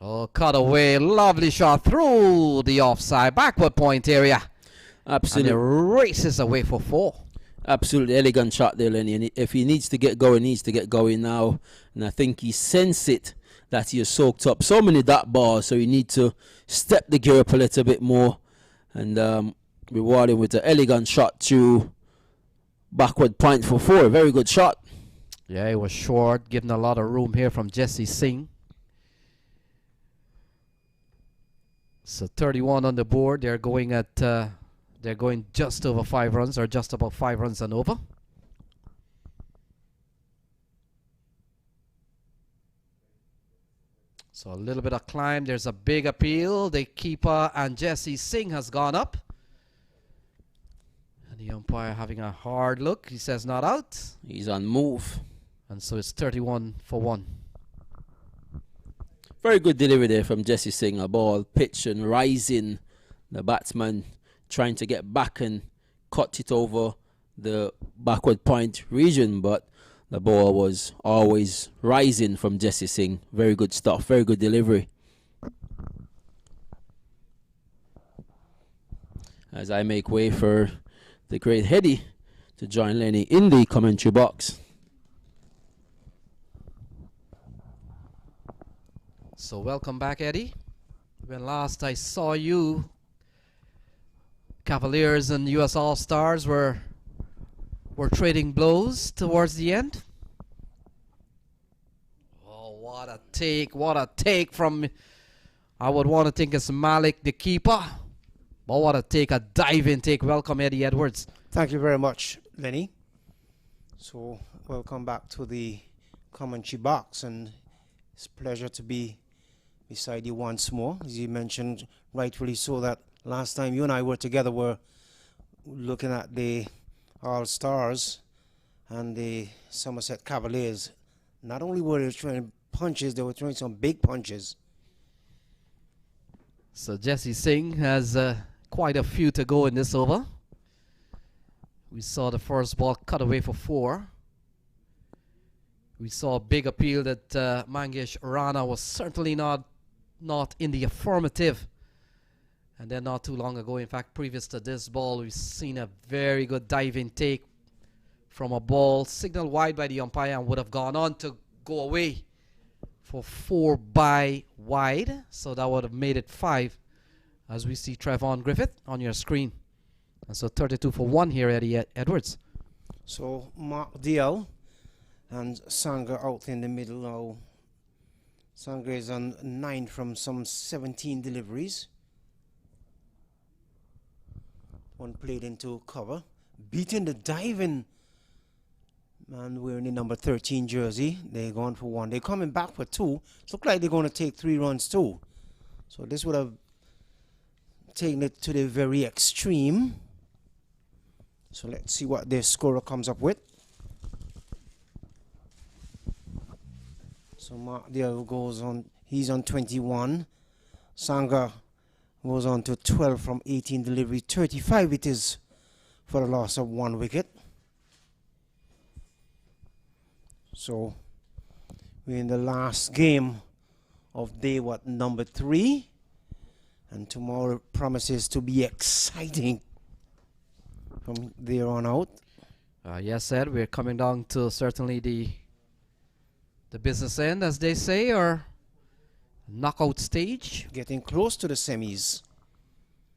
Oh, cut away. Lovely shot through the offside backward point area. Absolutely. And it races away for 4. Absolutely elegant shot there, Lenny. And if he needs to get going, he needs to get going now. And I think he sensed it, that he has soaked up so many dot balls, so he needs to step the gear up a little bit more and reward him with an elegant shot to backward point for 4. Very good shot. Yeah, it was short, giving a lot of room here from Jesse Singh. So 31 on the board. They're going at they're going just over 5 runs, or just about 5 runs and over. So a little bit of climb. There's a big appeal. The keeper and Jesse Singh has gone up. And the umpire having a hard look. He says not out. He's on move. And so it's 31 for 1. Very good delivery there from Jesse Singh. A ball pitch and rising. The batsman trying to get back and cut it over the backward point region, but the ball was always rising from Jesse Singh. Very good stuff. Very good delivery. As I make way for the great Hedy to join Lenny in the commentary box. So welcome back, Eddie. When last I saw you, Cavaliers and US All-Stars were trading blows towards the end. Oh, what a take from, I would want to think it's Malik, the keeper. But what a take, a diving take. Welcome, Eddie Edwards. Thank you very much, Lenny. So, welcome back to the commentary box, and it's a pleasure to be beside you once more. As you mentioned, rightfully so, that last time you and I were together were looking at the All-Stars and the Somerset Cavaliers. Not only were they throwing punches, they were throwing some big punches. So Jesse Singh has quite a few to go in this over. We saw the first ball cut away for 4. We saw a big appeal that Mangesh Rana was certainly not in the affirmative. And then not too long ago, in fact, previous to this ball, we've seen a very good diving take from a ball signaled wide by the umpire and would have gone on to go away for 4 by wide. So that would have made it 5, as we see Trevon Griffith on your screen. And so 32 for 1 here, Eddie Edwards. So Mark DL and Sangha out in the middle now. Sangha is on 9 from some 17 deliveries. One played into cover, beating the diving man wearing the number 13 jersey. They're going for 1. They're coming back for 2. It looks like they're going to take 3 runs too. So this would have taken it to the very extreme. So let's see what their scorer comes up with. So Mark there goes on, he's on 21. Sangha goes on to 12 from 18 delivery. 35 it is for a loss of 1 wicket. So we're in the last game of day number 3. And tomorrow promises to be exciting from there on out. Yes, Ed, we're coming down to certainly the business end, as they say, or knockout stage. Getting close to the semis.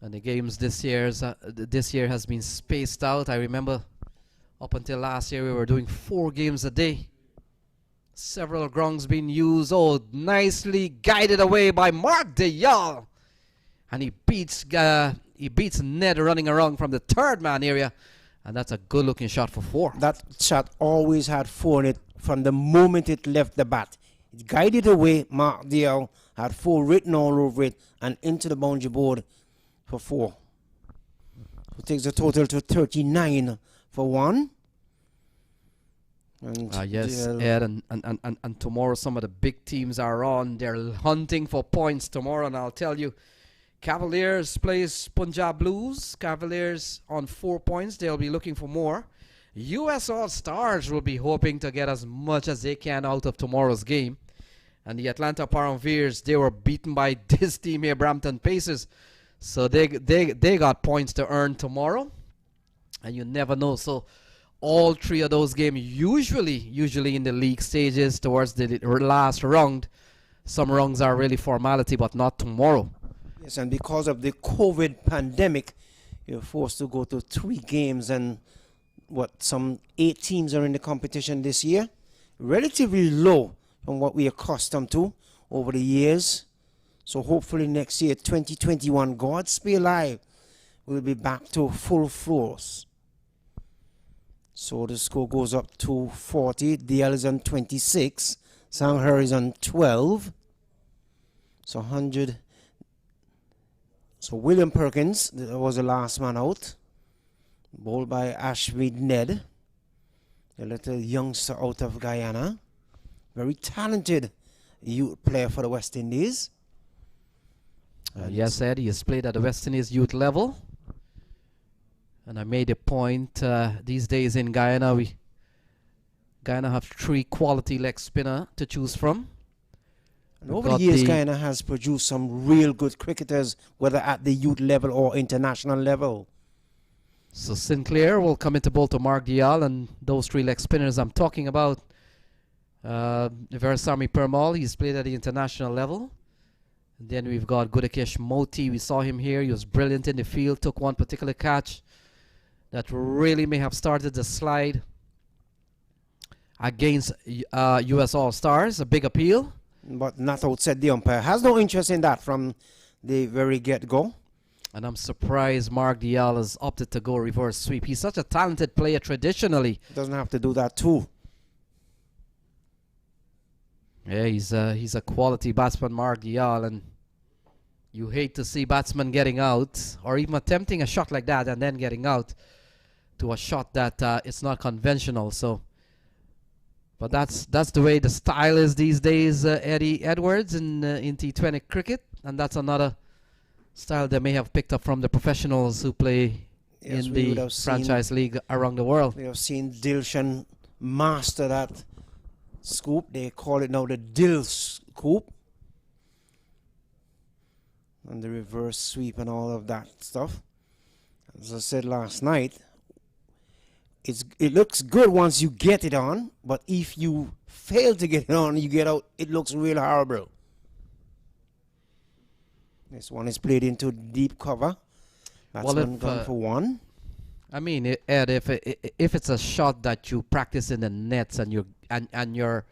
And the games this year has been spaced out. I remember up until last year we were doing 4 games a day. Several grounds being used. Oh, nicely guided away by Mark Deyal. And he beats Ned running around from the 3rd man area. And that's a good looking shot for 4. That shot always had 4 in it from the moment it left the bat. It guided away. Mark Deyal had 4 written all over it and into the boundary board for 4. So it takes the total to 39 for 1. And yes, Ed, and tomorrow some of the big teams are on. They're hunting for points tomorrow, and I'll tell you, Cavaliers plays Punjab Blues. Cavaliers on 4 points. They'll be looking for more. US All-Stars will be hoping to get as much as they can out of tomorrow's game. And the Atlanta Paramveers, they were beaten by this team here, Brampton Pacers. So they got points to earn tomorrow. And you never know. So all 3 of those games, usually in the league stages towards the last round, some rounds are really formality, but not tomorrow. Yes, and because of the COVID pandemic, you're forced to go to 3 games, and some 8 teams are in the competition this year. Relatively low from what we're accustomed to over the years. So hopefully next year, 2021, Godspeed Live, we'll be back to full force. So the score goes up to 40. DL is on 26. Sangha is on 12. So 100. So William Perkins was the last man out. Bowled by Ashmead Ned, a little youngster out of Guyana. Very talented youth player for the West Indies. Yes, Ed, he has played at the West Indies youth level. And I made a point these days in Guyana. Guyana have 3 quality leg spinner to choose from. And over the years, Guyana has produced some real good cricketers, whether at the youth level or international level. So Sinclair will come into bowl to Mark Deyal, and those 3 leg spinners I'm talking about. Versami Permal, he's played at the international level. And then we've got Gudakesh Moti. We saw him here. He was brilliant in the field, took one particular catch that really may have started the slide against US All-Stars. A big appeal. But not outside the umpire. Has no interest in that from the very get-go. And I'm surprised Mark Dial has opted to go reverse sweep. He's such a talented player traditionally. Doesn't have to do that too. Yeah, he's a quality batsman, Mark Dial, and you hate to see batsmen getting out or even attempting a shot like that and then getting out to a shot that it's not conventional. So, but that's the way the style is these days, Eddie Edwards, in T20 cricket, and that's another style they may have picked up from the professionals who play in the franchise league around the world. We have seen Dilshan master that scoop. They call it now the Dil scoop. And the reverse sweep and all of that stuff. As I said last night, it looks good once you get it on, but if you fail to get it on, you get out, it looks real horrible. This one is played into deep cover. Batsman gone for one. I mean, Ed, if it's a shot that you practice in the nets and you master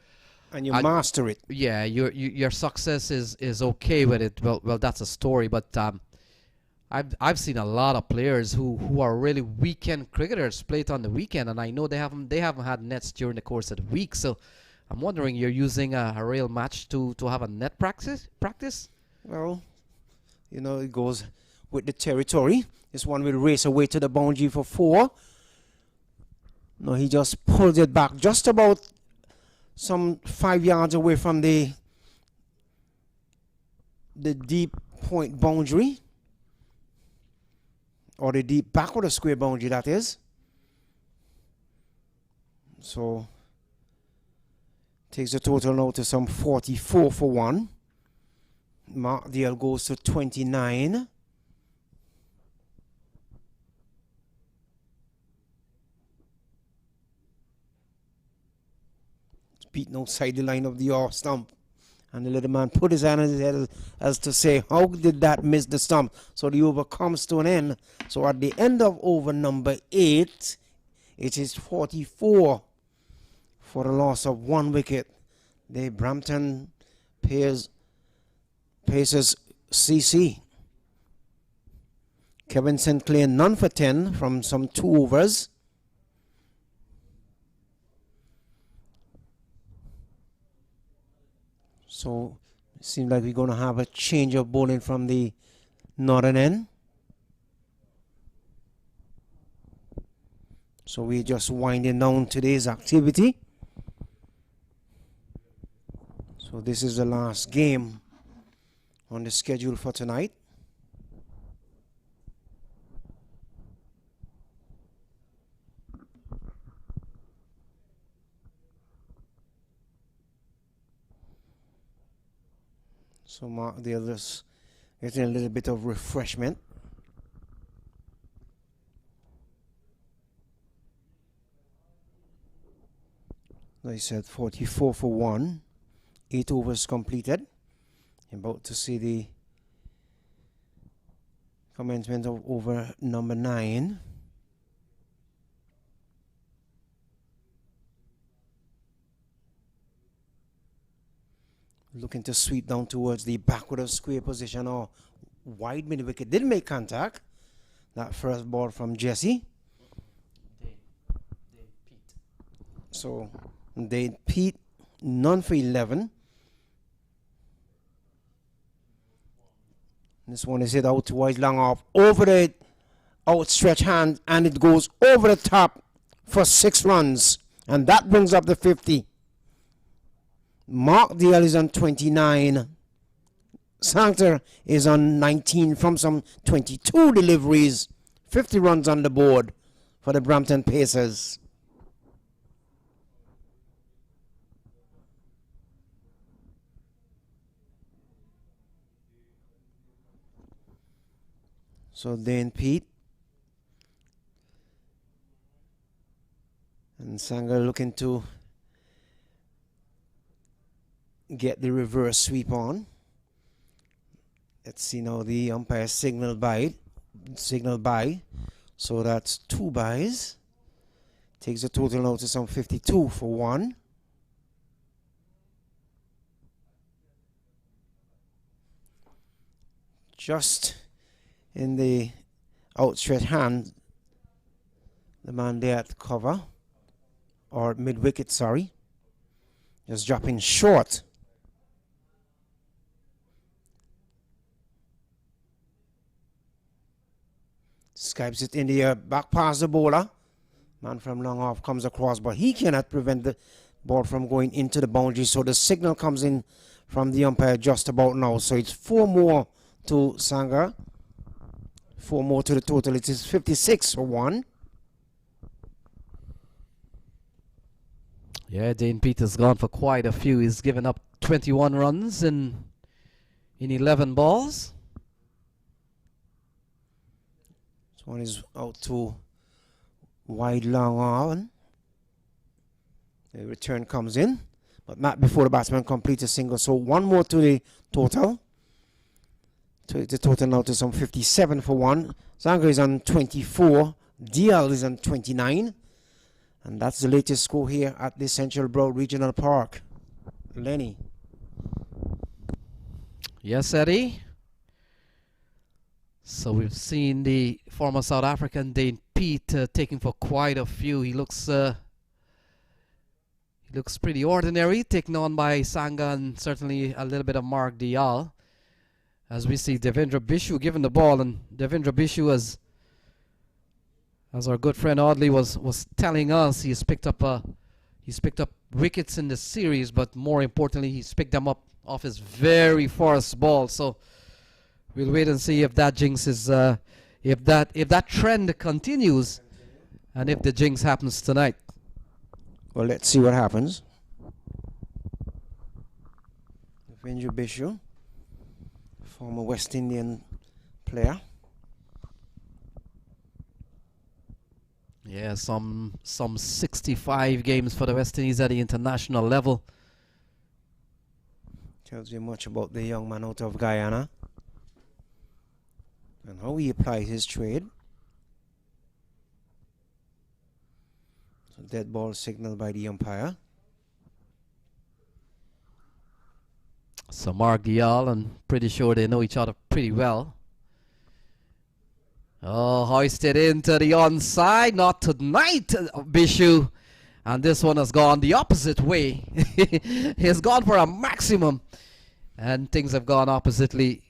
it, yeah, your success is okay with it. Well, that's a story. But I've seen a lot of players who are really weekend cricketers play it on the weekend, and I know they haven't had nets during the course of the week. So I'm wondering, you're using a real match to have a net practice? Well, you know, it goes with the territory. This one will race away to the boundary for 4. No, he just pulled it back just about some 5 yards away from the deep point boundary, or the deep back of the square boundary, that is. So takes the total now to some 44 for 1. Mark Deal goes to 29. Beaten outside the line of the off stump. And the little man put his hand on his head as to say, how did that miss the stump? So the over comes to an end. So at the end of over number 8, it is 44 for the loss of 1 wicket. The Brampton Pacers CC. Kevin Sinclair none for 10 from some 2 overs. So it seems like we're going to have a change of bowling from the northern end. So we're just winding down today's activity. So this is the last game on the schedule for tonight. So Mark, the others getting a little bit of refreshment. They said 44 for 1. 8 overs completed. About to see the commencement of over number 9. Looking to sweep down towards the backward of square position or wide mid wicket. Didn't make contact. That first ball from Jesse. So Dane Pete, none for 11. This one is hit out towards long off over the outstretched hand, and it goes over the top for 6 runs, and that brings up the 50. Mark Deal is on 29. Sanctor is on 19 from some 22 deliveries. 50 runs on the board for the Brampton Pacers. So Dane Pete and Sanger looking to get the reverse sweep on. Let's see now, the umpire signal by. So that's 2 byes. Takes the total now to some 52 for 1. Just in the outstretched hand. The man there at cover, or mid-wicket, sorry. Just dropping short. Skypes it in the air, back past the bowler. Man from long off comes across, but he cannot prevent the ball from going into the boundary. So the signal comes in from the umpire just about now. So it's 4 more to Sangha. 4 more to the total. It is 56 for 1. Yeah, Dane Peters gone for quite a few. He's given up 21 runs in 11 balls. This one is out to wide long on. The return comes in, but not before the batsman completes a single. So 1 more to the total. So the total now to some 57 for 1. Sangha is on 24. Dial is on 29. And that's the latest score here at the Central Broad Regional Park. Lenny. Yes, Eddie. So we've seen the former South African Dane Pete taking for quite a few. He looks pretty ordinary, taken on by Sangha and certainly a little bit of Mark Dial. As we see Devendra Bishu given the ball, and Devendra Bishu, as our good friend Audley was telling us, he's picked up wickets in the series, but more importantly, he's picked them up off his very first ball. So we'll wait and see if that jinx is if that trend continues, and if the jinx happens tonight. Well, let's see what happens. Devendra Bishu, former West Indian player. Yeah, some 65 games for the West Indies at the international level. Tells you much about the young man out of Guyana and how he applies his trade. So dead ball signaled by the umpire. So Mark Dial, and pretty sure they know each other pretty well. Oh, hoisted into the onside. Not tonight, Bishu. And this one has gone the opposite way. He's gone for a maximum. And things have gone oppositely.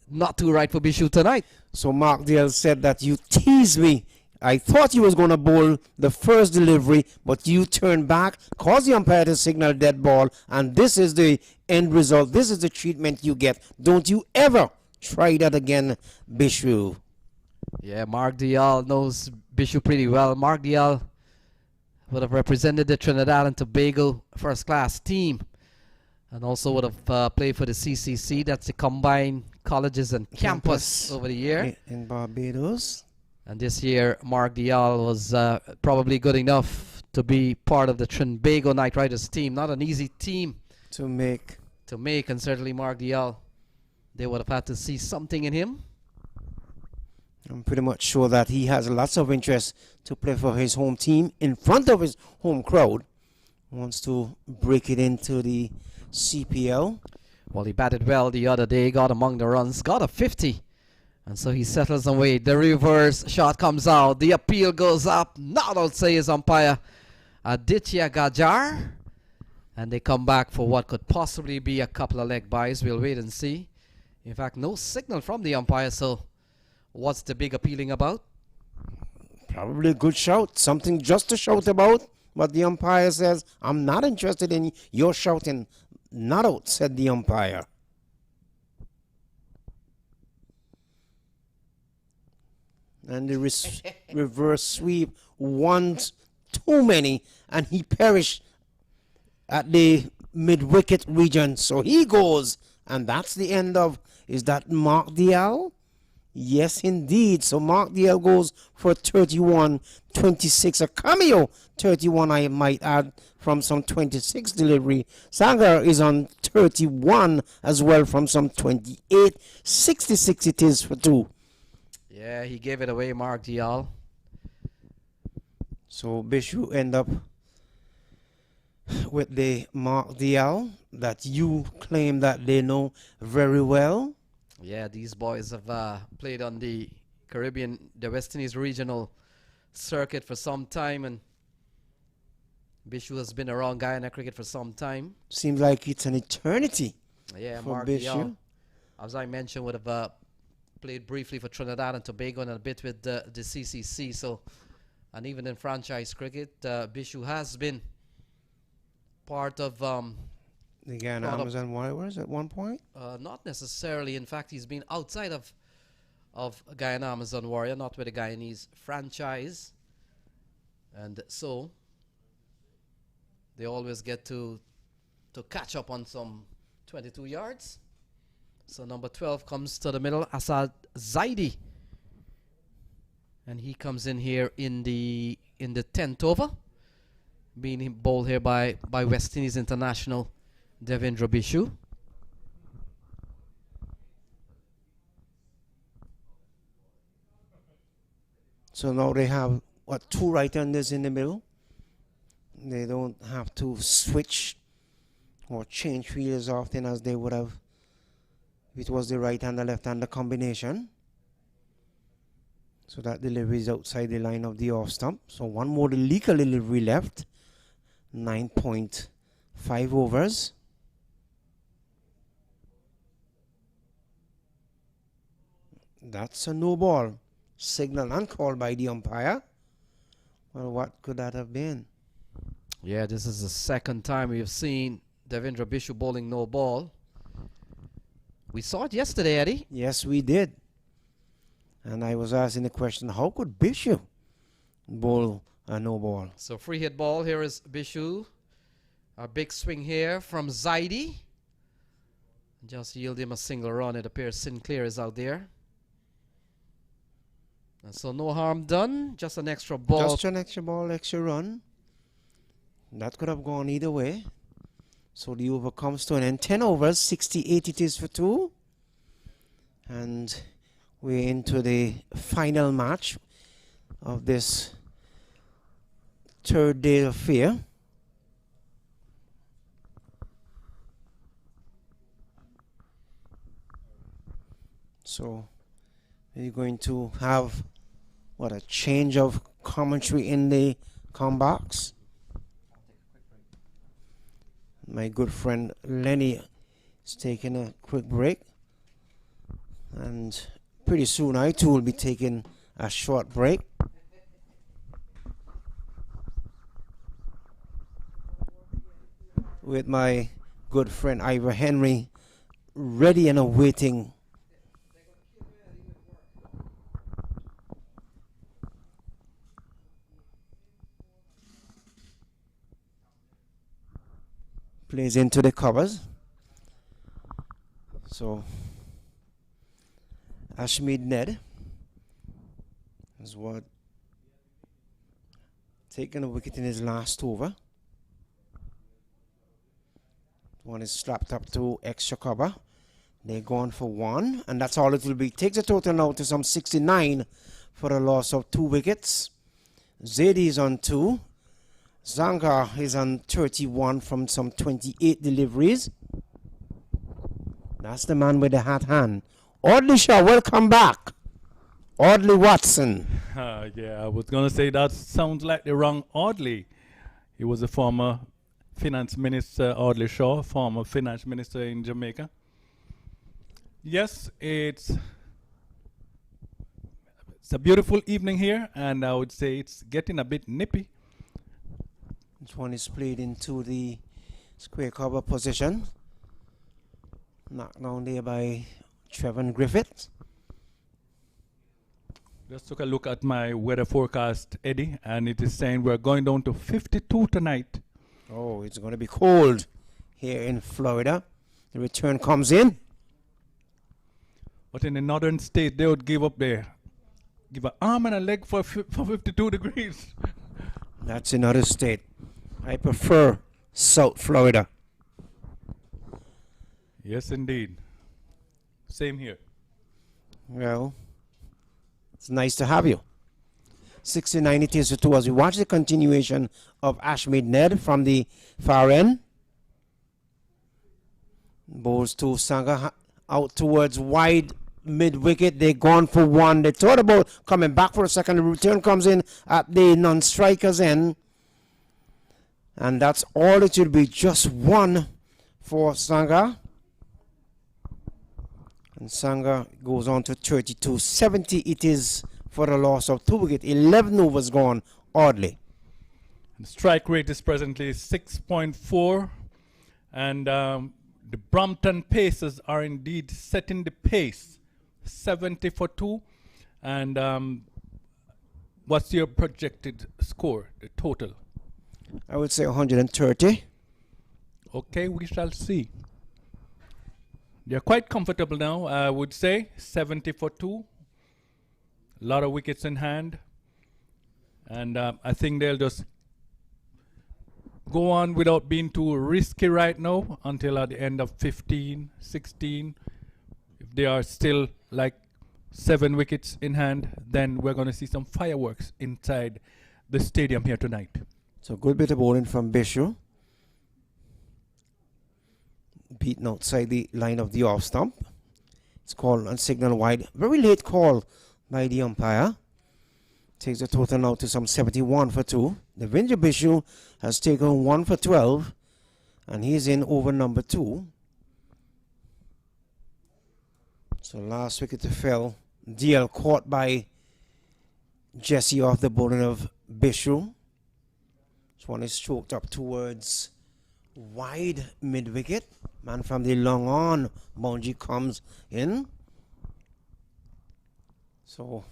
Not too right for Bishu tonight. So Mark Dial said that you teased me. I thought you was going to bowl the first delivery, but you turned back, caused the umpire to signal dead ball, and this is the end result. This is the treatment you get. Don't you ever try that again, Bishu. Yeah, Mark Dial knows Bishu pretty well. Mark Dial would have represented the Trinidad and Tobago first class team, and also would have played for the CCC, that's the Combined Colleges and Campus over the year. In Barbados. And this year, Mark Dial was probably good enough to be part of the Trinbago Knight Riders team. Not an easy team to make, and certainly Mark Dial, they would have had to see something in him. I'm pretty much sure that he has lots of interest to play for his home team in front of his home crowd. Wants to break it into the CPL. Well, he batted well the other day, got among the runs, got a 50. And so he settles away. The reverse shot comes out. The appeal goes up. Not out, say his umpire, Aditya Gajar. And they come back for what could possibly be a couple of leg byes. We'll wait and see. In fact, no signal from the umpire, so what's the big appealing about? Probably a good shout. Something just to shout about. But the umpire says, I'm not interested in your shouting. Not out, said the umpire. And the reverse sweep, one too many, and he perished at the mid-wicket region. So he goes, and that's the end of, is that Mark Dial? Yes, indeed. So Mark Dial goes for 31-26, a cameo 31, I might add, from some 26 delivery. Sangha is on 31 as well from some 28. 66 it is for 2. Yeah, he gave it away, Mark Dial. So Bishu end up with the Mark Dial that you claim that they know very well. Yeah, these boys have played on the West Indies regional circuit for some time, and Bishu has been around Guyana cricket for some time. Seems like it's an eternity. Yeah, for Mark Bishu. Young, as I mentioned, would have played briefly for Trinidad and Tobago and a bit with the CCC. So, and even in franchise cricket, Bishu has been part of The Guyana Amazon Warriors at one point? not necessarily. In fact, he's been outside of Guyana Amazon Warrior, not with the Guyanese franchise. And so they always get to catch up on some 22 yards. So number 12 comes to the middle, Asad Zaidi. And he comes in here in the 10th over, being bowled here by West Indies international Devendra Bishu. So now they have, what, 2 right-handers in the middle? They don't have to switch or change fielders often as they would have if it was the right-hander, left-hander combination. So that delivery is outside the line of the off stump. So one more legal delivery left. 9.5 overs. That's a no ball. Signal uncalled by the umpire. Well, what could that have been? Yeah, this is the second time we've seen Devendra Bishu bowling no ball. We saw it yesterday, Eddie. Yes, we did. And I was asking the question, how could Bishu bowl a no ball? So free hit ball. Here is Bishu. A big swing here from Zaidi. Just yield him a single run. It appears Sinclair is out there. And so no harm done. Just an extra ball. Just an extra ball, extra run. That could have gone either way. So the over comes to an end. 10 overs, 68 it is for 2. And we're into the final match of this third day affair. So we're going to have, what, a change of commentary in the com box. My good friend Lenny is taking a quick break. And pretty soon I too will be taking a short break. With my good friend Ivor Henry ready and awaiting. Plays into the covers. So Ashmead Ned is what taking a wicket in his last over. One is slapped up to extra cover. They're going for 1, and that's all it will be. Takes the total now to some 69 for a loss of 2 wickets. Zaidi is on 2. Zanga is on 31 from some 28 deliveries. That's the man with the hat hand. Audley Shaw, welcome back. Audley Watson. Yeah, I was going to say that sounds like the wrong Audley. He was a former finance minister, Audley Shaw, former finance minister in Jamaica. Yes, it's a beautiful evening here, and I would say it's getting a bit nippy. This one is played into the square cover position. Knocked down there by Trevor Griffith. Just took a look at my weather forecast, Eddie, and it is saying we're going down to 52 tonight. Oh, it's going to be cold here in Florida. The return comes in. But in the northern state, they would give an arm and a leg for 52 degrees. That's another state. I prefer South Florida. Yes, indeed. Same here. Well, it's nice to have you. 69 it is to 2 as we watch the continuation of Ashmead Ned from the far end. Bowls to Sanga out towards wide mid-wicket. They gone for one. They thought about coming back for a second. The return comes in at the non-striker's end. And that's all. It should be just one for Sangha. And Sangha goes on to 32-70. It is for a loss of 2 wickets. 11 overs gone, oddly. The strike rate is presently 6.4. And the Brampton Pacers are indeed setting the pace. 70 for 2. And what's your projected score, the total? I would say 130. Okay, we shall see. They're quite comfortable now, I would say. 70 for 2. A lot of wickets in hand. And I think they'll just go on without being too risky right now until at the end of 15, 16. If they are still like 7 wickets in hand, then we're going to see some fireworks inside the stadium here tonight. So good bit of bowling from Bishu. Beaten outside the line of the off stump. It's called on signal wide. Very late call by the umpire. Takes the total now to some 71 for 2. The Vinja Bishu has taken 1 for 12. And he's in over number 2. So last wicket to fell. DL caught by Jesse off the bowling of Bishu. This one is choked up towards wide mid-wicket. Man from the long on boundary comes in. So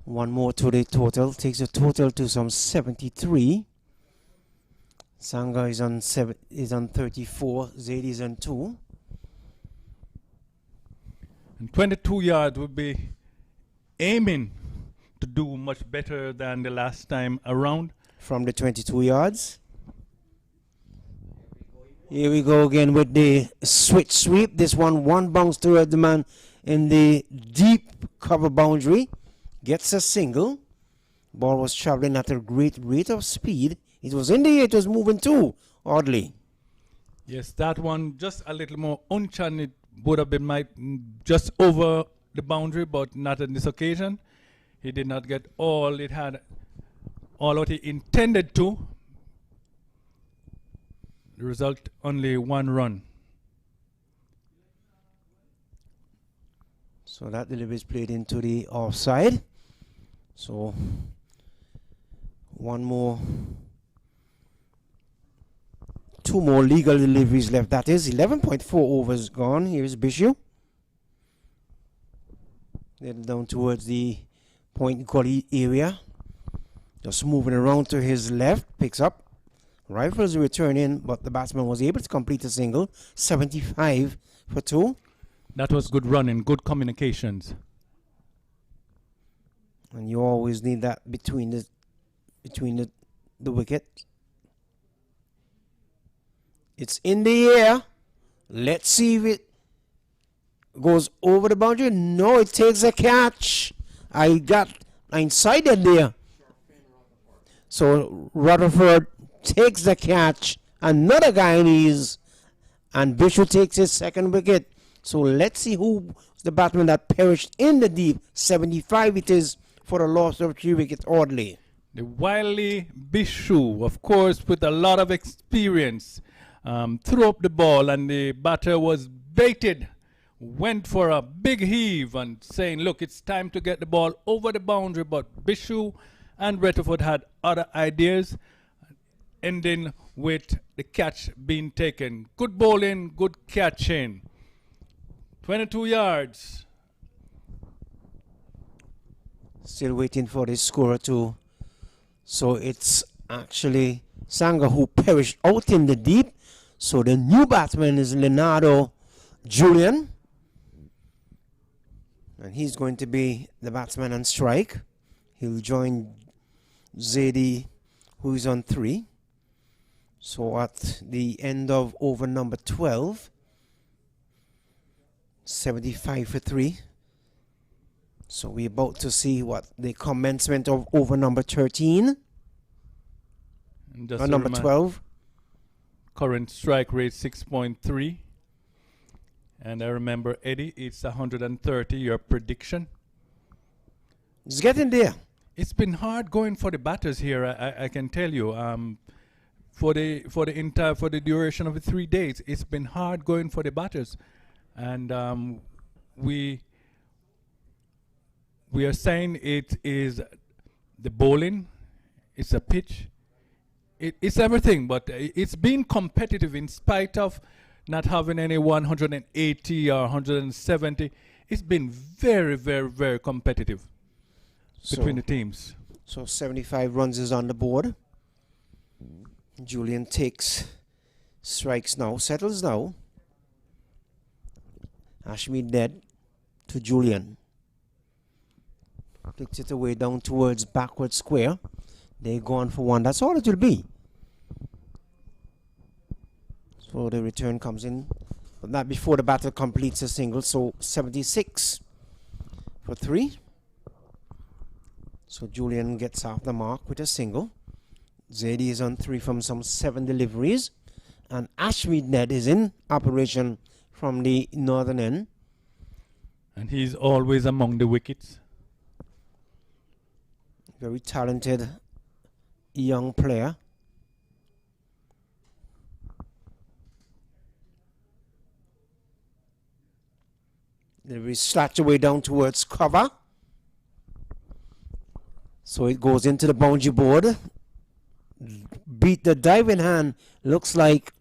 one more to the total. Takes the total to some 73. Sangha is on 34. Zaid is on 2. And 22 yards would be aiming to do much better than the last time around. From the 22 yards. Here we go again with the switch sweep. This one bounce toward the man in the deep cover boundary. Gets a single. Ball was traveling at a great rate of speed. It was in the air, it was moving too, oddly. Yes, that one just a little more unchance. It would have been just over the boundary, but not on this occasion. He did not get all it had, all what he intended to. The result, only 1 run. So that delivery is played into the offside. So 2 more legal deliveries left. That is 11.4 overs gone. Here is Bishu. Then down towards the point gully area. Just moving around to his left. Picks up. Rifles return in, but the batsman was able to complete a single. 75 for 2. That was good running, good communications. And you always need that between the wicket. It's in the air. Let's see if it goes over the boundary. No, it takes a catch. I got blindsided there. So Rutherford takes the catch. Another Guyanese. And Bishu takes his 2nd wicket. So let's see who the batsman that perished in the deep. 75 it is for a loss of 3 wickets, oddly. The wily Bishu, of course, with a lot of experience, threw up the ball and the batter was baited. Went for a big heave and saying, look, it's time to get the ball over the boundary. But Bishu and Rutherford had other ideas, ending with the catch being taken. Good bowling, good catching. 22 yards. Still waiting for the scorer to. So it's actually Sangha who perished out in the deep. So the new batsman is Leonardo Julian. And he's going to be the batsman on strike. He'll join Zaidi, who is on 3. So at the end of over number 12, 75 for 3. So we're about to see what the commencement of over number 13. Or number 12. Current strike rate 6.3. And I remember, Eddie, it's 130, your prediction. It's getting there. It's been hard going for the batters here, I can tell you. For the duration of the 3 days, it's been hard going for the batters. And we are saying it is the bowling, it's a pitch, it's everything, but it's been competitive in spite of not having any 180 or 170. It's been very, very, very competitive between the teams. So 75 runs is on the board. Julian takes strikes now, settles now. Ashmead dead to Julian. Flicks it away down towards backward square. They go on for one. That's all it will be. So the return comes in, but not before the batter completes a single. So 76 for 3. So Julian gets off the mark with a single. Zaidi is on 3 from some 7 deliveries. And Ashmead Ned is in operation from the northern end. And he's always among the wickets. Very talented young player. Delivery slashed away down towards cover. So it goes into the boundary board. Beat the diving hand. Looks like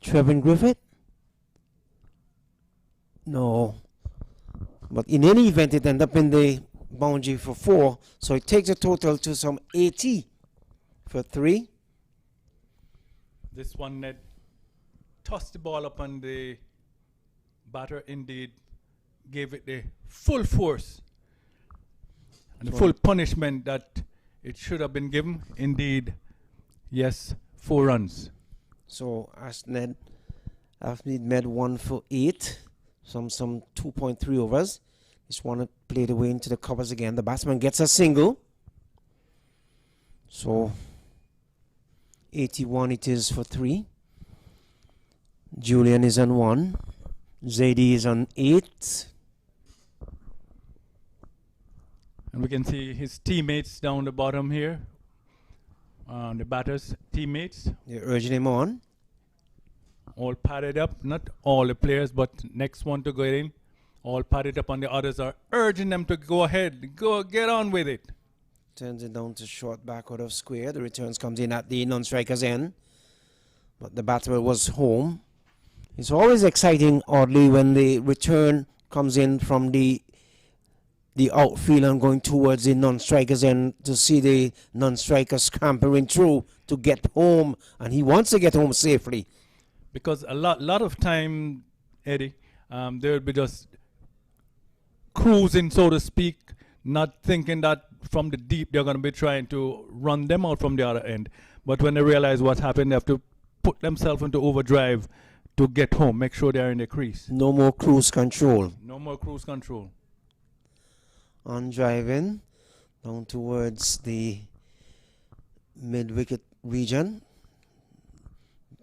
Trevin Griffith. No. But in any event, it ended up in the boundary for 4. So it takes a total to some 80 for 3. This one, Ned, tossed the ball up on the batter, indeed gave it the full force and the full punishment that it should have been given. Indeed, yes, 4 runs. So Ashmead made 1 for 8, some 2.3 overs. This one played away into the covers again. The batsman gets a single. So 81 it is for 3. Julian is on 1. Zaidi is on 8. And we can see his teammates down the bottom here. The batters' teammates. They're urging him on. All padded up. Not all the players, but next one to go in. All padded up, and the others are urging them to go ahead. Go, get on with it. Turns it down to short backward of square. The returns comes in at the non-striker's end. But the batter was home. It's always exciting, oddly, when the return comes in from the outfield and going towards the non-strikers end, to see the non-striker scampering through to get home, and he wants to get home safely. Because a lot of time, Eddie, they will be just cruising, so to speak, not thinking that from the deep they're going to be trying to run them out from the other end. But when they realize what's happened, they have to put themselves into overdrive to get home, make sure they're in the crease. No more cruise control. No more cruise control. On driving down towards the mid-wicket region.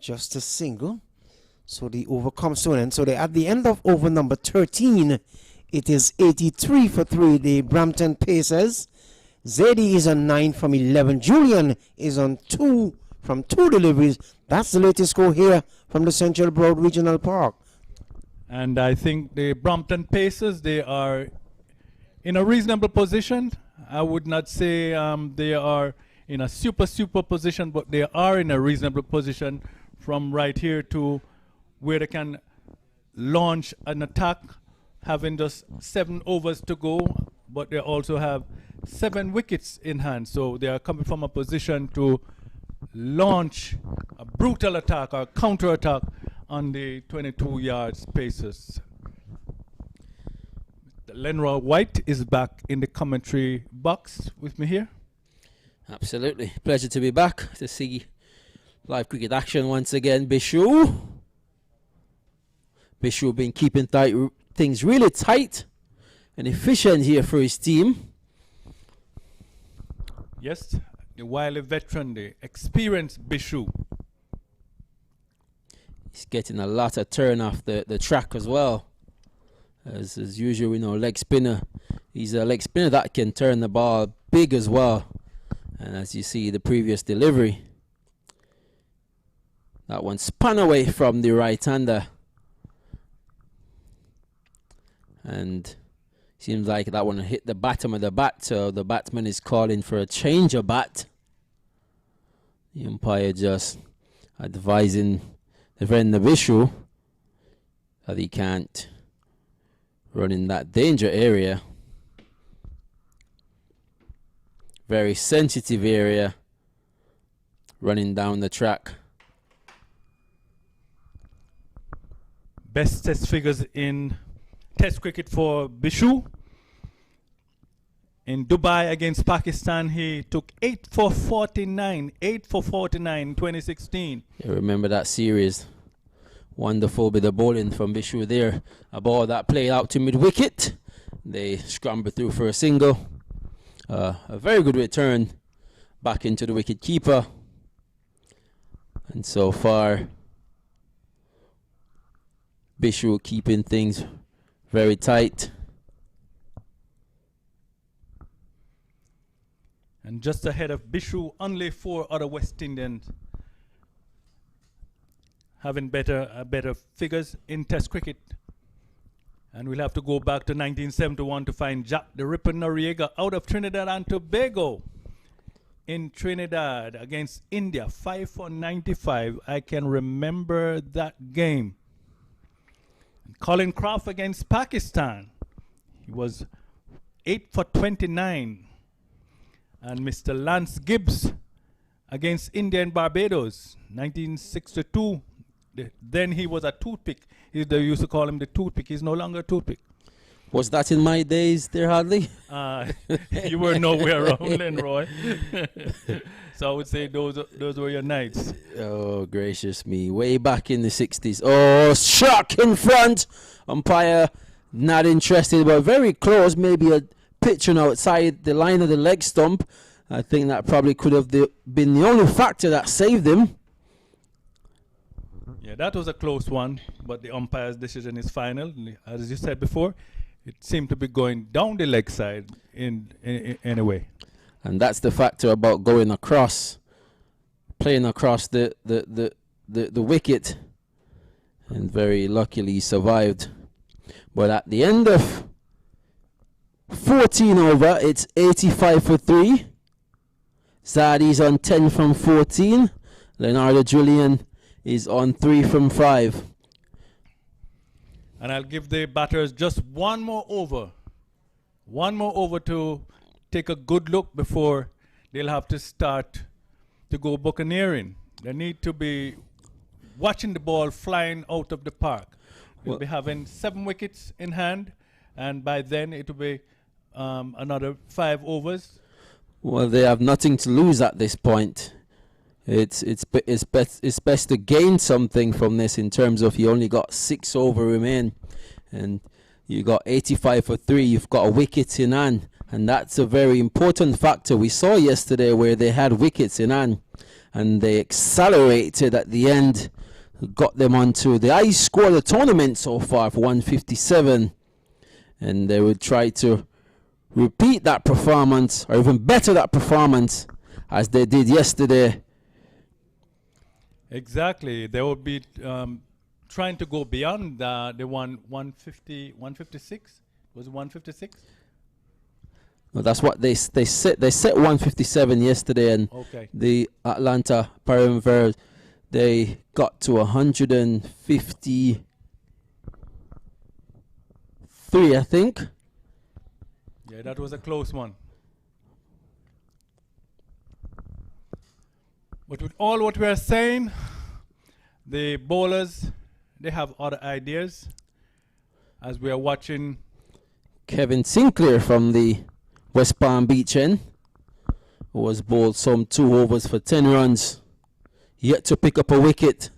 Just a single. So the over comes to an end. So they're at the end of over number 13. It is 83 for 3. The Brampton Pacers. Zaidi is on 9 from 11. Julian is on 2 from 2 deliveries. That's the latest score here from the Central Broad Regional Park. And I think the Brampton Pacers, they are in a reasonable position. I would not say they are in a super position, but they are in a reasonable position from right here to where they can launch an attack, having just 7 overs to go, but they also have 7 wickets in hand. So they are coming from a position to launch a brutal attack or counter attack on the 22 yards Pacers. Lenroy White is back in the commentary box with me here. Absolutely. Pleasure to be back to see live cricket action once again. Bishu been keeping things really tight and efficient here for his team. Yes, the wily veteran, the experienced Bishu. He's getting a lot of turn off the track as well. As usual, we know leg spinner. He's a leg spinner that can turn the ball big as well. And as you see the previous delivery, that one spun away from the right-hander. And seems like that one hit the bottom of the bat, so the batsman is calling for a change of bat. The umpire just advising the friend of issue that he can't run in that danger area. Very sensitive area running down the track. Best test figures in test cricket for Bishu. In Dubai against Pakistan, he took 8 for 49. 8 for 49 in 2016. You remember that series. Wonderful bit of bowling from Bishu there. A ball that played out to mid-wicket. They scrambled through for a single. A very good return back into the wicket keeper. And so far, Bishu keeping things very tight. And just ahead of Bishu, only 4 other West Indians having better figures in Test cricket. And we'll have to go back to 1971 to find Jack the Ripper Noriega out of Trinidad and Tobago. In Trinidad against India, 5 for 95. I can remember that game. Colin Croft against Pakistan. He was 8 for 29. And Mr. Lance Gibbs against India and Barbados, 1962. Then he was a toothpick. They used to call him the toothpick. He's no longer a toothpick. Was that in my days there, Hadley? You were nowhere around then, Roy. So I would say those were your nights. Oh, gracious me. Way back in the 60s. Oh, shock in front. Umpire not interested, but very close. Maybe a pitching outside the line of the leg stump. I think that probably could have been the only factor that saved him. Yeah, that was a close one, but the umpire's decision is final. As you said before, it seemed to be going down the leg side in a way. And that's the factor about going across, playing across the wicket. And very luckily he survived. But at the end of 14 over, it's 85 for 3. Zadi's on 10 from 14. Leonardo Julian is on 3 from 5. And I'll give the batters just one more over. One more over to take a good look before they'll have to start to go buccaneering. They need to be watching the ball flying out of the park. We'll be having 7 wickets in hand, and by then it will be another 5 overs. Well, they have nothing to lose at this point. It's best to gain something from this in terms of you only got 6 over remain, and you got 85 for 3. You've got a wicket in hand, and that's a very important factor. We saw yesterday where they had wickets in hand, and they accelerated at the end, got them onto the highest score of the tournament so far for 157, and they would try to repeat that performance, or even better that performance, as they did yesterday. Exactly. They would be trying to go beyond the 156. Was it 156? No, that's what they set. They set 157 yesterday, and the Atlanta Paramount, they got to 153, I think. Yeah, that was a close one. But with all what we are saying, the bowlers, they have other ideas. As we are watching Kevin Sinclair from the West Palm Beach end, who was bowled some 2 overs for 10 runs, yet to pick up a wicket.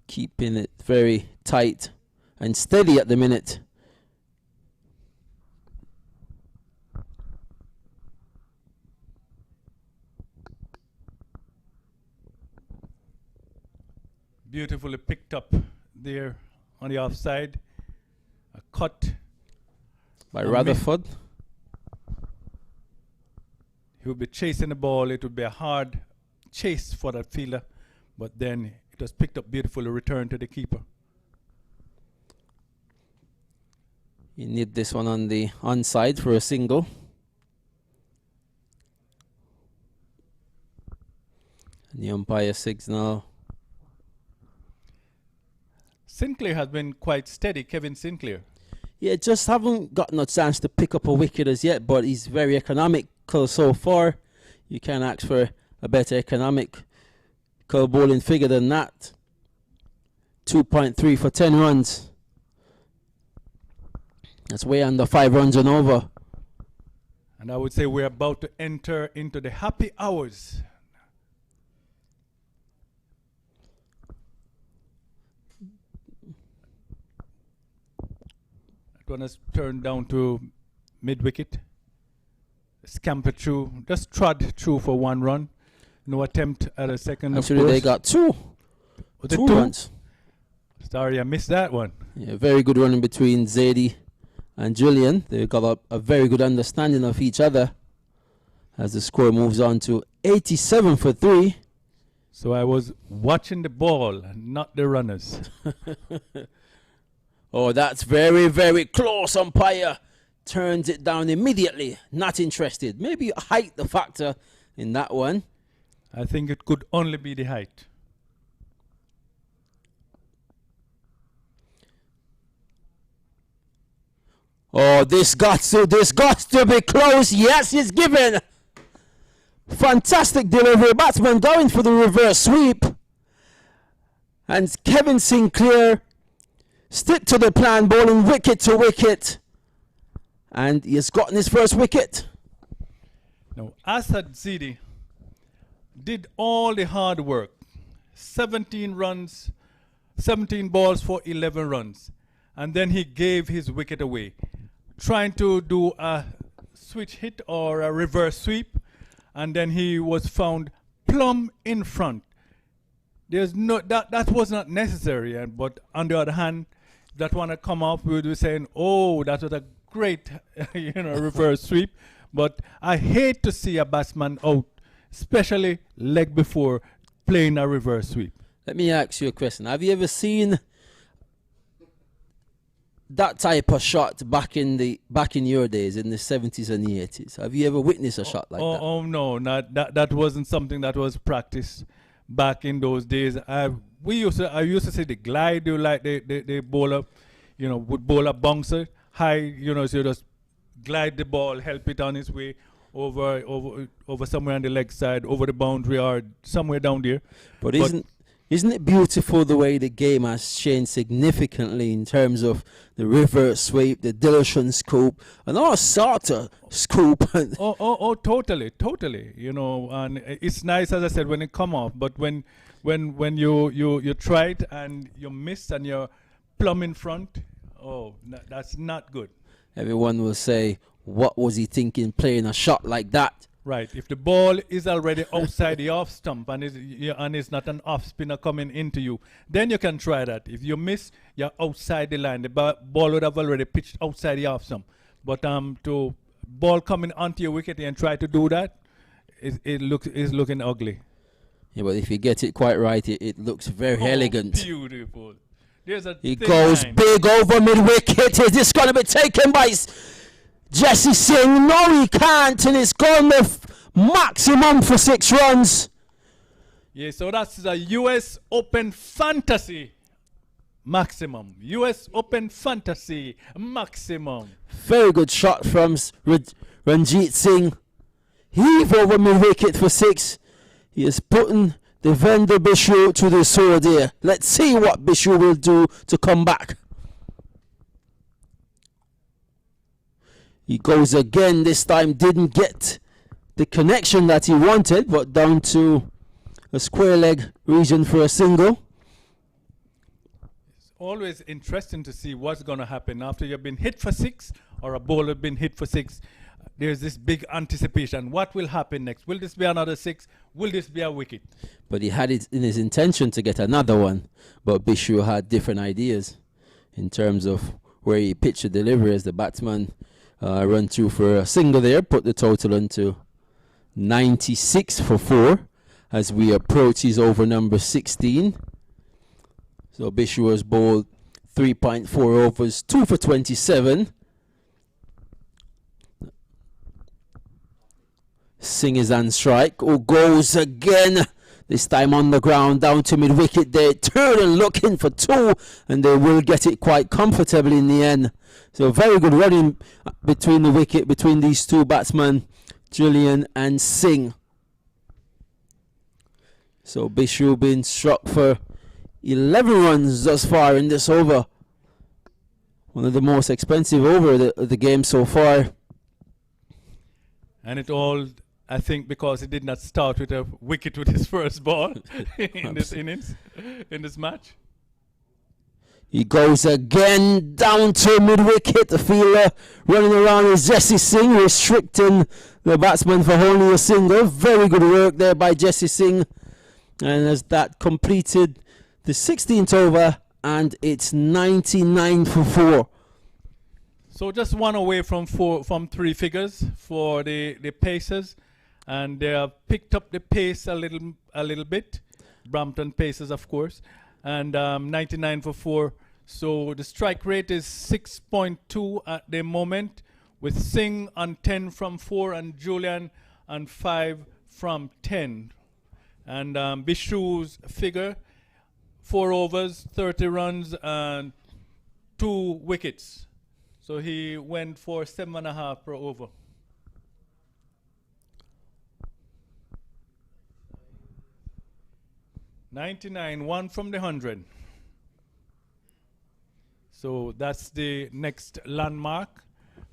Keeping it very tight and steady at the minute. beautifully picked up there on the offside. A cut by on Rutherford. He would be chasing the ball. It would be a hard chase for that fielder, but then it was picked up beautifully, returned to the keeper. You need this one on the onside for a single. And the umpire signal. Sinclair has been quite steady, Kevin Sinclair. Yeah, just haven't gotten a chance to pick up a wicket as yet, but he's very economical so far. You can't ask for a better economical bowling figure than that. 2.3 for 10 runs. That's way under 5 runs and over. And I would say we're about to enter into the happy hours. That one has turned down to mid-wicket. Scampered through, just trod through for 1 run. No attempt at a second. Actually, they got 2. Was it 2 2 runs. Sorry, I missed that one. Yeah, very good running between Zadie and Julian. They've got a very good understanding of each other as the score moves on to 87 for 3. So I was watching the ball and not the runners. Oh, that's very, very close. Umpire turns it down immediately. Not interested. Maybe height the factor in that one. I think it could only be the height. Oh, this got to be close. Yes, it's given. Fantastic delivery. Batsman going for the reverse sweep. And Kevin Sinclair stick to the plan, bowling wicket to wicket. And he has gotten his first wicket. Now, Asad Zidi did all the hard work. 17 runs, 17 balls for 11 runs. And then he gave his wicket away, trying to do a switch hit or a reverse sweep, and then he was found plumb in front. There's no that was not necessary, but on the other hand, that one had come off, we would be saying, oh, that was a great reverse sweep. But I hate to see a batsman out, especially leg before, playing a reverse sweep. Let me ask you a question. Have you ever seen that type of shot back in your days, in the 70s and the 80s? Have you ever witnessed a shot like that? Oh no, that wasn't something that was practiced back in those days. I used to say the glide, they bowl up, would bowl a bouncer high, so just glide the ball, help it on its way over somewhere on the leg side, over the boundary or somewhere down there. But isn't it beautiful the way the game has changed significantly in terms of the reverse sweep, the dilution scoop, and all sorts of scoop? Totally. And it's nice, as I said, when it come off. But when you try it and you miss and you're plumb in front, that's not good. Everyone will say, what was he thinking playing a shot like that? Right. If the ball is already outside the off stump and it's not an off spinner coming into you, then you can try that. If you miss, you're outside the line. The ball would have already pitched outside the off stump. But to ball coming onto your wicket and try to do that, is looking ugly. Yeah, but if you get it quite right, it looks very elegant. Beautiful. He goes big over mid-wicket. Is this going to be taken by Jesse Singh? No, he can't, and it's gone with maximum for 6 runs. Yeah, so that's the US Open Fantasy maximum. US Open Fantasy maximum. Very good shot from Ranjit Singh. Heave over mid-wicket for 6. He is putting Devendra Bishu to the sword here. Let's see what Bishu will do to come back. He goes again. This time didn't get the connection that he wanted, but down to a square leg region for a single. It's always interesting to see what's going to happen after you've been hit for 6 or a bowler been hit for 6. there's this big anticipation. What will happen next? Will this be another 6? Will this be a wicket? But he had it in his intention to get another one. But Bishu had different ideas in terms of where he pitched the delivery as the batsman run through for a single there, put the total into 96 for 4 as we approach his over number 16. So Bishu has bowled 3.4 overs, 2 for 27. Singh is on strike, who goes again, this time on the ground, down to mid-wicket. They turn and looking for 2, and they will get it quite comfortably in the end. So very good running between the wicket, between these two batsmen, Julian and Singh. So Bishu been struck for 11 runs thus far in this over. One of the most expensive over of the game so far. And it all, I think, because he did not start with a wicket with his first ball in this innings, in this match. He goes again down to mid-wicket. The fielder running around is Jesse Singh, restricting the batsman for only a single. Very good work there by Jesse Singh. And as that completed the 16th over, and it's 99 for 4. So just one away from 3 figures for the Pacers, and they have picked up the pace a little bit. Brampton Pacers, of course, and 99 for 4. So the strike rate is 6.2 at the moment, with Singh on 10 from 4 and Julian on 5 from 10. And Bishu's figure, 4 overs, 30 runs, and 2 wickets. So he went for 7.5 per over. $99, 1 from the 100. So that's the next landmark.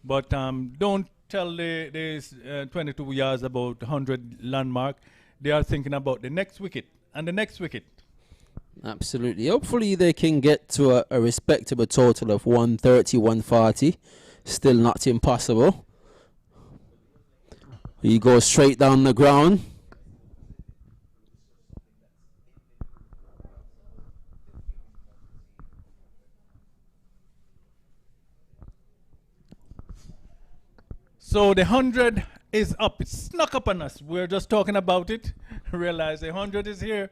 But don't tell the 22 yards about 100 landmark. They are thinking about the next wicket and the next wicket. Absolutely. Hopefully they can get to a respectable total of 130, 140. Still not impossible. He goes straight down the ground. So the 100 is up. It snuck up on us. We're just talking about it. Realize the 100 is here.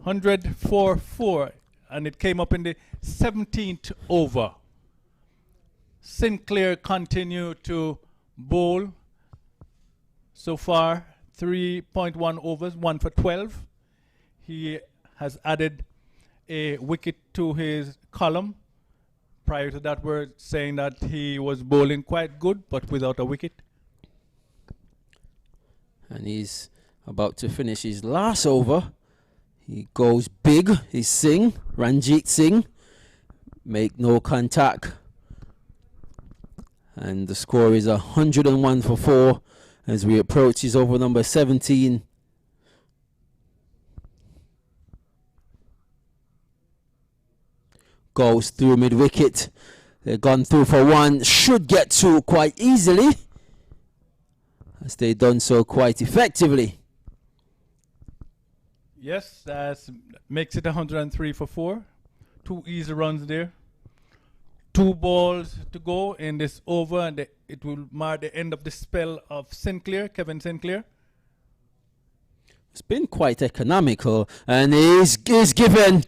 100 for 4. And it came up in the 17th over. Sinclair continued to bowl. So far, 3.1 overs, 1 for 12. He has added a wicket to his column. Prior to that, we're saying that he was bowling quite good, but without a wicket. And he's about to finish his last over. He goes big. He's Singh, Ranjit Singh. Make no contact. And the score is 101 for 4 as we approach his over number 17. Goes through mid-wicket. They've gone through for 1. Should get 2 quite easily, as they've done so quite effectively. Yes, that makes it 103 for 4. 2 easy runs there. 2 balls to go in this over, and it will mark the end of the spell of Sinclair, Kevin Sinclair. It's been quite economical, and is given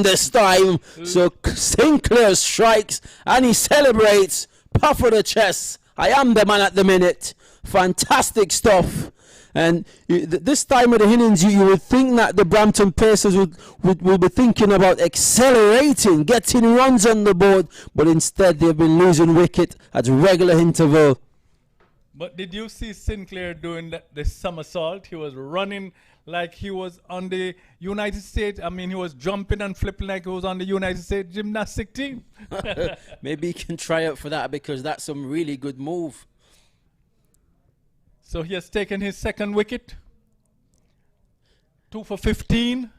this time. So Sinclair strikes, and he celebrates. Puff of the chest. I am the man at the minute. Fantastic stuff. And this time of the innings, you would think that the Brampton Pacers would be thinking about accelerating, getting runs on the board, but instead they've been losing wicket at regular interval. But did you see Sinclair doing the somersault? He was running like he was on the United States. I mean, he was jumping and flipping like he was on the United States gymnastic team. Maybe he can try out for that, because that's some really good move. So he has taken his second wicket. 2 for 15.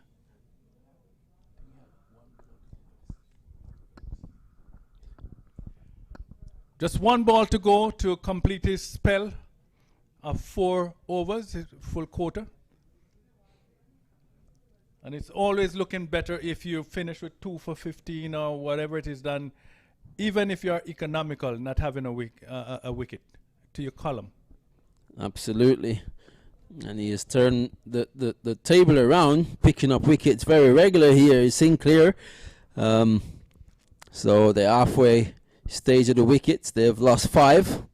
Just one ball to go to complete his spell of 4 overs, his full quarter. And it's always looking better if you finish with 2 for 15 or whatever it is done, even if you're economical, not having a wicket to your column. Absolutely. And he has turned the table around, picking up wickets very regular here is Sinclair. So the halfway stage of the wickets, they've lost 5.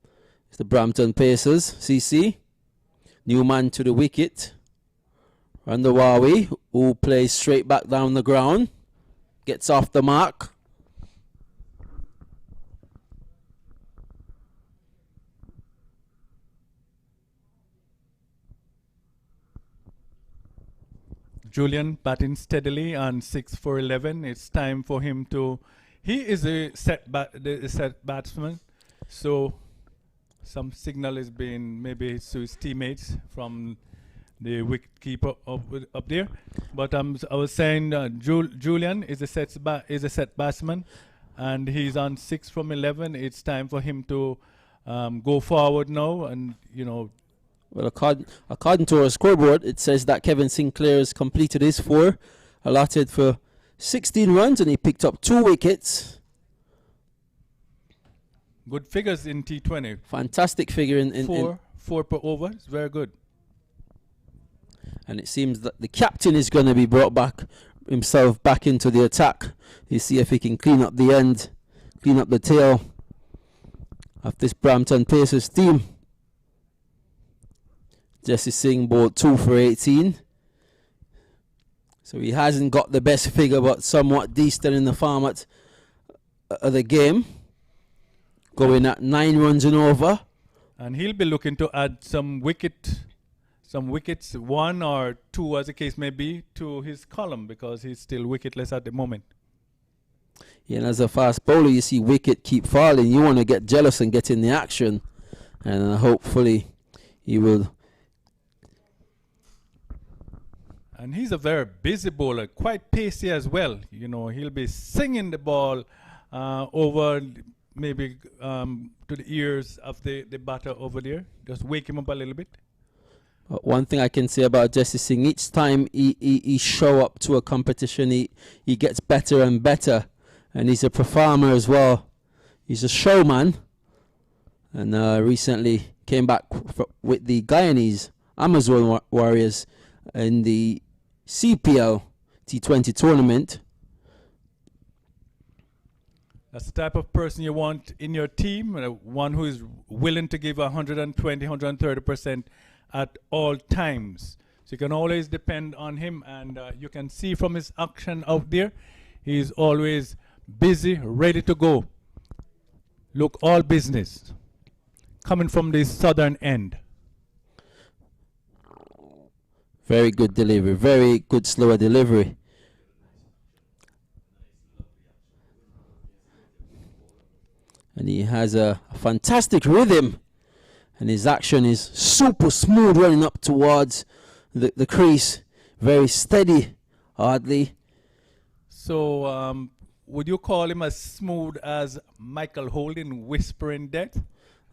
It's the Brampton Pacers, CC. New man to the wicket. Randawawi, who plays straight back down the ground, gets off the mark. Julian batting steadily on 6 for 11. It's time for him to. He is a set batsman, so some signal is being maybe to his teammates from the wicket keeper up there. But I was saying Julian is a set batsman, and he's on 6 from 11. It's time for him to go forward now, and Well, according to our scoreboard, it says that Kevin Sinclair has completed his 4, allotted for 16 runs, and he picked up 2 wickets. Good figures in T20. Fantastic figure in 4 per over. It's very good. And it seems that the captain is going to be brought back himself back into the attack. You see if he can clean up the end, clean up the tail of this Brampton Pacers team. Jesse Singh bowled 2 for 18. So he hasn't got the best figure, but somewhat decent in the format of the game. Going at 9 runs and over. And he'll be looking to add some wickets, 1 or 2 as the case may be, to his column, because he's still wicketless at the moment. Yeah, and as a fast bowler, you see wicket keep falling. You want to get jealous and get in the action. And hopefully he will. And he's a very busy bowler, quite pacey as well. He'll be singing the ball over maybe to the ears of the batter over there. Just wake him up a little bit. One thing I can say about Jesse Singh, each time he show up to a competition, he gets better and better. And he's a performer as well. He's a showman. And recently came back with the Guyanese Amazon Warriors in the CPL T20 tournament. That's the type of person you want in your team, one who is willing to give 120, 130% at all times. So you can always depend on him, and you can see from his action out there, he's always busy, ready to go. Look, all business. Coming from the southern end. Very good delivery, very good slower delivery. And he has a fantastic rhythm. And his action is super smooth running up towards the crease. Very steady, hardly. So, would you call him as smooth as Michael Holding, Whispering Death?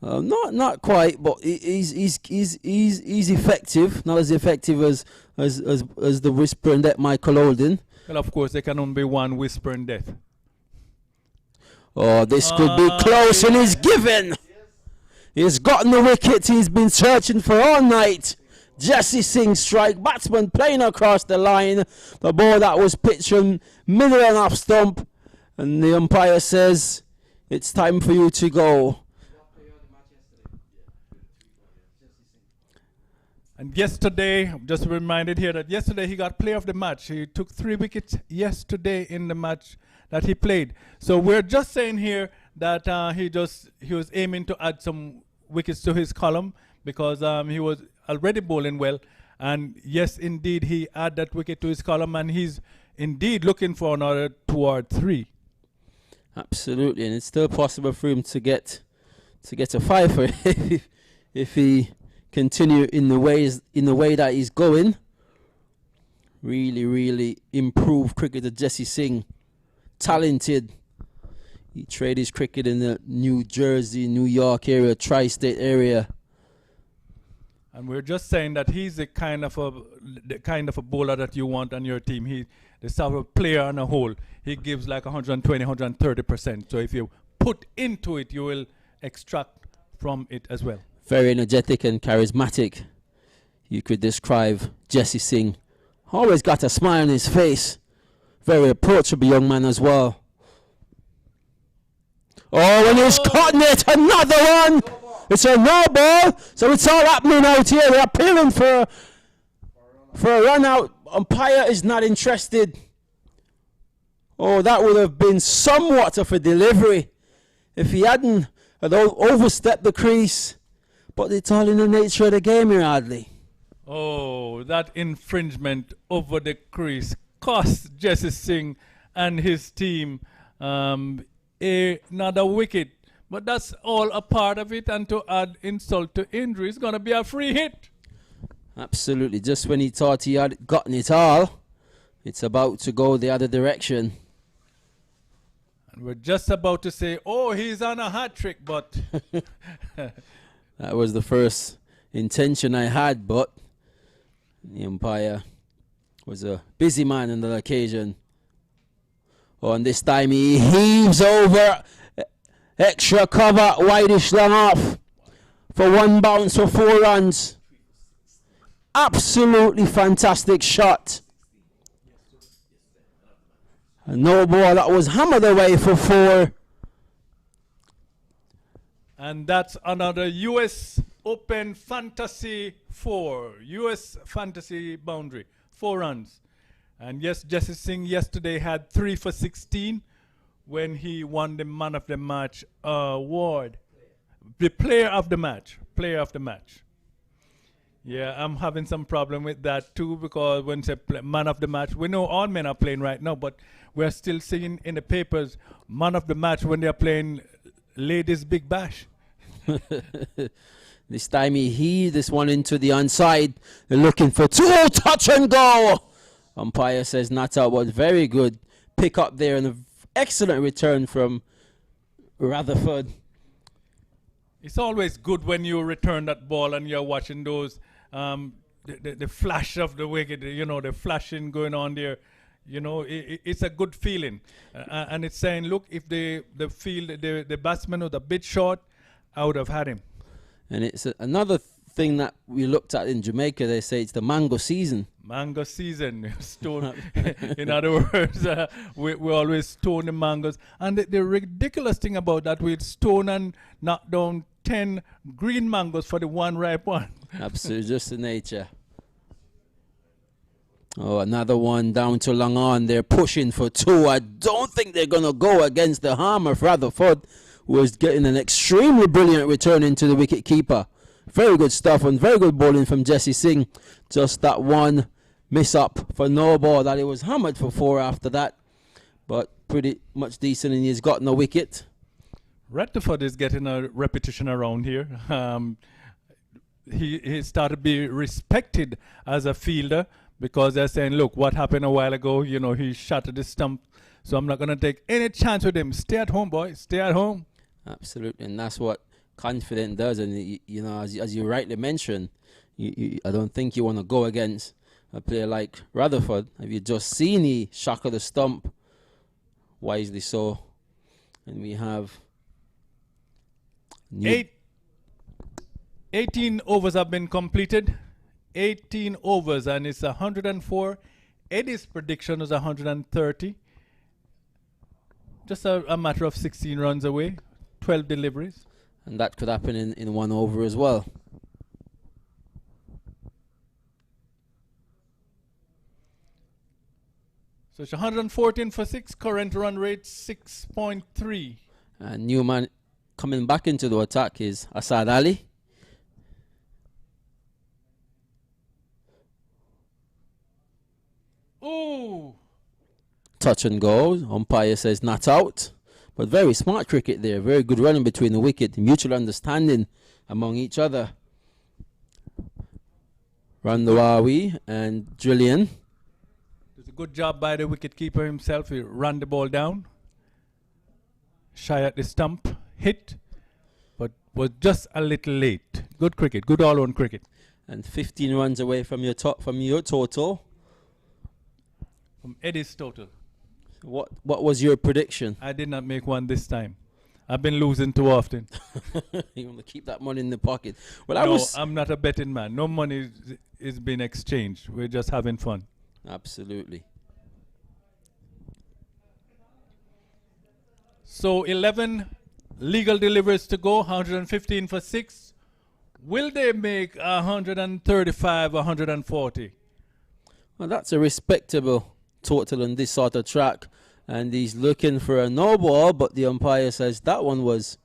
Not quite, but he's effective. Not as effective as the Whispering Death Michael Holding. Well, of course, there can only be one Whispering Death. Oh, this could be close, and he's given. He's gotten the wicket he's been searching for all night. Jesse Singh strike, batsman playing across the line. The ball that was pitched from middle and off stump, and the umpire says it's time for you to go. And yesterday, just reminded here that yesterday he got player of the match. He took 3 wickets yesterday in the match that he played. So we're just saying here that he was aiming to add some wickets to his column, because he was already bowling well. And yes, indeed, he added that wicket to his column, and he's indeed looking for another 2 or 3. Absolutely, and it's still possible for him to get a 5 for if he continue in the way that he's going. Really, really improved cricketer Jesse Singh. Talented. He traded his cricket in the New Jersey, New York area, tri-state area. And we're just saying that he's the kind of a bowler that you want on your team. He the sort of player on a whole. He gives like 120, 130%. So if you put into it, you will extract from it as well. Very energetic and charismatic. You could describe Jesse Singh. Always got a smile on his face. Very approachable young man as well. Oh, and he's caught it. Another one. It's a no ball. So it's all happening out here. They're appealing for a run out. Umpire is not interested. Oh, that would have been somewhat of a delivery if he hadn't overstepped the crease. But it's all in the nature of the game here, Adley. Oh, that infringement over the crease cost Jesse Singh and his team another wicket. But that's all a part of it, and to add insult to injury, it's going to be a free hit. Absolutely. Just when he thought he had gotten it all, it's about to go the other direction. And we're just about to say, oh, he's on a hat trick, but... That was the first intention I had, but the umpire was a busy man on that occasion. Oh, and this time he heaves over. Extra cover, wideish long off for one bounce for 4 runs. Absolutely fantastic shot. A no ball that was hammered away for 4. And that's another US Open Fantasy 4. US Fantasy boundary. 4 runs. And yes, Jesse Singh yesterday had 3 for 16 when he won the Man of the Match award. The Player of the Match. Player of the Match. Yeah, I'm having some problem with that too, because when say Man of the Match, we know all men are playing right now, but we're still seeing in the papers Man of the Match when they're playing Ladies Big Bash. This time he heaved this one into the onside. They're looking for 2. Touch and go. Umpire says not out, but very good pick up there and an excellent return from Rutherford. It's always good when you return that ball and you're watching those the flash of the wicket, you know, the flashing going on there. You know, it's a good feeling, and it's saying, look, if the batsman was a bit short, I would have had him. And it's another thing that we looked at in Jamaica. They say it's the mango season. Mango season. Stone. In other words, we always stone the mangoes. And the ridiculous thing about that, we'd stone and knock down 10 green mangoes for the one ripe one. Absolutely, just the nature. Oh, another one down to long on. They're pushing for 2. I don't think they're going to go against the harm of Rutherford, who was getting an extremely brilliant return into the wicket keeper. Very good stuff and very good bowling from Jesse Singh. Just that one miss up for no ball that he was hammered for 4 after that. But pretty much decent, and he's gotten a wicket. Rutherford is getting a repetition around here. He started to be respected as a fielder, because they're saying, look, what happened a while ago, you know, he shattered the stump, so I'm not going to take any chance with him. Stay at home, boy. Stay at home. Absolutely, and that's what confidence does. And, you know, as you rightly mentioned, I don't think you want to go against a player like Rutherford. Have you just seen he shock of the stump? Wisely so. And we have 18 overs have been completed. 18 overs, and it's 104. Eddie's prediction was 130. Just a matter of 16 runs away, 12 deliveries. And that could happen in 1 over as well. So it's 114 for 6, current run rate 6.3. And new man coming back into the attack is Asad Ali. Ooh. Touch and go. Umpire says not out. But very smart cricket there. Very good running between the wicket. Mutual understanding among each other. Randawawi and Julian. It's a good job by the wicketkeeper himself. He ran the ball down. shy at the stump, hit, but was just a little late. Good cricket, good all-round cricket. And 15 runs away from your total. From Eddie's total. What was your prediction? I did not make one this time. I've been losing too often. You want to keep that money in the pocket. Well, no, I'm not a betting man. No money is being exchanged. We're just having fun. Absolutely. So 11 legal deliveries to go, 115 for 6. Will they make 135, 140? Well, that's a respectable total on this sort of track. And he's looking for a no ball, but the umpire says that one was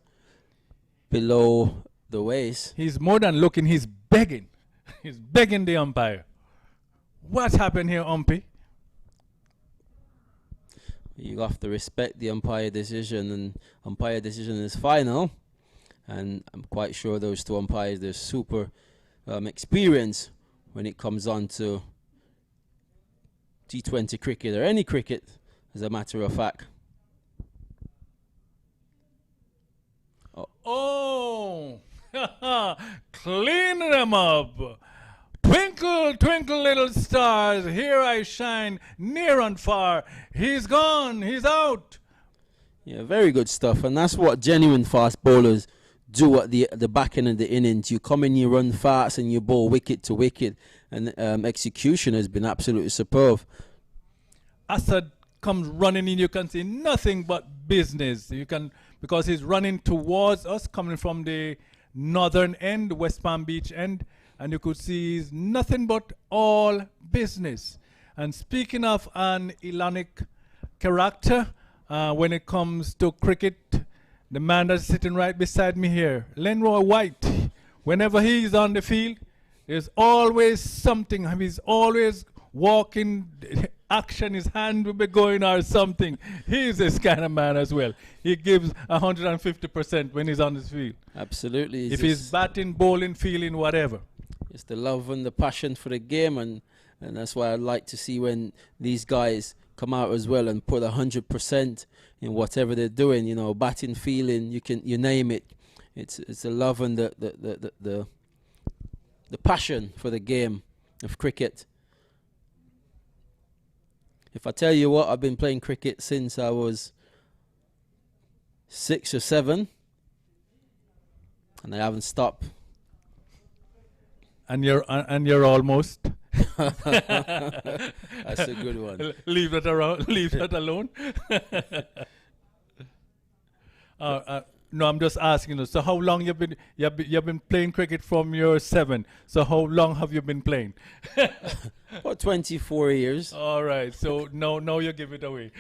below the waist. He's more than looking, he's begging. He's begging the umpire. What happened here, umpy? You have to respect the umpire decision, and umpire decision is final. And I'm quite sure those two umpires, they're super experienced when it comes on to T20 cricket or any cricket, as a matter of fact. Oh, clean them up. Twinkle, twinkle, little stars, here I shine, near and far. He's gone, he's out. Yeah, very good stuff. And that's what genuine fast bowlers do at the back end of the innings. You come in, you run fast, and you bowl wicket to wicket. And execution has been absolutely superb. Assad comes running in, you can see nothing but business. You can, because he's running towards us, coming from the northern end, West Palm Beach end, and you could see he's nothing but all business. And speaking of an Ilonic character, when it comes to cricket, the man that's sitting right beside me here, Lenroy White, whenever he's on the field, there's always something. He's always walking, action, his hand will be going or something. He's this kind of man as well. He gives 150% when he's on his field. Absolutely. If he's batting, bowling, fielding, whatever. It's the love and the passion for the game, and that's why I'd like to see when these guys come out as well and put 100% in whatever they're doing. You know, batting, fielding, you name it. It's the love and the passion for the game of cricket. If I tell you what, I've been playing cricket since I was 6 or 7, and I haven't stopped. And you're almost. That's a good one. Leave that around. Leave that alone. No, I'm just asking you. So how long you've been playing cricket from your 7? So how long have you been playing? About 24 years. All right. So now you give it away.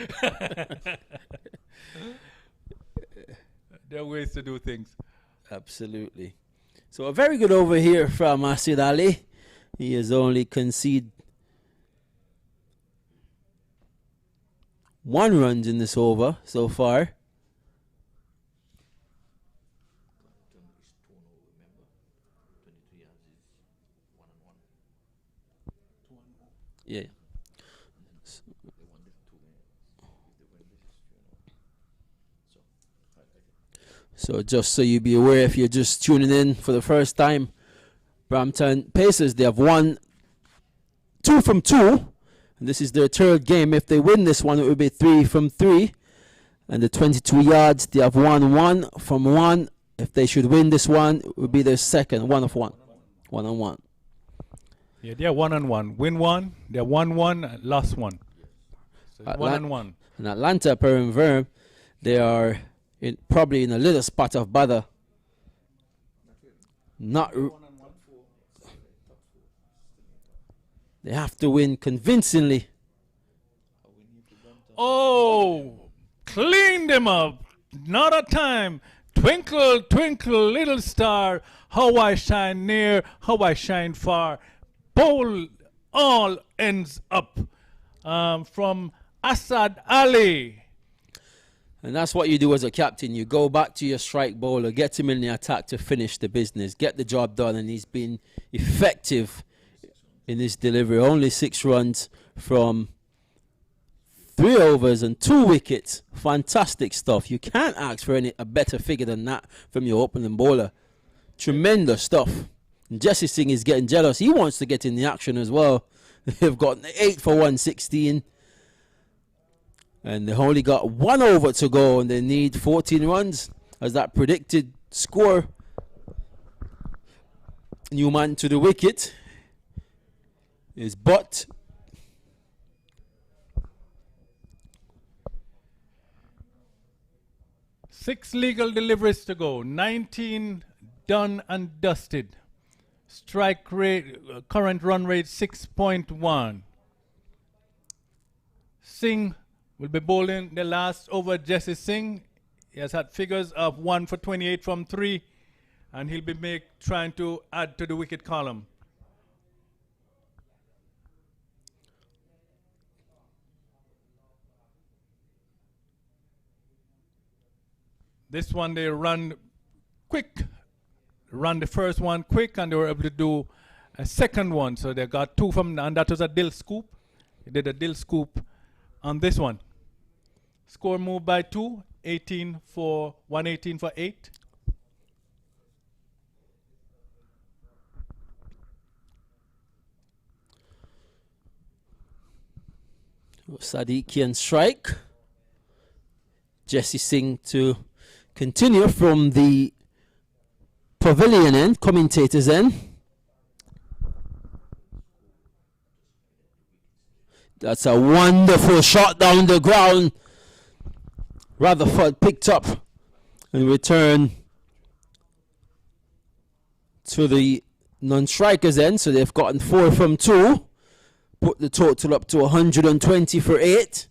There are ways to do things. Absolutely. So a very good over here from Asid Ali. He has only conceded 1 run in this over so far. Yeah. So just so you be aware, if you're just tuning in for the first time, Brampton Pacers, they have won 2 from 2. And this is their 3rd game. If they win this one, it will be 3 from 3. And the 22 yards, they have won 1 from 1. If they should win this one, it will be their 2nd, 1 of 1. 1 on 1. Yeah, they're 1 on 1. Win 1, they're 1-1, lost 1. So 1 on 1. In Atlanta, Perrin Verm, they are probably in a little spot of bother. They have to win convincingly. Oh, clean them up. Not a time. Twinkle, twinkle, little star. How I shine near, how I shine far. Bowl all ends up. From Asad Ali. And that's what you do as a captain. You go back to your strike bowler, get him in the attack to finish the business, get the job done, and he's been effective in his delivery. Only 6 runs from 3 overs and 2 wickets. Fantastic stuff. You can't ask for a better figure than that from your opening bowler. Tremendous stuff. And Jesse Singh is getting jealous. He wants to get in the action as well. They've got 8 for 116. And they've only got 1 over to go, and they need 14 runs as that predicted score. Newman to the wicket is Butt. Six legal deliveries to go. 19 done and dusted. Strike rate, current run rate 6.1. Singh will be bowling the last over. Jesse Singh, he has had figures of 1 for 28 from 3, and he'll be trying to add to the wicket column. This one they run quick, run the first one quick, and they were able to do a second one. So they got 2 from, and that was a dill scoop. They did a dill scoop on this one. Score moved by 2, 118 for 8. Sadiq can strike. Jesse Singh to continue from the pavilion end, commentators end. That's a wonderful shot down the ground. Rutherford picked up and returned to the non-strikers end. So they've gotten 4 from 2. Put the total up to 120 for 8.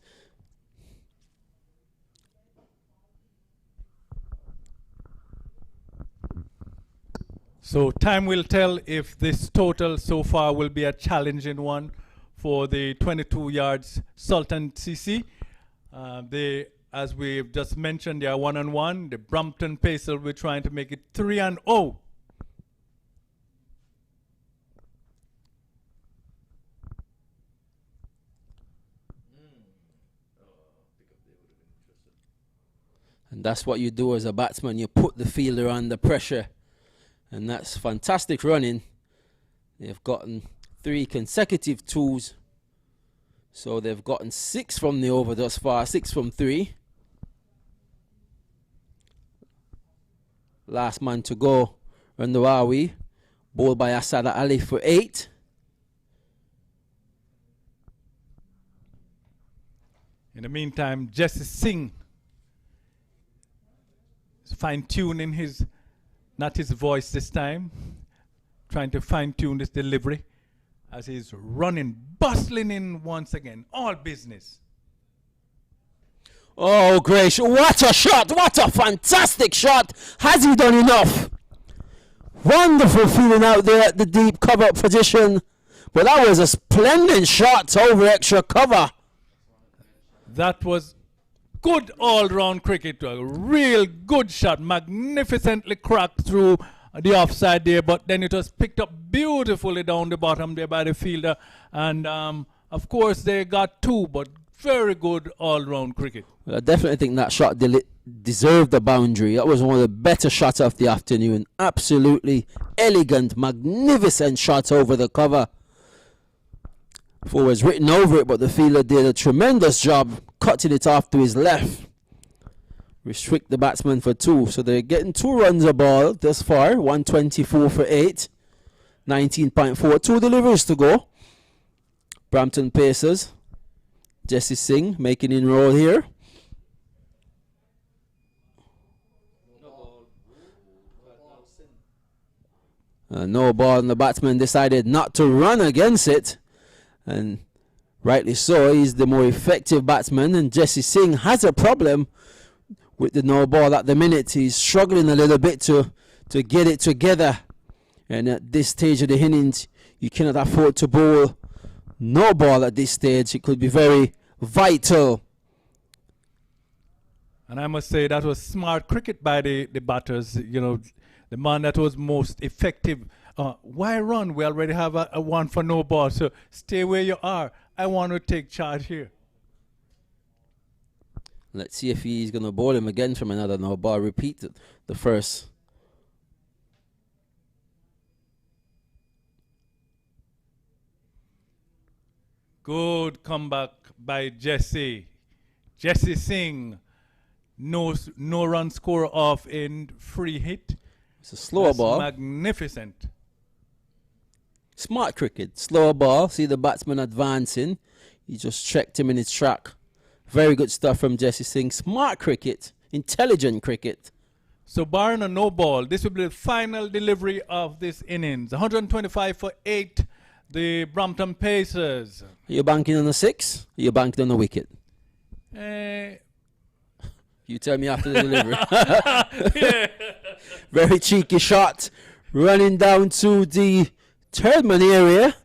So time will tell if this total so far will be a challenging one for the 22 yards Sultan CC. As we've just mentioned, they are 1-1. The Brampton Pacers will be trying to make it 3-0. And that's what you do as a batsman. You put the fielder under pressure. And that's fantastic running. They've gotten 3 consecutive 2s. So they've gotten 6 from the over thus far, 6 from 3. Last man to go, Randawawi, bowled by Asada Ali for 8. In the meantime, Jesse Singh is fine-tuning his, not his voice this time, trying to fine-tune this delivery as he's running, bustling in once again, all business. Oh, gracious, what a shot, what a fantastic shot. Has he done enough? Wonderful feeling out there at the deep cover position. But that was a splendid shot over extra cover. That was good all-round cricket. A real good shot, magnificently cracked through the offside there, but then it was picked up beautifully down the bottom there by the fielder. And of course they got 2, but very good all-round cricket. Well, I definitely think that shot deserved the boundary. That was one of the better shots of the afternoon. Absolutely elegant, magnificent shot over the cover. Forwards written over it, but the fielder did a tremendous job cutting it off to his left. Restrict the batsman for 2. So they're getting 2 runs a ball thus far. 124 for 8. 19.4. 2 deliveries to go. Brampton Pacers. Jesse Singh making inroad here. No ball, and the batsman decided not to run against it. And rightly so, he's the more effective batsman. And Jesse Singh has a problem with the no ball at the minute. He's struggling a little bit to get it together. And at this stage of the innings, you cannot afford to bowl no ball at this stage. It could be very vital. And I must say that was smart cricket by the batters. You know, the man that was most effective. Why run? We already have a 1 for no ball. So stay where you are. I want to take charge here. Let's see if he's going to bowl him again from another no ball. Repeat the first. Good comeback by Jesse. Jesse Singh. No run score off in free hit. It's a slower ball. Magnificent. Smart cricket. Slower ball. See the batsman advancing. He just checked him in his track. Very good stuff from Jesse Singh. Smart cricket. Intelligent cricket. So barring a no ball, this will be the final delivery of this innings. 125 for 8. The Brampton Pacers. Are you banking on a 6? Are you banking on a wicket? You tell me after the delivery. Very cheeky shot. Running down to the third man area.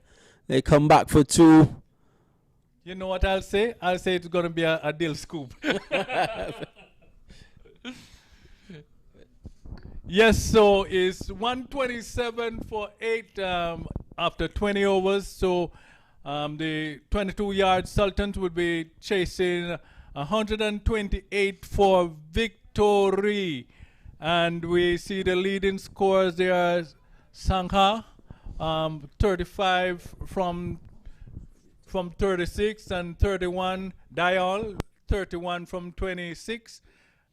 They come back for 2. You know what I'll say? I'll say it's going to be a dill scoop. Yes, so it's 127 for 8 after 20 overs. So the 22-yard Sultans will be chasing 128 for victory. And we see the leading scores there. Sangha, 35 from 36 and 31. Dial, 31 from 26.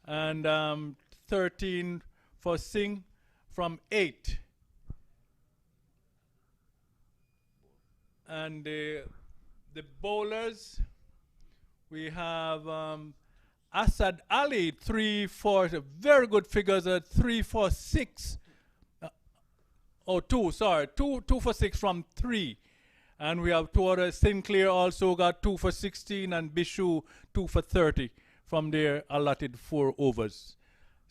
And 13 for Singh from 8. And the bowlers, we have Asad Ali, 3 for, very good figures at 3 for 6. 2 for 6 from 3. And we have 2 others. Sinclair also got 2 for 16 and Bishu 2 for 30 from their allotted 4 overs.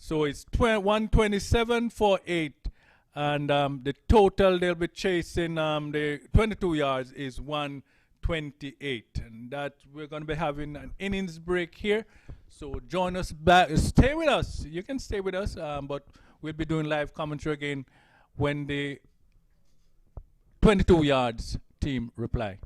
So it's 127 for 8. And the total they'll be chasing, the 22 yards, is 128. And that we're going to be having an innings break here. So join us back. Stay with us. You can stay with us, but we'll be doing live commentary again when the 22 yards team reply.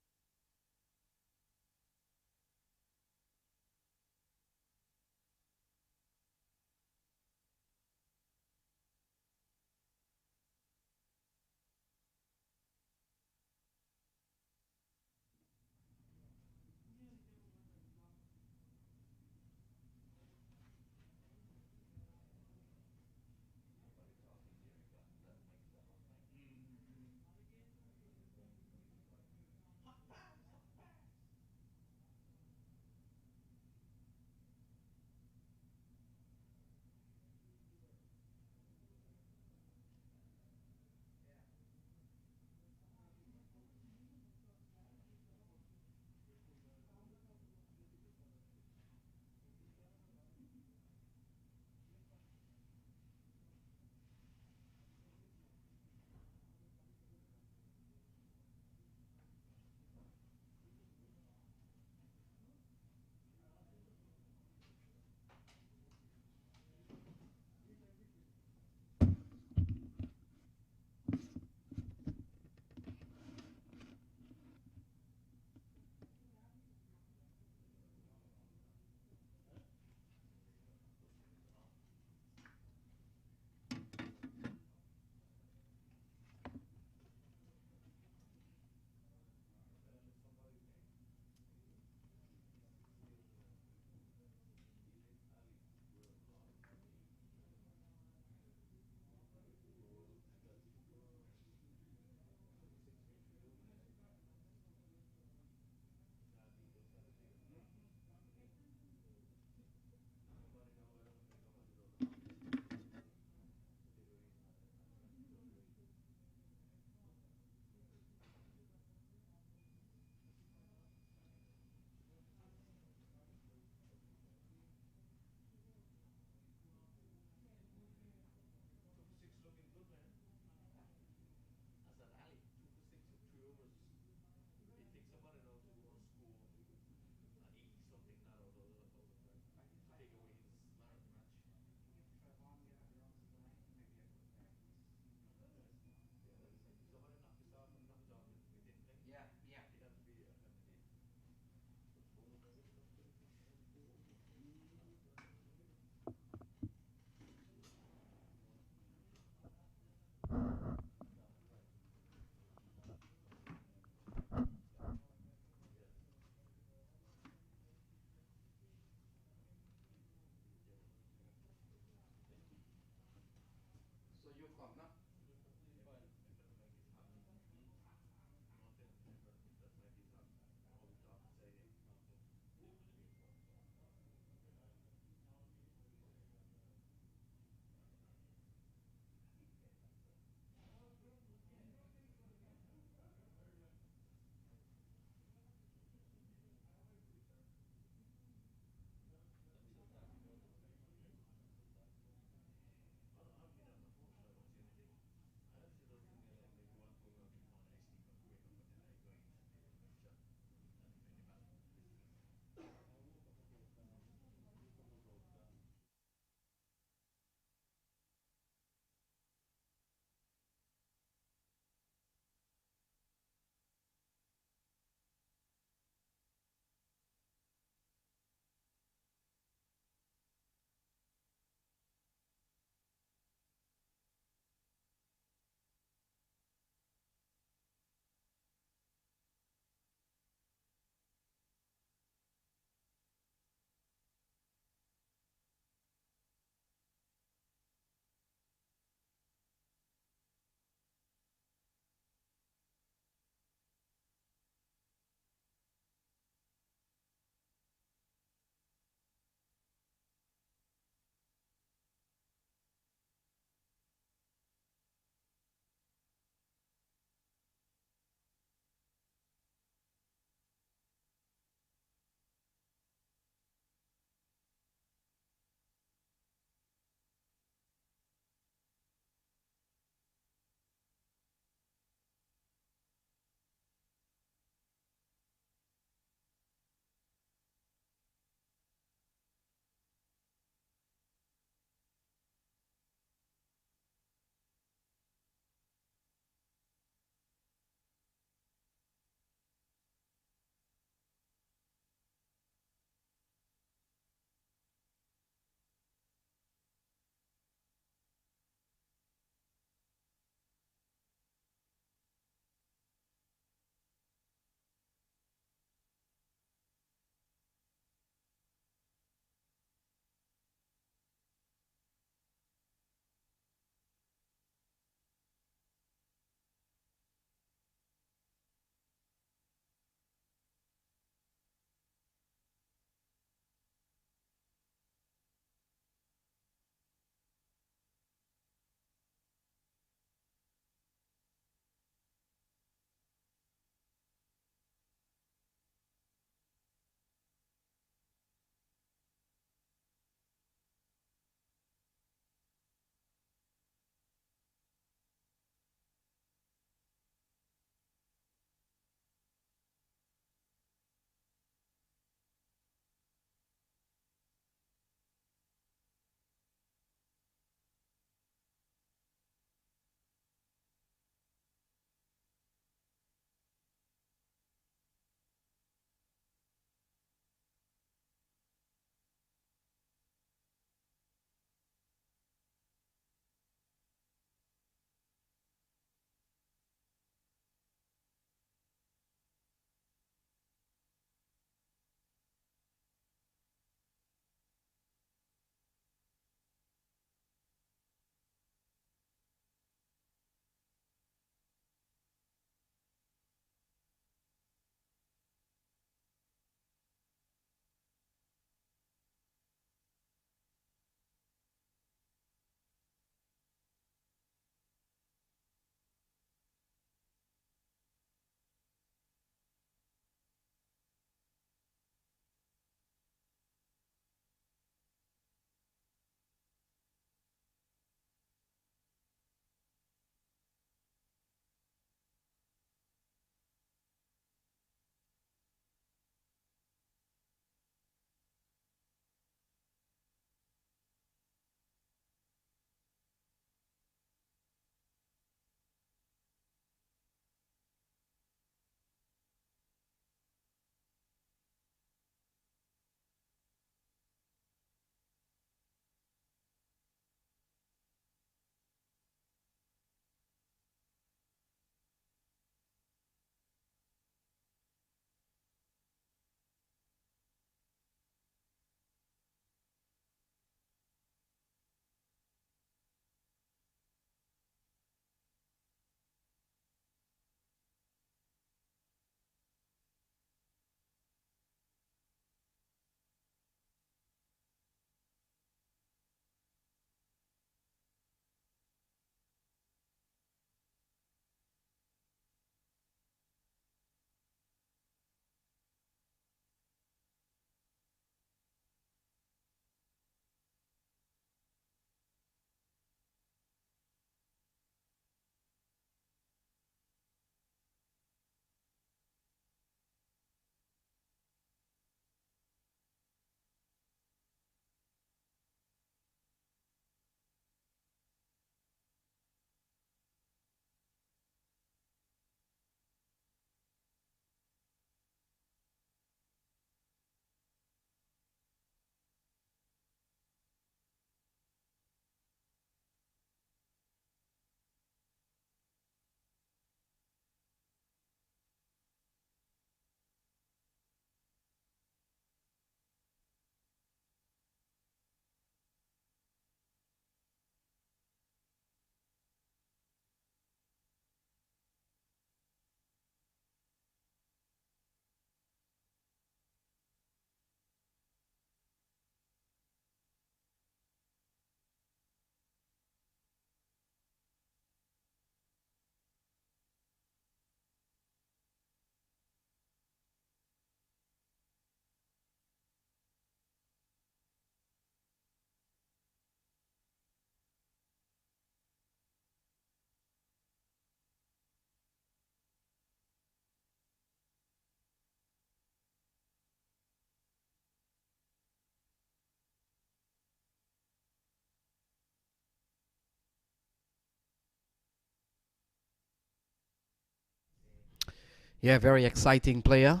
Yeah, very exciting player,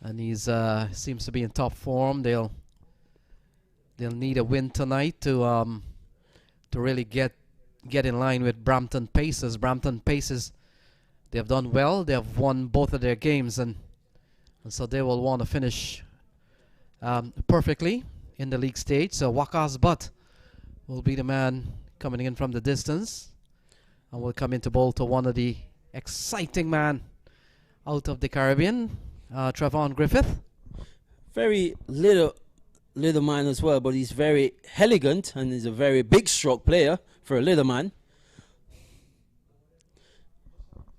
and he's seems to be in top form. They'll need a win tonight to really get in line with Brampton Pacers. Brampton Pacers, they have done well. They have won both of their games, and so they will want to finish perfectly in the league stage. So Waka's Butt will be the man coming in from the distance, and will come into bowl to one of the exciting man out of the Caribbean, Trevon Griffith. Very little man as well, but he's very elegant and he's a very big stroke player for a little man.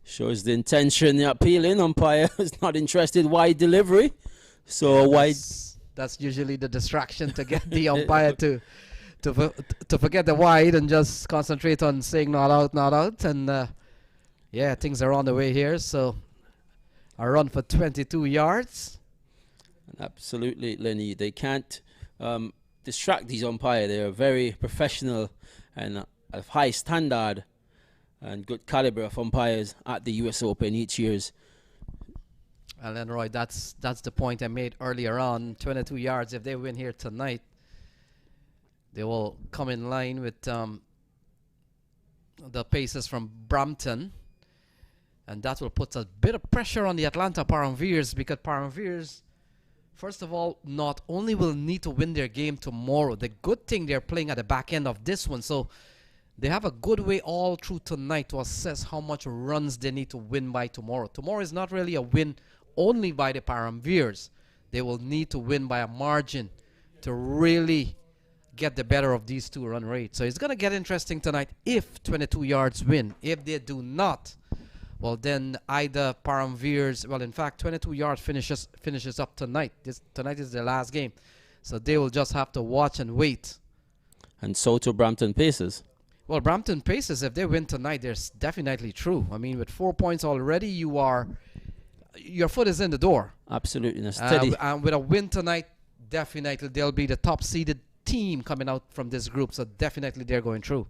Shows the intention, the appealing. Umpire is not interested. Wide delivery. So wide. That's usually the distraction to get the umpire to forget the wide and just concentrate on saying not out, not out. And yeah, things are on the way here. So a run for 22 yards. Absolutely, Lenny. They can't distract these umpires. They are very professional and of high standard and good caliber of umpires at the US Open each year's. And then Roy, that's the point I made earlier on. 22 yards. If they win here tonight, they will come in line with the Pacers from Brampton, and that will put a bit of pressure on the Atlanta Paramveers, because Paramveers, first of all, not only will need to win their game tomorrow. The good thing, they're playing at the back end of this one, so they have a good way all through tonight to assess how much runs they need to win by tomorrow. Tomorrow is not really a win only by the Paramveers. They will need to win by a margin to really get the better of these two run rates. So it's going to get interesting tonight if 22 yards win. If they do not, well, then either Paramveers, well, in fact, 22 yards finishes up tonight. Tonight is their last game. So they will just have to watch and wait. And so to Brampton Pacers. Well, Brampton Pacers, if they win tonight, they're definitely true. I mean, with 4 points already, your foot is in the door. Absolutely. Steady. And with a win tonight, definitely they'll be the top-seeded team coming out from this group. So definitely they're going through.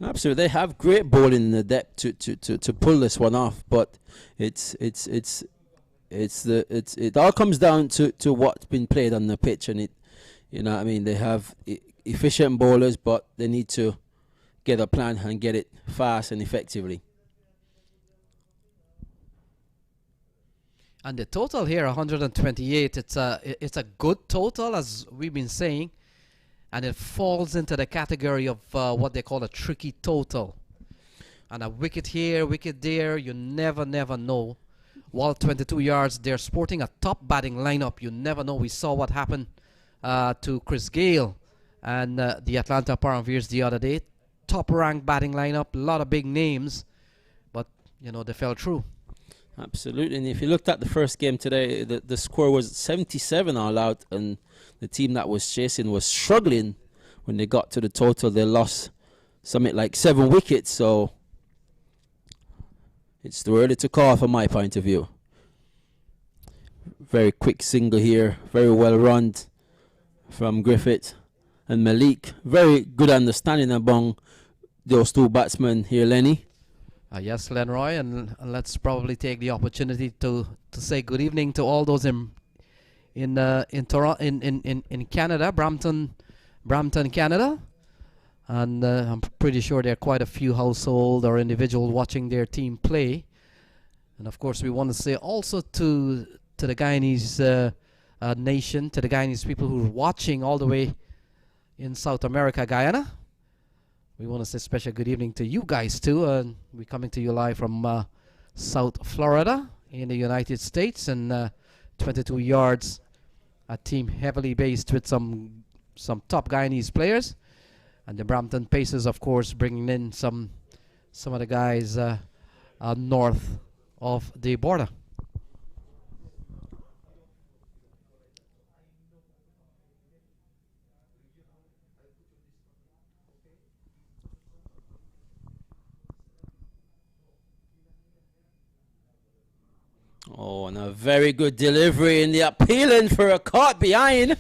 Absolutely. They have great bowling in the depth to pull this one off, but it all comes down to what's been played on the pitch, and you know what I mean, they have efficient bowlers, but they need to get a plan and get it fast and effectively. And the total here, 128. It's a good total, as we've been saying, and it falls into the category of what they call a tricky total. And a wicket here, wicket there, you never know. While 22 yards, they're sporting a top batting lineup. You never know. We saw what happened to Chris Gale and the Atlanta Paramveers the other day. Top ranked batting lineup, a lot of big names, but you know, they fell through. Absolutely. And if you looked at the first game today, the score was 77 all out, and the team that was chasing was struggling. When they got to the total, they lost something like 7 wickets, so it's too early to call from my point of view. Very quick single here, very well run from Griffith and Malik. Very good understanding among those two batsmen here, Lenny. Yes, Lenroy, and let's probably take the opportunity to say good evening to all those in Toronto, in Canada, Brampton, Canada, and I'm pretty sure there are quite a few household or individual watching their team play. And of course, we want to say also to the Guyanese nation, to the Guyanese people who are watching all the way in South America, Guyana. We want to say special good evening to you guys too. We're coming to you live from South Florida in the United States, and 22 yards, a team heavily based with some top Guyanese players, and the Brampton Pacers, of course, bringing in some of the guys north of the border. Oh, and a very good delivery in the appealing for a caught behind.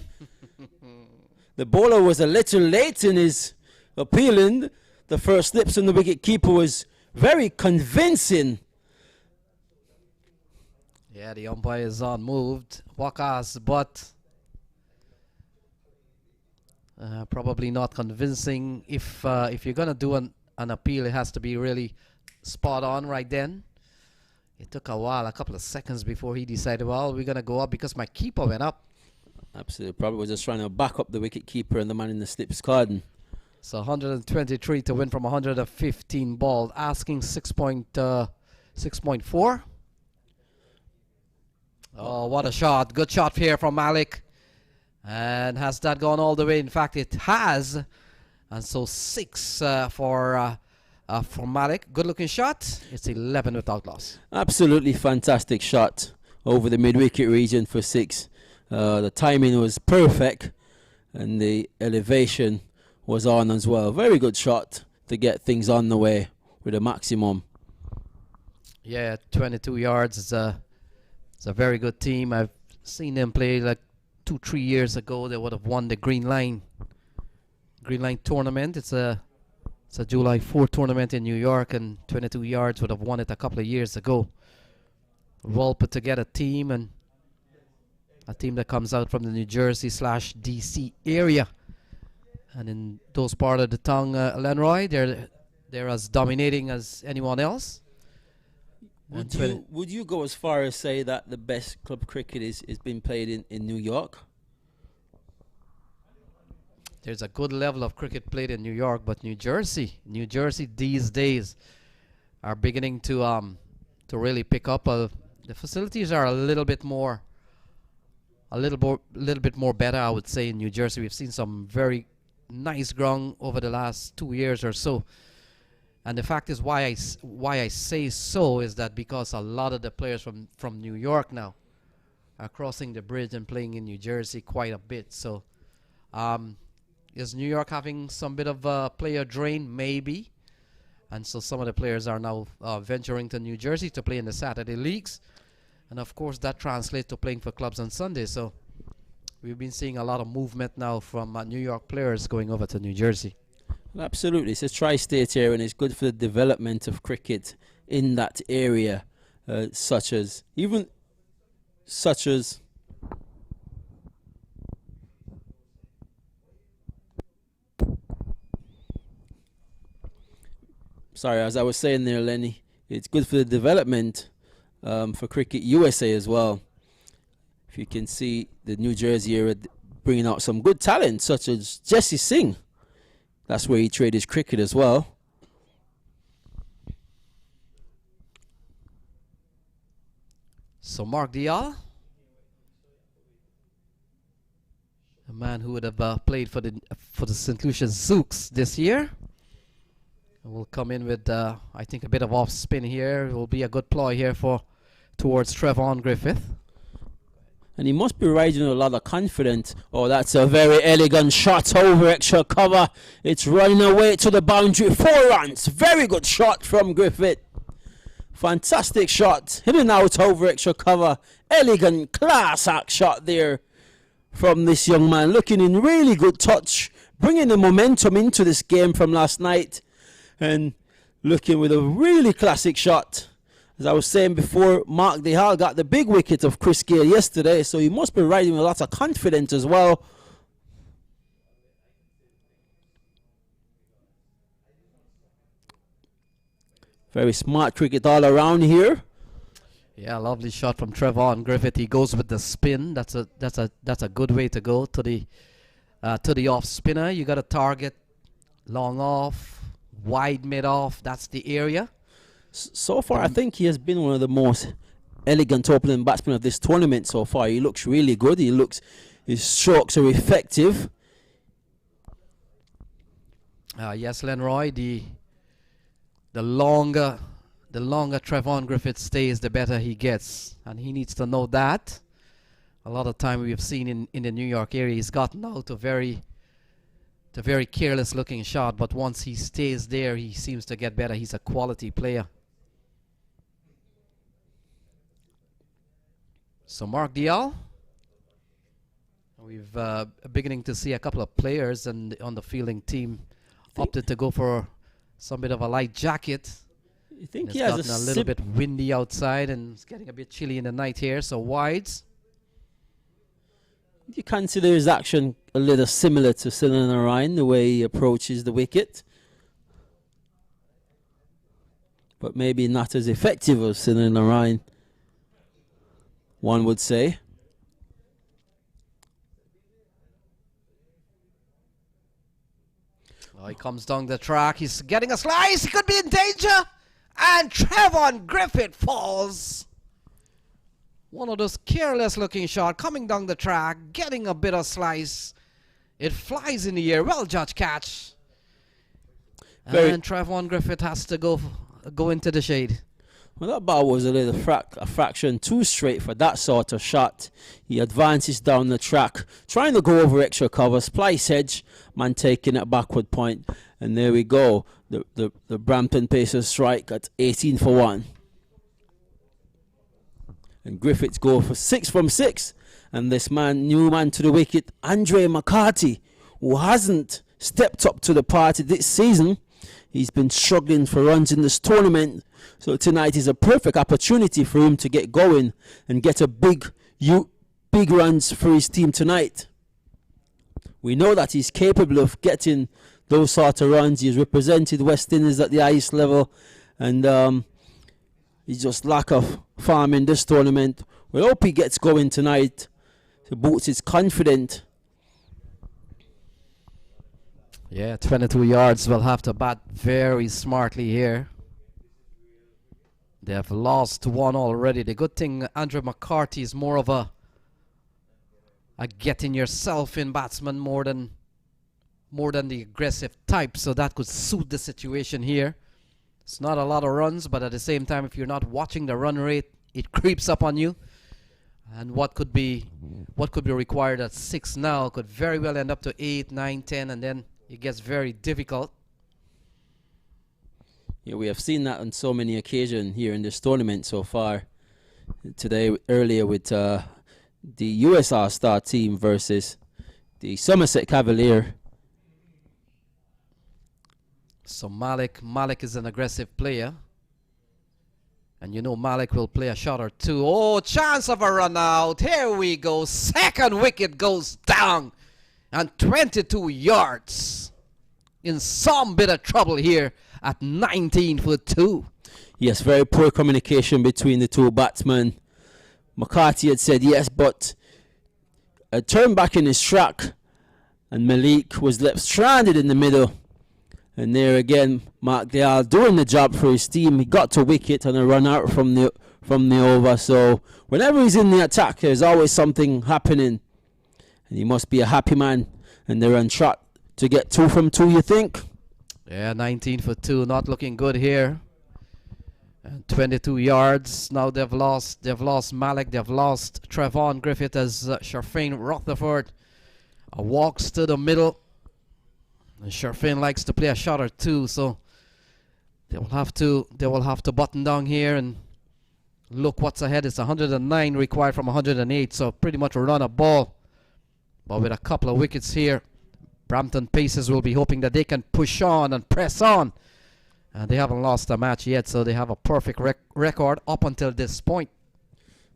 The bowler was a little late in his appealing. The first slips on the wicket keeper was very convincing. Yeah, the umpire is unmoved. Wakas, but probably not convincing. If you're gonna do an appeal, it has to be really spot on right then. It took a while, a couple of seconds before he decided, well, we're gonna go up because my keeper went up. Absolutely, probably was just trying to back up the wicket keeper and the man in the slips card. So 123 to win from 115 ball, asking 6.4. Oh, what a shot. Good shot here from Malik. And has that gone all the way? In fact, it has. And so 6 for Malik. Good looking shot. It's 11 without loss. Absolutely fantastic shot over the mid-wicket region for 6. The timing was perfect and the elevation was on as well. Very good shot to get things on the way with a maximum. Yeah, 22 yards. It's a very good team. I've seen them play like 2-3 years ago. They would have won the Green Line tournament. It's a July 4th tournament in New York, and 22 yards would have won it a couple of years ago. Well put together team, and a team that comes out from the New Jersey / DC area. And in those part of the tongue, Lenroy, they're as dominating as anyone else. Would you go as far as say that the best club cricket is being played in New York? There's a good level of cricket played in New York, but New Jersey these days are beginning to really pick up. The facilities are a little bit more better, I would say. In New Jersey, we've seen some very nice ground over the last 2 years or so. And the fact is, why I say so is that because a lot of the players from New York now are crossing the bridge and playing in New Jersey quite a bit. So is New York having some bit of a player drain? Maybe. And so some of the players are now venturing to New Jersey to play in the Saturday leagues. And of course that translates to playing for clubs on Sunday. So we've been seeing a lot of movement now from New York players going over to New Jersey. Absolutely, it's a tri-state area and it's good for the development of cricket in that area, such as sorry, as I was saying there, Lenny, it's good for the development for Cricket USA as well. If you can see the New Jersey area bringing out some good talent, such as Jesse Singh. That's where he traded his cricket as well. So Mark Dial, a man who would have played for the St. Lucia Zooks this year, will come in with I think a bit of off spin here. It will be a good ploy here towards Trevon Griffith. And he must be riding with a lot of confidence. Oh, that's a very elegant shot over extra cover. It's running away to the boundary. 4 runs. Very good shot from Griffith. Fantastic shot. Hitting out over extra cover. Elegant, class act shot there from this young man. Looking in really good touch. Bringing the momentum into this game from last night. And looking with a really classic shot. As I was saying before, Mark DeHaal got the big wicket of Chris Gale yesterday, so he must be riding with lots of confidence as well. Very smart cricket all around here. Yeah, lovely shot from Trevon Griffith. He goes with the spin. That's a good way to go to the off spinner. You got to target long off, wide mid off. That's the area. So far, I think he has been one of the most elegant opening batsmen of this tournament so far. He looks really good. His strokes are effective. Yes, Lenroy, the longer Trevon Griffith stays, the better he gets. And he needs to know that. A lot of time we've seen in the New York area, he's gotten out a very careless looking shot, but once he stays there, he seems to get better. He's a quality player. So Mark Dial, we've beginning to see a couple of players on the fielding team opted to go for some bit of a light jacket. I think It's he has gotten a little bit windy outside and it's getting a bit chilly in the night here, so wides. Do you consider his action a little similar to Sultan Ryan, the way he approaches the wicket? But maybe not as effective as Sultan Ryan, one would say. Oh, he comes down the track. He's getting a slice. He could be in danger. And Trevon Griffith falls. One of those careless looking shots coming down the track, getting a bit of slice. It flies in the air. Well judged catch. And Trevon Griffith has to go into the shade. Well, that ball was a fraction too straight for that sort of shot. He advances down the track, trying to go over extra cover, splice edge, man taking it backward point. And there we go. The Brampton Pacers strike at 18 for 1. And Griffiths go for 6 from 6. And this new man to the wicket, Andre McCarthy, who hasn't stepped up to the party this season. He's been struggling for runs in this tournament. So tonight is a perfect opportunity for him to get going and get a big runs for his team tonight. We know that he's capable of getting those sort of runs. He's represented West Indies at the highest level, and he's just lack of form in this tournament. We hope he gets going tonight to boost his confidence. Yeah, 22 yards. Will have to bat very smartly here. They have lost one already. The good thing, Andre McCarthy is more of a getting yourself in batsman more than the aggressive type, so that could suit the situation here. It's not a lot of runs, but at the same time, if you're not watching the run rate, it creeps up on you. And what could be required at 6 now could very well end up to 8, 9, 10, and then it gets very difficult. Yeah, we have seen that on so many occasions here in this tournament so far. Today, earlier with the USR Star team versus the Somerset Cavaliers. So Malik is an aggressive player. And you know Malik will play a shot or two. Oh, chance of a run out. Here we go. Second wicket goes down. And 22 yards. In some bit of trouble here at 19 for 2. Yes, very poor communication between the two batsmen. McCarthy had said yes, but a turn back in his track, and Malik was left stranded in the middle. And there again, Mark Dayal doing the job for his team. He got to wicket and a run out from the over. So whenever he's in the attack, there's always something happening, and he must be a happy man. And they're on track to get 2 from 2, you think? Yeah, 19 for 2, not looking good here. And 22 yards. Now they've lost Malik, they've lost Trevon Griffith as Sharfane Rutherford walks to the middle. And Sharfane likes to play a shot or two, so they will have to button down here and look what's ahead. It's 109 required from 108, so pretty much a run a ball. But with a couple of wickets here, Brampton Pacers will be hoping that they can push on and press on. And they haven't lost a match yet, so they have a perfect record up until this point.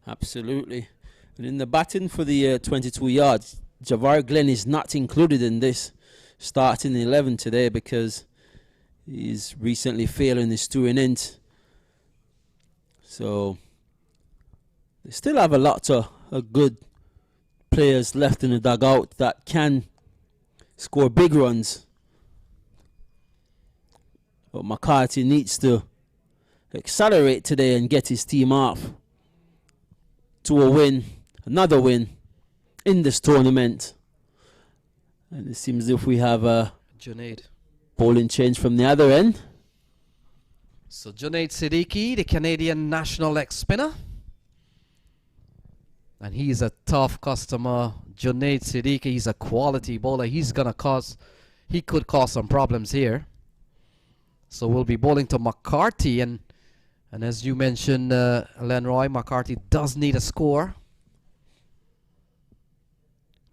Absolutely. And in the batting for the 22 yards, Javar Glenn is not included in this starting 11 today because he's recently failed in his 2 innings. So they still have a lot of good players left in the dugout that can score big runs. But McCarthy needs to accelerate today and get his team off to a win, another win in this tournament. And it seems as if we have a Junaid bowling change from the other end. So Junaid Siddiqui, the Canadian national leg spinner. And he's a tough customer. Junaid Siddiqui, he's a quality bowler. He could cause some problems here. So we'll be bowling to McCarthy, and as you mentioned, Lenroy, McCarthy does need a score.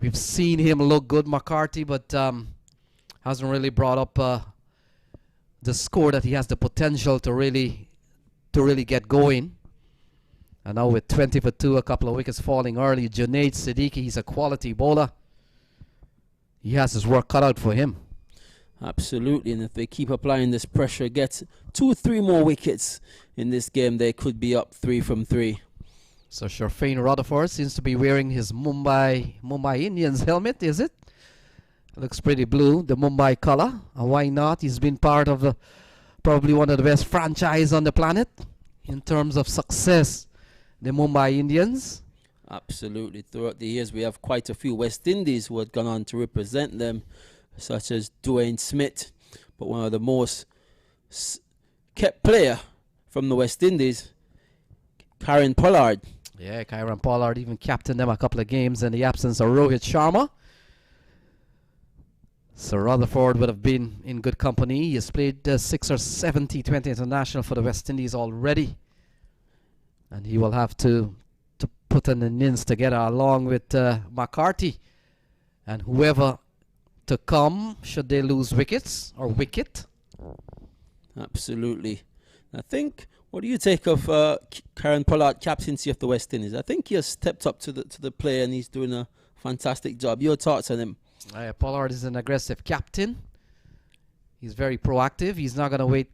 We've seen him look good, McCarthy, but hasn't really brought up the score that he has the potential to really to really get going. And now with 20 for 2, a couple of wickets falling early, Junaid Siddiqui, he's a quality bowler. He has his work cut out for him. Absolutely, and if they keep applying this pressure, get 2 or 3 more wickets in this game, they could be up 3 from 3. So Sharfane Rutherford seems to be wearing his Mumbai Indians helmet, is it? Looks pretty blue, the Mumbai color. And why not? He's been part of probably one of the best franchise on the planet in terms of success, the Mumbai Indians. Absolutely. Throughout the years, we have quite a few West Indies who had gone on to represent them, such as Dwayne Smith. But one of the most kept player from the West Indies, Kieron Pollard. Yeah, Kieron Pollard even captained them a couple of games in the absence of Rohit Sharma. So Rutherford would have been in good company. He has played 6 or 7 T20 international for the West Indies already. And he will have to put an innings together along with McCarthy and whoever to come should they lose wickets or wicket. Absolutely. I think, what do you take of Kieron Pollard, captaincy of the West Indies? I think he has stepped up to the play and he's doing a fantastic job. Your thoughts on him? Pollard is an aggressive captain. He's very proactive. He's not going to wait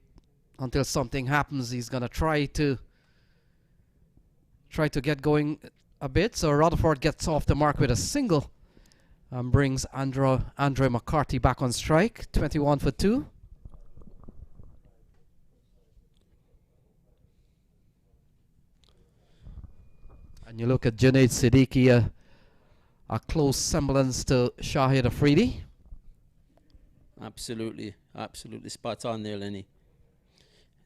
until something happens. He's going to try to get going a bit. So Rutherford gets off the mark with a single and brings Andre McCarthy back on strike. 21 for 2. And you look at Junaid Siddiqui, a close semblance to Shahid Afridi. Absolutely, absolutely spot on there, Lenny.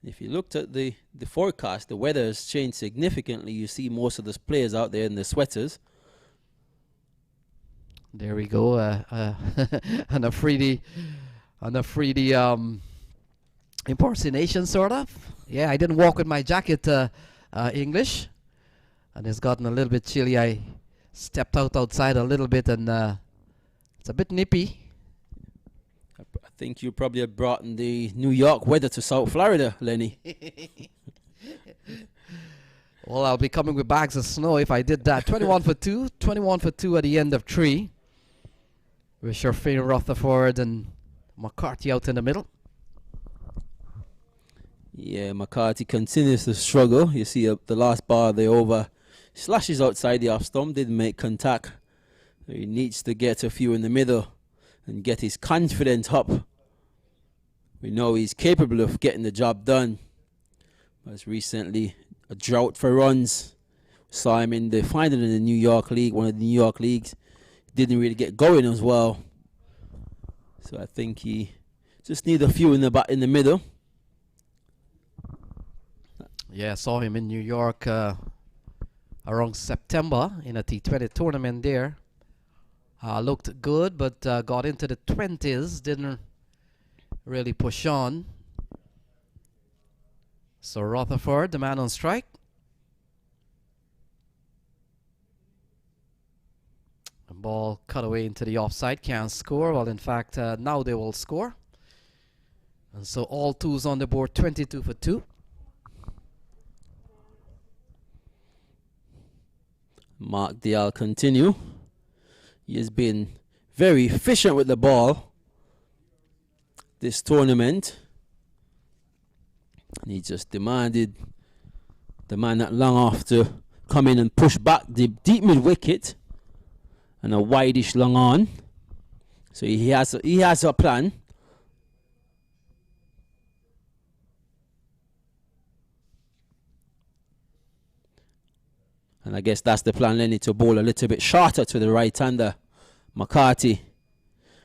If you looked at the forecast, the weather has changed significantly. You see most of the players out there in the sweaters. There we go, an Afridi impersonation, sort of. Yeah, I didn't walk with my jacket, English, and it's gotten a little bit chilly. I stepped outside a little bit, and it's a bit nippy. I think you probably have brought in the New York weather to South Florida, Lenny. Well, I'll be coming with bags of snow if I did that. 21 for 2. 21 for 2 at the end of 3. With Sharfane Rutherford and McCarthy out in the middle. Yeah, McCarthy continues to struggle. You see the last bar of the over. Slashes outside the off stump, didn't make contact. He needs to get a few in the middle and get his confidence up. We know he's capable of getting the job done. As recently, a drought for runs. Saw him in the final in the New York League, one of the New York leagues. Didn't really get going as well. So I think he just needs a few in the middle. Yeah, I saw him in New York around September in a T20 tournament there. Looked good, but got into the 20s, didn't really push on. So Rutherford, the man on strike. The ball cut away into the offside, can't score. Well, in fact, now they will score. And so all twos on the board, 22 for 2. Mark Dial continue. He has been very efficient with the ball this tournament. And he just demanded the man that long off to come in and push back the deep mid wicket and a wideish long on. So he has a plan. And I guess that's the plan, Lenny, to bowl a little bit shorter to the right-hander, McCarthy,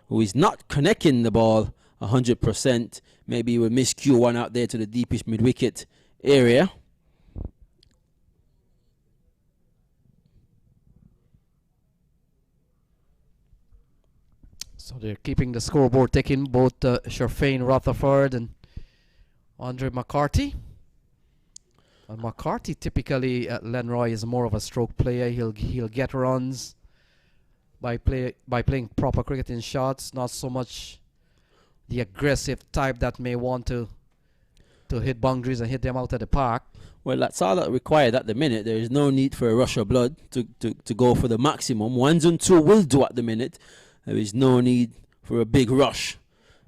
who is not connecting the ball 100%. Maybe he will miscue one out there to the deepest mid-wicket area. So they're keeping the scoreboard ticking, both Sharfane Rutherford and Andre McCarthy. And McCarthy typically at Lenroy is more of a stroke player. He'll get runs by playing proper cricketing shots, not so much the aggressive type that may want to hit boundaries and hit them out of the park. Well, that's all that required at the minute. There is no need for a rush of blood to go for the maximum. 1s and 2 will do at the minute. There is no need for a big rush.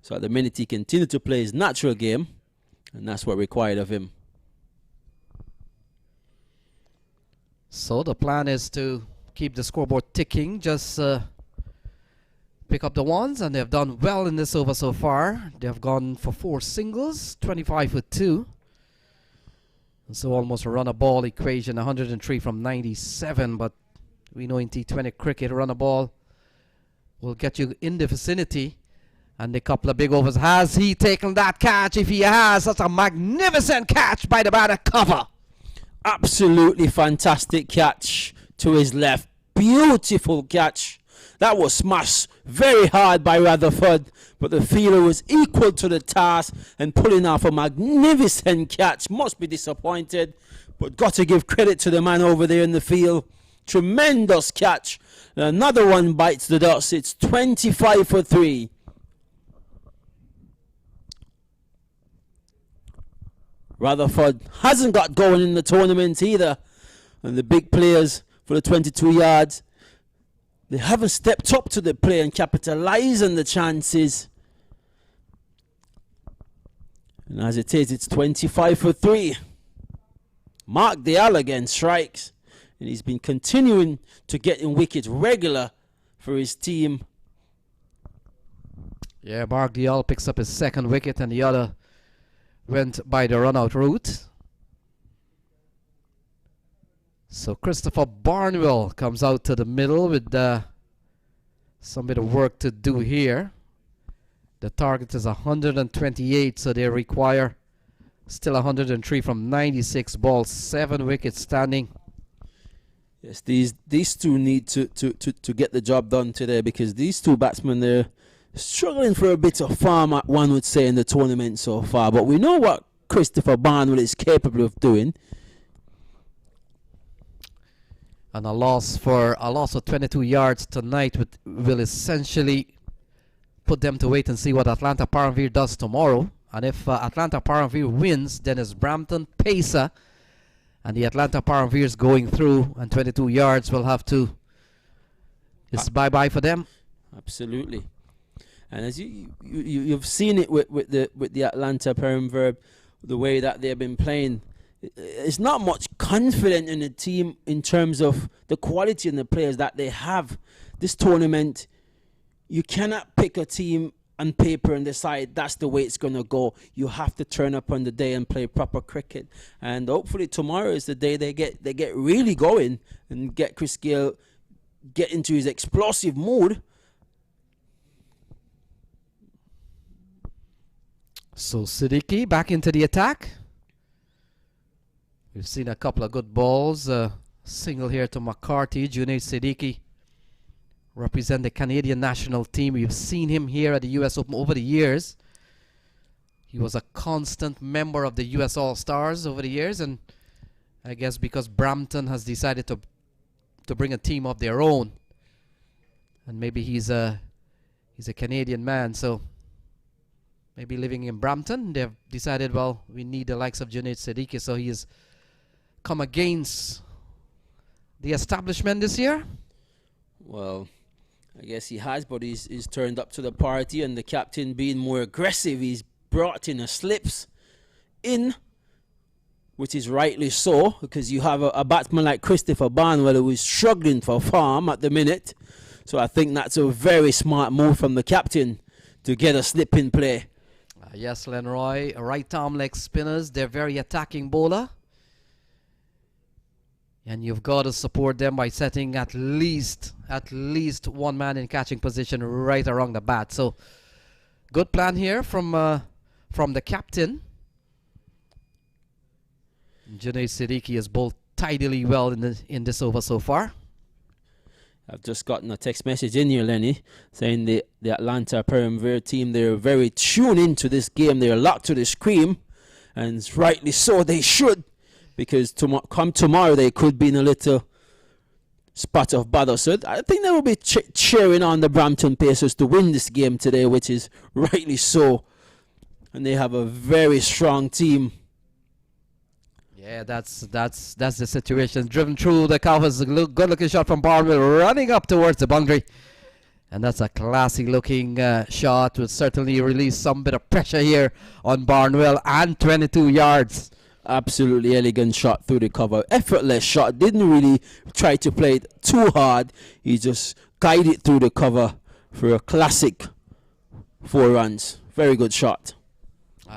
So at the minute he continued to play his natural game, and that's what required of him. So the plan is to keep the scoreboard ticking, just pick up the ones, and they've done well in this over so far. They've gone for 4 singles, 25 for 2. And so almost a run a ball equation, 103 from 97, but we know in T20 cricket, run a ball will get you in the vicinity. And a couple of big overs. Has he taken that catch? If he has, that's a magnificent catch by the batter. Cover. Absolutely fantastic catch to his left. Beautiful catch. That was smashed very hard by Rutherford, but the fielder was equal to the task and pulling off a magnificent catch. Must be disappointed, but got to give credit to the man over there in the field. Tremendous catch. Another one bites the dust. It's 25 for 3. Rutherford hasn't got going in the tournament either, and the big players for the 22 yards, they haven't stepped up to the play and capitalised on the chances. And as it is, it's 25 for 3. Mark Dial again strikes, and he's been continuing to get in wickets regular for his team. Yeah, Mark Dial picks up his 2nd wicket, and the other went by the run-out route. So Christopher Barnwell comes out to the middle with some bit of work to do here. The target is 128, so they require still 103 from 96 balls, 7 wickets standing. Yes, these two need to get the job done today, because these two batsmen, they're struggling for a bit of form, one would say, in the tournament so far. But we know what Christopher Barnwell is capable of doing. And a loss of 22 yards tonight will essentially put them to wait and see what Atlanta Paramveer does tomorrow. And if Atlanta Paramveer wins, then it's Brampton Pacer, and the Atlanta Paramveers going through, and 22 yards will have to. It's bye-bye for them. Absolutely. And as you've seen it with the Atlanta Paramveer, the way that they've been playing, it's not much confident in the team in terms of the quality and the players that they have. This tournament, you cannot pick a team on paper and decide that's the way it's going to go. You have to turn up on the day and play proper cricket. And hopefully tomorrow is the day they get really going and get Chris Gayle get into his explosive mood. So Siddiqui back into the attack. We've seen a couple of good balls. Single here to McCarthy. Junaid Siddiqui represent the Canadian national team. We've seen him here at the US Open over the years. He was a constant member of the US All-Stars over the years, and I guess because Brampton has decided to bring a team of their own, and maybe he's a Canadian man, so maybe living in Brampton, they've decided, well, we need the likes of Junaid Siddiqui, so he has come against the establishment this year. Well, I guess he has, but he's turned up to the party, and the captain being more aggressive, he's brought in a slips in, which is rightly so, because you have a batsman like Christopher Barnwell who is struggling for form at the minute. So I think that's a very smart move from the captain to get a slip in play. Yes, Lenroy, right arm leg spinners, they're very attacking bowler. And you've got to support them by setting at least one man in catching position right around the bat. So good plan here from the captain. Junaid Siddiqui has bowled tidily well in this over so far. I've just gotten a text message in here, Lenny, saying the Atlanta Paramveer team, they're very tuned into this game. They're locked to the screen, and rightly so they should, because come tomorrow they could be in a little spot of bother. So I think they will be cheering on the Brampton Pacers to win this game today, which is rightly so. And they have a very strong team. Yeah, that's the situation. Driven through the covers, good looking shot from Barnwell, running up towards the boundary. And that's a classy looking shot. Will certainly release some bit of pressure here on Barnwell, and 22 yards. Absolutely elegant shot through the cover. Effortless shot. Didn't really try to play it too hard. He just guided through the cover for a classic 4 runs. Very good shot.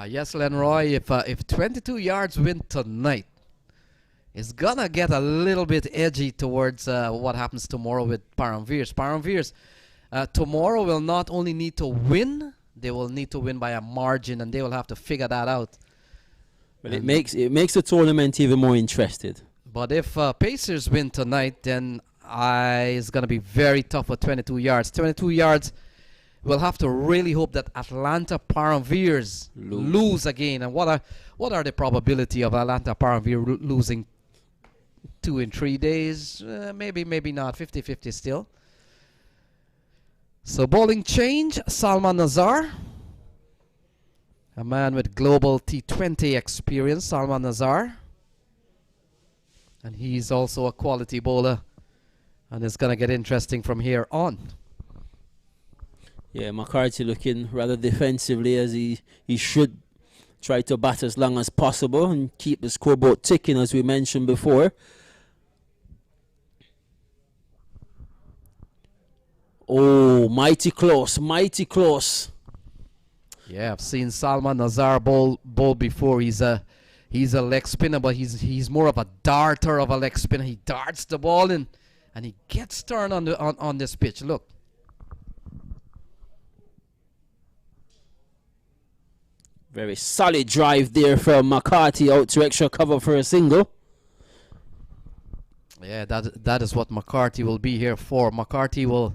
Yes, Lenroy, if 22 yards win tonight, it's gonna get a little bit edgy towards what happens tomorrow with Paramveers. Paramveers tomorrow will not only need to win, they will need to win by a margin, and they will have to figure that out. But it makes the tournament even more interested. But if Pacers win tonight, then it's gonna be very tough for 22 yards. 22 yards. We'll have to really hope that Atlanta Paramveers lose again. And what are the probability of Atlanta Paramveers losing 2 in 3 days? Maybe not. 50-50 still. So bowling change. Salman Nazar, a man with global T20 experience. Salman Nazar, and he's also a quality bowler. And it's gonna get interesting from here on. Yeah, McCarthy looking rather defensively, as he should try to bat as long as possible and keep the scoreboard ticking, as we mentioned before. Oh, mighty close, mighty close. Yeah, I've seen Salman Nazar bowl before. He's a leg spinner, but he's more of a darter of a leg spinner. He darts the ball in, and he gets turned on this pitch. Look. Very solid drive there from McCarthy out to extra cover for a single. Yeah, that is what McCarthy will be here for. McCarthy will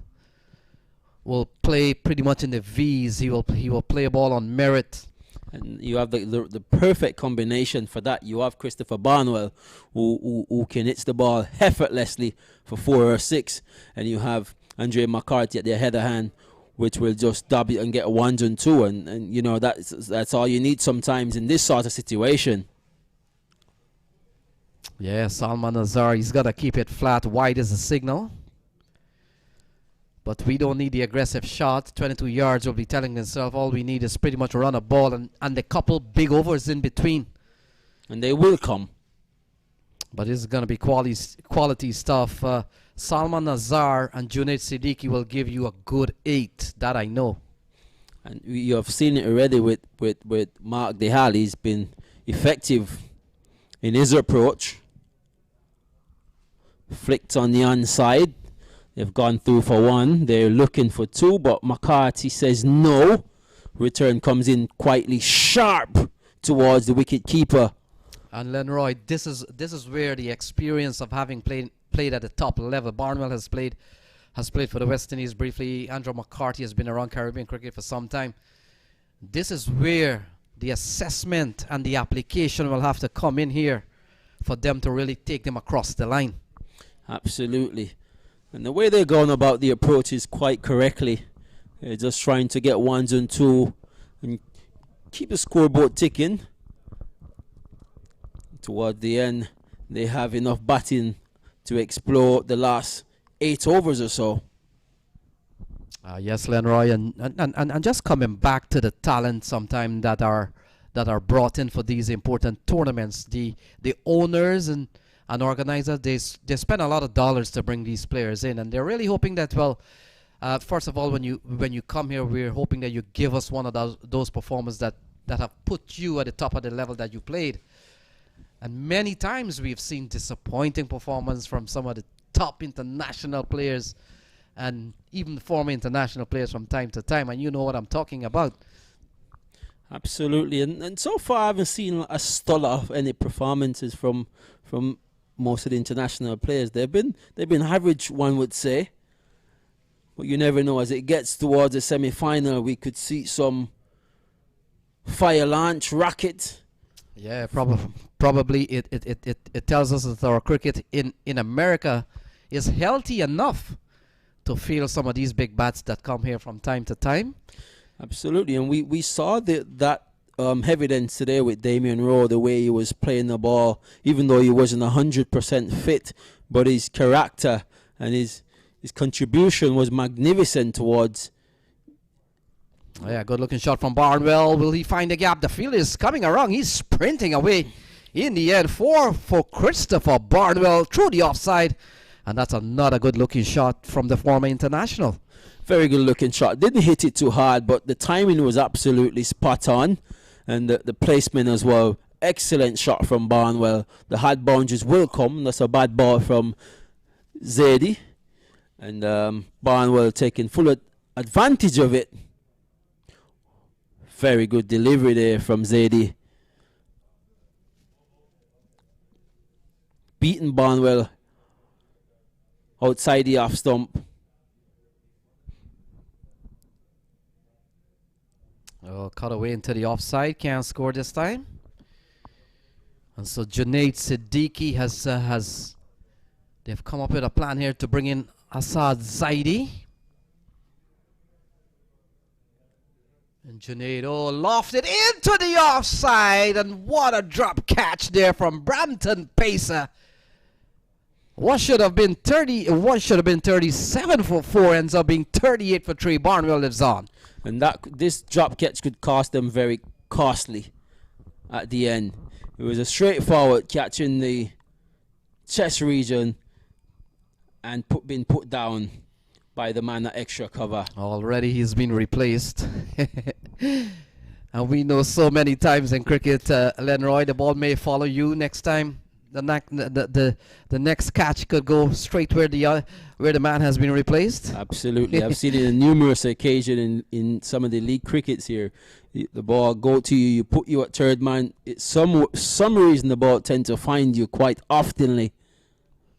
play pretty much in the V's. He will play a ball on merit. And you have the perfect combination for that. You have Christopher Barnwell, who can hit the ball effortlessly for 4 or 6, and you have Andre McCarthy at the header hand, which will just dub it and get 1s and 2, and you know that's all you need sometimes in this sort of situation. Yeah, Salman Nazar, he's got to keep it flat. Wide is the signal. But we don't need the aggressive shot. 22 yards will be telling himself all we need is pretty much run a ball and a couple big overs in between. And they will come. But this is going to be quality stuff. Salman Nazar and Junaid Siddiqui will give you a good 8. That I know. And you have seen it already with Mark DeHaal. He's been effective in his approach. Flicked on the onside. They've gone through for 1. They're looking for 2, but McCarthy says no. Return comes in quietly sharp towards the wicket keeper. And Lenroy, this is where the experience of having played at the top level. Barnwell has played for the West Indies briefly. Andrew McCarthy has been around Caribbean cricket for some time. This is where the assessment and the application will have to come in here for them to really take them across the line. Absolutely. And the way they're going about the approach is quite correctly. They're just trying to get 1s and 2 and keep the scoreboard ticking. Toward the end, they have enough batting to explore the last 8 overs or so. Yes, Lenroy, and just coming back to the talent sometimes that are brought in for these important tournaments. The owners and organizers, they spend a lot of dollars to bring these players in, and they're really hoping that, well, first of all, when you come here, we're hoping that you give us one of those performers that have put you at the top of the level that you played. And many times we've seen disappointing performance from some of the top international players and even former international players from time to time, and you know what I'm talking about. Absolutely, and so far I haven't seen a stall of any performances from most of the international players. They've been average, one would say, but you never know. As it gets towards the semi-final, we could see some fire launch rocket. Yeah, probably it tells us that our cricket in America is healthy enough to field some of these big bats that come here from time to time. Absolutely, and we saw that evidence today with Damien Rowe, the way he was playing the ball, even though he wasn't 100% fit, but his character and his contribution was magnificent towards. Yeah, good looking shot from Barnwell. Will he find the gap? The field is coming around. He's sprinting away. In the end, 4 for Christopher Barnwell through the offside. And that's another good looking shot from the former international. Very good looking shot. Didn't hit it too hard, but the timing was absolutely spot on. And the placement as well. Excellent shot from Barnwell. The hard boundaries will come. That's a bad ball from Zadie. And Barnwell taking full advantage of it. Very good delivery there from Zadie. Beaten Barnwell outside the off stump. Oh, cut away into the offside. Can't score this time. And so Junaid Siddiqui has they've come up with a plan here to bring in Asad Zaidi. And Junaid, lofted into the offside. And what a drop catch there from Brampton pacer. What should have been 37 for 4, ends up being 38 for 3. Barnwell lives on. And this drop catch could cost them very costly at the end. It was a straightforward catch in the chest region and being put down by the man at extra cover. Already he's been replaced. And we know so many times in cricket, Lenroy, the ball may follow you next time. The next catch could go straight where the man has been replaced. Absolutely. I've seen it on numerous occasions in some of the league crickets here. The ball go to you, you put you at third man. It's some reason the ball tends to find you quite oftenly.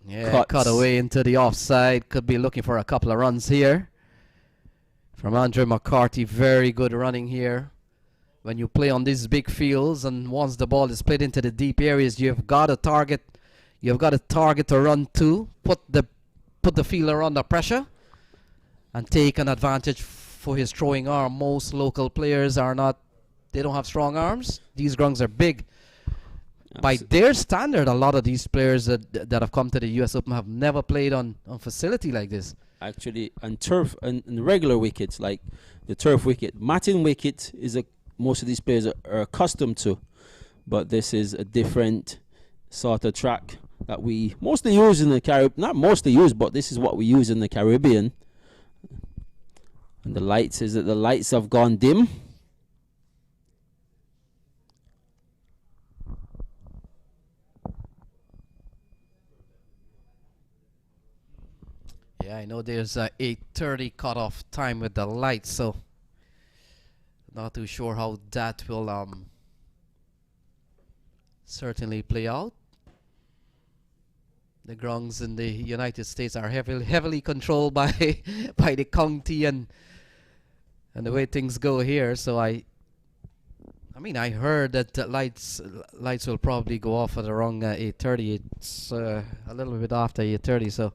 Yeah, cut away into the offside. Could be looking for a couple of runs here. From Andre McCarthy, very good running here. When you play on these big fields and once the ball is played into the deep areas, you've got a target. You've got a target to run to. Put the fielder under pressure and take an advantage for his throwing arm. Most local players they don't have strong arms. These grounds are big. By their standard, a lot of these players that have come to the US Open have never played on facility like this. Actually, on turf and regular wickets, like the turf wicket, matting wicket is most of these players are accustomed to, but this is a different sort of track that we mostly use in the Caribbean. Not mostly use, but this is what we use in the Caribbean. And the lights have gone dim. Yeah, I know there's a 8:30 cutoff time with the lights, so not too sure how that will certainly play out. The grounds in the United States are heavily controlled by the county and the way things go here. So I mean, I heard that lights will probably go off at around 8:30. It's a little bit after 8:30, so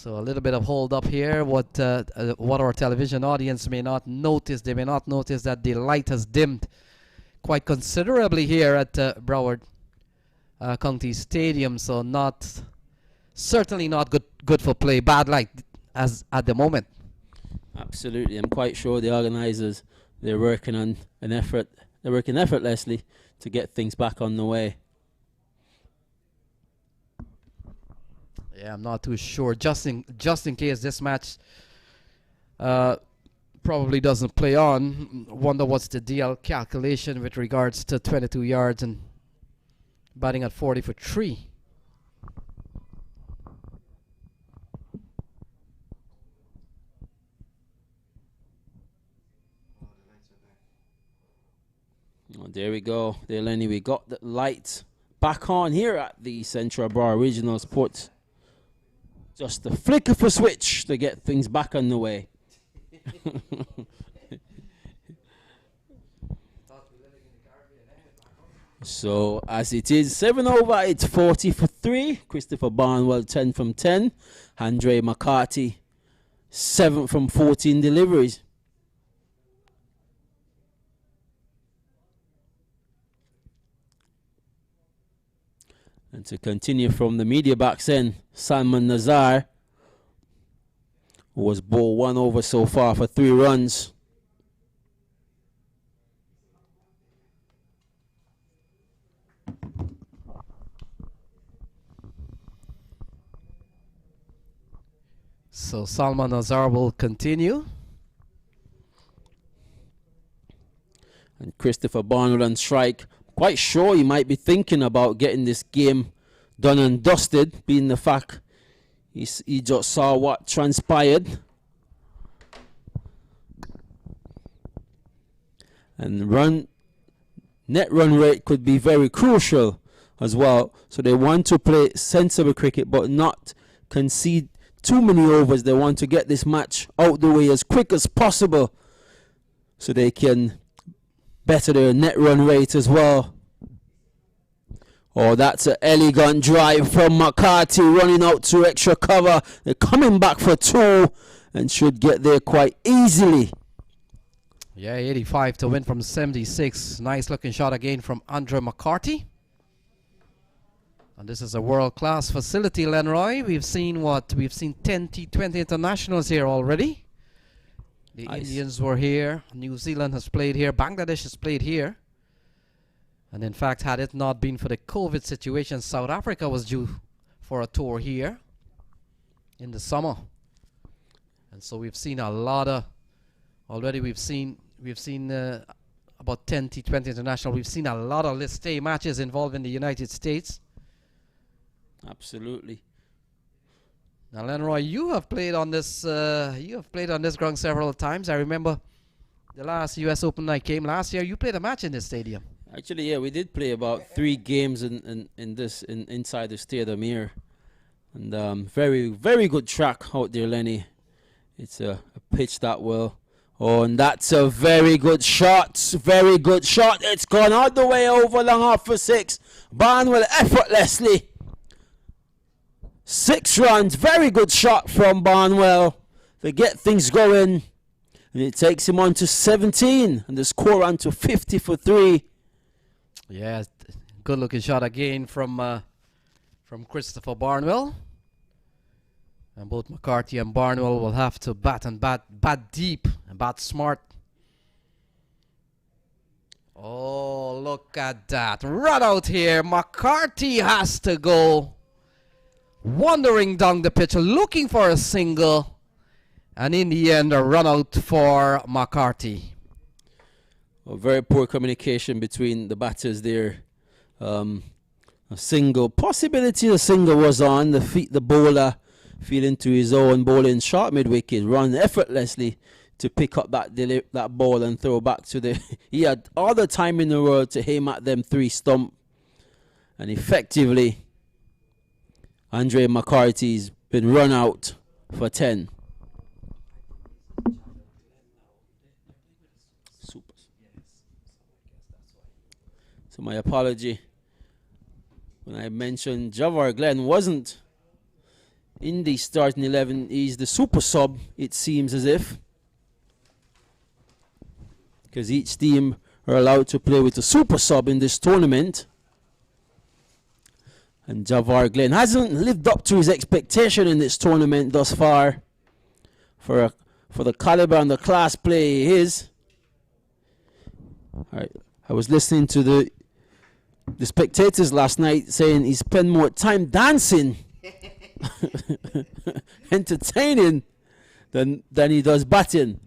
a little bit of hold up here. What our television audience may not notice, they may not notice that the light has dimmed quite considerably here at Broward County Stadium. So certainly not good for play. Bad light as at the moment. Absolutely, I'm quite sure the organisers they're working effortlessly to get things back on the way. Yeah, I'm not too sure. Just in case this match probably doesn't play on, wonder what's the DL calculation with regards to 22 yards and batting at 40 for 3. Oh, there we go. There, Lenny, we got the lights back on here at the Central Bar Regional Sports. Just a flick of a switch to get things back on the way. So as it is 7 over, it's 40 for 3. Christopher Barnwell 10 from 10. Andre McCarthy 7 from 14 deliveries. And to continue from the media backs end, Salman Nazar, who was ball 1 over so far for 3 runs. So Salman Nazar will continue. And Christopher Barnwell on strike. Quite sure he might be thinking about getting this game done and dusted, being the fact he just saw what transpired. And net run rate could be very crucial as well. So they want to play sensible cricket but not concede too many overs. They want to get this match out the way as quick as possible so they can better their net run rate as well. Oh, that's an elegant drive from McCarthy, running out to extra cover. They're coming back for 2 and should get there quite easily. Yeah, 85 to win from 76. Nice looking shot again from Andre McCarthy. And this is a world-class facility, Lenroy. We've seen 10 T20 internationals here already. The Nice. Indians were here. New Zealand has played here. Bangladesh has played here. And in fact, had it not been for the COVID situation, South Africa was due for a tour here in the summer. And so we've seen a lot of, already we've seen about 10 T20 international. We've seen a lot of list A matches involving the United States. Absolutely. Now, Lenroy, you have played on this ground several times. I remember the last US Open I came last year. You played a match in this stadium. Actually, yeah, we did play about 3 games inside the stadium here, and very, very good track out there, Lenny. It's a pitch that well. Oh, and that's a very good shot. Very good shot. It's gone all the way over long off for 6. Barnwell effortlessly. 6 runs. Very good shot from Barnwell to get things going. And it takes him on to 17. And the score on to 50 for 3. Yeah, good looking shot again from Christopher Barnwell. And both McCarthy and Barnwell will have to bat deep and bat smart. Oh, look at that. Run out here. McCarthy has to go. Wandering down the pitch, looking for a single. And in the end, a run out for McCarthy. Well, very poor communication between the batters there. A single was on. The bowler feeling to his own, bowling short mid-wicket, run effortlessly to pick up that ball and throw back to the... He had all the time in the world to aim at them 3 stump. And effectively, Andre McCarthy's been run out for 10. So my apology when I mentioned Javar Glenn wasn't in the starting 11. He's the super sub, it seems as if, because each team are allowed to play with a super sub in this tournament. And Javar Glenn hasn't lived up to his expectation in this tournament thus far for the caliber and the class play he is. All right, I was listening to the spectators last night saying he spent more time dancing, entertaining, than he does batting.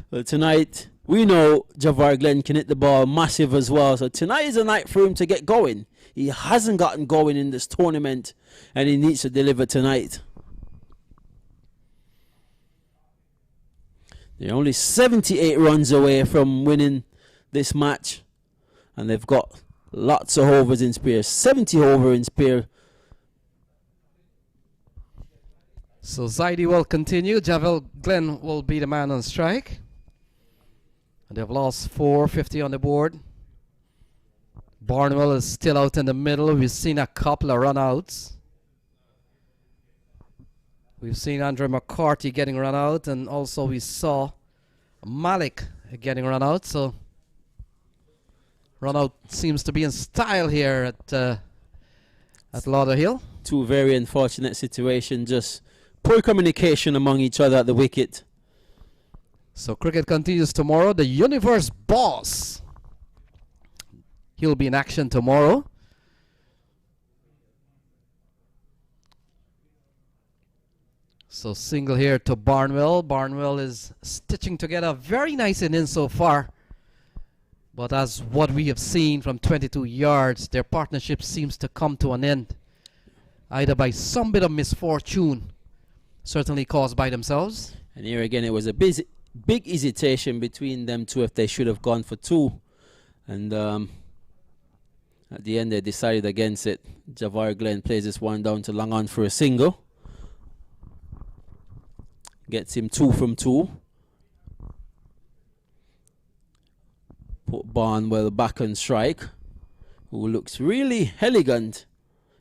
But tonight, we know Javar Glenn can hit the ball massive as well. So tonight is a night for him to get going. He hasn't gotten going in this tournament, and he needs to deliver tonight. They're only 78 runs away from winning this match, and they've got lots of overs in spare. 70 over in spare. So Zaidi will continue. Javel Glenn will be the man on strike. And they've lost 450 on the board. Barnwell is still out in the middle. We've seen a couple of run-outs. We've seen Andre McCarthy getting run out, and also we saw Malik getting run out. So run out seems to be in style here at Lauderhill. Two very unfortunate situations, just poor communication among each other at the wicket. So cricket continues tomorrow. The Universe Boss, he'll be in action tomorrow. So single here to Barnwell. Barnwell is stitching together a very nice innings so far. But as what we have seen from 22 yards, their partnership seems to come to an end, either by some bit of misfortune, certainly caused by themselves. And here again, it was a big hesitation between them two if they should have gone for two. And at the end, they decided against it. Javar Glenn plays this one down to long on for a single. Gets him 2 from 2. Put Barnwell back on strike, who looks really elegant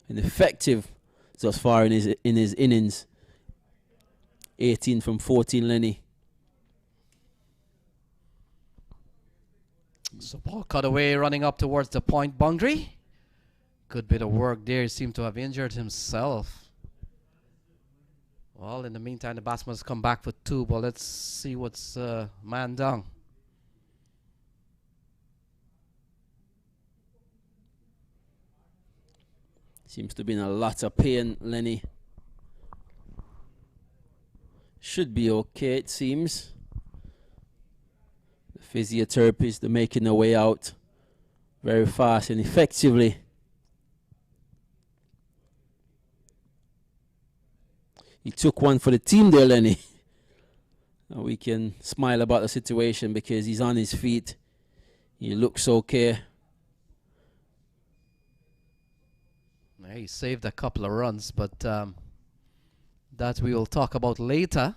and effective thus far in his innings. 18 from 14, Lenny. So ball cut away, running up towards the point boundary. Good bit of work there. He seemed to have injured himself. Well, in the meantime, the batsman has come back for 2, but let's see what's man down. Seems to be in a lot of pain, Lenny. Should be okay, it seems. The physiotherapists, they're making their way out very fast and effectively. He took one for the team there, Lenny. We can smile about the situation because he's on his feet. He looks okay. Yeah, he saved a couple of runs, but that we will talk about later.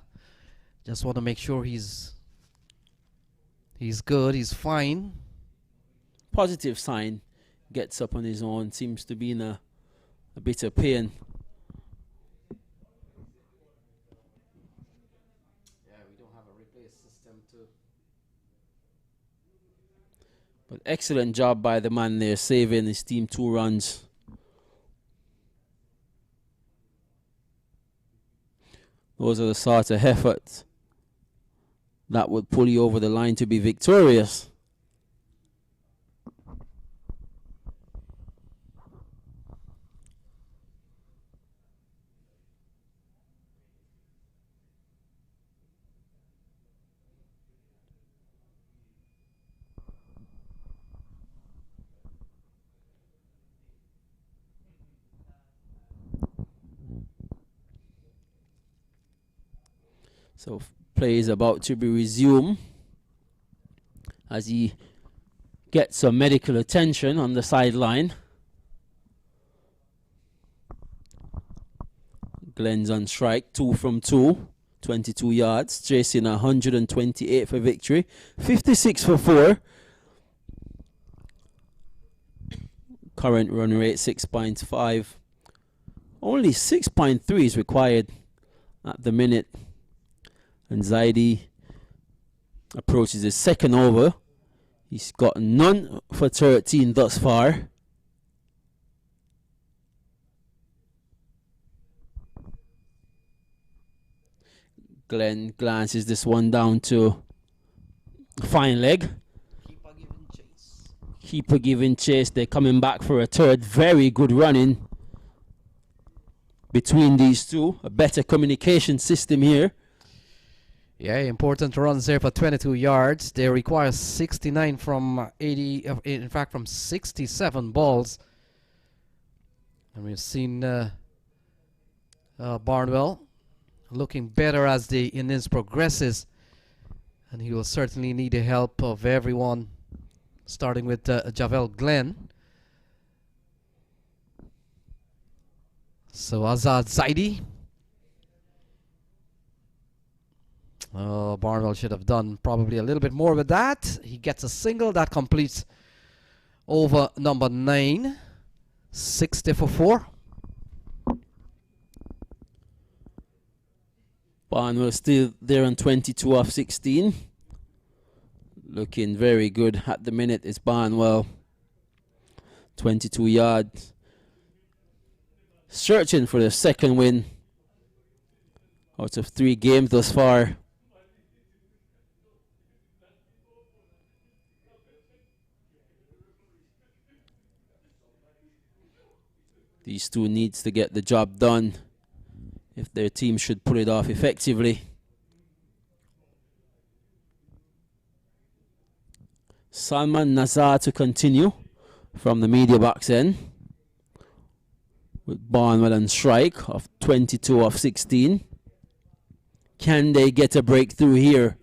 Just want to make sure he's good, he's fine. Positive sign. Gets up on his own. Seems to be in a bit of pain. But excellent job by the man there, saving his team 2 runs. Those are the sort of efforts that would pull you over the line to be victorious. So play is about to be resumed as he gets some medical attention on the sideline. Glenn's on strike, 2 from 2, 22 yards, chasing 128 for victory, 56 for 4. Current run rate 6.5. Only 6.3 is required at the minute. And Zaidi approaches his second over. He's got none for 13 thus far. Glenn glances this one down to fine leg. Keeper giving chase. They're coming back for a third. Very good running between these two. A better communication system here. Yeah, important runs there for 22 yards. They require 69 from 80, in fact from 67 balls. And we've seen Barnwell looking better as the innings progresses. And he will certainly need the help of everyone, starting with Javel Glenn. So Azad Zaidi. Barnwell should have done probably a little bit more with that. He gets a single that completes over number 9. 60 for 4. Barnwell still there on 22 off 16. Looking very good at the minute is Barnwell. 22 yards. searching for their second win out of 3 games thus far. These two needs to get the job done if their team should pull it off effectively. Salman Nazar to continue from the media box end, with Barnwell on strike of 22 off 16. Can they get a breakthrough here?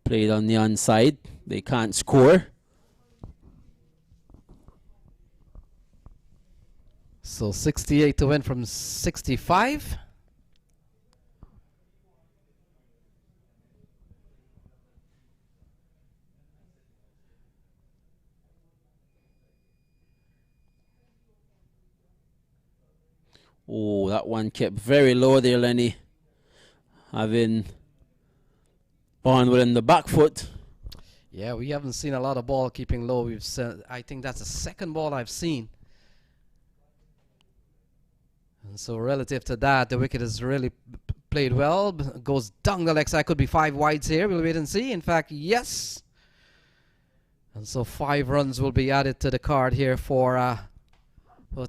Played on the onside. They can't score. So 68 to win from 65. Oh, that one kept very low there, Lenny. Having Barnwell in the back foot. Yeah, we haven't seen a lot of ball keeping low. We've seen, I think that's the second ball I've seen. And so relative to that, the wicket has really played well. Goes down the leg side. Could be 5 wides here. We'll wait and see. In fact, yes. And so 5 runs will be added to the card here for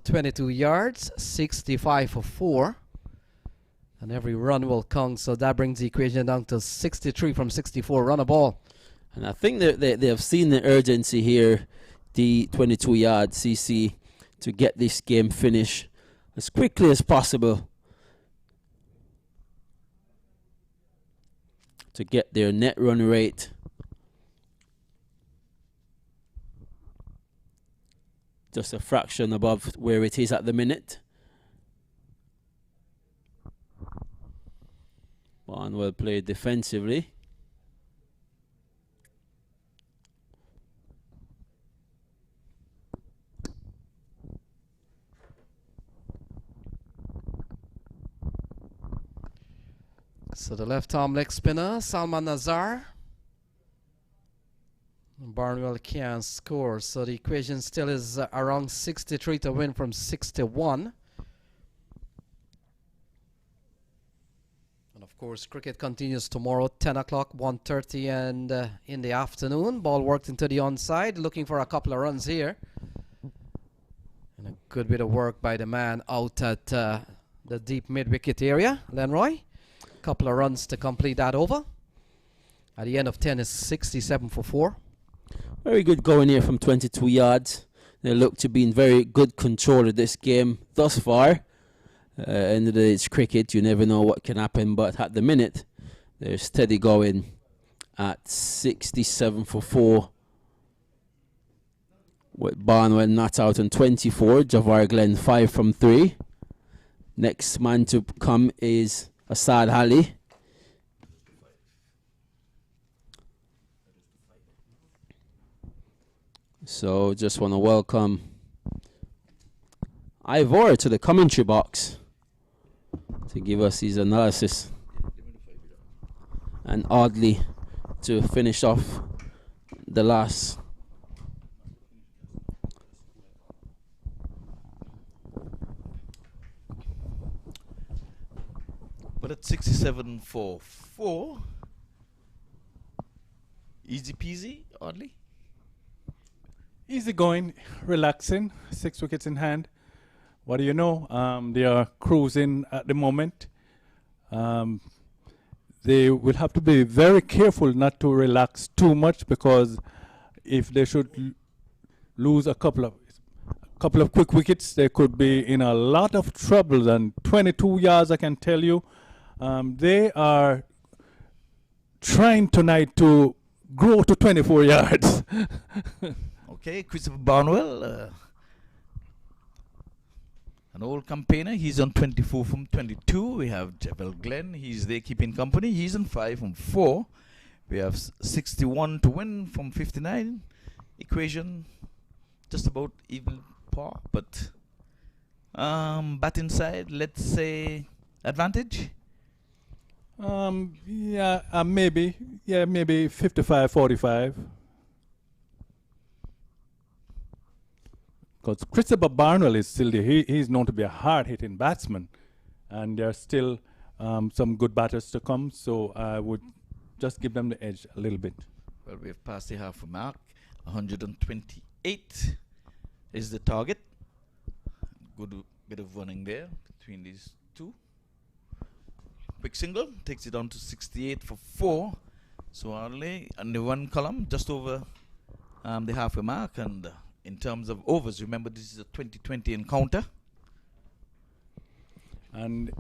22 yards. 65 for 4. And every run will count. So that brings the equation down to 63 from 64. Run a ball. And I think they have seen the urgency here, the 22 yard CC, to get this game finished as quickly as possible, to get their net run rate just a fraction above where it is at the minute. Barnwell played defensively. So the left arm leg spinner, Salman Nazar. Barnwell can't score, so the equation still is around 63 to win from 61. And of course, cricket continues tomorrow, 10 o'clock, 1:30, and in the afternoon. Ball worked into the onside, looking for a couple of runs here. And a good bit of work by the man out at the deep mid-wicket area, Lenroy. Couple of runs to complete that over. At the end of 10 is 67 for 4. Very good going here from 22 yards. They look to be in very good control of this game thus far. End of the day, it's cricket. You never know what can happen. But at the minute, they're steady going at 67 for 4. With Barnwell not out on 24. Javar Glenn 5 from 3. Next man to come is Asad Ali. So just want to welcome Ivor to the commentary box to give us his analysis, and Audley to finish off the last. But at 67 for 4, easy peasy, Audley? Easy going, relaxing, 6 wickets in hand. What do you know? They are cruising at the moment. They will have to be very careful not to relax too much, because if they should lose a couple of quick wickets, they could be in a lot of trouble. And 22 yards, I can tell you, they are trying tonight to grow to 24 yards. Okay, Christopher Barnwell, an old campaigner. He's on 24 from 22. We have Javel Glenn. He's there keeping company. He's on 5 from 4. We have 61 to win from 59. Equation just about even par, but bat inside, let's say advantage. Maybe 55-45. Because Christopher Barnwell is still there. He's known to be a hard-hitting batsman, and there are still some good batters to come. So I would just give them the edge a little bit. Well, we've passed the half a mark. 128 is the target. Good bit of running there between these two. Quick single takes it down to 68 for 4. So only on the one column, just over the half a mark. And in terms of overs, remember this is a 2020 encounter. And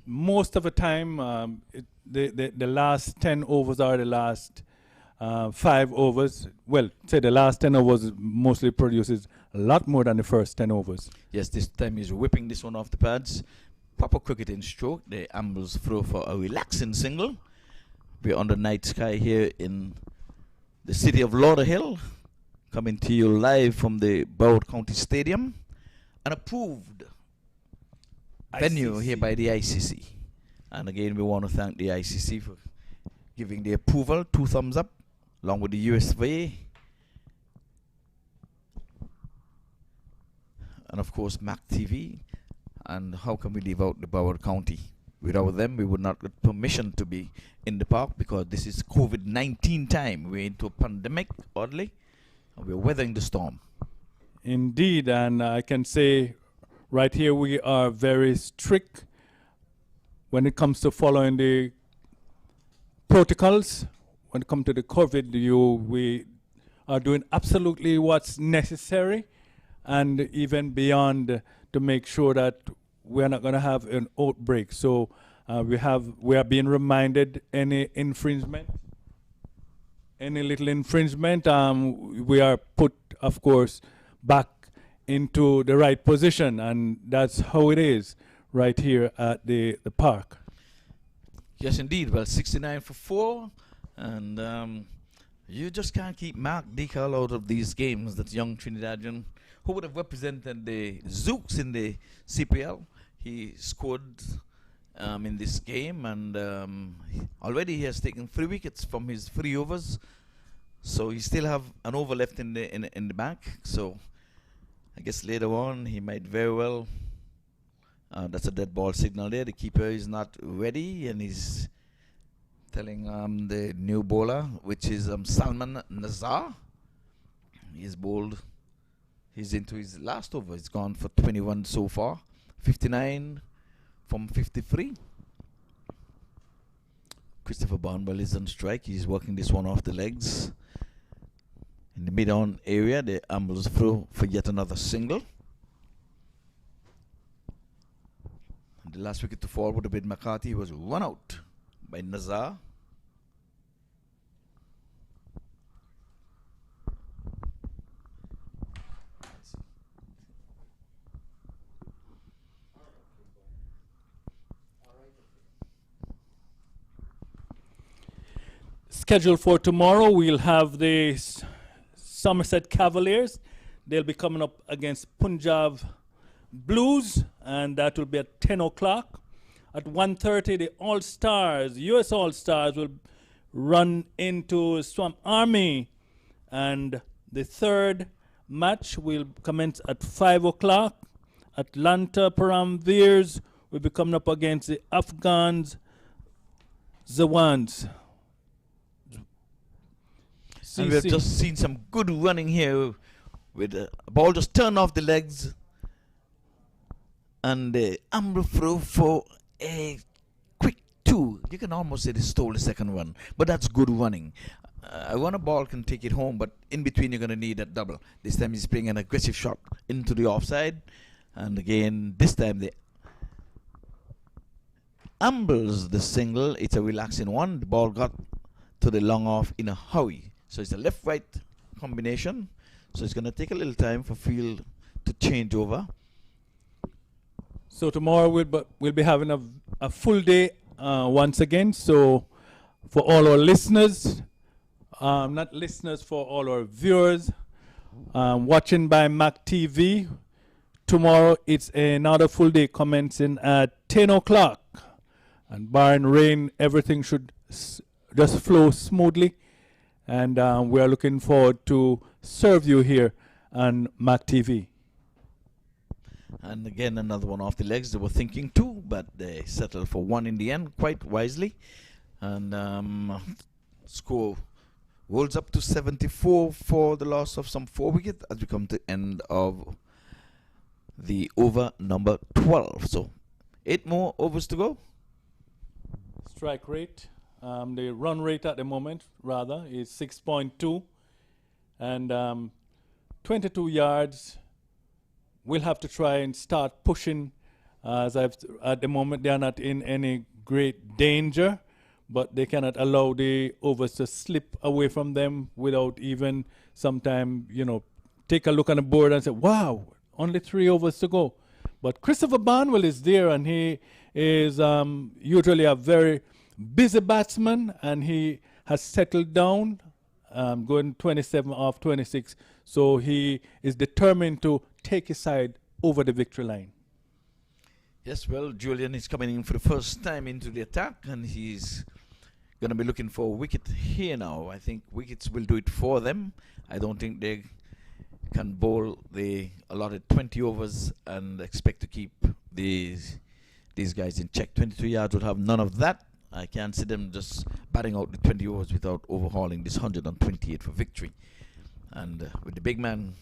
most of the time, the last 10 overs are the last 5 overs. Well, say the last 10 overs mostly produces a lot more than the first 10 overs. Yes, this time he's whipping this one off the pads. Proper cricketing stroke. The ambles throw for a relaxing single. We're under night sky here in the city of Lauderhill, coming to you live from the Broward County Stadium, an approved venue here by the ICC. And again, we want to thank the ICC for giving the approval, 2 thumbs up, along with the USFA. And of course, MAQ TV. And how can we leave out the Broward County? Without them, we would not get permission to be in the park, because this is COVID-19 time. We're into a pandemic, oddly, and we're weathering the storm. Indeed, and I can say right here we are very strict when it comes to following the protocols. When it comes to the COVID, we are doing absolutely what's necessary, and even beyond, to make sure that we're not going to have an outbreak. So we are being reminded any infringement, any little infringement, we are put, of course, back into the right position, and that's how it is right here at the park. Yes, indeed. Well, 69 for 4, and you just can't keep Mark Decal out of these games. That young Trinidadian who would have represented the Zooks in the CPL. He scored in this game, and already he has taken 3 wickets from his 3 overs. So he still have an over left in the bank. So I guess later on he might very well. That's a dead ball signal there. The keeper is not ready, and he's telling the new bowler, which is Salman Nazar. He's bowled. He's into his last over. He's gone for 21 so far. 59 from 53. Christopher Barnwell is on strike. He's working this one off the legs. In the mid-on area, the ambles through for yet another single. And the last wicket to fall would have been McCarthy. He was run out by Nazar. Scheduled for tomorrow, we'll have the Somerset Cavaliers. They'll be coming up against Punjab Blues, and that will be at 10 o'clock. At 1:30, the All-Stars, US All-Stars, will run into Swamp Army, and the third match will commence at 5 o'clock. Atlanta Paramveers will be coming up against the Afghans Zawans. And we have just seen some good running here with the ball just turned off the legs, and the amble throw for a quick 2. You can almost say they stole the second one, but that's good running. I want a ball can take it home, but in between you're going to need that double. This time he's playing an aggressive shot into the offside, and again this time the ambles the single. It's a relaxing one. The ball got to the long off in a hurry. So it's a left-right combination. So it's going to take a little time for field to change over. So tomorrow we'll be having a full day once again. So for all our listeners, not listeners, for all our viewers watching by MAQ TV, tomorrow it's another full day commencing at 10 o'clock. And barring rain, everything should just flow smoothly. And we are looking forward to serve you here on MAQ TV. And again, another one off the legs. They were thinking two, but they settled for one in the end, quite wisely. And score rolls up to 74 for the loss of some 4 wickets as we come to the end of the over number 12. So 8 more overs to go. Strike rate, the run rate at the moment, rather, is 6.2. And 22 yards. We'll have to try and start pushing. At the moment, they are not in any great danger, but they cannot allow the overs to slip away from them without even sometime, take a look on the board and say, wow, only 3 overs to go. But Christopher Barnwell is there, and he is usually a very busy batsman, and he has settled down, going 27 off 26. So he is determined to take his side over the victory line. Yes, well, Julian is coming in for the first time into the attack, and he's going to be looking for a wicket here now. I think wickets will do it for them. I don't think they can bowl the allotted 20 overs and expect to keep these guys in check. 22 yards would have none of that. I can't see them just batting out the 20 overs without overhauling this 128 for victory. And with the big man,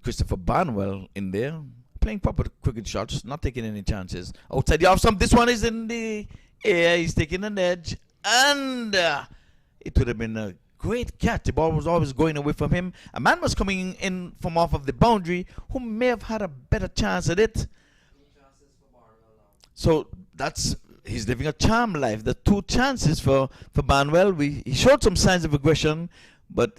Christopher Barnwell in there, playing proper cricket shots, not taking any chances. Outside the off stump, this one is in the air. He's taking an edge, and it would have been a great catch. The ball was always going away from him. A man was coming in from off of the boundary who may have had a better chance at it. So he's living a charmed life. The 2 chances for Barnwell. He showed some signs of aggression, but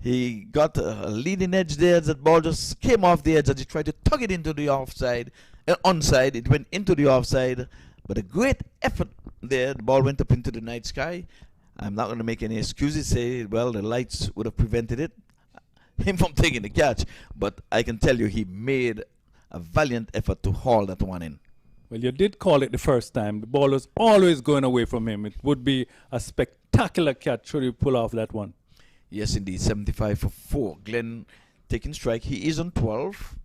he got a leading edge there. That ball just came off the edge as he tried to tug it into the onside. It went into the offside, but a great effort there. The ball went up into the night sky. I'm not going to make any excuses, say, well, the lights would have prevented him from taking the catch. But I can tell you he made a valiant effort to haul that one in. Well, you did call it the first time. The ball was always going away from him. It would be a spectacular catch should you pull off that one. Yes, indeed. 75 for 4. Glenn taking strike. He is on 12.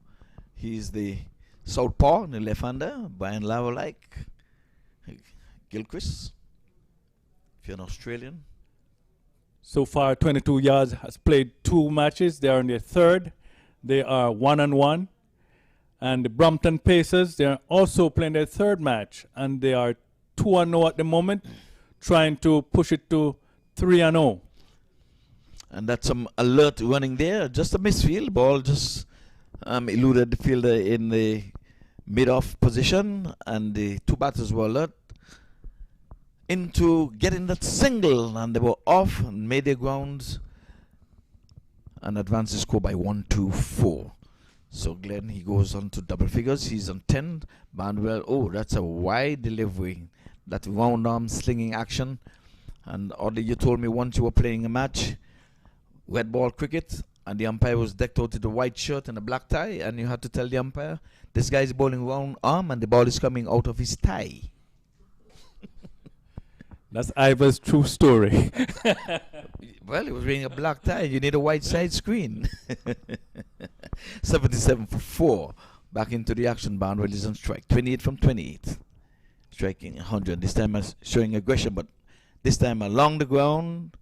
He's the southpaw, the left-hander, by and large like Gilchrist, if you're an Australian. So far, 22 yards has played 2 matches. They are in their 3rd. They are 1-1. And the Brampton Pacers, they are also playing their 3rd match. And they are 2-0 at the moment, trying to push it to 3-0. And that's some alert running there. Just a misfield. Ball just eluded the fielder in the mid-off position. And the 2 batters were alert into getting that single. And they were off and made their grounds. And advanced the score by 1-2-4. So Glenn, he goes on to double figures. He's on 10. Barnwell, oh, that's a wide delivery. That round arm slinging action. And Audley, you told me once you were playing a match, red ball cricket, and the umpire was decked out in a white shirt and a black tie, and you had to tell the umpire, this guy is bowling round arm and the ball is coming out of his tie. That's Ivor's true story. Well, he was wearing a black tie. You need a white side screen. 77 for 4. Back into the action. Barnwell is on strike. 28 from 28. Striking 100. This time showing aggression, but this time along the ground.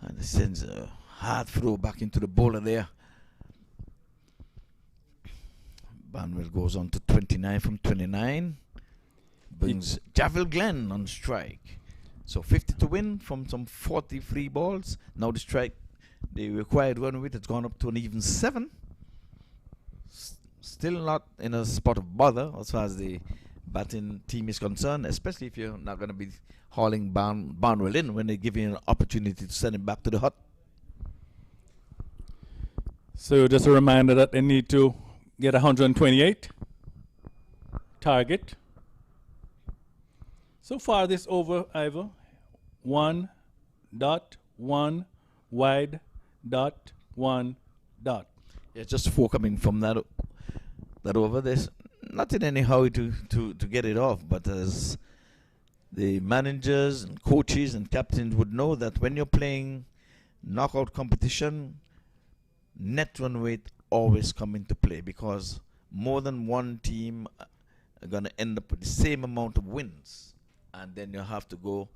And it sends a hard throw back into the bowler there. Barnwell goes on to 29 from 29. Brings Javel Glenn on strike. So 50 to win from some 43 balls. Now the strike, the required run rate has gone up to an even 7. Still not in a spot of bother as far as the batting team is concerned, especially if you're not going to be hauling Barnwell in when they give you an opportunity to send him back to the hut. So just a reminder that they need to get 128 target. So far this over, Ivor, 1.1 wide .1. Yeah, just 4 coming from that over. There's not in any hurry to get it off, but as the managers and coaches and captains would know that when you're playing knockout competition, net run rate always come into play because more than one team are going to end up with the same amount of wins. And then you have to go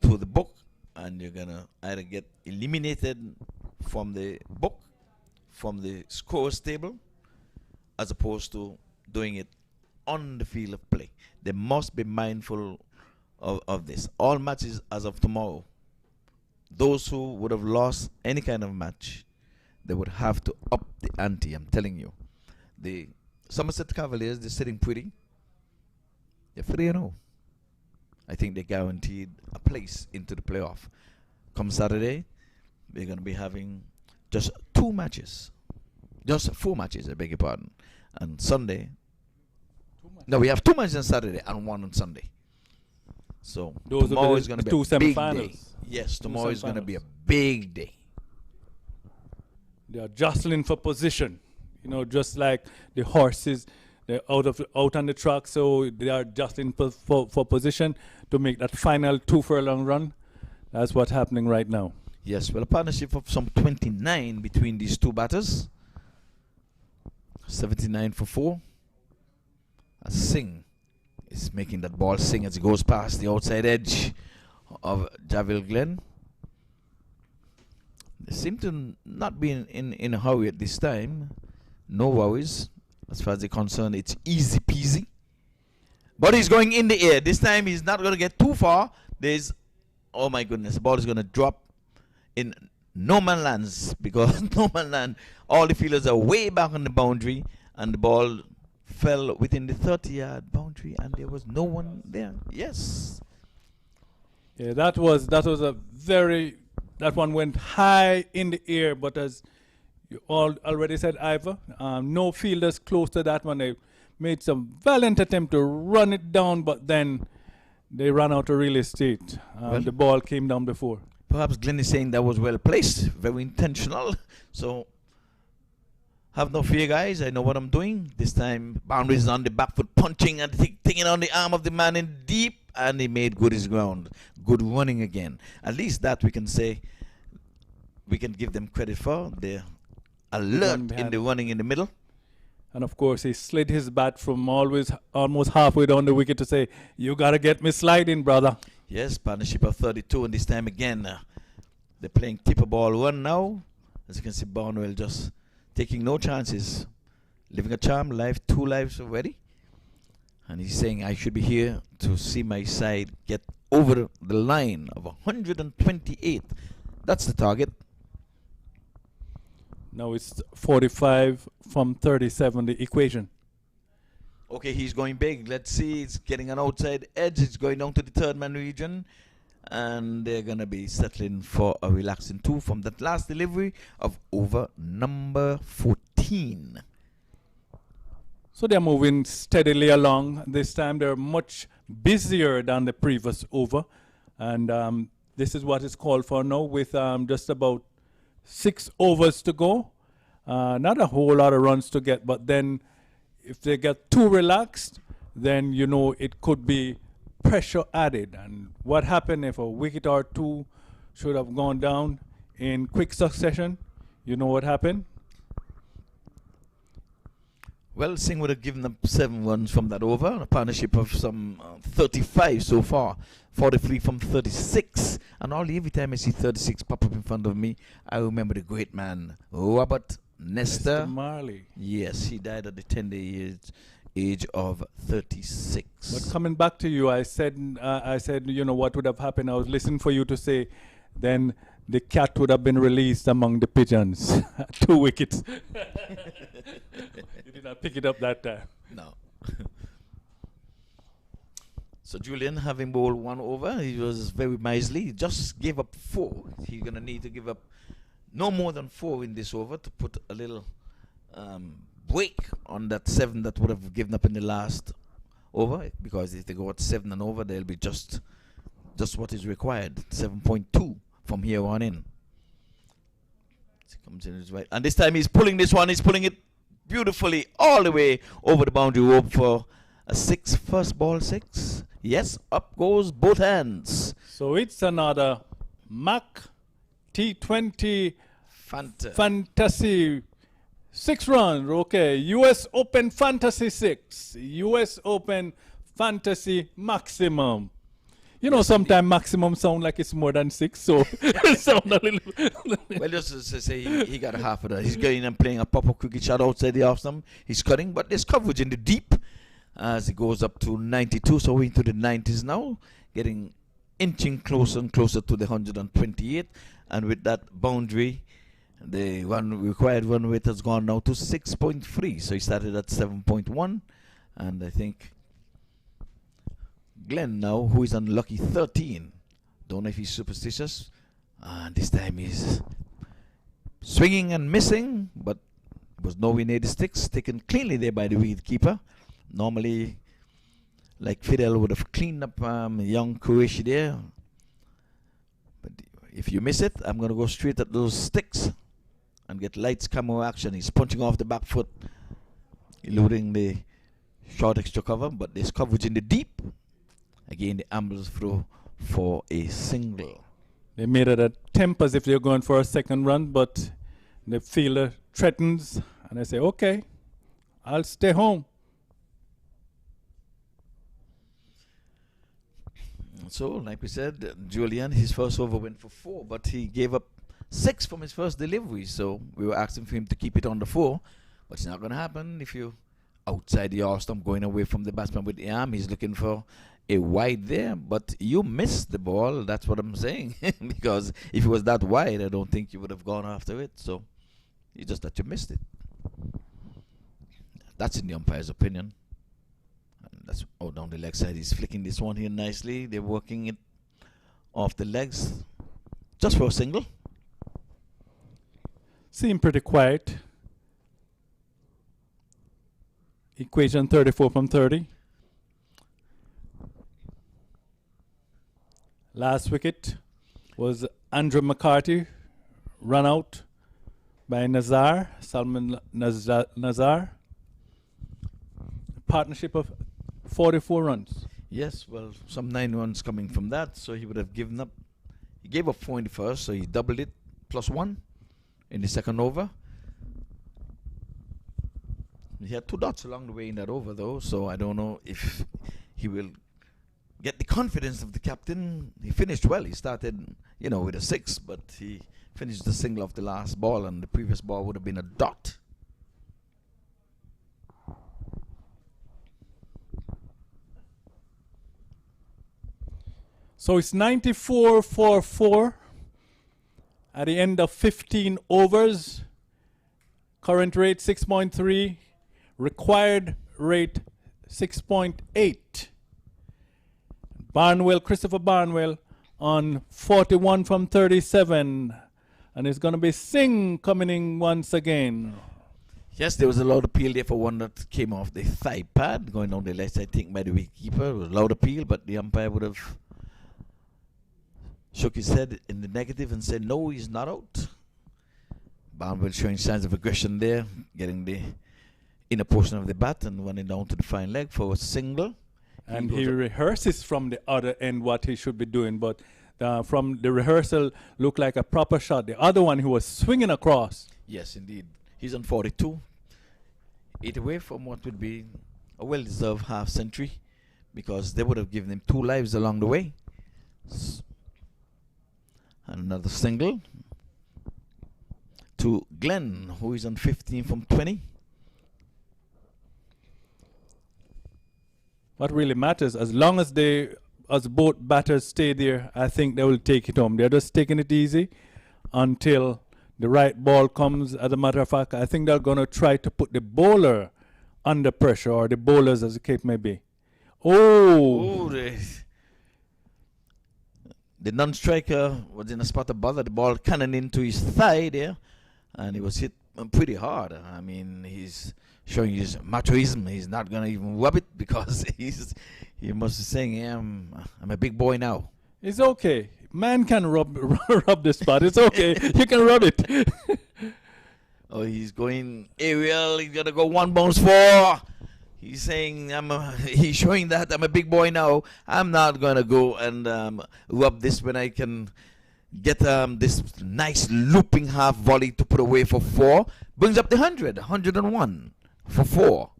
to the book and you're going to either get eliminated from the book, from the scores table, as opposed to doing it on the field of play. They must be mindful of this. All matches as of tomorrow, those who would have lost any kind of match, they would have to up the ante. I'm telling you. The Somerset Cavaliers, they're sitting pretty. They're 3-0. I think they're guaranteed a place into the playoff. Come Saturday, we're going to be having just 2 matches. Just 4 matches, I beg your pardon. And Sunday, no, we have 2 matches on Saturday and 1 on Sunday. So those tomorrow are is going to be two a big day. semifinals. Yes, tomorrow is going to be a semifinals. big day. They are jostling for position, you know, just like the horses. They're out on the track, so they are jostling for position to make that final 2 furlong run. That's what's happening right now. Yes, well, a partnership of some 29 between these 2 batters. 79 for 4. Singh is making that ball sing as it goes past the outside edge of Javil Glen. They seem to not be in a hurry at this time. No worries. As far as they're concerned, it's easy peasy. But he's going in the air. This time he's not going to get too far. There's, oh my goodness, the ball is going to drop in no man lands because no man land. All the fielders are way back on the boundary and the ball fell within the 30-yard boundary and there was no one there. Yes. Yeah, that was a very, that one went high in the air, but as you all already said, Ivor, no fielders close to that one. They made some valiant attempt to run it down, but then they ran out of real estate. Well, the ball came down before. Perhaps Glenn is saying that was well placed, very intentional. So have no fear, guys. I know what I'm doing. This time, boundaries on the back foot, punching and taking on the arm of the man in deep, and he made good his ground. Good running again. At least that we can say, we can give them credit for. They're alert in the running in the middle. And of course, he slid his bat from almost halfway down the wicket to say, you got to get me sliding, brother. Yes, partnership of 32, and this time again, they're playing tipper ball 1 now. As you can see, Barnwell just taking no chances. Living a charm life, 2 lives already. And he's saying, I should be here to see my side get over the line of 128. That's the target. Now it's 45 from 37, the equation. Okay, he's going big. Let's see. It's getting an outside edge. It's going down to the 3rd man region. And they're going to be settling for a relaxing 2 from that last delivery of over number 14. So they're moving steadily along. This time they're much busier than the previous over. And this is what is called for now with just about 6 overs to go. Not a whole lot of runs to get, but then if they get too relaxed, then you know it could be pressure added. And what happened if a wicket or 2 should have gone down in quick succession? You know what happened? Well, Singh would have given up 7 runs from that over, a partnership of some 35 so far, 43 from 36. And every time I see 36 pop up in front of me, I remember the great man, Robert Nestor Marley. Yes, he died at the tender age of 36. But coming back to you, I said, you know, what would have happened? I was listening for you to say, then the cat would have been released among the pigeons. 2 wickets. You did not pick it up that time. No. So Julian, having bowled 1 over, he was very miserly. He just gave up 4. He's going to need to give up no more than 4 in this over to put a little break on that 7 that would have given up in the last over. Because if they go at 7 and over, they'll be just what is required, 7.2 from here on in. He comes in his right, and this time he's pulling this one. He's pulling it beautifully all the way over the boundary rope for a 6, first ball 6. Yes, up goes both hands. So it's another MAQ T20 Fantasy 6 runs. Okay, US Open Fantasy 6. US Open Fantasy Maximum. You know, sometimes maximum sound like it's more than 6, so it sound a little. Well, just to say he got half of that. He's going and playing a pop-up cricket shot outside the off stump. He's cutting, but there's coverage in the deep as it goes up to 92. So we're into the 90s now, getting inching closer and closer to the 128. And with that boundary, the required run rate has gone now to 6.3. So he started at 7.1, and I think Glenn now, who is on lucky 13. Don't know if he's superstitious. And this time he's swinging and missing, but was nowhere near the sticks. Taken cleanly there by the wicketkeeper. Normally, like Fidel would have cleaned up young Croatia there. But if you miss it, I'm going to go straight at those sticks and get lights camera action. He's punching off the back foot, eluding the short extra cover, but there's coverage in the deep. Again, the ambles through for a single. They made it attempt as if they're going for a second run, but the fielder threatens, and I say, okay, I'll stay home. So, like we said, Julian, his first over went for 4, but he gave up 6 from his first delivery. So we were asking for him to keep it on the 4, but it's not going to happen if you outside the off stump, going away from the batsman with the arm. He's looking for a wide there, but you missed the ball. That's what I'm saying. Because if it was that wide, I don't think you would have gone after it. So you just that you missed it. That's in the umpire's opinion. And that's down the leg side. He's flicking this one here nicely. They're working it off the legs just for a single. Seemed pretty quiet. Equation 34 from 30. Last wicket was Andrew McCarthy, run out by Nazar, Salman Nazar. Partnership of 44 runs. Yes, well, some 9 runs coming from that, so he would have given up. He gave up 4 in the first, so he doubled it, +1 in the second over. He had 2 dots along the way in that over, though, so I don't know if he will get the confidence of the captain. He finished well. He started, with a 6, but he finished the single off the last ball, and the previous ball would have been a dot. So it's 94 for 4 at the end of 15 overs. Current rate 6.3. Required rate 6.8. Christopher Barnwell on 41 from 37. And it's going to be Singh coming in once again. Yes, there was a loud appeal there for one that came off the thigh pad, going down the left, I think, by the wicketkeeper. It was a loud appeal, but the umpire would have shook his head in the negative and said, no, he's not out. Barnwell showing signs of aggression there, getting the inner portion of the bat and running down to the fine leg for a single. And he rehearses from the other end what he should be doing, but from the rehearsal looked like a proper shot. The other one, he was swinging across. Yes, indeed. He's on 42. 8 away from what would be a well-deserved half century, because they would have given him 2 lives along the way. And another single to Glenn, who is on 15 from 20. What really matters, as long as both batters stay there, I think they will take it home. They're just taking it easy until the right ball comes. As a matter of fact, I think they're going to try to put the bowler under pressure, or the bowlers, as the case may be. The non-striker was in a spot of bother. The ball cannon into his thigh there, and he was hit pretty hard. I mean, he's showing his machoism. He's not going to even rub it, because he must be saying, I'm a big boy now. It's okay. Man can rub the spot. It's okay. You can rub it. Oh, he's going aerial. He's gonna go 1 bounce 4. He's saying, he's showing that I'm a big boy now. I'm not gonna go and rub this when I can get this nice looping half volley to put away for 4. Brings up the 101 for 4.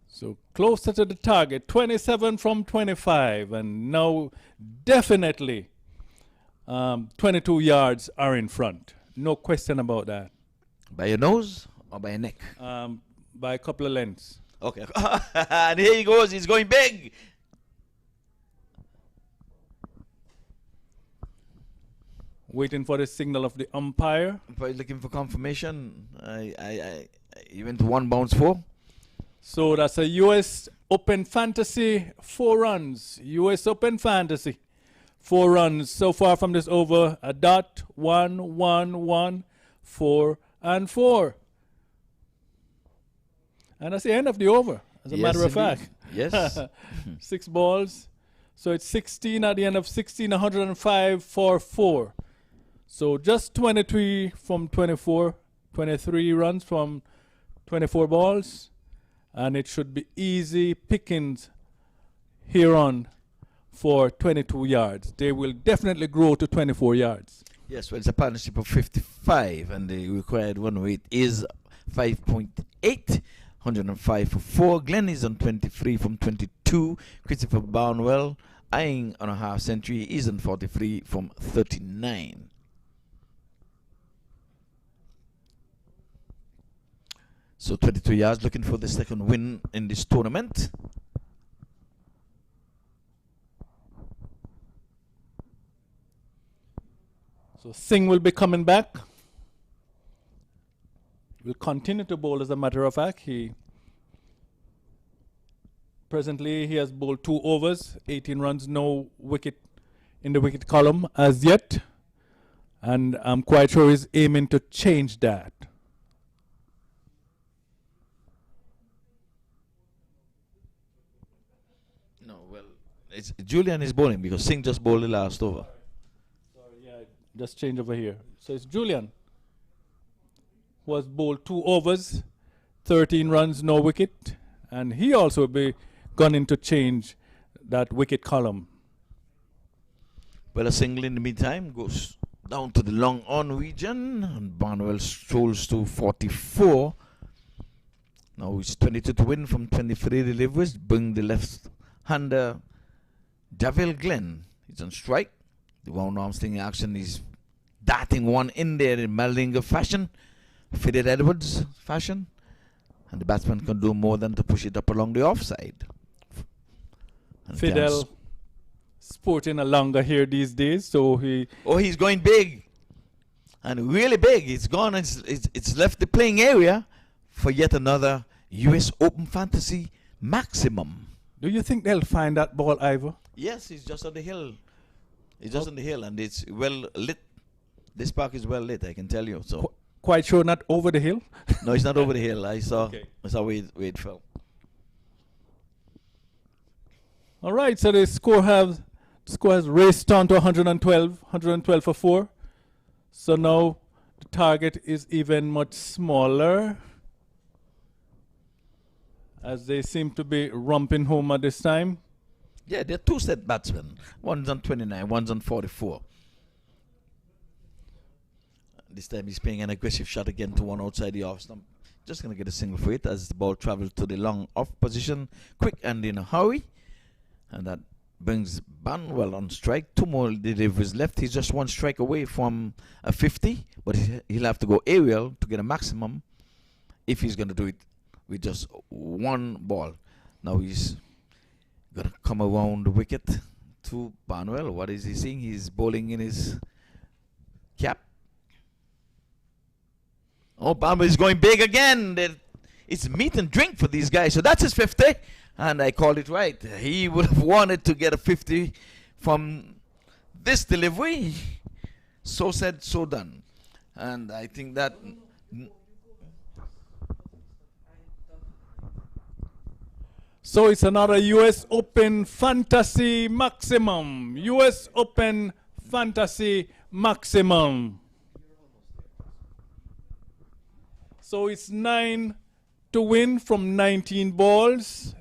So closer to the target, 27 from 25, and now definitely 22 yards are in front. No question about that. By your nose or by your neck? By a couple of lengths. Okay. And here he goes. He's going big. Waiting for the signal of the umpire. Umpire looking for confirmation. He went to 1 bounce 4. So that's a U.S. Open Fantasy 4 runs. U.S. Open Fantasy 4 runs so far from this over. A dot, 1, 1, 1, 4, and 4. And that's the end of the over, as a matter of fact. Yes. 6 balls. So it's 16 at the end of 16, 105 for 4. So just 23 from 24, 23 runs from 24 balls. And it should be easy pickings here on for 22 yards. They will definitely grow to 24 yards. Yes, well, it's a partnership of 55, and the required run rate is 5.8. 105 for 4. Glenn is on 23 from 22. Christopher Barnwell eyeing on a half century is on 43 from 39. So 22 yards, looking for the second win in this tournament. So Singh will be coming back. Will continue to bowl, as a matter of fact. Presently he has bowled 2 overs, 18 runs, no wicket in the wicket column as yet. And I'm quite sure he's aiming to change that. No, well, it's Julian is bowling because Singh just bowled the last over. Sorry, yeah, just change over here. So it's Julian, who has bowled 2 overs, 13 runs, no wicket, and he also will be gone in to change that wicket column. Well, a single in the meantime goes down to the long on region, and Barnwell strolls to 44. Now it's 22 to win from 23 deliveries. Bring the left-hander Javel Glenn. He's on strike. The one-arm sting action is darting one in there in Maldinger fashion. Fitted Edwards fashion, and the batsman can do more than to push it up along the offside. And Fidel sporting a longer here these days, so he's going big, and really big. It's gone. It's left the playing area for yet another U.S. Open Fantasy maximum. Do you think they'll find that ball, Ivor? Yes, it's just on the hill. It's just on the hill, and it's well lit. This park is well lit, I can tell you. So. Quite sure not over the hill? No, it's not over the hill. I saw where it fell. All right, so the score has raced on to 112 for 4. So now the target is even much smaller, as they seem to be romping home at this time. Yeah, they're 2 set batsmen. One's on 29, one's on 44. This time he's playing an aggressive shot again to one outside the off stump. Just going to get a single for it as the ball travels to the long off position. Quick and in a hurry. And that brings Barnwell on strike. 2 more deliveries left. He's just 1 strike away from a 50. But he'll have to go aerial to get a maximum if he's going to do it with just 1 ball. Now he's going to come around the wicket to Barnwell. What is he seeing? He's bowling in his cap. Oh, Barnwell is going big again. It's meat and drink for these guys. So that's his 50. And I called it right. He would have wanted to get a 50 from this delivery. So said, so done. And I think that... So it's another US Open Fantasy Maximum. US Open Fantasy Maximum. So it's 9 to win from 19 balls.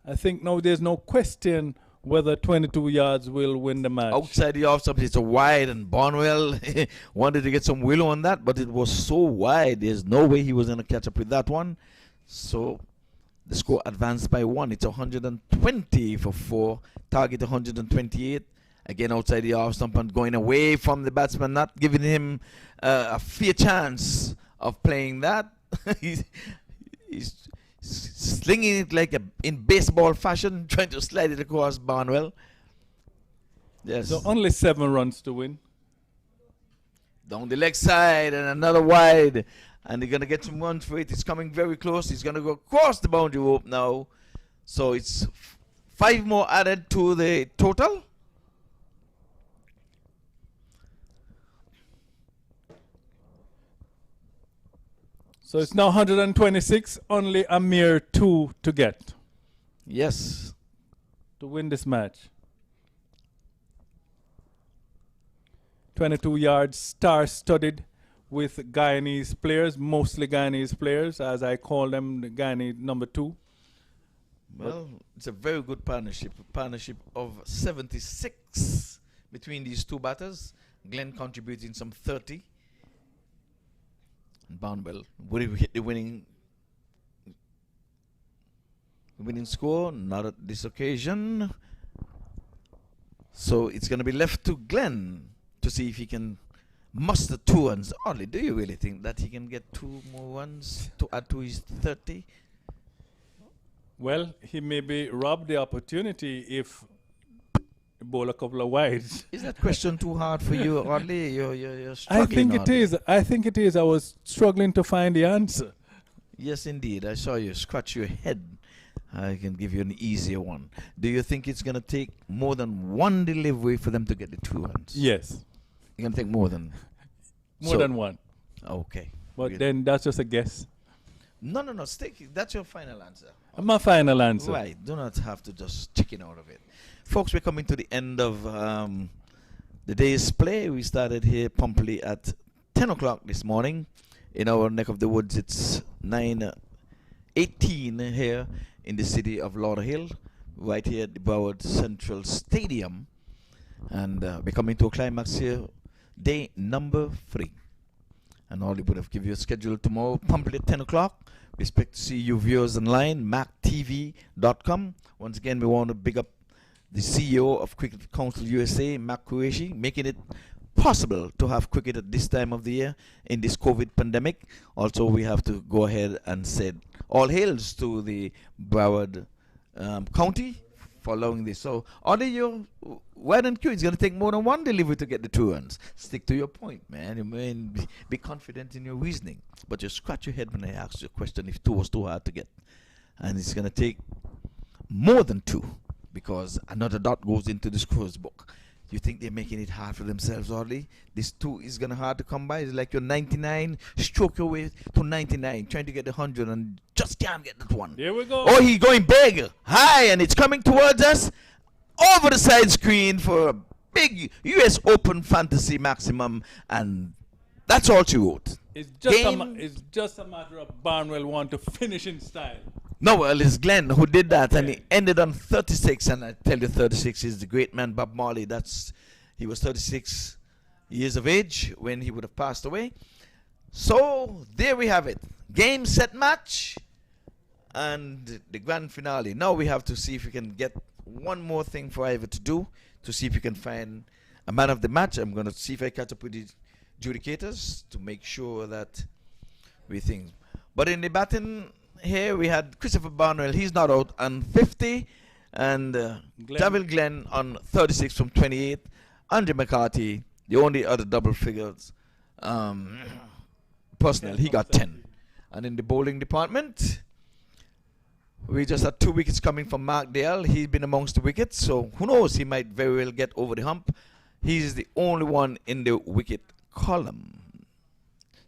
I think now there's no question whether 22 yards will win the match. Outside the off stump, it's a wide, and Barnwell wanted to get some willow on that, but it was so wide. There's no way he was going to catch up with that one. So the score advanced by 1. It's 120 for 4. Target 128. Again, outside the off stump and going away from the batsman, not giving him a fair chance of playing that. he's slinging it like in baseball fashion, trying to slide it across Barnwell. Yes. So only 7 runs to win. Down the leg side and another wide. And they're going to get some runs for it. It's coming very close. He's going to go across the boundary rope now. So it's 5 more added to the total. So it's now 126, only a mere 2 to get. Yes. To win this match. 22 yards, star-studded with Guyanese players, mostly Guyanese players, as I call them, the Guyanese number 2. Well, it's a very good partnership. A partnership of 76 between these two batters. Glenn contributing some 30. And Barnwell would he hit the winning score? Not at this occasion. So it's going to be left to Glenn to see if he can muster 2 runs. Only, do you really think that he can get 2 more runs to add to his 30? Well, he may be robbed the opportunity if he bowl a couple of wides. Is that question too hard for you, Audley? You're struggling. I think it is. I think it is. I was struggling to find the answer. Yes, indeed. I saw you scratch your head. I can give you an easier one. Do you think it's going to take more than 1 delivery for them to get the 2 runs? Yes. It's going to take more than... More than 1. Okay. But Good. then that's just a guess. No. Stick. That's your final answer. My final answer. Right. Do not have to just chicken out of it. Folks, we're coming to the end of the day's play. We started here promptly at 10 o'clock this morning. In our neck of the woods, it's 9:18 here in the city of Lauderhill, right here at the Broward Central Stadium. And we're coming to a climax here, day number 3. And all would have give you a schedule tomorrow, promptly at 10 o'clock. We expect to see you viewers online, MAQ TV.com. Once again, we want to big up the CEO of Cricket Council USA, Mac Qureshi, making it possible to have cricket at this time of the year in this COVID pandemic. Also, we have to go ahead and say all hails to the Broward County for allowing this. So, Audley, you're wide and cue. It's going to take more than 1 delivery to get the 2 runs. Stick to your point, man. You mean, be confident in your reasoning. But you scratch your head when I ask you a question if 2 was too hard to get. And it's going to take more than 2 because another dot goes into the scores book. You think they're making it hard for themselves, Audley? This 2 is going to hard to come by. It's like you're 99, stroke your way to 99, trying to get 100 and just can't get that one. Here we go. Oh, he's going big, high, and it's coming towards us over the side screen for a big US Open Fantasy Maximum, and that's all she wrote. It's just a matter of Barnwell want to finish in style. No, well, it's Glenn who did that, and he ended on 36, and I tell you, 36 is the great man Bob Marley. He was 36 years of age when he would have passed away. So, there we have it. Game, set, match, and the grand finale. Now we have to see if we can get one more thing for Ivor to do, to see if we can find a man of the match. I'm going to see if I catch up with the adjudicators to make sure that we think. But in the batting... Here we had Christopher Barnwell, he's not out, on 50, and Javil Glenn on 36 from 28. Andre McCarthy, the only other double figures personnel, he got 10. And in the bowling department, we just had 2 wickets coming from Mark Dale. He's been amongst the wickets, so who knows, he might very well get over the hump. He's the only one in the wicket column.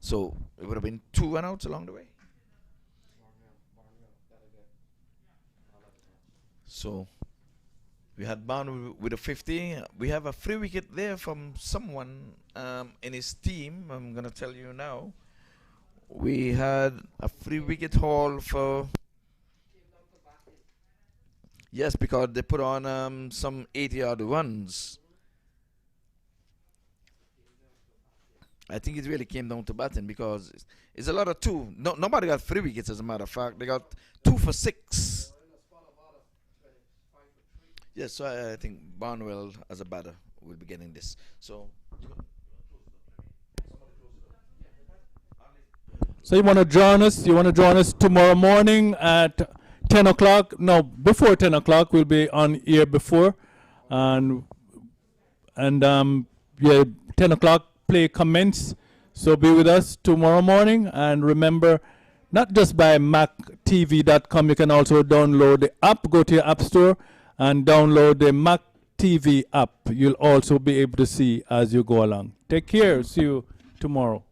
So it would have been 2 run-outs along the way. So we had Barn with a 50. We have a free wicket there from someone in his team. I'm going to tell you now We had a free wicket haul for. Yes, because they put on some 80-yard runs. I think it really came down to batting because it's a lot of two. No, nobody got 3 wickets, as a matter of fact. They got 2 for 6. Yes, so I think Barnwell, as a batter, will be getting this. So. So you want to join us? You want to join us tomorrow morning at 10 o'clock? No, before 10 o'clock. We'll be on air before. And yeah, 10 o'clock play commence. So be with us tomorrow morning. And remember, not just by MAQ TV.com, you can also download the app. Go to your app store and download the MAQ TV app. You'll also be able to see as you go along. Take care. See you tomorrow.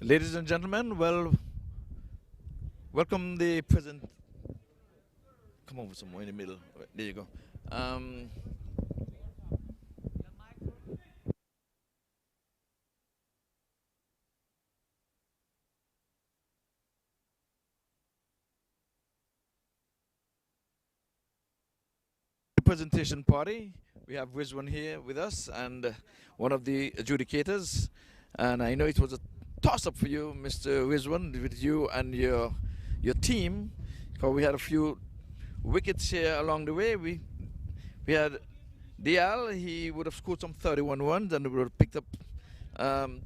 Ladies and gentlemen, well, welcome the present. Come over somewhere in the middle. There you go. Presentation party. We have Rizwan here with us and one of the adjudicators. And I know it was a toss-up for you, Mr. Rizwan, with you and your team, because we had a few wickets here along the way. We had Dial. He would have scored some 31 runs and we would have picked up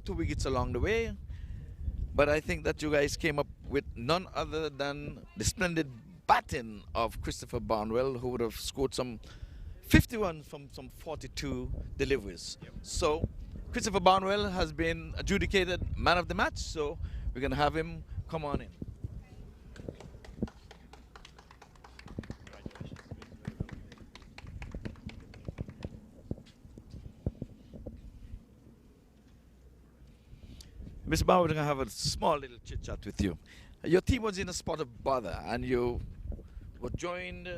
2 wickets along the way. But I think that you guys came up with none other than the splendid batting of Christopher Barnwell, who would have scored some 51 from some 42 deliveries. Yep. So Christopher Barnwell has been adjudicated man of the match, so we're going to have him come on in. Mr. Barnwell, we're going to have a small little chit-chat with you. Your team was in a spot of bother and you were joined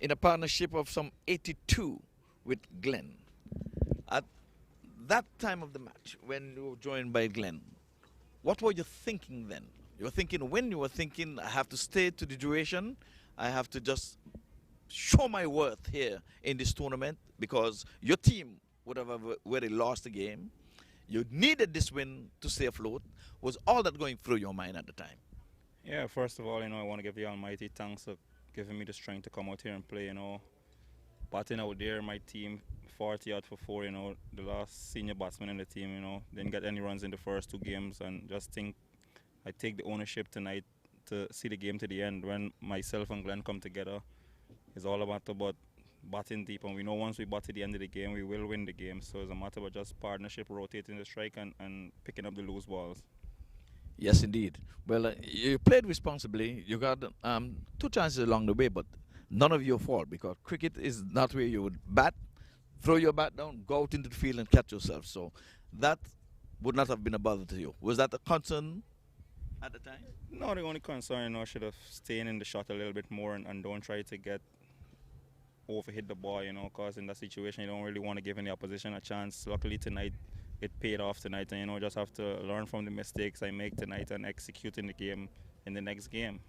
in a partnership of some 82 with Glenn. At that time of the match, when you were joined by Glenn, what were you thinking then? You were thinking when you were thinking, I have to stay to the duration, I have to just show my worth here in this tournament because your team would have already lost the game. You needed this win to stay afloat. Was all that going through your mind at the time? Yeah, first of all, I want to give the Almighty thanks for giving me the strength to come out here and play, Batting out there, my team, 40 out for 4, the last senior batsman in the team, didn't get any runs in the first 2 games, and just think I take the ownership tonight to see the game to the end. When myself and Glenn come together, it's all about batting deep, and we know once we bat at the end of the game, we will win the game. So it's a matter of just partnership, rotating the strike and picking up the loose balls. Yes, indeed. Well, you played responsibly. You got 2 chances along the way, but none of your fault because cricket is not where you would bat, throw your bat down, go out into the field and catch yourself. So that would not have been a bother to you. Was that a concern at the time? No, the only concern, should have stayed in the shot a little bit more and don't try to get overhit the ball, because in that situation you don't really want to give any opposition a chance. Luckily tonight it paid off tonight, and just have to learn from the mistakes I make tonight and execute in the game in the next game.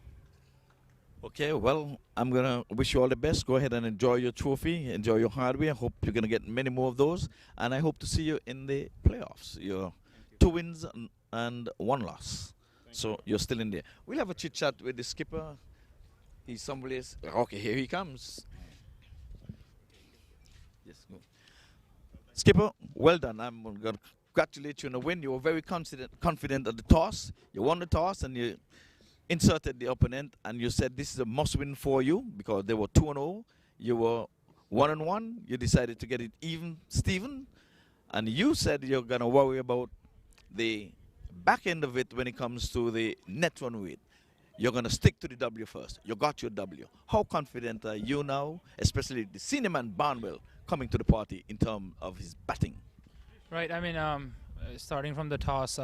Okay, well, I'm going to wish you all the best. Go ahead and enjoy your trophy, enjoy your hardware. I hope you're going to get many more of those, and I hope to see you in the playoffs. You're 2 wins and 1 loss. So you're still in there. We'll have a chit-chat with the skipper. He's someplace. Okay, here he comes. Yes, go. Skipper, well done. I'm going to congratulate you on the win. You were very confident at the toss. You won the toss and you inserted the opponent and you said this is a must-win for you because they were 2-0. You were 1-1. You decided to get it even, Stephen. And you said you're going to worry about the back end of it when it comes to the net run rate. You're going to stick to the W first. You got your W. How confident are you now, especially the senior man Barnwell coming to the party in terms of his batting? Right. I mean, starting from the toss,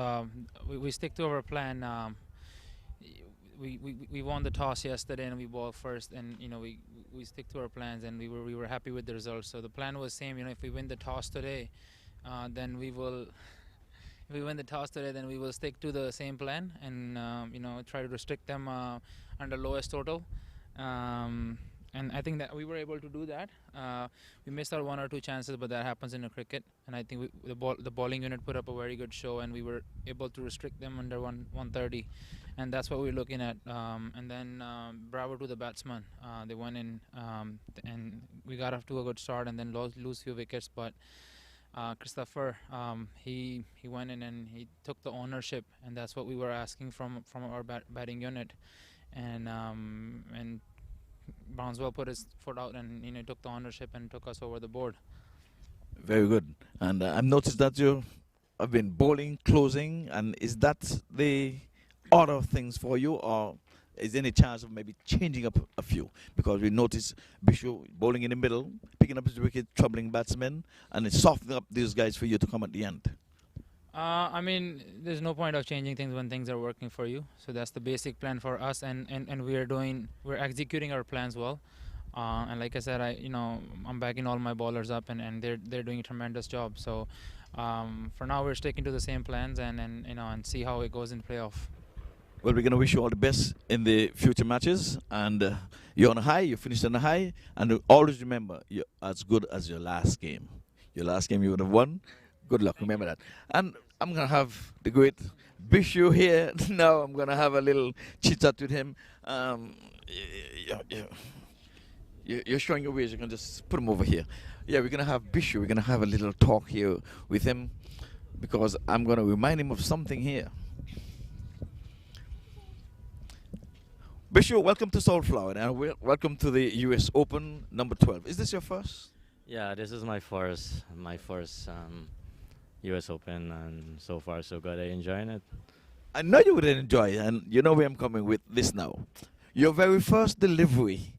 we stick to our plan. We won the toss yesterday and we bowled first, and we stick to our plans, and we were happy with the results. So the plan was same. If we win the toss today, then we will. If we win the toss today, then we will stick to the same plan and try to restrict them under lowest total. And I think that we were able to do that. We missed out 1 or 2 chances, but that happens in a cricket. And I think the bowling unit put up a very good show, and we were able to restrict them under 130, and that's what we're looking at. And then bravo to the batsman. They went in, and we got off to a good start, and then lose few wickets, but. Christopher, he went in and he took the ownership, and that's what we were asking from our batting unit, and Barnwell put his foot out and took the ownership and took us over the board. Very good. And I've noticed that you have been bowling, closing, and is that the order of things for you, or is there any chance of maybe changing up a few? Because we notice Bishop bowling in the middle, picking up his wicket, troubling batsmen, and it's softening up these guys for you to come at the end. I mean, there's no point of changing things when things are working for you. So that's the basic plan for us, and we're executing our plans well. And like I said, I'm backing all my bowlers up, and they're doing a tremendous job. So for now, we're sticking to the same plans, and see how it goes in playoff. Well, we're going to wish you all the best in the future matches. And you're on a high, you finished on a high. And always remember, you're as good as your last game. Your last game you would have won. Good luck, remember that. And I'm going to have the great Bishu here. Now I'm going to have a little chit-chat with him. You're showing your ways. You can just put him over here. Yeah, we're going to have Bishu. We're going to have a little talk here with him because I'm going to remind him of something here. Bishu, welcome to Soulflower and welcome to the US Open number 12. Is this your first? Yeah, this is my first US Open, and so far so good. I'm enjoying it. I know you would enjoy it, and you know where I'm coming with this now. Your very first delivery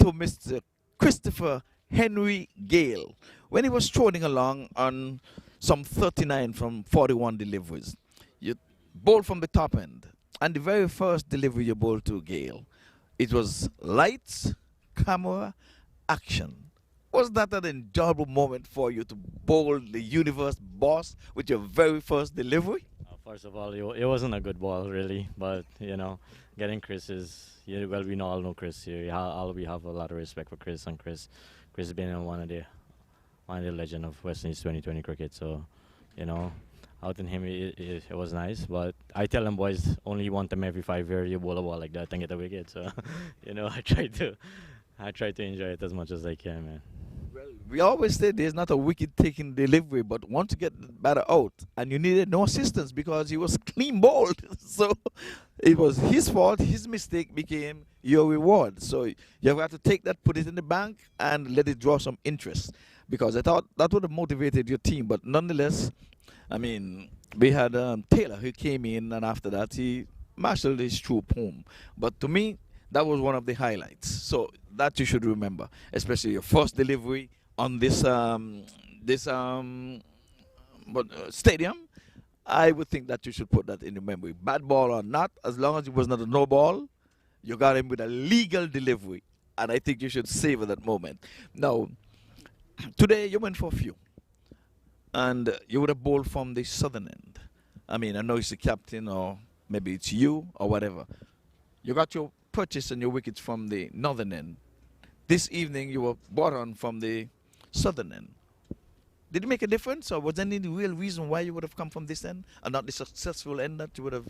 to Mr. Christopher Henry Gale when he was strolling along on some 39 from 41 deliveries. You bowled from the top end. And the very first delivery you bowled to Gale, it was lights, camera, action. Was that an enjoyable moment for you to bowl the universe boss with your very first delivery? First of all, it wasn't a good ball really, but getting Chris is well, we all know Chris here. We have a lot of respect for Chris, and Chris has been one of the legend of West Indies 2020 cricket. So, out in him, it was nice, but I tell them boys only want them every 5 years you bowl a ball like that and get a wicket. So, I try to enjoy it as much as I can, man. Well, we always say there's not a wicket-taking delivery, but once you get the batter out, and you needed no assistance because he was clean bowled, so it was his fault. His mistake became your reward. So you have to take that, put it in the bank, and let it draw some interest, because I thought that would have motivated your team, but nonetheless. I mean, we had Taylor who came in, and after that he marshaled his troop home. But to me, that was one of the highlights. So that you should remember, especially your first delivery on this stadium. I would think that you should put that in your memory. Bad ball or not, as long as it was not a no ball, you got him with a legal delivery, and I think you should savor that moment. Now, today you went for a few. And you would have bowled from the southern end. I mean, I know it's the captain, or maybe it's you, or whatever. You got your purchase and your wickets from the northern end. This evening, you were brought on from the southern end. Did it make a difference, or was there any real reason why you would have come from this end, and not the successful end that you would have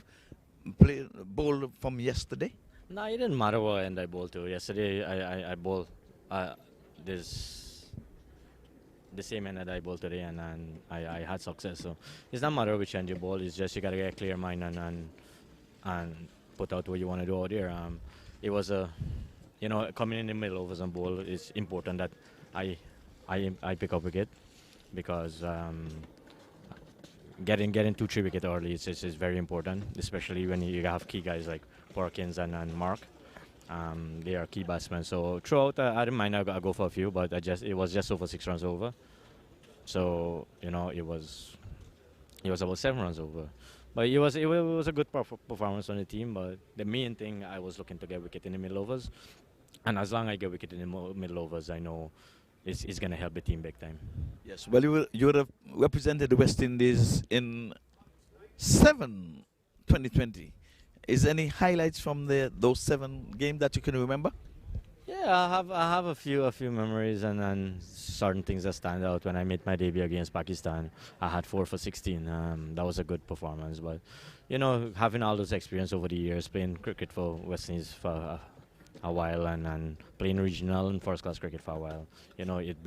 bowled from yesterday? No, it didn't matter what end I bowled to. Yesterday, I bowled the same end that I bowled today, and I had success. So it's not matter which end you bowl. It's just you gotta get a clear mind and put out what you want to do out there. It was coming in the middle overs and bowl is important that I pick up wicket, because getting 2-3 wicket early is very important, especially when you have key guys like Perkins and Mark. They are key batsmen. So throughout, I didn't mind. I go for a few, but it was just over 6 runs over. So it was about 7 runs over. But it was a good performance on the team. But the main thing, I was looking to get wicket in the middle overs, and as long as I get wicket in the middle overs, I know it's gonna help the team big time. Yes. Well, you would have represented the West Indies in 7 2020. Is there any highlights from those 7 games that you can remember? Yeah, I have a few memories and certain things that stand out. When I made my debut against Pakistan, I had 4 for 16. That was a good performance. But having all those experience over the years, playing cricket for West Indies for a while and playing regional and first class cricket for a while, it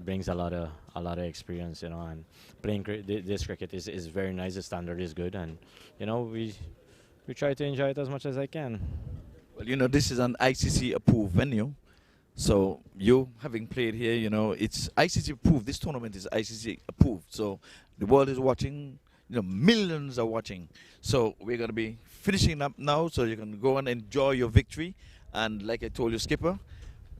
brings a lot of experience. And playing this cricket is very nice. The standard is good, and we try to enjoy it as much as I can. Well, this is an ICC approved venue. So you having played here, it's ICC approved. This tournament is ICC approved. So the world is watching, millions are watching. So we're going to be finishing up now so you can go and enjoy your victory. And like I told you, Skipper,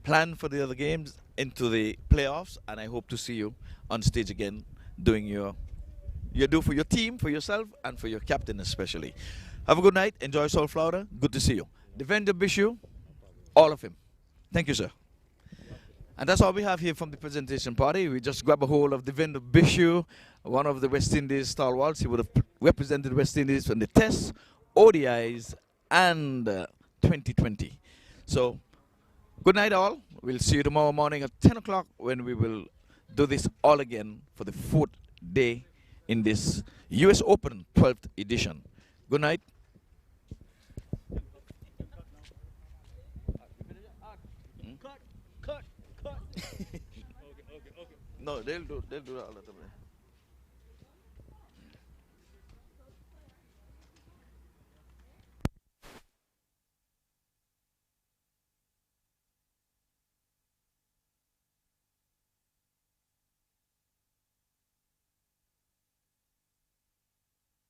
plan for the other games into the playoffs. And I hope to see you on stage again doing your you do for your team, for yourself, and for your captain especially. Have a good night. Enjoy South Florida. Good to see you. Defender Bishu, all of him. Thank you, sir. And that's all we have here from the presentation party. We just grab a hold of Devendra Bishu, one of the West Indies stalwarts. He would have represented West Indies in the Tests, ODIs, and 2020. So, good night all. We'll see you tomorrow morning at 10 o'clock when we will do this all again for the 4th day in this US Open 12th edition. Good night. Cut. No, they'll do that all the time.